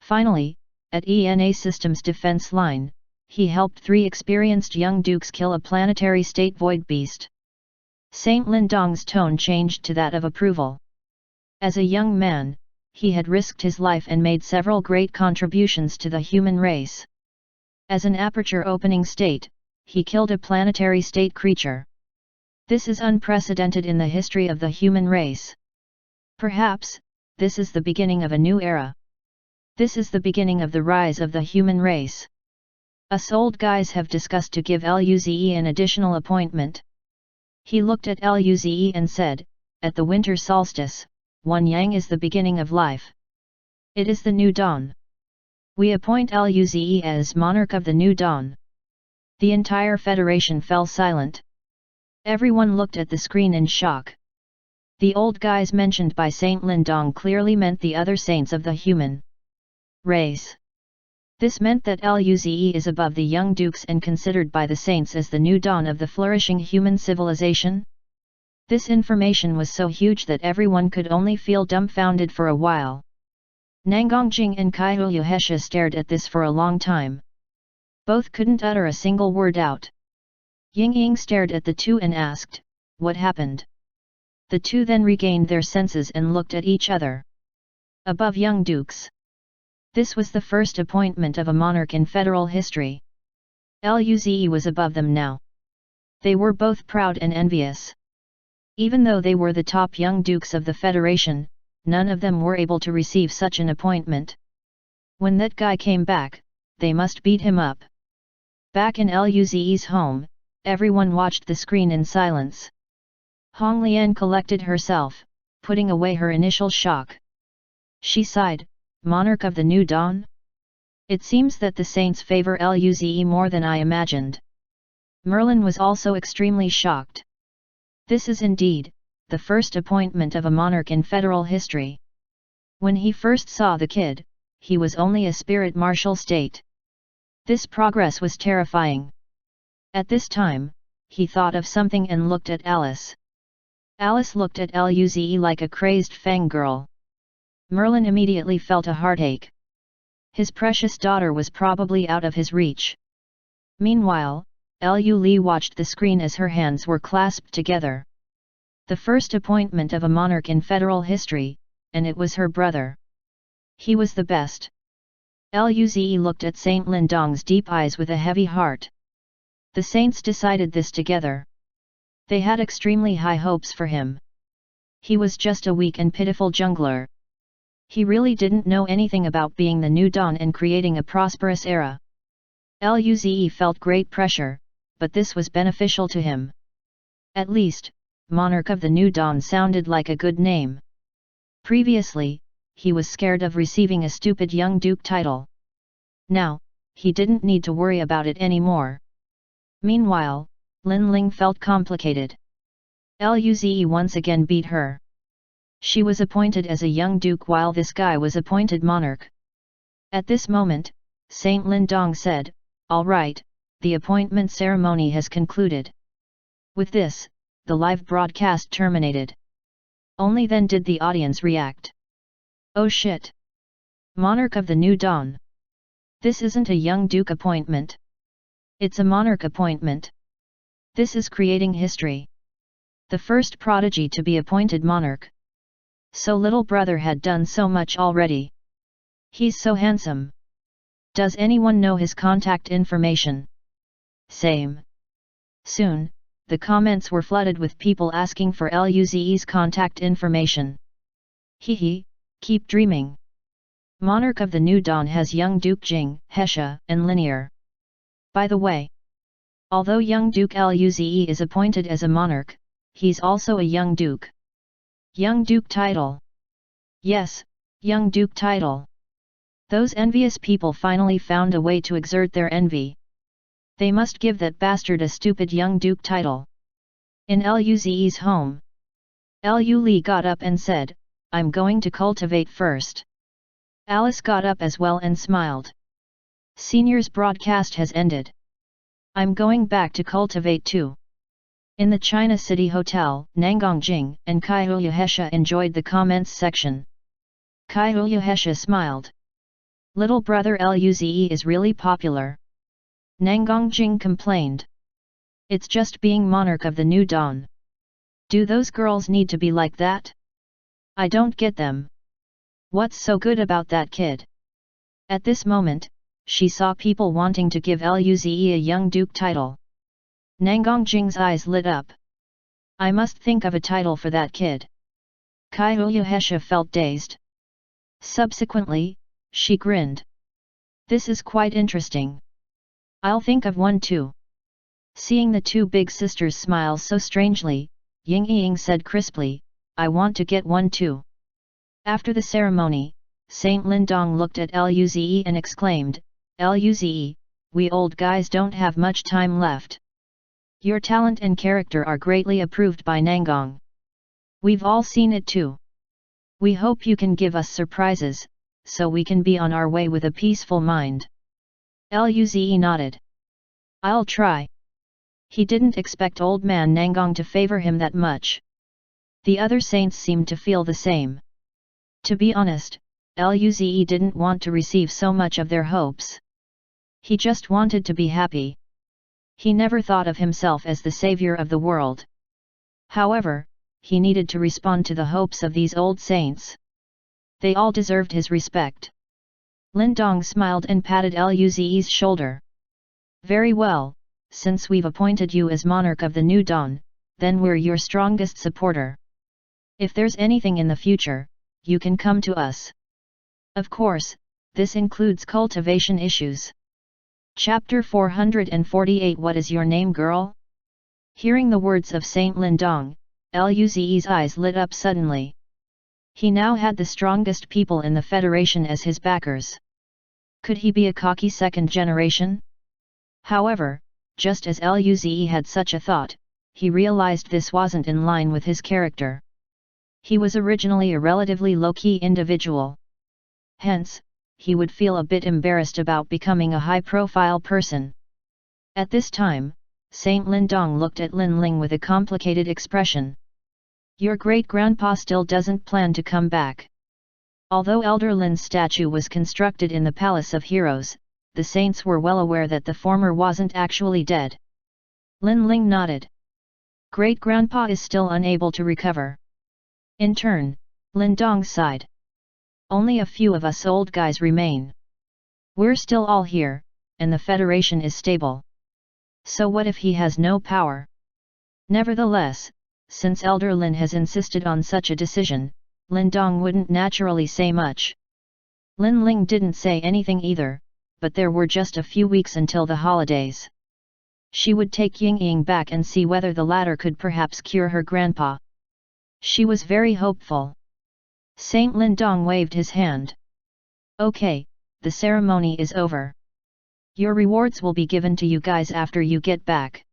[SPEAKER 1] Finally, at ENA system's defense line, he helped 3 experienced young dukes kill a planetary state void beast. Saint Lindong's tone changed to that of approval. As a young man, he had risked his life and made several great contributions to the human race. As an aperture opening state, he killed a planetary state creature. This is unprecedented in the history of the human race. Perhaps, this is the beginning of a new era. This is the beginning of the rise of the human race. Us old guys have discussed to give Luze an additional appointment. He looked at Luze and said, at the winter solstice, One Yang is the beginning of life. It is the new dawn. We appoint Luze as monarch of the new dawn. The entire federation fell silent. Everyone looked at the screen in shock. The old guys mentioned by Saint Lindong clearly meant the other saints of the human race. This meant that Luze is above the young dukes and considered by the saints as the new dawn of the flourishing human civilization. This information was so huge that everyone could only feel dumbfounded for a while. Nangongjing and Kaiyuhesha stared at this for a long time. Both couldn't utter a single word out. Ying stared at the two and asked, "What happened?" The two then regained their senses and looked at each other. Above young dukes. This was the first appointment of a monarch in federal history. Luze was above them now. They were both proud and envious. Even though they were the top young dukes of the Federation, none of them were able to receive such an appointment. When that guy came back, they must beat him up. Back in Luze's home, everyone watched the screen in silence. Hong Lian collected herself, putting away her initial shock. She sighed, "Monarch of the New Dawn? It seems that the saints favor Luze more than I imagined." Merlin was also extremely shocked. This is indeed the first appointment of a monarch in federal history. When he first saw the kid, he was only a spirit martial state. This progress was terrifying. At this time, he thought of something and looked at Alice. Alice looked at Luze like a crazed fangirl. Merlin immediately felt a heartache. His precious daughter was probably out of his reach. Meanwhile, Lu Li watched the screen as her hands were clasped together. The first appointment of a monarch in federal history, and it was her brother. He was the best. Luze looked at Saint Lindong's deep eyes with a heavy heart. The saints decided this together. They had extremely high hopes for him. He was just a weak and pitiful jungler. He really didn't know anything about being the new dawn and creating a prosperous era. Luze felt great pressure, but this was beneficial to him. At least, Monarch of the New Dawn sounded like a good name. Previously, he was scared of receiving a stupid young duke title. Now, he didn't need to worry about it anymore. Meanwhile, Lin Ling felt complicated. Luze once again beat her. She was appointed as a young duke while this guy was appointed monarch. At this moment, Saint Lindong said, "All right, the appointment ceremony has concluded." With this, the live broadcast terminated. Only then did the audience react. "Oh shit! Monarch of the New Dawn! This isn't a young duke appointment. It's a monarch appointment. This is creating history. The first prodigy to be appointed monarch. So little brother had done so much already. He's so handsome. Does anyone know his contact information?" Same. Soon, the comments were flooded with people asking for Luze's contact information. Hee hee, keep dreaming. Monarch of the New Dawn has young Duke Jing, Hesha, and Linear. By the way, although young Duke Luze is appointed as a monarch, he's also a young duke. Young Duke title. Yes, young Duke title. Those envious people finally found a way to exert their envy. They must give that bastard a stupid young Duke title. In Luze's home, Lu Li got up and said, "I'm going to cultivate first." Alice got up as well and smiled. Senior's broadcast has ended. I'm going back to cultivate too. In the China City Hotel, Nangang Jing and Kai Hesha enjoyed the comments section. Kai Hesha smiled. Little brother Luze is really popular. Nangang Jing complained. It's just being monarch of the New Dawn. Do those girls need to be like that? I don't get them. What's so good about that kid? At this moment, she saw people wanting to give Luze a young duke title. Nangang Jing's eyes lit up. I must think of a title for that kid. Kai Hesha felt dazed. Subsequently, she grinned. This is quite interesting. I'll think of one too. Seeing the two big sisters smile so strangely, Ying Ying said crisply, I want to get one too. After the ceremony, Saint Lindong looked at Luze and exclaimed, Luze, we old guys don't have much time left. Your talent and character are greatly approved by Nangang. We've all seen it too. We hope you can give us surprises, so we can be on our way with a peaceful mind. Luze nodded. I'll try. He didn't expect old man Nangang to favor him that much. The other saints seemed to feel the same. To be honest, Luze didn't want to receive so much of their hopes. He just wanted to be happy. He never thought of himself as the savior of the world. However, he needed to respond to the hopes of these old saints. They all deserved his respect. Lindong smiled and patted Luze's shoulder. Very well, since we've appointed you as monarch of the New Dawn, then we're your strongest supporter. If there's anything in the future, you can come to us. Of course, this includes cultivation issues. Chapter 448 What is your name, girl? Hearing the words of Saint Lindong, Luze's eyes lit up suddenly. He now had the strongest people in the Federation as his backers. Could he be a cocky second generation? However, just as Luze had such a thought, he realized this wasn't in line with his character. He was originally a relatively low-key individual. Hence, he would feel a bit embarrassed about becoming a high-profile person. At this time, Saint Lindong looked at Lin Ling with a complicated expression. Your great-grandpa still doesn't plan to come back. Although Elder Lin's statue was constructed in the Palace of Heroes, the saints were well aware that the former wasn't actually dead. Lin Ling nodded. Great-grandpa is still unable to recover. In turn, Lindong sighed. Only a few of us old guys remain. We're still all here, and the Federation is stable. So what if he has no power? Nevertheless, since Elder Lin has insisted on such a decision, Lindong wouldn't naturally say much. Lin Ling didn't say anything either, but there were just a few weeks until the holidays. She would take Ying Ying back and see whether the latter could perhaps cure her grandpa. She was very hopeful. Saint Lindong waved his hand. Okay, the ceremony is over. Your rewards will be given to you guys after you get back.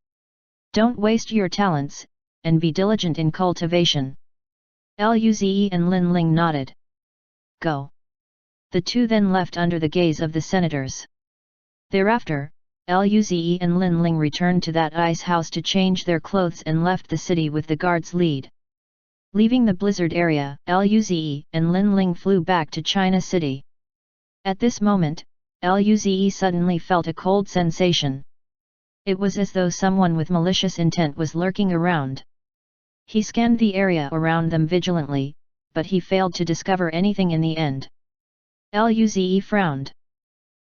[SPEAKER 1] Don't waste your talents, and be diligent in cultivation. Luze and Lin Ling nodded. Go. The two then left under the gaze of the senators. Thereafter, Luze and Lin Ling returned to that ice house to change their clothes and left the city with the guard's lead. Leaving the blizzard area, Luze and Lin Ling flew back to China City. At this moment, Luze suddenly felt a cold sensation. It was as though someone with malicious intent was lurking around. He scanned the area around them vigilantly, but he failed to discover anything in the end. Luze frowned.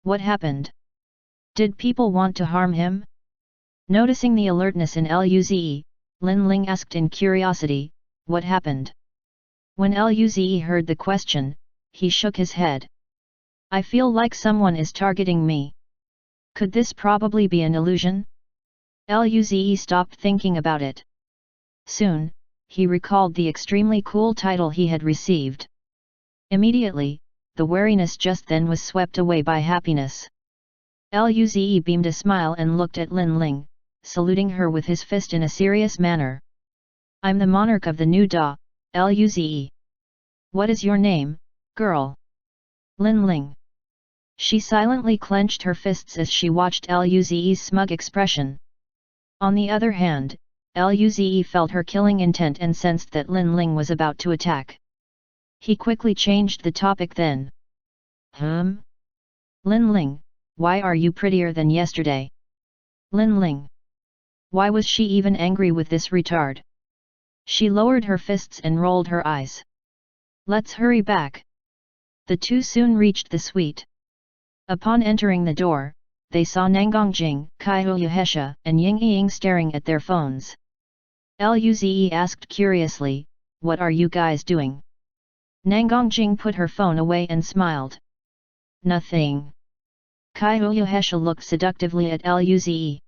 [SPEAKER 1] What happened? Did people want to harm him? Noticing the alertness in Luze, Lin Ling asked in curiosity, what happened? When Luze heard the question, he shook his head. I feel like someone is targeting me. Could this probably be an illusion? Luze stopped thinking about it. Soon, he recalled the extremely cool title he had received. Immediately, the wariness just then was swept away by happiness. Luze beamed a smile and looked at Lin Ling, saluting her with his fist in a serious manner. I'm the monarch of the new Da, Luze. What is your name, girl? Lin Ling. She silently clenched her fists as she watched Luze's smug expression. On the other hand, Luze felt her killing intent and sensed that Lin Ling was about to attack. He quickly changed the topic then. Lin Ling, why are you prettier than yesterday? Lin Ling. Why was she even angry with this retard? She lowered her fists and rolled her eyes. Let's hurry back. The two soon reached the suite. Upon entering the door, they saw Nangongjing, Kaiyuhesha, and Ying Ying staring at their phones. Luze asked curiously, "What are you guys doing?" Nangongjing put her phone away and smiled. Nothing. Kaiyuhesha looked seductively at Luze.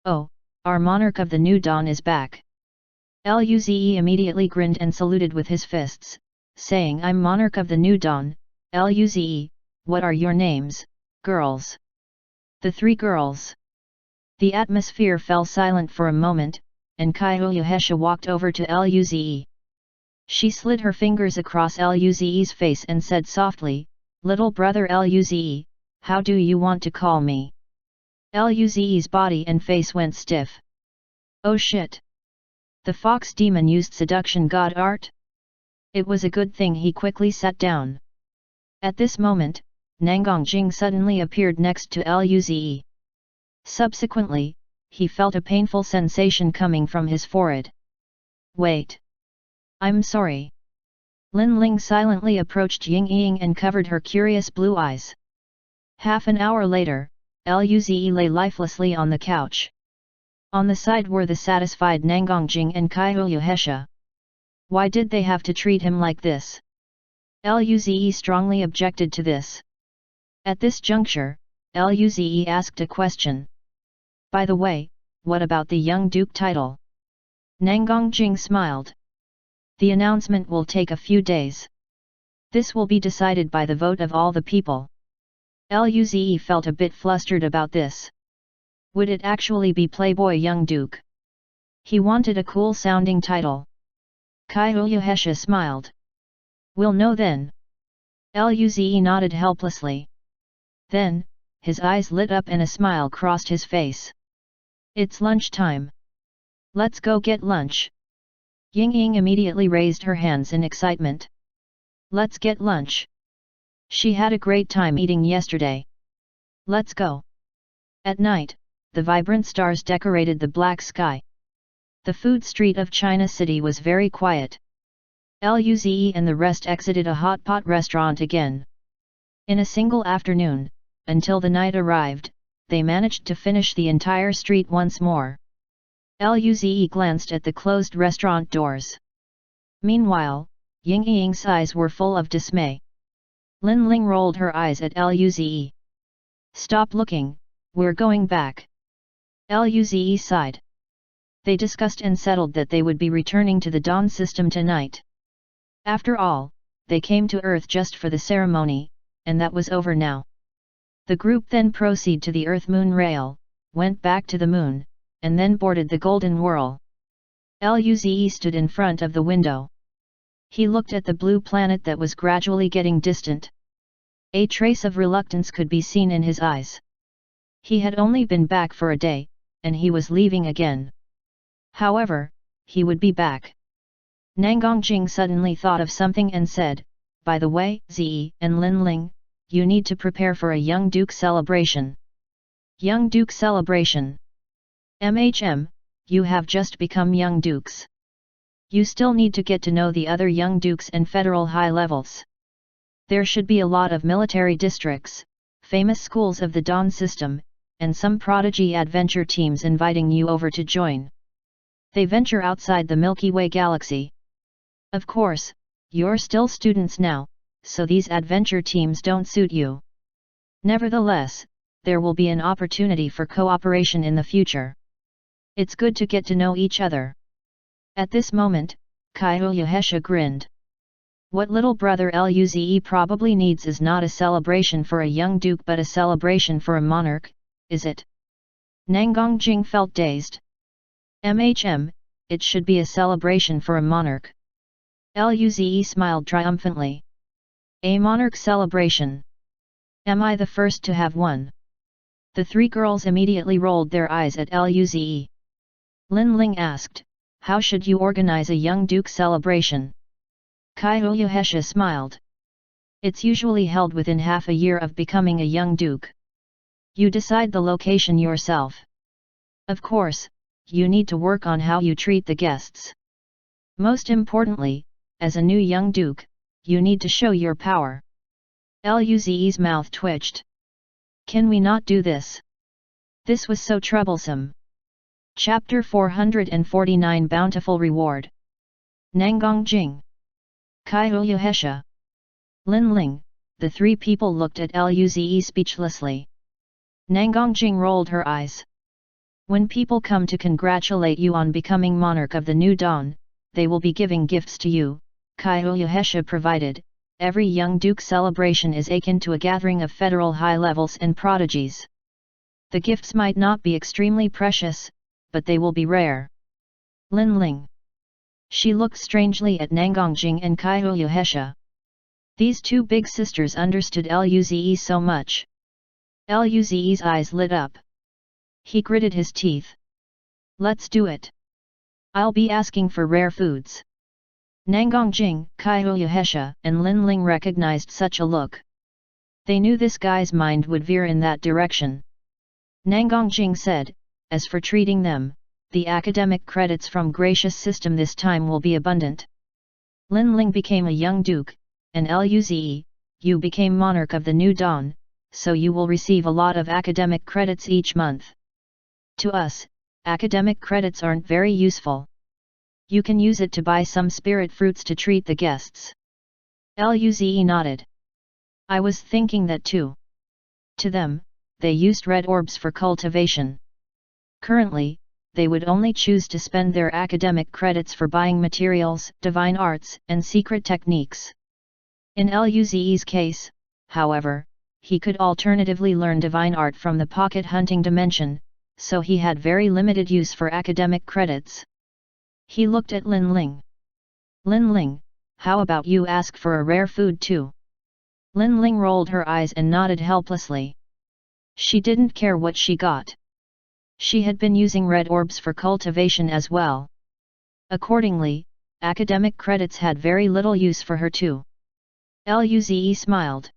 [SPEAKER 1] Oh, our monarch of the new dawn is back. Luze immediately grinned and saluted with his fists, saying, I'm monarch of the new dawn. Luze, what are your names, girls? The three girls. The atmosphere fell silent for a moment, and Kaiyuhesha walked over to Luze. She slid her fingers across Luze's face and said softly, Little brother Luze, how do you want to call me? Luze's body and face went stiff. Oh shit! The fox demon used seduction god art? It was a good thing he quickly sat down. At this moment, Nangongjing suddenly appeared next to Luze. Subsequently, he felt a painful sensation coming from his forehead. Wait. I'm sorry. Lin Ling silently approached Ying Ying and covered her curious blue eyes. Half an hour later, Luze lay lifelessly on the couch. On the side were the satisfied Nangongjing and Kaiyuhesha. Why did they have to treat him like this? Luze strongly objected to this. At this juncture, Luze asked a question. By the way, what about the young duke title? Nangongjing smiled. The announcement will take a few days. This will be decided by the vote of all the people. Luze felt a bit flustered about this. Would it actually be Playboy Young Duke? He wanted a cool-sounding title. Kaiyuhesha smiled. We'll know then. Luze nodded helplessly. Then, his eyes lit up and a smile crossed his face. It's lunchtime. Let's go get lunch. Ying Ying immediately raised her hands in excitement. Let's get lunch. She had a great time eating yesterday. Let's go. At night, the vibrant stars decorated the black sky. The food street of China City was very quiet. Luze and the rest exited a hot pot restaurant again. In a single afternoon, until the night arrived, they managed to finish the entire street once more. Luze glanced at the closed restaurant doors. Meanwhile, Ying Ying's eyes were full of dismay. Lin Ling rolled her eyes at Luze. Stop looking, we're going back. Luze sighed. They discussed and settled that they would be returning to the Dawn system tonight. After all, they came to Earth just for the ceremony, and that was over now. The group then proceeded to the Earth-Moon Rail, went back to the Moon, and then boarded the Golden Whirl. Luze stood in front of the window. He looked at the blue planet that was gradually getting distant. A trace of reluctance could be seen in his eyes. He had only been back for a day, and he was leaving again. However, he would be back. Nangongjing suddenly thought of something and said, By the way, Zi and Lin Ling, you need to prepare for a Young Duke celebration. Young Duke celebration. You have just become Young Dukes. You still need to get to know the other Young Dukes and federal high levels. There should be a lot of military districts, famous schools of the Dawn system, and some prodigy adventure teams inviting you over to join. They venture outside the Milky Way galaxy. Of course, you're still students now, so these adventure teams don't suit you. Nevertheless, there will be an opportunity for cooperation in the future. It's good to get to know each other. At this moment, Kyuyuhesha grinned. What little brother Luze probably needs is not a celebration for a young duke but a celebration for a monarch, is it? Nangongjing felt dazed. It should be a celebration for a monarch. Luze smiled triumphantly. A monarch celebration. Am I the first to have one? The three girls immediately rolled their eyes at Luze. Lin Ling asked, how should you organize a young duke celebration? Kyuyuhesha smiled. It's usually held within half a year of becoming a young duke. You decide the location yourself. Of course, you need to work on how you treat the guests. Most importantly, as a new young duke, you need to show your power. Luze's mouth twitched. Can we not do this? This was so troublesome. Chapter 449 Bountiful Reward. Nangongjing. Kyuyuhesha. Lin Ling, the three people looked at Luze speechlessly. Nangongjing rolled her eyes. When people come to congratulate you on becoming monarch of the new dawn, they will be giving gifts to you, Kyuyuhesha provided. Every young duke celebration is akin to a gathering of federal high levels and prodigies. The gifts might not be extremely precious, but they will be rare. Lin Ling. She looked strangely at Nangongjing and Kyuyuhesha. These two big sisters understood Luze so much. Luze's eyes lit up. He gritted his teeth. Let's do it. I'll be asking for rare foods. Nangongjing, Kyuyuhesha, and Lin Ling recognized such a look. They knew this guy's mind would veer in that direction. Nangongjing said, as for treating them, the academic credits from Gracious System this time will be abundant. Lin Ling became a young duke, and Luze, you became monarch of the new dawn, so you will receive a lot of academic credits each month. To us, academic credits aren't very useful. You can use it to buy some spirit fruits to treat the guests. Luze nodded. I was thinking that too. To them, they used red orbs for cultivation. Currently, they would only choose to spend their academic credits for buying materials, divine arts, and secret techniques. In Luze's case, however, he could alternatively learn divine art from the pocket hunting dimension, so he had very limited use for academic credits. He looked at Lin Ling. Lin Ling, how about you ask for a rare food too? Lin Ling rolled her eyes and nodded helplessly. She didn't care what she got. She had been using red orbs for cultivation as well. Accordingly, academic credits had very little use for her too. Luze smiled.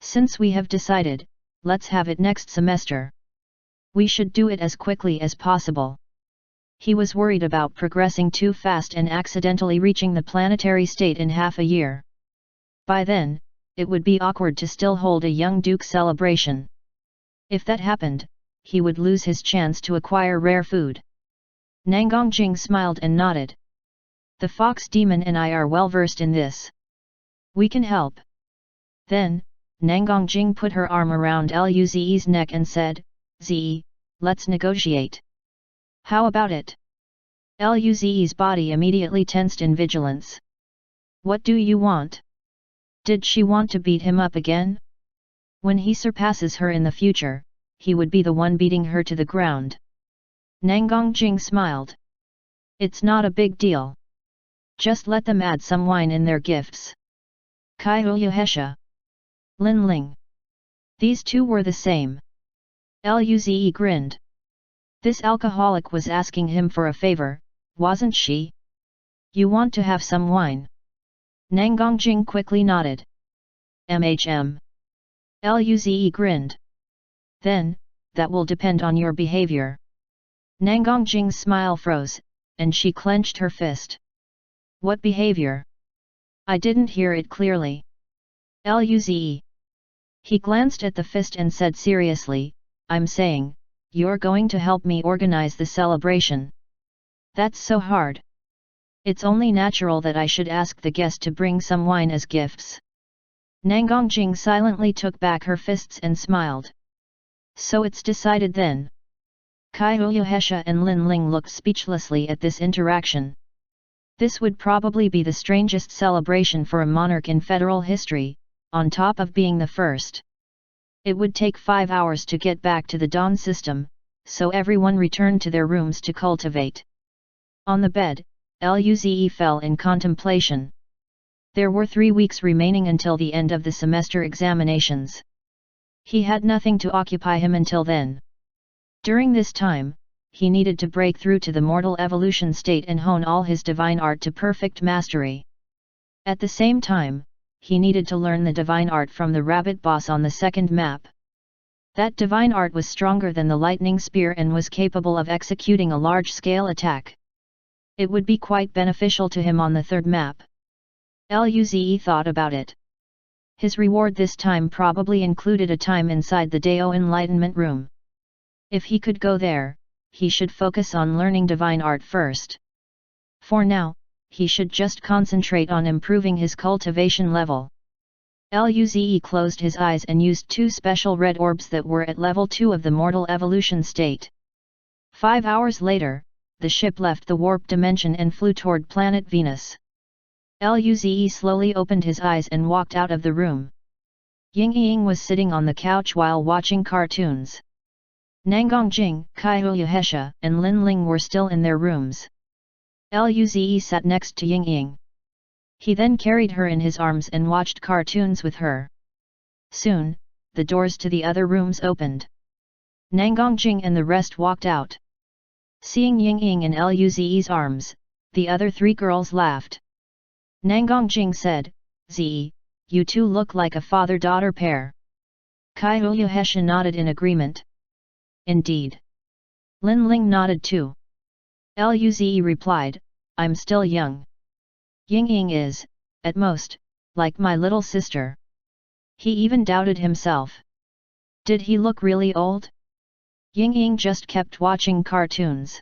[SPEAKER 1] Since we have decided, let's have it next semester. We should do it as quickly as possible. He was worried about progressing too fast and accidentally reaching the planetary state in half a year. By then, it would be awkward to still hold a young duke celebration. If that happened, he would lose his chance to acquire rare food. Nangongjing smiled and nodded. The fox demon and I are well versed in this. We can help. Then, Nangongjing put her arm around Luze's neck and said, Ze, let's negotiate. How about it? Luze's body immediately tensed in vigilance. What do you want? Did she want to beat him up again? When he surpasses her in the future, he would be the one beating her to the ground. Nangongjing smiled. It's not a big deal. Just let them add some wine in their gifts. Kyuyuhesha. Lin Ling. These two were the same. Luze grinned. This alcoholic was asking him for a favor, wasn't she? You want to have some wine? Nangongjing quickly nodded. Luze grinned. Then, that will depend on your behavior. Nangongjing's smile froze, and she clenched her fist. What behavior? I didn't hear it clearly. Luze. He glanced at the fist and said seriously, I'm saying, you're going to help me organize the celebration. That's so hard. It's only natural that I should ask the guest to bring some wine as gifts. Nangongjing silently took back her fists and smiled. So it's decided then. Kaiyuhesha and Lin Ling looked speechlessly at this interaction. This would probably be the strangest celebration for a monarch in federal history, on top of being the first. It would take 5 hours to get back to the dawn system, so everyone returned to their rooms to cultivate. On the bed, Luze fell in contemplation. There were 3 weeks remaining until the end of the semester examinations. He had nothing to occupy him until then. During this time, he needed to break through to the mortal evolution state and hone all his divine art to perfect mastery. At the same time, he needed to learn the divine art from the rabbit boss on the second map. That divine art was stronger than the lightning spear and was capable of executing a large-scale attack. It would be quite beneficial to him on the third map. Luze thought about it. His reward this time probably included a time inside the Dao Enlightenment Room. If he could go there, he should focus on learning divine art first. For now, he should just concentrate on improving his cultivation level. Luze closed his eyes and used 2 special red orbs that were at level 2 of the mortal evolution state. 5 hours later, the ship left the warp dimension and flew toward planet Venus. Luze slowly opened his eyes and walked out of the room. Ying was sitting on the couch while watching cartoons. Nangongjing, Kaiyuhesha, and Lin Ling were still in their rooms. Luze sat next to Ying. He then carried her in his arms and watched cartoons with her. Soon, the doors to the other rooms opened. Nangongjing and the rest walked out. Seeing Ying in Luze's arms, the other 3 girls laughed. Nangongjing said, "Zi, you two look like a father-daughter pair." Kaiyuhesha nodded in agreement. Indeed. Lin Ling nodded too. Luze replied, "I'm still young. Ying is, at most, like my little sister." He even doubted himself. Did he look really old? Ying just kept watching cartoons.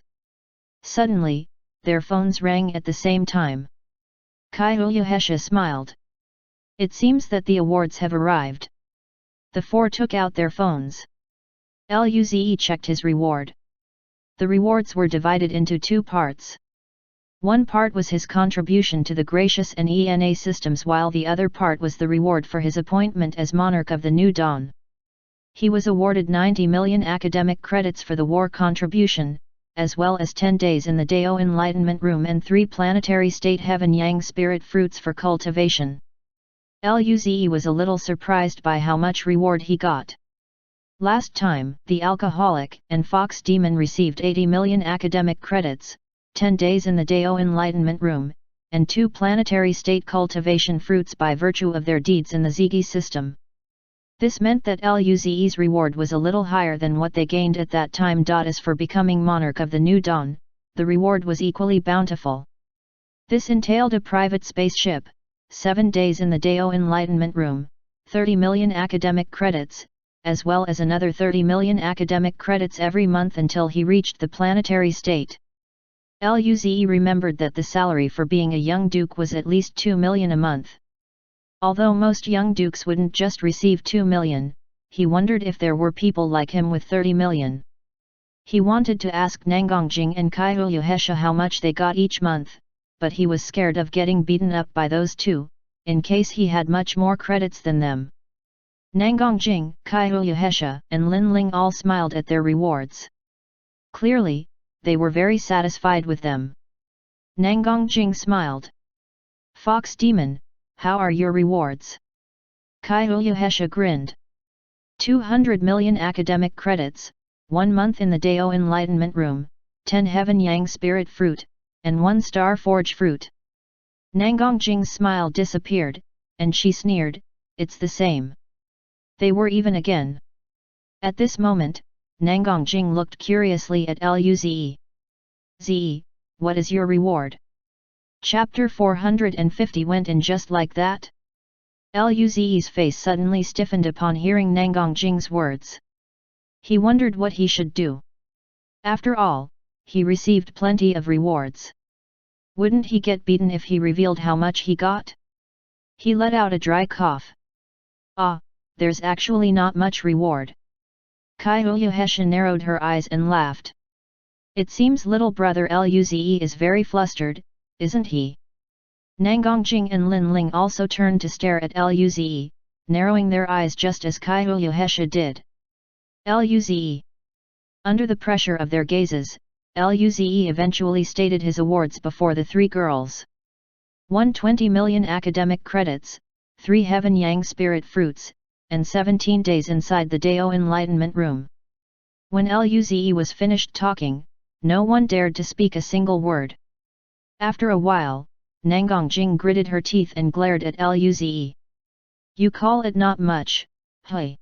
[SPEAKER 1] Suddenly, their phones rang at the same time. Kaiyuhesha smiled. It seems that the awards have arrived. The 4 took out their phones. Luze checked his reward. The rewards were divided into 2 parts. One part was his contribution to the Gracious and ENA systems, while the other part was the reward for his appointment as monarch of the New Dawn. He was awarded 90 million academic credits for the war contribution, as well as 10 days in the Dao Enlightenment Room and 3 planetary state Heaven Yang spirit fruits for cultivation. Luze was a little surprised by how much reward he got. Last time, the alcoholic and fox demon received 80 million academic credits, 10 days in the Dao Enlightenment Room, and 2 planetary state cultivation fruits by virtue of their deeds in the Zigi system. This meant that Luze's reward was a little higher than what they gained at that time. As for becoming monarch of the New Dawn, the reward was equally bountiful. This entailed a private spaceship, 7 days in the Dao Enlightenment Room, 30 million academic credits, as well as another 30 million academic credits every month until he reached the planetary state. Luze remembered that the salary for being a young duke was at least 2 million a month. Although most young dukes wouldn't just receive 2 million, he wondered if there were people like him with 30 million. He wanted to ask Nangongjing and Kaiyuhesha how much they got each month, but he was scared of getting beaten up by those 2, in case he had much more credits than them. Nangongjing, Kaiyuhesha, and Lin Ling all smiled at their rewards. Clearly, they were very satisfied with them. Nangongjing smiled. "Fox Demon, how are your rewards?" Kaiyuhesha grinned. 200 million academic credits, 1 month in the Dao Enlightenment Room, 10 Heaven Yang Spirit Fruit, and 1 Star Forge Fruit. Nangongjing's smile disappeared, and she sneered, "It's the same." They were even again. At this moment, Nangongjing looked curiously at Luze. "Zi, what is your reward?" Chapter 450 went in just like that. Luze's face suddenly stiffened upon hearing Nangongjing's words. He wondered what he should do. After all, he received plenty of rewards. Wouldn't he get beaten if he revealed how much he got? He let out a dry cough. Ah, there's actually not much reward. Kaiouya narrowed her eyes and laughed. It seems little brother Luze is very flustered, isn't he? Nangongjing and Lin Ling also turned to stare at Luze, narrowing their eyes just as Kaiouya did. Luze. Under the pressure of their gazes, Luze eventually stated his awards before the three girls. 120 million academic credits, 3 Heaven Yang Spirit Fruits, and 17 days inside the Dao Enlightenment Room. When Luze was finished talking, no one dared to speak a single word. After a while, Nangongjing gritted her teeth and glared at Luze. You call it not much, hey?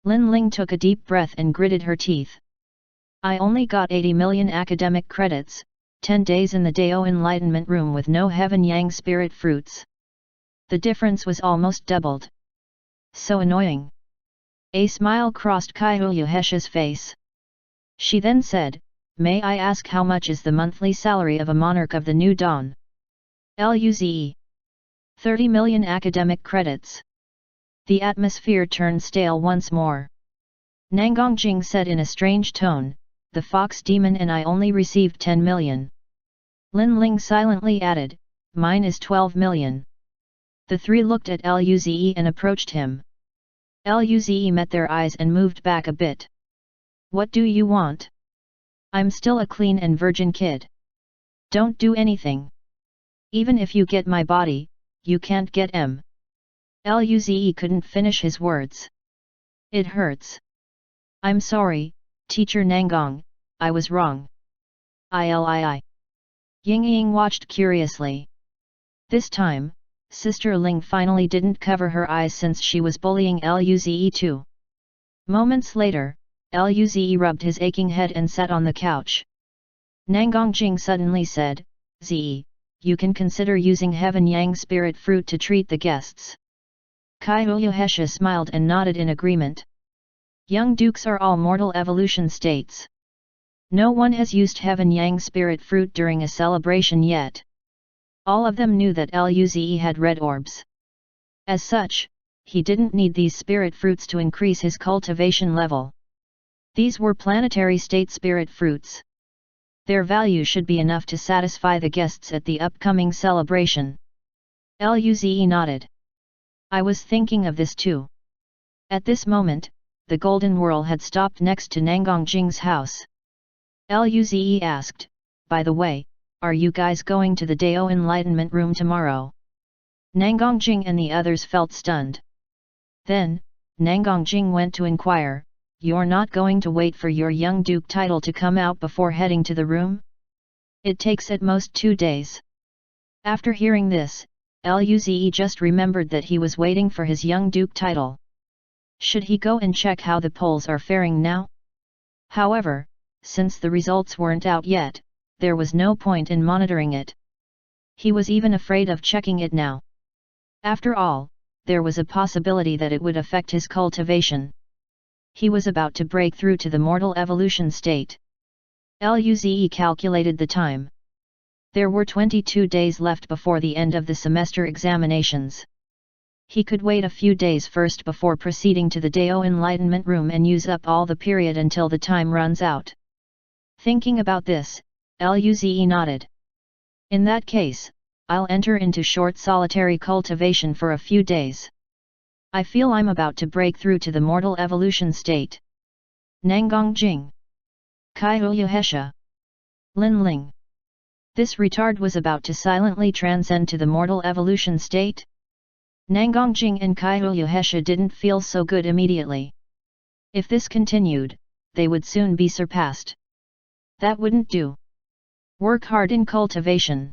[SPEAKER 1] Lin Ling took a deep breath and gritted her teeth. I only got 80 million academic credits, 10 days in the Dao Enlightenment Room with no Heaven Yang Spirit Fruits. The difference was almost doubled. So annoying. A smile crossed Kaiouya's face. She then said, May I ask how much is the monthly salary of a monarch of the New Dawn? Luze. 30 million academic credits. The atmosphere turned stale once more. Nangongjing said in a strange tone, the fox demon and I only received 10 million. Lin Ling silently added, mine is 12 million. The three looked at Luze and approached him. Luze met their eyes and moved back a bit. What do you want? I'm still a clean and virgin kid. Don't do anything. Even if you get my body, you can't get M. Luze couldn't finish his words. It hurts. I'm sorry, Teacher Nangong, I was wrong. Ilii. Yingying watched curiously. This time, Sister Ling finally didn't cover her eyes since she was bullying Luze too. Moments later, Luze rubbed his aching head and sat on the couch. Nangongjing suddenly said, Zi, you can consider using Heaven Yang Spirit Fruit to treat the guests. Kaiouya smiled and nodded in agreement. Young dukes are all mortal evolution states. No one has used Heaven Yang Spirit Fruit during a celebration yet. All of them knew that Luze had red orbs. As such, he didn't need these spirit fruits to increase his cultivation level. These were planetary state spirit fruits. Their value should be enough to satisfy the guests at the upcoming celebration. Luze nodded. I was thinking of this too. At this moment, the golden whirl had stopped next to Nangongjing's house. Luze asked, by the way, are you guys going to the Dao Enlightenment Room tomorrow? Nangongjing and the others felt stunned. Then, Nangongjing went to inquire, you're not going to wait for your young duke title to come out before heading to the room? It takes at most 2 days. After hearing this, Luze just remembered that he was waiting for his young duke title. Should he go and check how the polls are faring now? However, since the results weren't out yet, there was no point in monitoring it. He was even afraid of checking it now. After all, there was a possibility that it would affect his cultivation. He was about to break through to the mortal evolution state. Luze calculated the time. There were 22 days left before the end of the semester examinations. He could wait a few days first before proceeding to the Dao Enlightenment Room and use up all the period until the time runs out. Thinking about this, Luze nodded. In that case, I'll enter into short solitary cultivation for a few days. I feel I'm about to break through to the mortal evolution state. Nangongjing. Kaiouya. Lin Ling. This retard was about to silently transcend to the mortal evolution state? Nangongjing and Kaiouya didn't feel so good immediately. If this continued, they would soon be surpassed. That wouldn't do. Work hard in cultivation.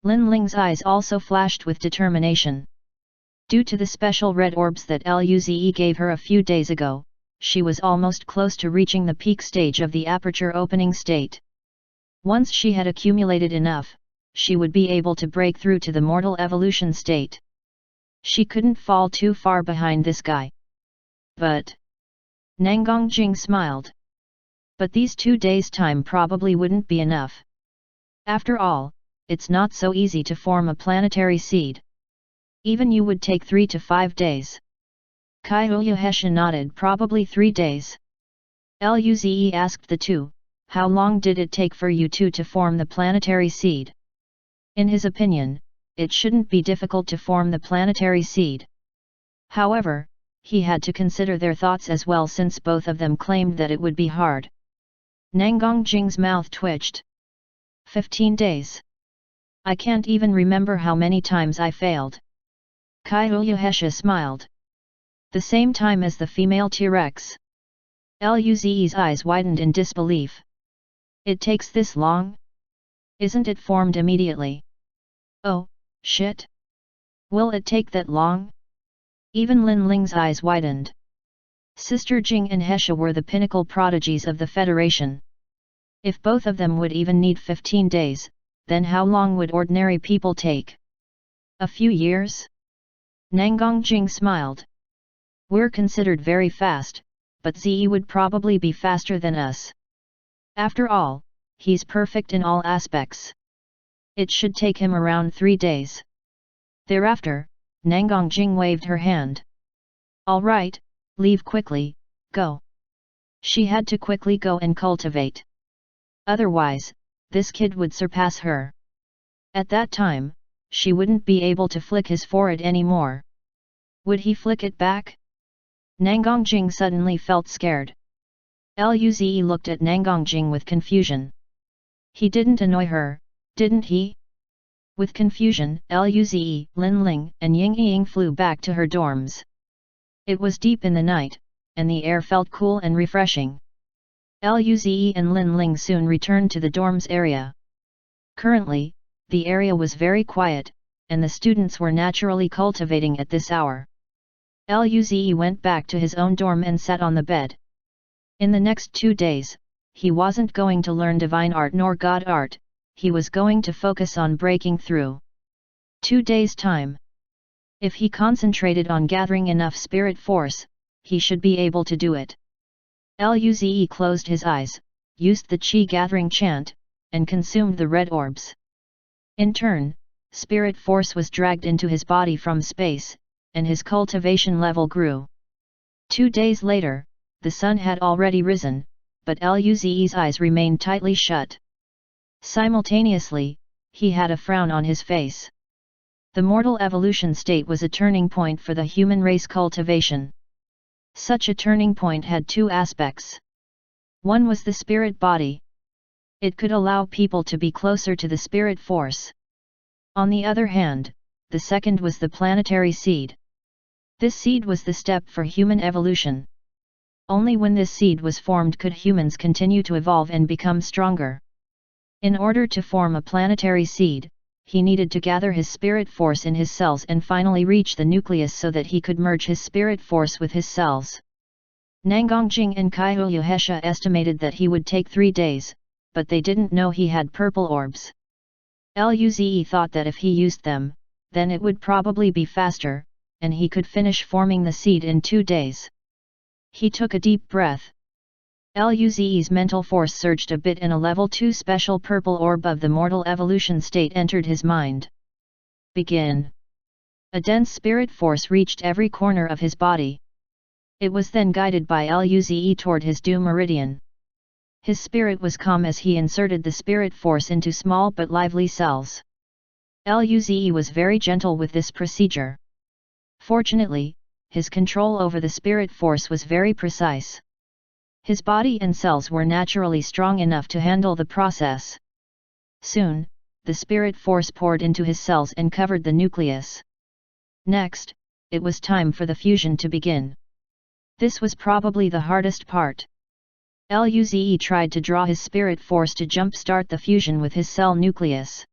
[SPEAKER 1] Lin Ling's eyes also flashed with determination. Due to the special red orbs that Luze gave her a few days ago, she was almost close to reaching the peak stage of the aperture opening state. Once she had accumulated enough, she would be able to break through to the mortal evolution state. She couldn't fall too far behind this guy. But Nangongjing smiled. But these 2 days' time probably wouldn't be enough. After all, it's not so easy to form a planetary seed. Even you would take 3 to 5 days. Kaiuyuhesha nodded. Probably 3 days. Luze asked the two, how long did it take for you two to form the planetary seed? In his opinion, it shouldn't be difficult to form the planetary seed. However, he had to consider their thoughts as well, since both of them claimed that it would be hard. Nangongjing's mouth twitched. 15 days. I can't even remember how many times I failed. Kaiuyuhesha smiled. The same time as the female T-Rex. Luze's eyes widened in disbelief. It takes this long? Isn't it formed immediately? Oh, shit! Will it take that long? Even Lin Ling's eyes widened. Sister Jing and Hesha were the pinnacle prodigies of the Federation. If both of them would even need 15 days, then how long would ordinary people take? A few years? Nangongjing smiled. We're considered very fast, but Zi would probably be faster than us. After all, he's perfect in all aspects. It should take him around 3 days. Thereafter, Nangongjing waved her hand. All right, leave quickly, go. She had to quickly go and cultivate. Otherwise, this kid would surpass her. At that time, she wouldn't be able to flick his forehead anymore. Would he flick it back? Nangongjing suddenly felt scared. Luze looked at Nangongjing with confusion. He didn't annoy her, didn't he? With confusion, Luze, Lin Ling, and Ying Ying flew back to her dorms. It was deep in the night, and the air felt cool and refreshing. Luze and Lin Ling soon returned to the dorms area. Currently, the area was very quiet, and the students were naturally cultivating at this hour. Luze went back to his own dorm and sat on the bed. In the next 2 days, he wasn't going to learn divine art nor god art, he was going to focus on breaking through. 2 days' time. If he concentrated on gathering enough spirit force, he should be able to do it. Luze closed his eyes, used the chi gathering chant, and consumed the red orbs. In turn, spirit force was dragged into his body from space, and his cultivation level grew. 2 days later, the sun had already risen, but Luze's eyes remained tightly shut. Simultaneously, he had a frown on his face. The mortal evolution state was a turning point for the human race cultivation. Such a turning point had 2 aspects. One was the spirit body. It could allow people to be closer to the spirit force. On the other hand, the second was the planetary seed. This seed was the step for human evolution. Only when this seed was formed could humans continue to evolve and become stronger. In order to form a planetary seed, he needed to gather his spirit force in his cells and finally reach the nucleus so that he could merge his spirit force with his cells. Nangongjing and Kaiuyuhesha estimated that he would take 3 days, but they didn't know he had purple orbs. Luze thought that if he used them, then it would probably be faster, and he could finish forming the seed in 2 days. He took a deep breath. Luze's mental force surged a bit and a level 2 special purple orb of the mortal evolution state entered his mind. Begin. A dense spirit force reached every corner of his body. It was then guided by Luze toward his due meridian. His spirit was calm as he inserted the spirit force into small but lively cells. Luze was very gentle with this procedure. Fortunately, his control over the spirit force was very precise. His body and cells were naturally strong enough to handle the process. Soon, the spirit force poured into his cells and covered the nucleus. Next, it was time for the fusion to begin. This was probably the hardest part. Luze tried to draw his spirit force to jump-start the fusion with his cell nucleus.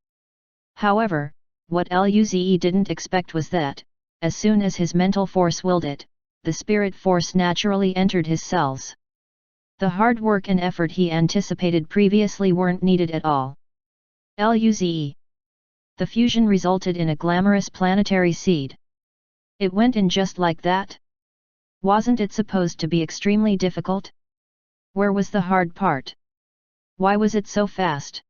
[SPEAKER 1] However, what Luze didn't expect was that, as soon as his mental force willed it, the spirit force naturally entered his cells. The hard work and effort he anticipated previously weren't needed at all. Luze. The fusion resulted in a glamorous planetary seed. It went in just like that? Wasn't it supposed to be extremely difficult? Where was the hard part? Why was it so fast?